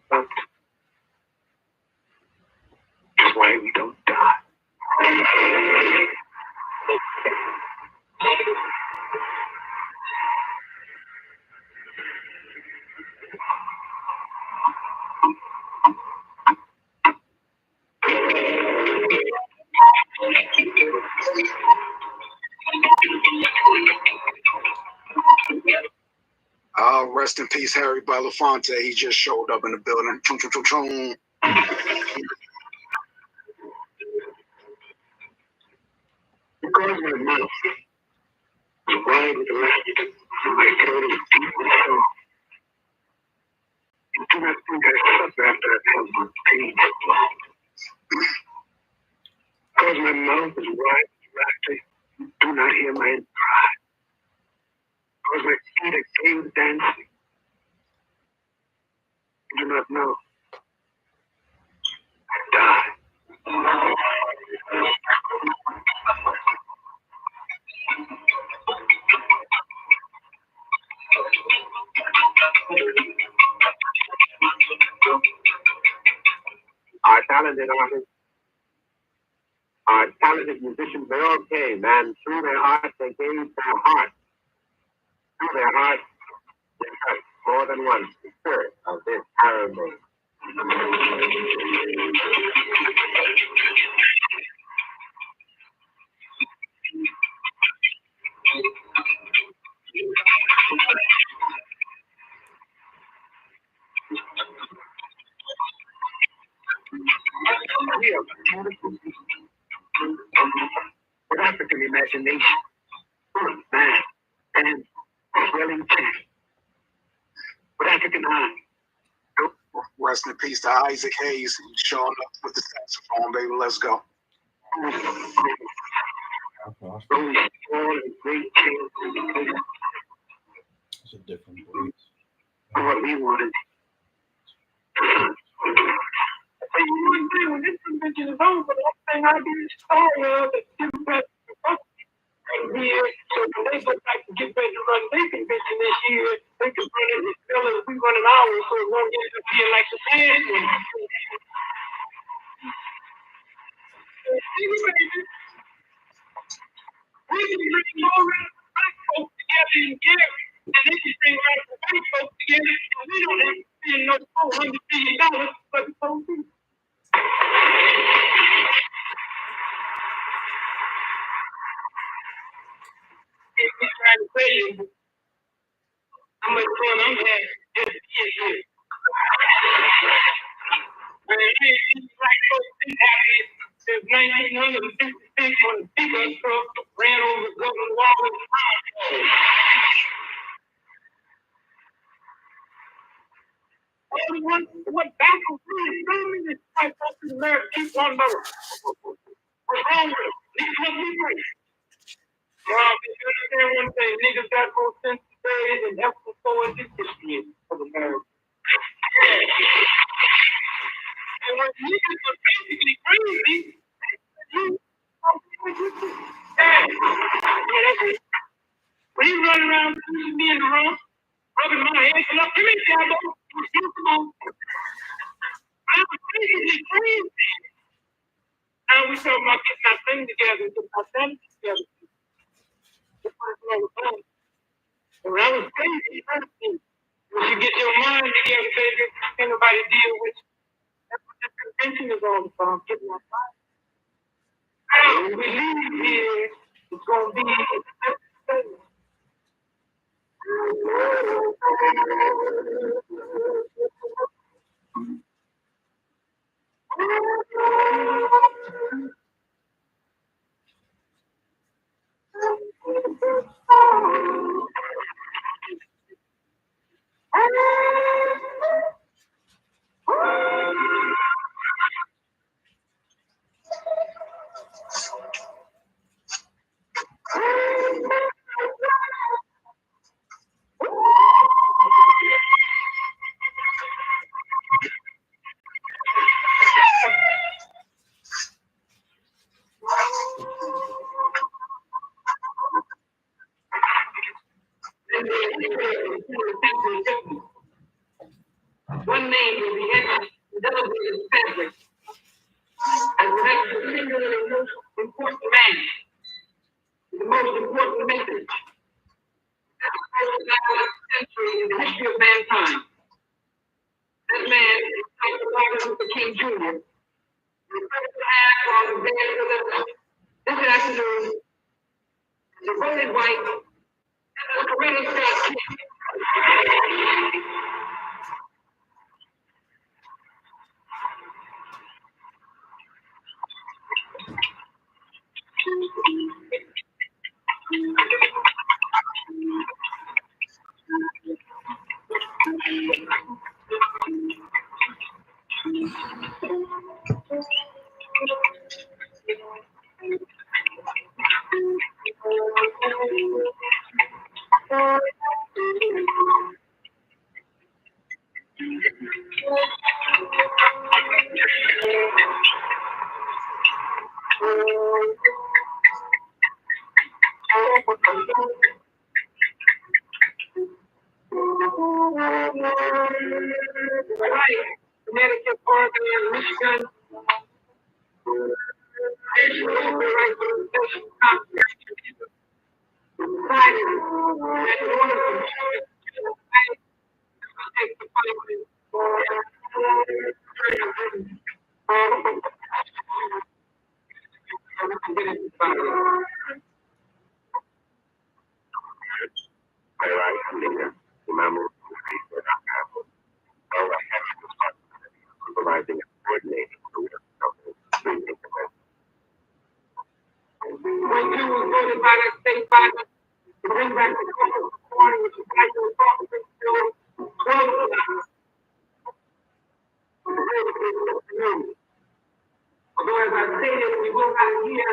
[SPEAKER 18] But that's why we don't die.
[SPEAKER 3] Rest in peace, Harry Belafonte. He just showed up in the building. Chum, chum, chum, chum.
[SPEAKER 18] Because my mouth is wide with laughter, and my throat is deep with song. You do not think I suffer after I've held my pain so long. Because my mouth is wide with laughter, you do not hear my cry. Because my feet are gay with dancing, you do not know. I die.
[SPEAKER 17] Our talented artists, our talented musicians, they all came, and through their art, they gave their heart. Through their heart, they touched more than once the spirit of this Arab day.
[SPEAKER 18] We are beautiful people with African imagination, full of man and swelling chest, with African eyes.
[SPEAKER 3] Rest in peace to Isaac Hayes. He's showing up with the saxophone, baby. Let's go.
[SPEAKER 18] Those small and great changes.
[SPEAKER 2] It's a different voice.
[SPEAKER 18] What we wanted. But you know one thing, when this convention is over, the next thing I do is start the Democrats and here, so when they go back to get ready to run their convention this year, they can run it as well as we running ours, so it won't get to be like the last one. We can bring more black folks together in Gary, and they can bring radical white folks together, and we don't have to spend no $400 billion for the whole thing. I'm trying to tell you how much fun I'm having just being here. Man, black folks been happy since 1956 when the pickup truck ran over Governor Wallace's house. What baffles me is so many white folks in America keep on knowing. What's wrong with them? Niggas must be free. Well, you understand one thing, niggas got more sense today than ever before in this history of America. And when niggas are basically crazy, when you run around pushing me in the room, rubbing my head, come here, Diablo. Come on. I was basically crazy. Now we talking about getting our thing together, getting our family together. That's what it's all about. And when I was crazy, once you get your mind together, baby, can't nobody deal with you. That's what this convention is all about, getting our mind. When we leave here, it's going to be a different place. One name will be indelible in fabric, and will have the singularly most important man, the most important message, that the first century in the history of mankind. That man is Dr. Martin Luther King Jr. The first to have on the bed this afternoon, the voted white, and the Reverends King. Connecticut, Oregon, Michigan.
[SPEAKER 17] Supervising and coordinating
[SPEAKER 18] When you was voted by that state body to bring back the corner, which is like the Republican bill, although as I stated, we will not hear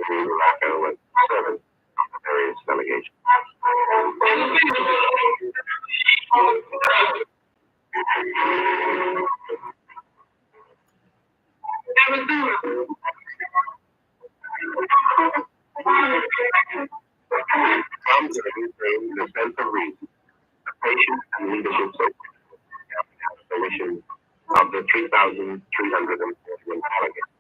[SPEAKER 17] Morocco was servant of the various delegations. Comes to the sense of reason, the patience and leadership so the wishes of the 3,341 delegates.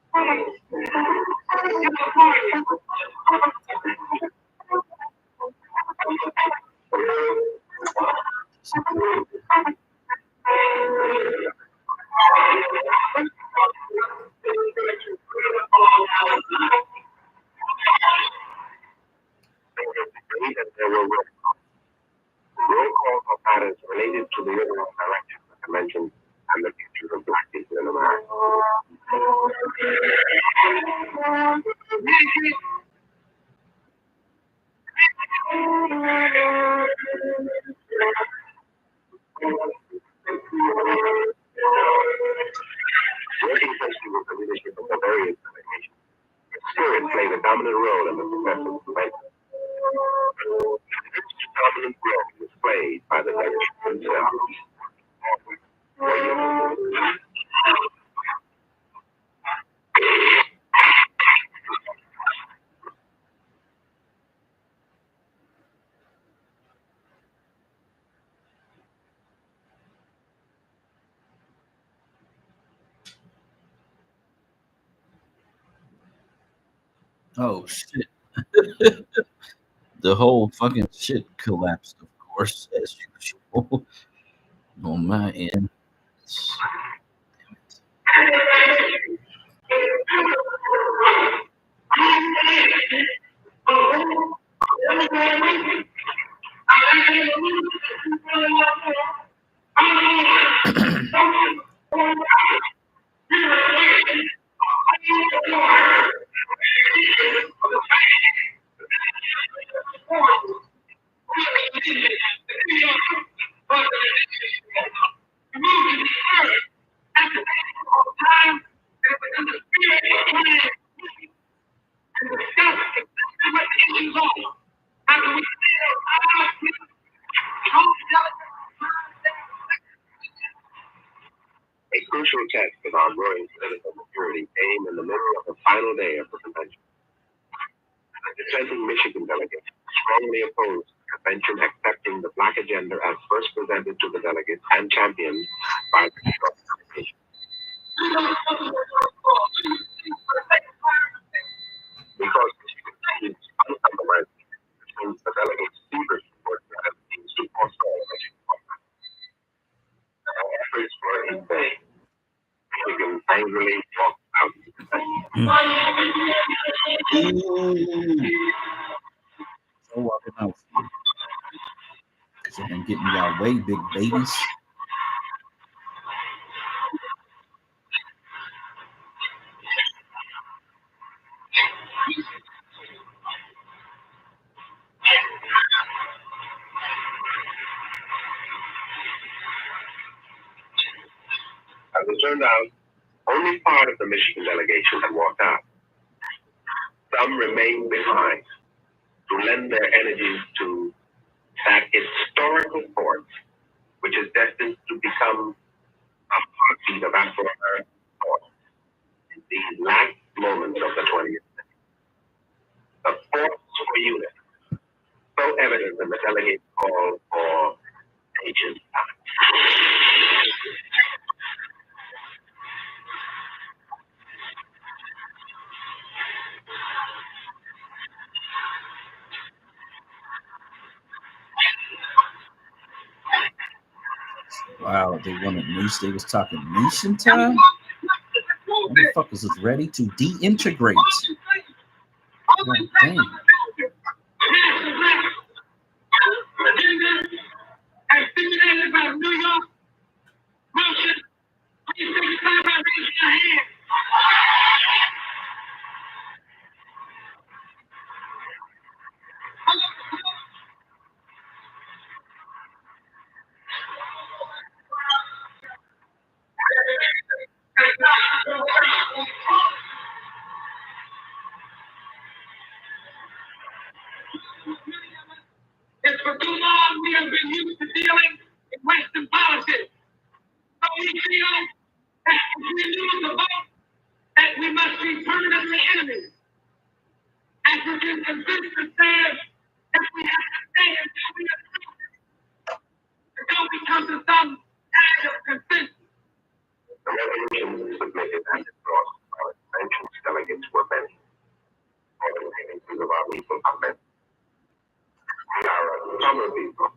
[SPEAKER 17] There were roll calls on matters related to the overall direction of the convention and the future of Black people in America. Working closely with the leadership of the various delegations, spirit played a dominant role in the success of the convention. This dominant role was played by the delegates themselves.
[SPEAKER 2] Oh shit. The whole fucking shit collapsed, of course, as usual. On my end.
[SPEAKER 17] A crucial test of our growing political maturity came in the middle of the final day of the convention. The dissenting Michigan delegate strongly opposed the convention accepting the Black agenda as first presented to the delegates and championed by the New York delegation. Because Michigan seems uncompromised, since the delegates fevered support that seems to forestall Michigan progress. Their efforts were in vain. Michigan angrily walked out of the convention.
[SPEAKER 2] So walking out. Because y'all been getting y'all way, big babies.
[SPEAKER 17] As it turned out, only part of the Michigan delegation had walked out. Some remained behind to lend their energies to that historical force, which is destined to become a heartbeat of Afro-American thought in these last moments of the 20th century. The force for unity, so evident in the delegate's call for agent time.
[SPEAKER 2] Wow, they wanted nation. They was talking nation time. Motherfuckers is ready to deintegrate. God damn.
[SPEAKER 18] dealing with Western politics. So we feel that if we lose the vote, that we must be permanently enemies. African consensus says that we have to stay until we are until we come to some kind of consensus.
[SPEAKER 17] The resolution submitted and endorsed by the convention's delegates were many. More than 80% of our people are men. We are a summer people.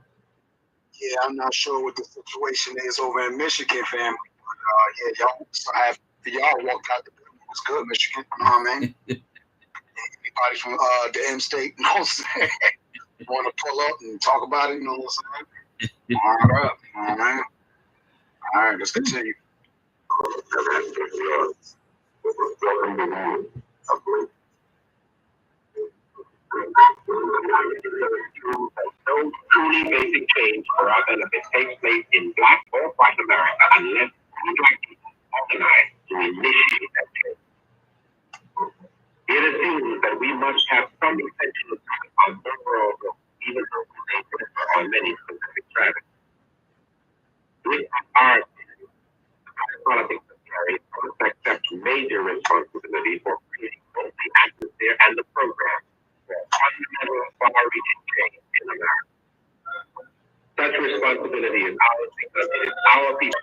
[SPEAKER 3] Yeah, I'm not sure what the situation is over in Michigan, family. But yeah, y'all so happy y'all walked out the building. It was good, Michigan. You know what I mean? Anybody from the M state knows want to pull up and talk about it, you know what I'm saying? All right, all right. All right, let's continue.
[SPEAKER 17] No truly basic change for our benefit takes place in Black or white America unless we Black people organize to initiate that change. It assumes that we must have some intention of overall growth, even though we may differ on many specific strategies. With our politics of carry must accept major responsibility for creating both the atmosphere and the program for fundamental far-reaching change in America. Such responsibility is ours because it is our people.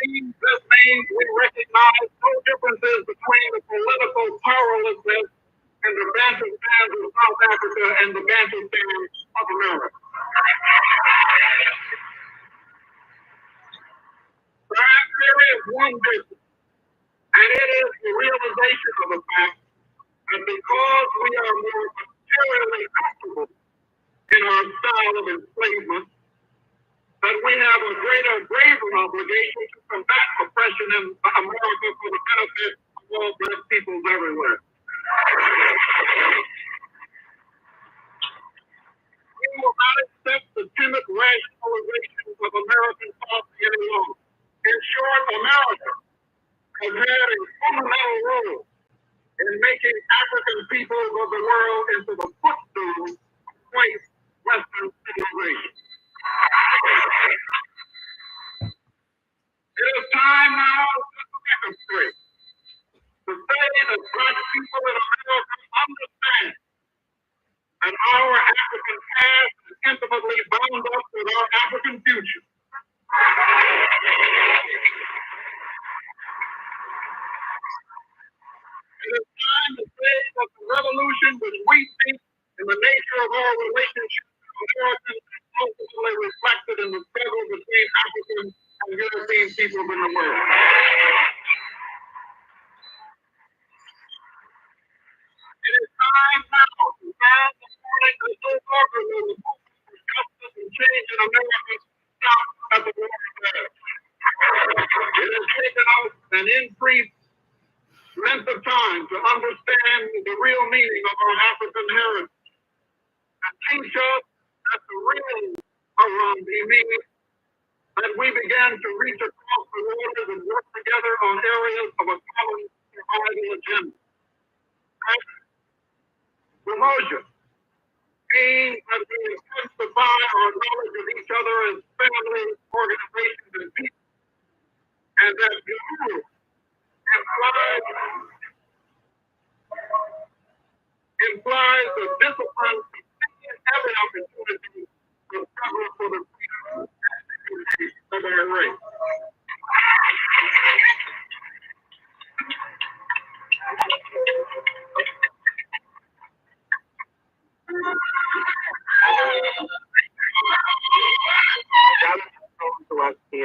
[SPEAKER 18] This means we recognize no differences between the political powerlessness and the Bantustans of South Africa and the Bantustans of America. Perhaps there is one difference, and it is the realization of the fact that because we are more materially comfortable in our style of enslavement, that we have a graver obligation to combat oppression in America for the benefit of all Black peoples everywhere. We will not accept the timid rationalization of American policy any longer. In short, America has had a fundamental role in making African peoples of the world into the footstool of white Western civilization. It is time now to demonstrate, to say that Black people in America understand that our African past is intimately bound up with our African future. It is time to say that the revolution which we think in the nature of our relationship to Americans is ultimately reflected in the struggle between African and European peoples in the world. It is time now to sound the warning that no longer will the movement for justice and change in America stop at the war flag. It has taken us an increased length of time to understand the real meaning of our African heritage and teach us that the real Harambe means that we began to reach across the waters and work together on areas of a common survival agenda. Promotion means that we intensify our knowledge of each other as families, organizations, and people, and that you implies the discipline to take every opportunity to struggle for the freedom and security of our race.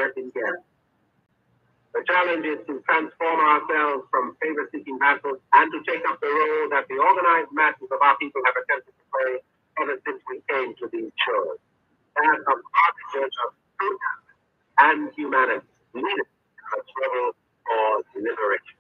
[SPEAKER 17] yet in Gary. The challenge is to transform ourselves from favor-seeking vassals and to take up the role that the organized masses of our people have attempted to play ever since we came to these shores. That of arbiters of truth and humanity, leaders in the struggle for liberation.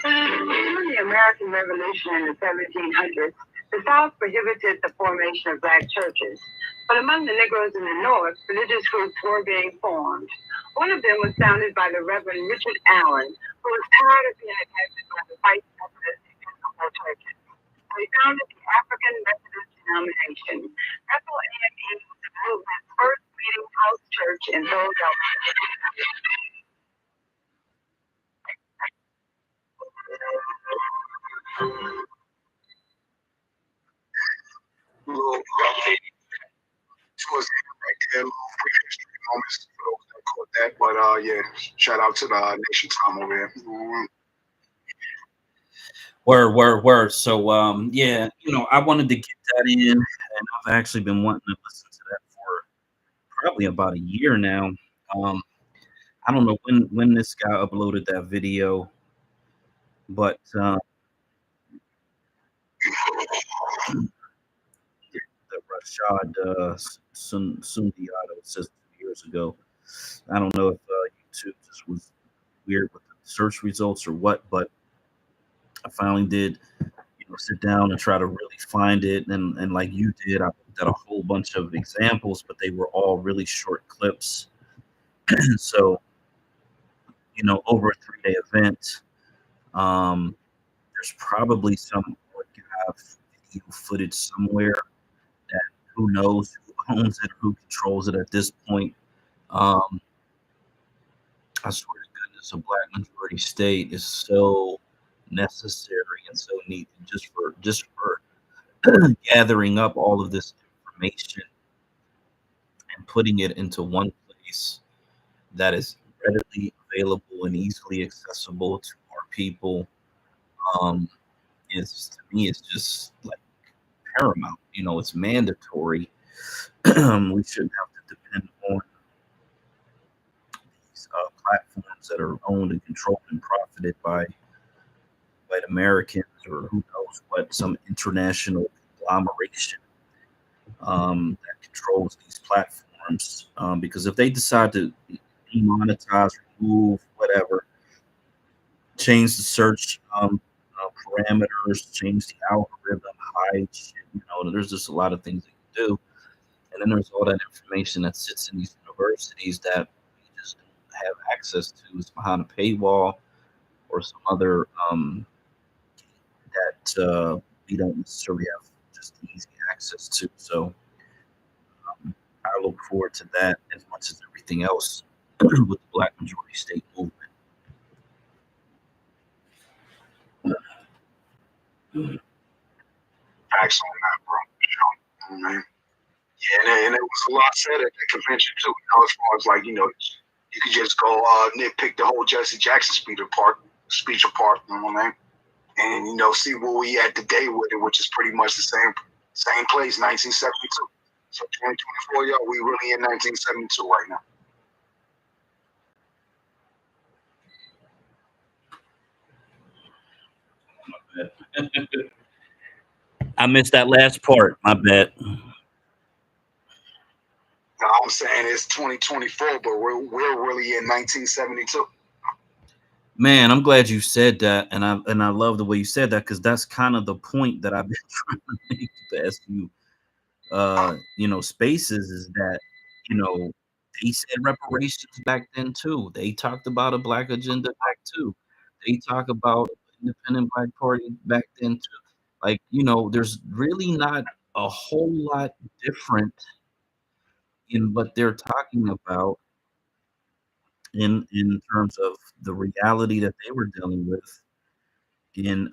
[SPEAKER 8] During the American Revolution in the 1700s, the South prohibited the formation of black churches. But among the Negroes in the North, religious groups were being formed. One of them was founded by the Reverend Richard Allen, who was tired of being attacked by the white Methodist Episcopal churches. So he founded the African Methodist denomination. Bethel AME was the movement's first meeting house church in Philadelphia.
[SPEAKER 3] Moments for those that caught that, but yeah, shout out to the Nation Time over here.
[SPEAKER 2] Word. So yeah, I wanted to get that in, and I've actually been wanting to listen to that for probably about a year now. I don't know when this guy uploaded that video, but the Rashad Sundiato says 2 years ago. I don't know if YouTube just was weird with the search results or what, but I finally did, sit down and try to really find it. And like you did, I looked at a whole bunch of examples, but they were all really short clips. So, over a 3-day event, there's probably some archive video footage somewhere that who knows who owns it or who controls it at this point. I swear to goodness, a black majority state is so necessary and so needed just for gathering up all of this information and putting it into one place that is readily available and easily accessible to our people. Is to me, it's just like paramount. It's mandatory. We shouldn't have to depend on these platforms that are owned and controlled and profited by white Americans or who knows what, some international conglomeration that controls these platforms. Because if they decide to demonetize, remove, whatever, change the search parameters, change the algorithm, hide shit, there's just a lot of things they can do. And then there's all that information that sits in these universities that we just don't have access to. It's behind a paywall or some other that we don't necessarily have just easy access to. So I look forward to that as much as everything else with the Black Majority State movement.
[SPEAKER 3] Facts on that, bro. Yeah, and it was a lot said at the convention too. As far as You could just go nitpick the whole Jesse Jackson speech apart. You know what I mean? And see where we at today with it, which is pretty much the same place, 1972. So 2024, y'all, we really in 1972 right now.
[SPEAKER 2] I missed that last part. My bad.
[SPEAKER 3] No, I'm saying it's 2024, but we're really in 1972.
[SPEAKER 2] Man, I'm glad you said that, and I love the way you said that, because that's kind of the point that I've been trying to make to SU, spaces, is that they said reparations back then too. They talked about a black agenda back too. They talk about independent black party back then too. Like there's really not a whole lot different in what they're talking about in terms of the reality that they were dealing with in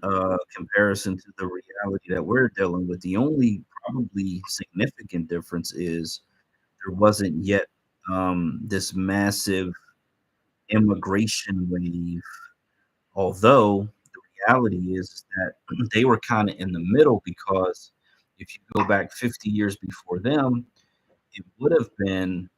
[SPEAKER 2] comparison to the reality that we're dealing with. The only probably significant difference is there wasn't yet this massive immigration wave, although the reality is that they were kind of in the middle, because if you go back 50 years before them, it would have been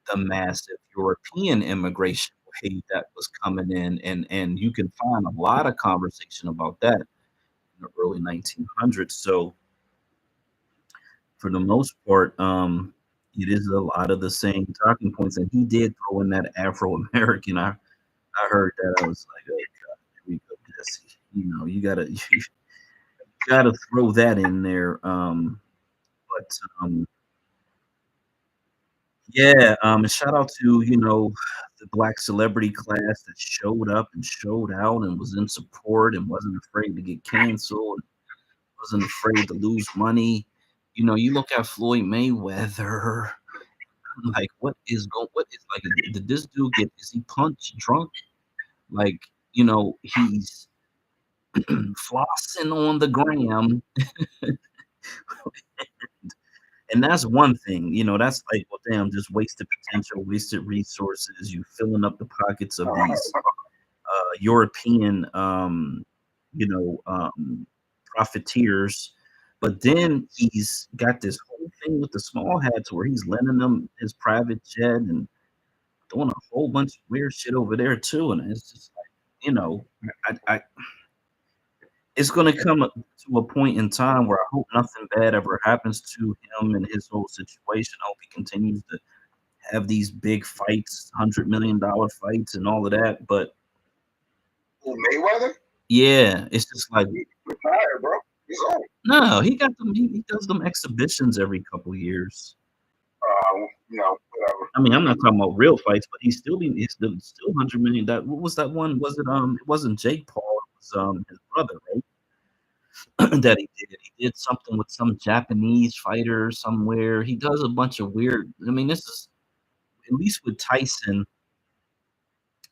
[SPEAKER 2] the massive European immigration wave that was coming in, and you can find a lot of conversation about that in the early 1900s. So for the most part, it is a lot of the same talking points. And he did throw in that Afro-American. I heard that. I was like, oh God, here we go, Jesse. You gotta throw that in there. Yeah, and shout out to, the black celebrity class that showed up and showed out and was in support and wasn't afraid to get canceled, wasn't afraid to lose money. You look at Floyd Mayweather, like what is like, did this dude is he punch drunk? Like, he's flossing on the gram. And that's one thing, that's like, well, damn, just wasted potential, wasted resources. You filling up the pockets of these European, profiteers. But then he's got this whole thing with the small hats where he's lending them his private jet and doing a whole bunch of weird shit over there too. And it's just like, I it's going to come to a point in time where I hope nothing bad ever happens to him and his whole situation. I hope he continues to have these big fights, $100 million fights and all of that. But
[SPEAKER 3] Mayweather?
[SPEAKER 2] Yeah, it's just like,
[SPEAKER 3] He's retired, bro. He's old.
[SPEAKER 2] No, he got them. He does them exhibitions every couple years.
[SPEAKER 3] Whatever.
[SPEAKER 2] I mean, I'm not talking about real fights, but he's still $100 million. What was that one? Was it it wasn't Jake Paul, it was his brother, right? That he did. He did something with some Japanese fighter somewhere. He does a bunch of weird. I mean, this is, at least with Tyson,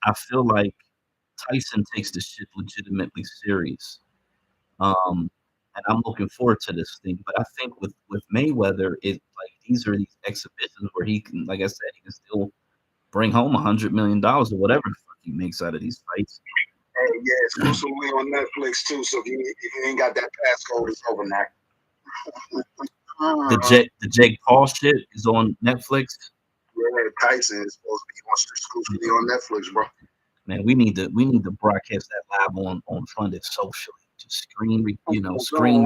[SPEAKER 2] I feel like Tyson takes this shit legitimately serious. And I'm looking forward to this thing. But I think with Mayweather, it's like these are these exhibitions where he can, like I said, he can still bring home $100 million or whatever the fuck he makes out of these fights.
[SPEAKER 3] Hey, yeah, exclusively on Netflix too. So if you ain't got that passcode, it's over now.
[SPEAKER 2] The Jake Paul shit is on Netflix.
[SPEAKER 3] Yeah, Tyson is supposed to be exclusively on Netflix, bro.
[SPEAKER 2] Man, we need to broadcast that live on Funded Socially. Just screen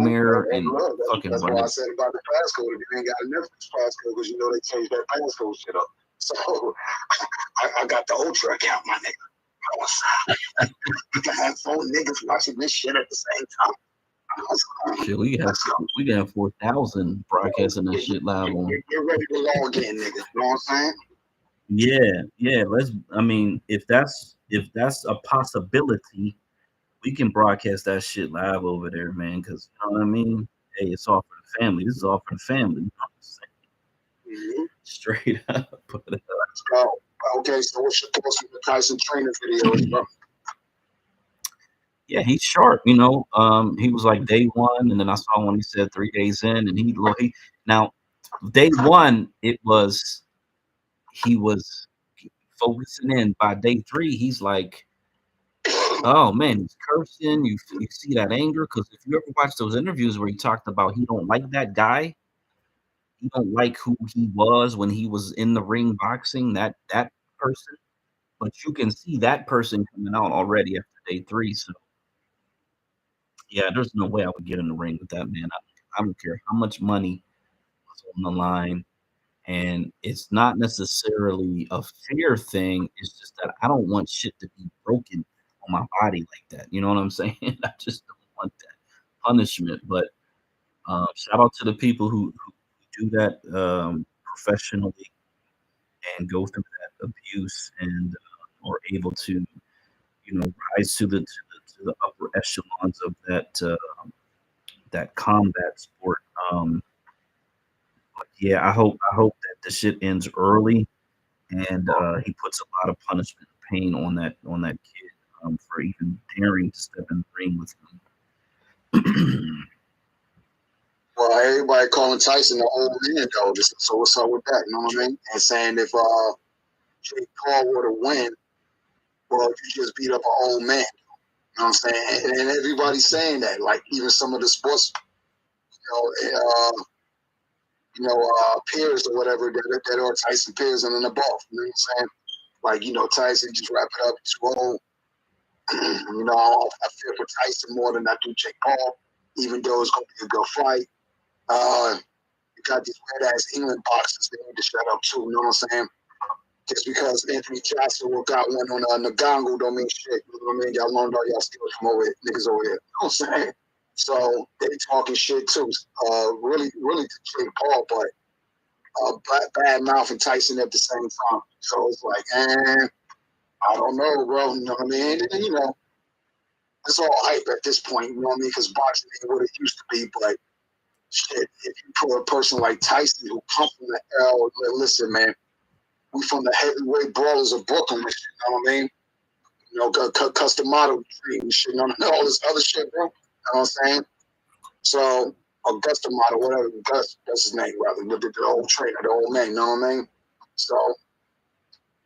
[SPEAKER 2] mirror and fucking
[SPEAKER 3] that's
[SPEAKER 2] run
[SPEAKER 3] why I
[SPEAKER 2] it.
[SPEAKER 3] said about the passcode. If you ain't got a Netflix passcode, because they changed that passcode shit up. So I got the Ultra account, my nigga. I can have 4 niggas watching this shit at the same time.
[SPEAKER 2] Shit, we can have 4,000 broadcasting that shit live on.
[SPEAKER 3] Get ready to log in, nigga. You know what I'm saying?
[SPEAKER 2] Yeah. I mean, if that's a possibility, we can broadcast that shit live over there, man. Because you know what I mean. Hey, it's all for the family. This is all for the family. You know what I'm saying?
[SPEAKER 3] Mm-hmm.
[SPEAKER 2] Straight up.
[SPEAKER 3] Let's go. Okay, so what's your thoughts on the Tyson training videos, bro?
[SPEAKER 2] Yeah, he's sharp. He was like day one, and then I saw when he said 3 days in, and he now day one he was focusing in. By day 3, he's like, oh man, he's cursing. You see that anger, because if you ever watch those interviews where he talked about he don't like that guy, he don't like who he was when he was in the ring boxing, that person. But you can see that person coming out already after day 3. So yeah, there's no way I would get in the ring with that man. I don't care how much money was on the line. And it's not necessarily a fear thing. It's just that I don't want shit to be broken on my body like that. You know what I'm saying? I just don't want that punishment. But shout out to the people who do that professionally and go through that abuse and are able to, rise to the upper echelons of that combat sport. But yeah, I hope that the shit ends early, and he puts a lot of punishment and pain on that kid for even daring to step in the ring with him.
[SPEAKER 3] Well, everybody calling Tyson the old man, though. So what's up with that? You know what I mean? And saying if Jake Paul were to win, well, you just beat up an old man. You know what I'm saying? And everybody's saying that. Like even some of the sports, peers or whatever that are Tyson peers and then above. You know what I'm saying? Like, Tyson just wrap it up. It's old. I fear for Tyson more than I do Jake Paul, even though it's going to be a good fight. You got these weird ass England boxers, they need to shut up too. You know what I'm saying? Just because Anthony Joshua got one on Ngannou don't mean shit. You know what I mean? Y'all learned all y'all skills from niggas over here. You know what I'm saying? So they talking shit too. Really to Jake Paul, but bad mouth and Tyson at the same time. So it's like, I don't know, bro. You know what I mean? And, it's all hype at this point. You know what I mean? Because boxing ain't what it used to be, but shit, if you put a person like Tyson who come from the L, listen, man, we from the heavyweight brawlers of Brooklyn, you know what I mean? Custom model dream and shit, all this other shit, bro. You know what I'm saying? So, Augusta model, whatever, that's his name, rather, the old trainer, the old man, you know what I mean? So,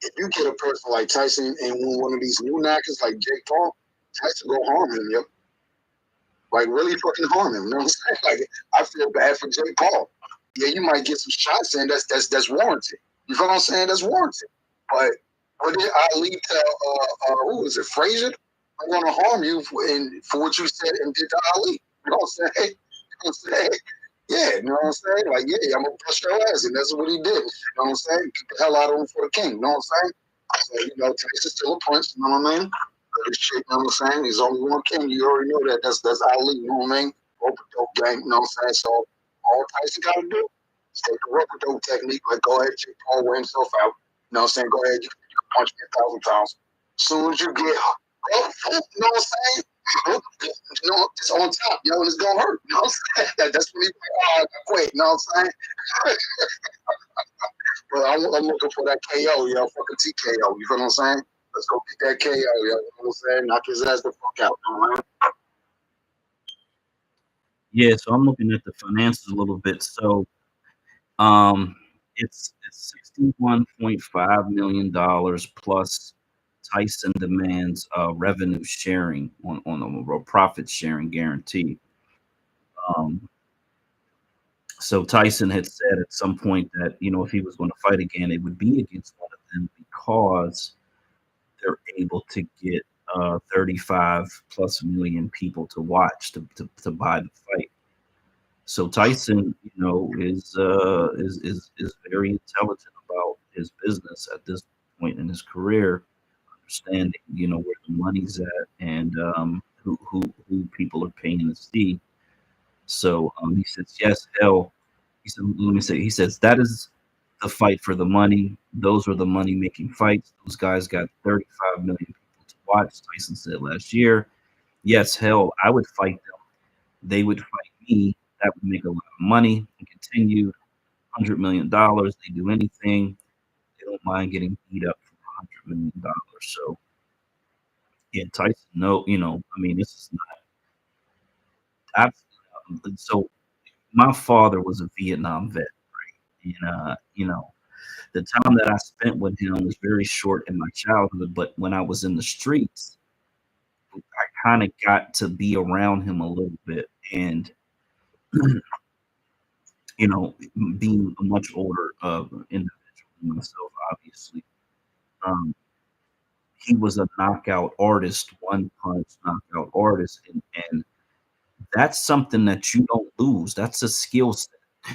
[SPEAKER 3] if you get a person like Tyson and one of these new knockers like Jake Paul, Tyson go harm him, yo. Like, really fucking harm him. You know what I'm saying? Like, I feel bad for Jake Paul. Yeah, you might get some shots in. That's warranted. You feel what I'm saying? That's warranted. But what did Ali tell, who is it, Frazier? I'm going to harm you for what you said and did to Ali. You know what I'm saying? You know what I'm saying? Yeah, you know what I'm saying? Like, yeah, I'm going to bust your ass. And that's what he did. You know what I'm saying? Get the hell out of him for the king. You know what I'm saying? So, Tyson's still a prince. You know what I mean? This shit, you know what I'm saying? There's only one king. You already know that. That's Ali, you know what I mean? Rope dope gang, you know what I'm saying? So all Tyson got to do is take the rope dope technique, like go ahead, Jake Paul wear himself out. You know what I'm saying? Go ahead, you can punch me 1,000 times. As soon as you get, you know what I'm saying? Just on top, and it's gonna hurt. You know what I'm saying? That's when he quit. You know what I'm saying? But I'm looking for that KO, fucking TKO. You feel what I'm saying? Let's go get that KO, you know what I'm saying? Knock his ass the fuck out, man.
[SPEAKER 2] Yeah, so I'm looking at the finances a little bit. So it's $61.5 million plus Tyson demands revenue sharing on a profit sharing guarantee. So Tyson had said at some point that, if he was going to fight again, it would be against one of them because they're able to get 35 plus million people to watch to buy the fight. So Tyson, is very intelligent about his business at this point in his career, understanding where the money's at and who people are paying to see. So he says, yes, hell. He said, let me say, he says that is the fight for the money. Those were the money making fights. Those guys got 35 million people to watch. Tyson said last year, yes, hell, I would fight them. They would fight me. That would make a lot of money. And continue $100 million. They do anything. They don't mind getting beat up for $100 million. So yeah, Tyson, this is not. So my father was a Vietnam vet, right? And the time that I spent with him was very short in my childhood, but when I was in the streets, I kind of got to be around him a little bit. And, you know, being a much older individual than myself, obviously, he was a knockout artist, one punch knockout artist. And that's something that you don't lose. That's a skill set.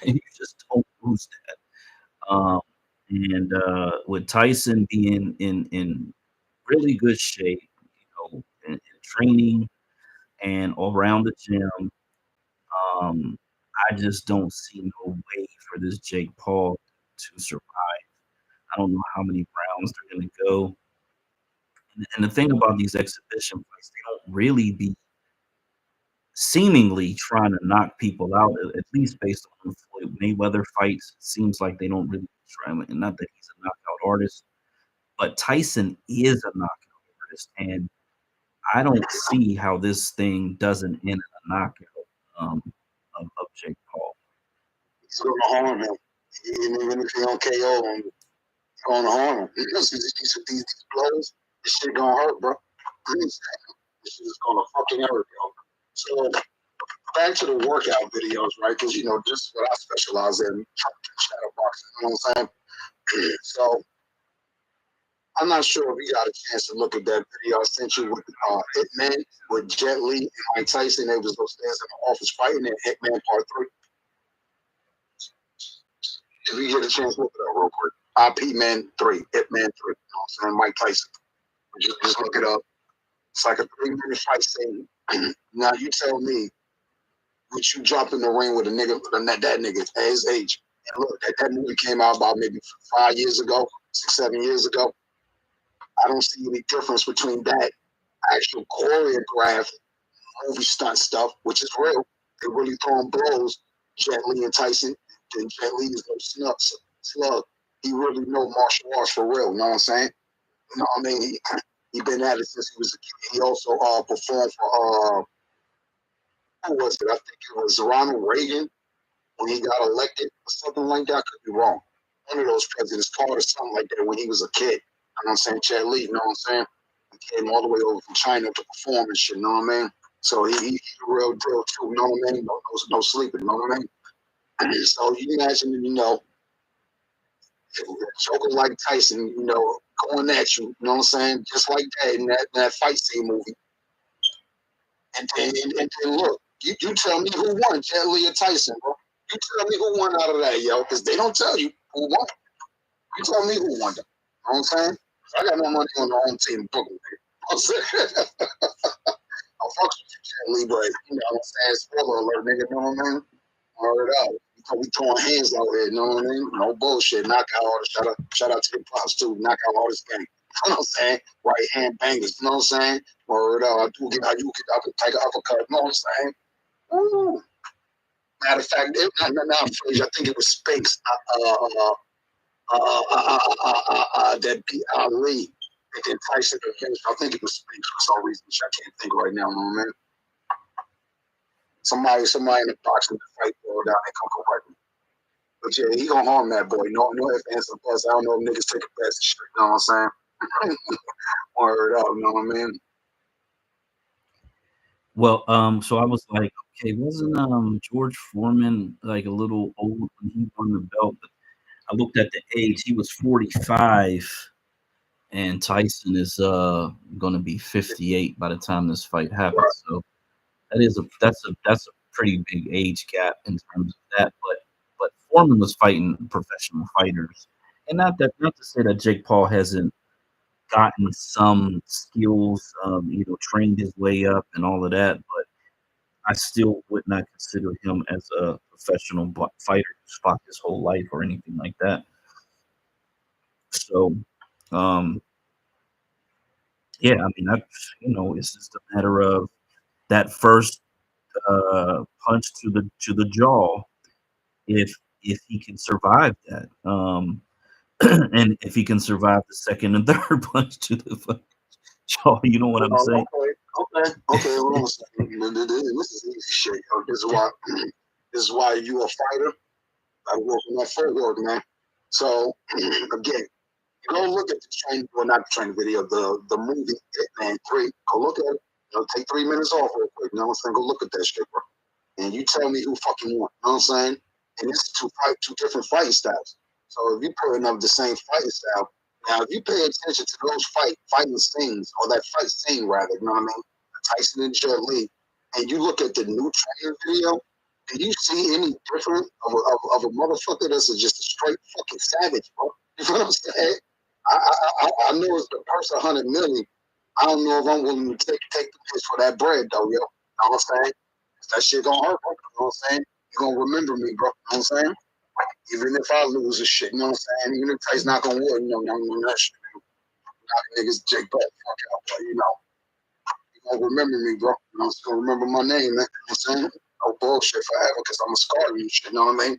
[SPEAKER 2] You just don't lose that. And with Tyson being in really good shape, you know, in training and around the gym, I just don't see no way for this Jake Paul to survive. I don't know how many rounds they're going to go. And the thing about these exhibition fights, they don't really be seemingly trying to knock people out, at least based on the Floyd Mayweather fights. It seems like they don't really try, and not that he's a knockout artist, but Tyson is a knockout artist, and I don't see how this thing doesn't end in a knockout of Jake Paul.
[SPEAKER 3] He's going to harm him. Even if he don't KO him, he's going to harm him. Because these blows, this shit going to hurt, bro. This shit is going to fucking hurt, yo. So, back to the workout videos, right? Because, you know, this is what I specialize in, shadow boxing, you know what I'm saying? So, I'm not sure if you got a chance to look at that video I sent you with Hitman, with Jet Li and Mike Tyson. They was upstairs in the office fighting in Hitman Part 3. If you get a chance, look it up real quick. Hitman 3, Hitman 3, you know what I'm saying? Mike Tyson. Just look it up. It's like a 3-minute fight scene. Now, you tell me, would you jump in the ring with a nigga, that nigga at his age? And look, that movie came out about maybe 5 years ago, 6, 7 years ago. I don't see any difference between that actual choreographed movie stunt stuff, which is real. They really throwing blows. Jet Li and Tyson. And Jet Li is no slug. He really know martial arts for real. You know what I'm saying? You know what I mean? He been at it since he was a kid. He also performed for who was it? I think it was Ronald Reagan when he got elected or something like that. I could be wrong. One of those presidents, Carter or something like that, when he was a kid. You know what I'm saying? Jet Li, you know what I'm saying? He came all the way over from China to perform and shit, you know what I mean? So he's a real deal too, you know what I mean? No sleeping, you know what I mean? So you imagine, you know, joker like Tyson, you know, going at you, you know what I'm saying? Just like that in that fight scene movie. And then look, you tell me who won, Jet Li or Tyson, bro. You tell me who won out of that, yo, because they don't tell you who won. You tell me who won them. You know what I'm saying? I got no money on the home team Brooklyn. You know what I'm saying? I'll fuck with you, Jet Li, but you know what I'm saying? Spoiler alert, nigga, you know what I mean? Word out. We throwing hands out here, you know what I mean? No bullshit. Knockout artists. Shout out to the props too. Knockout artists gang. You know what I'm saying? Right hand bangers, you know what I'm saying? Word out. I can take an uppercut, you know what I'm saying? Ooh. Matter of fact, I think it was Spinks that beat Ali. And then Tyson finished. I think it was Spinks for some reason, which I can't think right now, you know what I mean? Somebody in the boxing fight go down and come correct me. But yeah, he gonna harm that boy. No ifs, ands, or buts. I don't know if niggas take a pass and shit. You know what I'm saying? Word up, you know what I mean?
[SPEAKER 2] Well, so I was like, okay, wasn't George Foreman like a little old when he won the belt? But I looked at the age; he was 45, and Tyson is going to be 58 by the time this fight happens. So that's a pretty big age gap in terms of that. But Foreman was fighting professional fighters, and not to say that Jake Paul hasn't gotten some skills, you know, trained his way up and all of that, but I still would not consider him as a professional fighter who's fought his whole life or anything like that. So, yeah, I mean, you know, it's just a matter of that first punch to the jaw, if he can survive that, and if he can survive the second and third punch to the jaw, you know what I'm saying?
[SPEAKER 3] Okay. Hold on a second. This is easy shit. This is why you a fighter. I work on that footwork, man. So again, go look at the training, well, not the training video, the movie Hitman 3. Go look at it. Take 3 minutes off real quick. You know what I'm saying? Go look at that shit, bro. And you tell me who fucking won. You know what I'm saying? And it's two different fighting styles. So if you putting up the same fighting style, now if you pay attention to those fighting scenes, or that fight scene rather, you know what I mean? Tyson and Jet Li, and you look at the new training video, do you see any different of a motherfucker that's just a straight fucking savage, bro? You know what I'm saying? I know it's the person 100 million. I don't know if I'm willing to take the piss for that bread though, yo. You know what I'm saying? That shit gonna hurt, bro. You know what I'm saying? You're gonna remember me, bro. You know what I'm saying? Even if I lose this shit, you know what I'm saying? Even if Tyson not gonna win, you know that shit. Knocking niggas Jake Butt, fuck out, but you know. You gonna remember me, bro. You know, it's gonna remember my name, man. You know what I'm saying? No bullshit forever, because I'm a scar you shit, you know what I mean?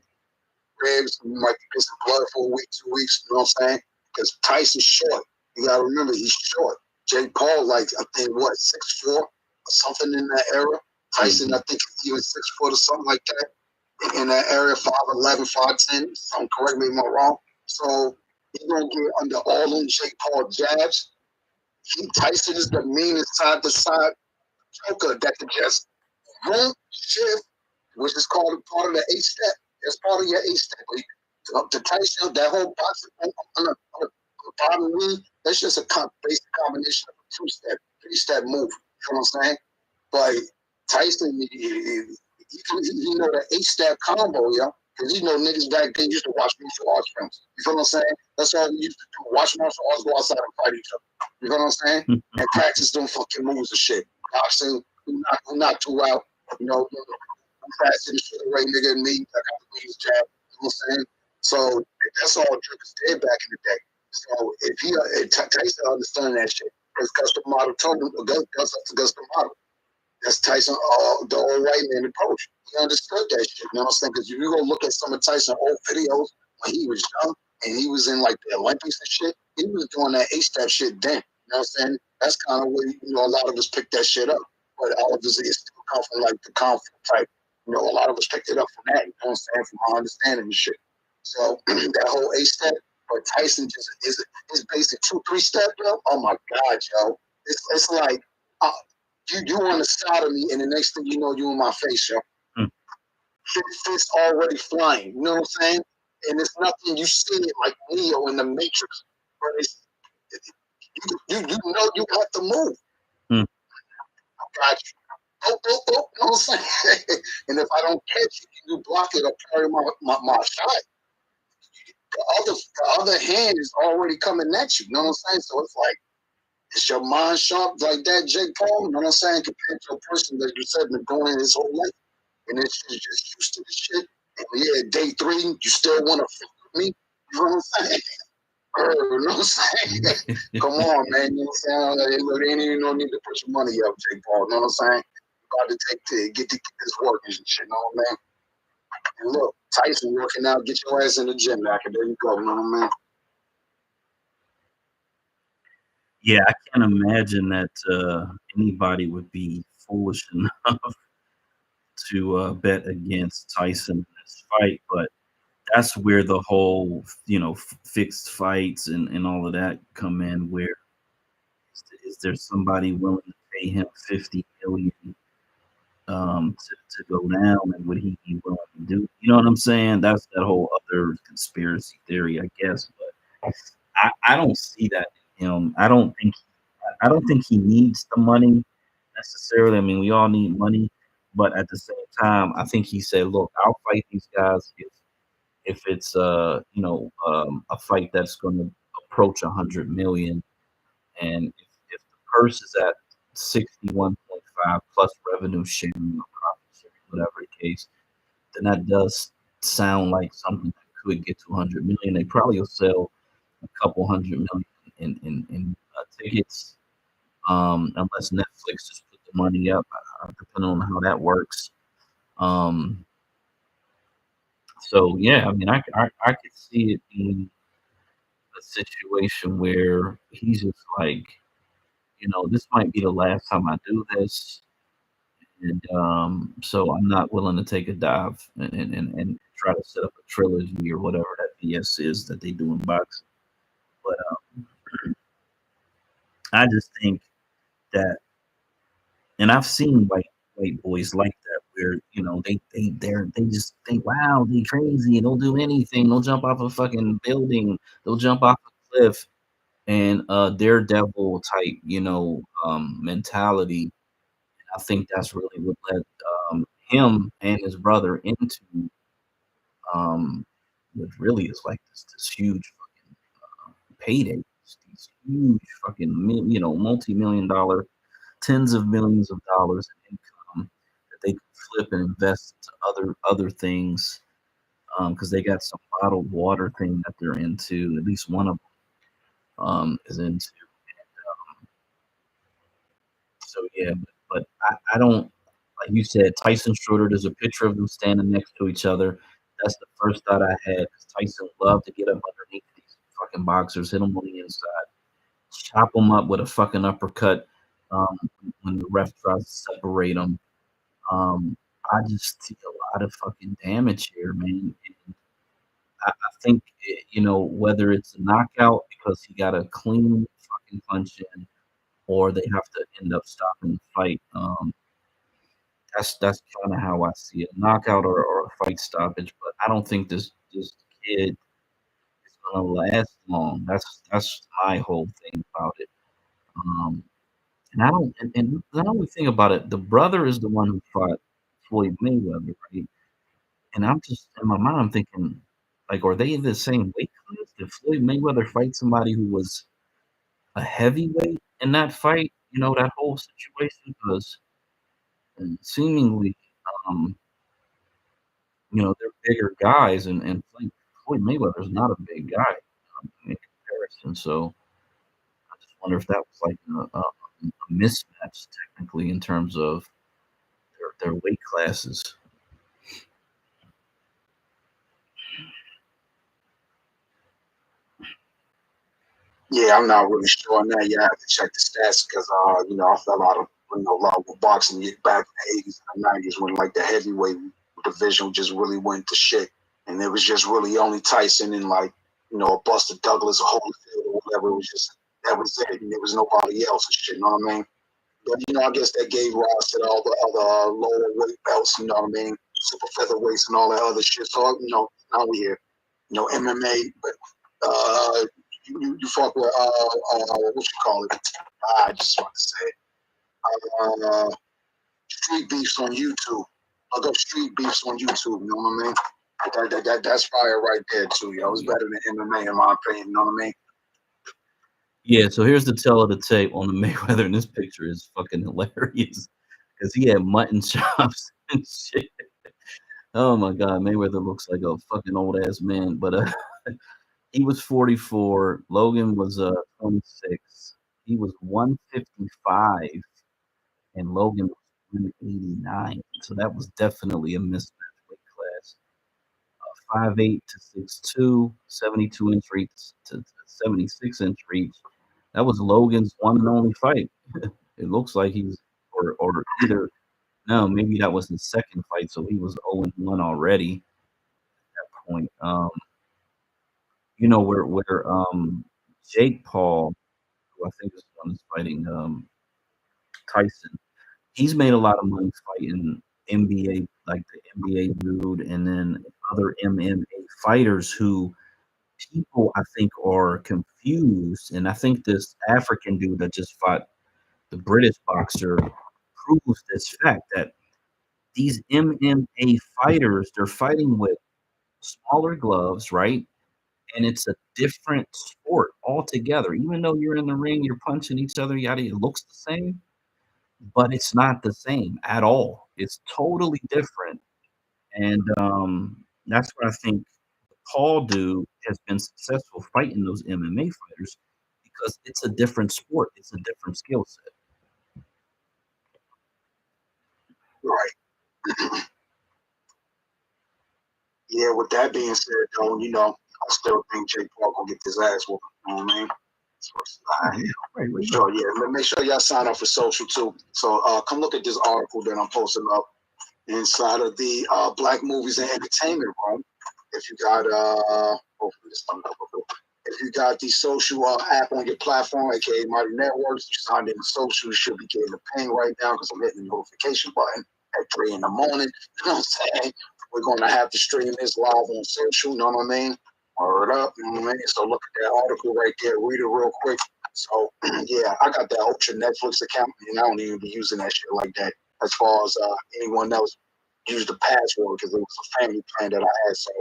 [SPEAKER 3] Ribs, you might be pissing blood for a week, 2 weeks, you know what I'm saying? Because Tyson's short. You gotta remember he's short. Jake Paul, like, I think, what, 6'4" or something in that era. Tyson, I think, he was 6'4" or something like that. In that area, 5'11", 5'10", something, correct me if I'm wrong. So he's gonna get under all them Jake Paul jabs. Tyson is the meanest side to side joker that can just run, shift, which is called part of the 8-step. That's part of your 8-step. The Tyson, that whole box on the bottom knee, that's just a basic combination of a 2-step, 3-step move. You know what I'm saying? But Tyson, you know the 8-step combo, yo. Because you know niggas back then used to watch martial arts films. You feel what I'm saying? That's all we used to do. Watch martial arts, go outside and fight each other. You know what I'm saying? And practice them fucking moves and shit. Boxing, who knocked who out. You know, I'm faster than shit away, nigga, and me. I got the weeds jab. You know what I'm saying? So that's all Dripper's did back in the day. So if Tyson understand that shit, because custom model told him, custom model. That's Tyson, the old white man approach. He understood that shit. You know what I'm saying? Because if you go look at some of Tyson's old videos when he was young and he was in like the Olympics and shit, he was doing that 8-step shit then. You know what I'm saying? That's kind of where, you know, a lot of us picked that shit up. But all of us still come from like the Kung Fu type. You know, a lot of us picked it up from that. You know what I'm saying? From our understanding and shit. So that whole 8-step, but Tyson just is basic 2-3 step, yo. Oh my God, yo. It's like, you on the side of me, and the next thing you know, you in my face, yo. Fist already flying. You know what I'm saying? And it's nothing. You see it like Neo in the Matrix, but you know you have to move. I got you. You know what I'm saying? And if I don't catch you block it or carry my shot. The other hand is already coming at you. You know what I'm saying? So it's like, is your mind sharp like that, Jake Paul? You know what I'm saying? Compared to a person that you said been doing his whole life. And it's just used to the shit. And yeah, day 3, you still want to fuck with me? You know what I'm saying? You know what I'm saying? Come on, man. You know what I'm saying? There ain't even no need to put your money up, Jake Paul. You know what I'm saying? You got to get this work and shit. You know what I mean? And look, Tyson working out, get your ass in the gym back, and there you go. You know what I mean?
[SPEAKER 2] Yeah, I can't imagine that anybody would be foolish enough to bet against Tyson in this fight, but that's where the whole, you know, fixed fights and all of that come in. Where is there somebody willing to pay him $50 million to go down, and would he be willing to do? You know what I'm saying? That's that whole other conspiracy theory, I guess. But I don't see that in him. I don't think he needs the money necessarily. I mean, we all need money, but at the same time, I think he said, "Look, I'll fight these guys if it's a fight that's going to approach 100 million, and if the purse is at 61.5 plus revenue sharing or profit sharing, whatever the case, then that does sound like something that could get to 100 million. They probably will sell a couple 100 million in tickets, unless Netflix just put the money up, depending on how that works. So yeah, I mean, I could see it being a situation where he's just like, you know, this might be the last time I do this, and so I'm not willing to take a dive and try to set up a trilogy or whatever that BS is that they do in boxing. But I just think that, and I've seen white boys like that, where they just think, wow, they crazy, and they'll do anything. They'll jump off a fucking building. They'll jump off a cliff, and daredevil type, mentality. I think that's really what led him and his brother into what really is like this huge fucking payday. These huge fucking multi-million-dollar, tens of millions of dollars in income that they can flip and invest into other things, because they got some bottled water thing that they're into. At least one of them is into. So yeah, but I don't, like you said, Tyson Schroeder. There's a picture of them standing next to each other. That's the first thought I had, because Tyson loved to get up underneath these fucking boxers, hit them on the inside, chop them up with a fucking uppercut when the ref tries to separate them. I just see a lot of fucking damage here, man. And I think, whether it's a knockout because he got a clean fucking punch in, or they have to end up stopping the fight. That's kind of how I see it, knockout or a fight stoppage. But I don't think this kid is gonna last long. That's my whole thing about it. And I don't, and now we think about it, the brother is the one who fought Floyd Mayweather, right? And I'm just in my mind, I'm thinking, like, are they in the same weight class? Did Floyd Mayweather fight somebody who was a heavyweight in that fight? That whole situation, because seemingly, um, they're bigger guys, and Floyd Mayweather's not a big guy in comparison. So I just wonder if that was like a mismatch technically in terms of their weight classes.
[SPEAKER 3] Yeah, I'm not really sure on that. Yeah, I have to check the stats because I fell out of love with boxing back in the 80s and the 90s when like the heavyweight division just really went to shit, and it was just really only Tyson and like a Buster Douglas or Holyfield or whatever. It was just that was it, and there was nobody else and shit. You know what I mean? But I guess that gave rise to all the other lower weight belts. You know what I mean? Super featherweights and all that other shit. So now we here, MMA, but you fuck with what you call it? I just want to say it. Street beefs on YouTube. Look up street beefs on YouTube. You know what I mean? That's fire right there too. It's better than MMA in my opinion. You know what I mean?
[SPEAKER 2] Yeah. So here's the tell of the tape on the Mayweather in this picture is fucking hilarious, because he had mutton chops and shit. Oh my god, Mayweather looks like a fucking old ass man, but he was 44. Logan was 26. He was 155, and Logan was 189. So that was definitely a mismatch weight class. 5'8" to 6'2", 72-inch reach to 76-inch reach. That was Logan's one and only fight. It looks like he's or either no, maybe that was his second fight, so he was 0-1 already at that point. Where Jake Paul, who I think is the one who's fighting Tyson, he's made a lot of money fighting NBA, like the NBA dude, and then other MMA fighters who people I think are confused. And I think this African dude that just fought the British boxer proves this fact that these MMA fighters, they're fighting with smaller gloves, right? And it's a different sport altogether. Even though you're in the ring, you're punching each other, yada, it looks the same, but it's not the same at all. It's totally different. And that's what I think Paul dude has been successful fighting those MMA fighters, because it's a different sport. It's a different skill set.
[SPEAKER 3] Right. Yeah, with that being said, though, I still think Jake Paul gonna get his ass whooped. You know what I mean?
[SPEAKER 2] Right.
[SPEAKER 3] Sure, yeah. Make sure y'all sign up for social too. So come look at this article that I'm posting up inside of the Black Movies and Entertainment Room. If you got hopefully this thumbs up. If you got the social app on your platform, aka Mighty Networks, you signed in social, you should be getting a ping right now because I'm hitting the notification button at 3 in the morning. You know what I'm saying? We're going to have to stream this live on social, you know what I mean? Word up, you know what I mean? So look at that article right there, read it real quick. So, yeah, I got that Ultra Netflix account, and I don't even be using that shit like that as far as anyone else use the password because it was a family plan that I had. So,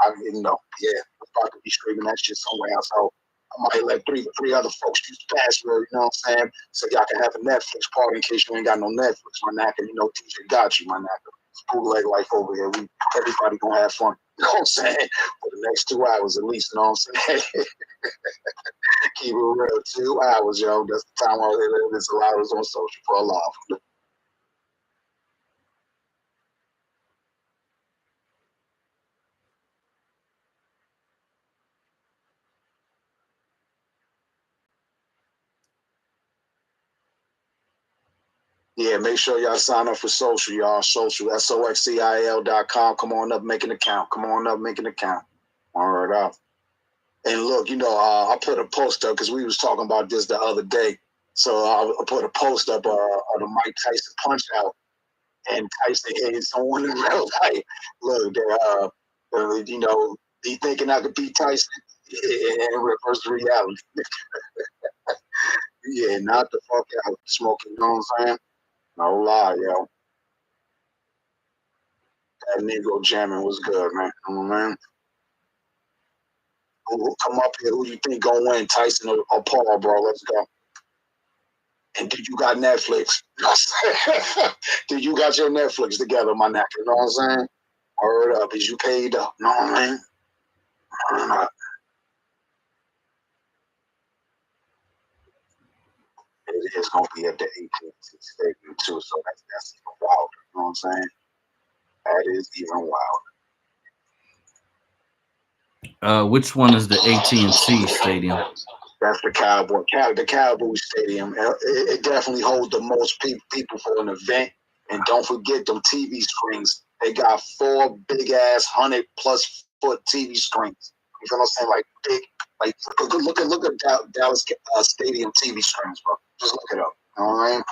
[SPEAKER 3] I didn't know. Yeah, I'm about to be streaming that shit somewhere else. So, I might let three other folks use the password, you know what I'm saying? So y'all can have a Netflix party in case you ain't got no Netflix, my knacker. You know, DJ got you, my knacker. It's bootleg life over here. Everybody gonna have fun. You know what I'm saying? For the next 2 hours at least, you know what I'm saying? Keep it real, 2 hours, yo. That's the time I live. It's a lot of us on social for a lot. Yeah, make sure y'all sign up for social, y'all. Social, SOXCIL.com. Come on up, make an account. Come on up, make an account. All right, up. And look, you know, I put a post up because we was talking about this the other day. So I put a post up of the Mike Tyson punch out, and Tyson hitting someone in real life. Look, you know, he thinking I could beat Tyson and reverse reality. Yeah, knock the fuck out, smoking. You know what I'm saying? No lie, yo. That Negro jamming was good, man. You know what I mean? Who come up here? Who you think gonna win, Tyson or Paul, bro? Let's go. And did you got Netflix? Did you got your Netflix together, my neck? You know what I'm saying? Word up. Is you paid up? You know what I mean? Word up. It is gonna be at the 18th Stadium too, so that's even wilder. You know what I'm saying? That is even wilder.
[SPEAKER 2] Which one is the AT&T Stadium?
[SPEAKER 3] That's the Cowboy Stadium. It definitely holds the most people for an event. And don't forget them TV screens. They got 4 big ass 100+ foot TV screens. You know what I'm saying? Like big, like look at Dallas Stadium TV screens, bro. Just look it up. You know what I mean?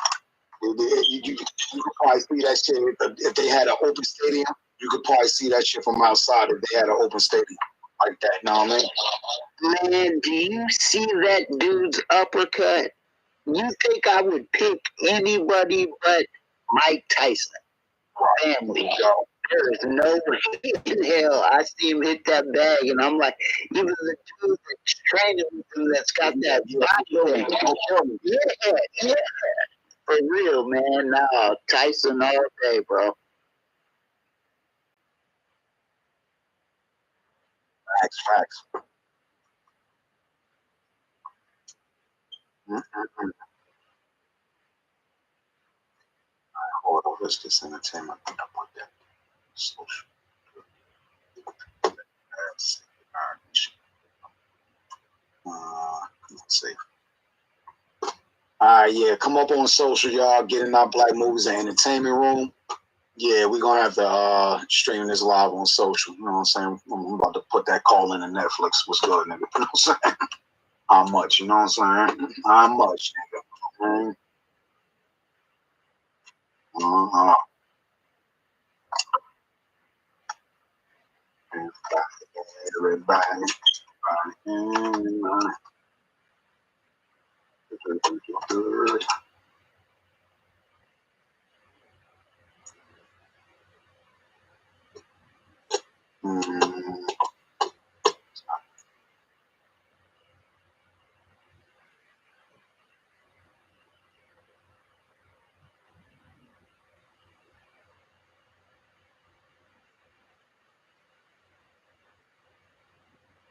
[SPEAKER 3] You could probably see that shit if they had an open stadium. You could probably see that shit from outside if they had an open stadium like that. You know what I mean?
[SPEAKER 8] Man, do you see that dude's uppercut? You think I would pick anybody but Mike Tyson? Family, yo. There is no way in hell I see him hit that bag, and I'm like, even the dude that's training with him that's got that body thing. Yeah. For real, man. Nah, Tyson all day, bro.
[SPEAKER 3] Facts. Hold on, let's get entertainment. Social. Let's see. All right, yeah, come up on social, y'all. Get in our Black Movies and Entertainment Room. Yeah, we're gonna have to stream this live on social. You know what I'm saying? I'm about to put that call in to Netflix. What's good, nigga? You know what I'm saying? How much? You know what I'm saying? How much, nigga? Everybody.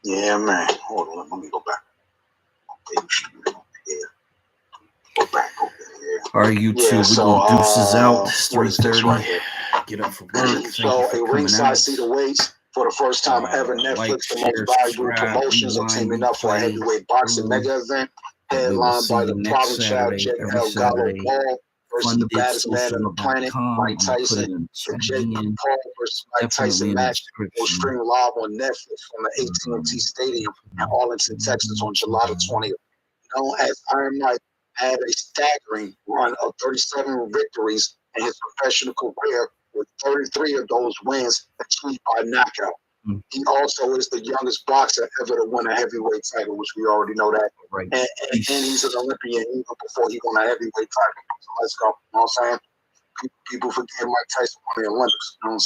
[SPEAKER 3] Yeah, man. Hold on, let me go back. Go back over here.
[SPEAKER 2] All right, you two, we're going deuces out. It's 3:30. Right, get up for work.
[SPEAKER 3] So a ringside seat awaits for the first time ever. Netflix, the most valuable promotions are teaming up for a heavyweight boxing mega event headlined by the problem child Jake Elgato Paul
[SPEAKER 2] funny
[SPEAKER 3] the baddest man on the planet, Mike Tyson. The Jake Paul versus Mike Tyson match will stream live on Netflix from the AT&T Stadium in Arlington, Texas on July the 20th. Known as Iron Mike had a staggering run of 37 victories in his professional career, with 33 of those wins achieved by knockout. He also is the youngest boxer ever to win a heavyweight title, which we already know that.
[SPEAKER 2] Right.
[SPEAKER 3] And he's an Olympian even before he won a heavyweight title. So let's go. You know what I'm saying? People forget Mike Tyson won the Olympics. You know what I'm saying?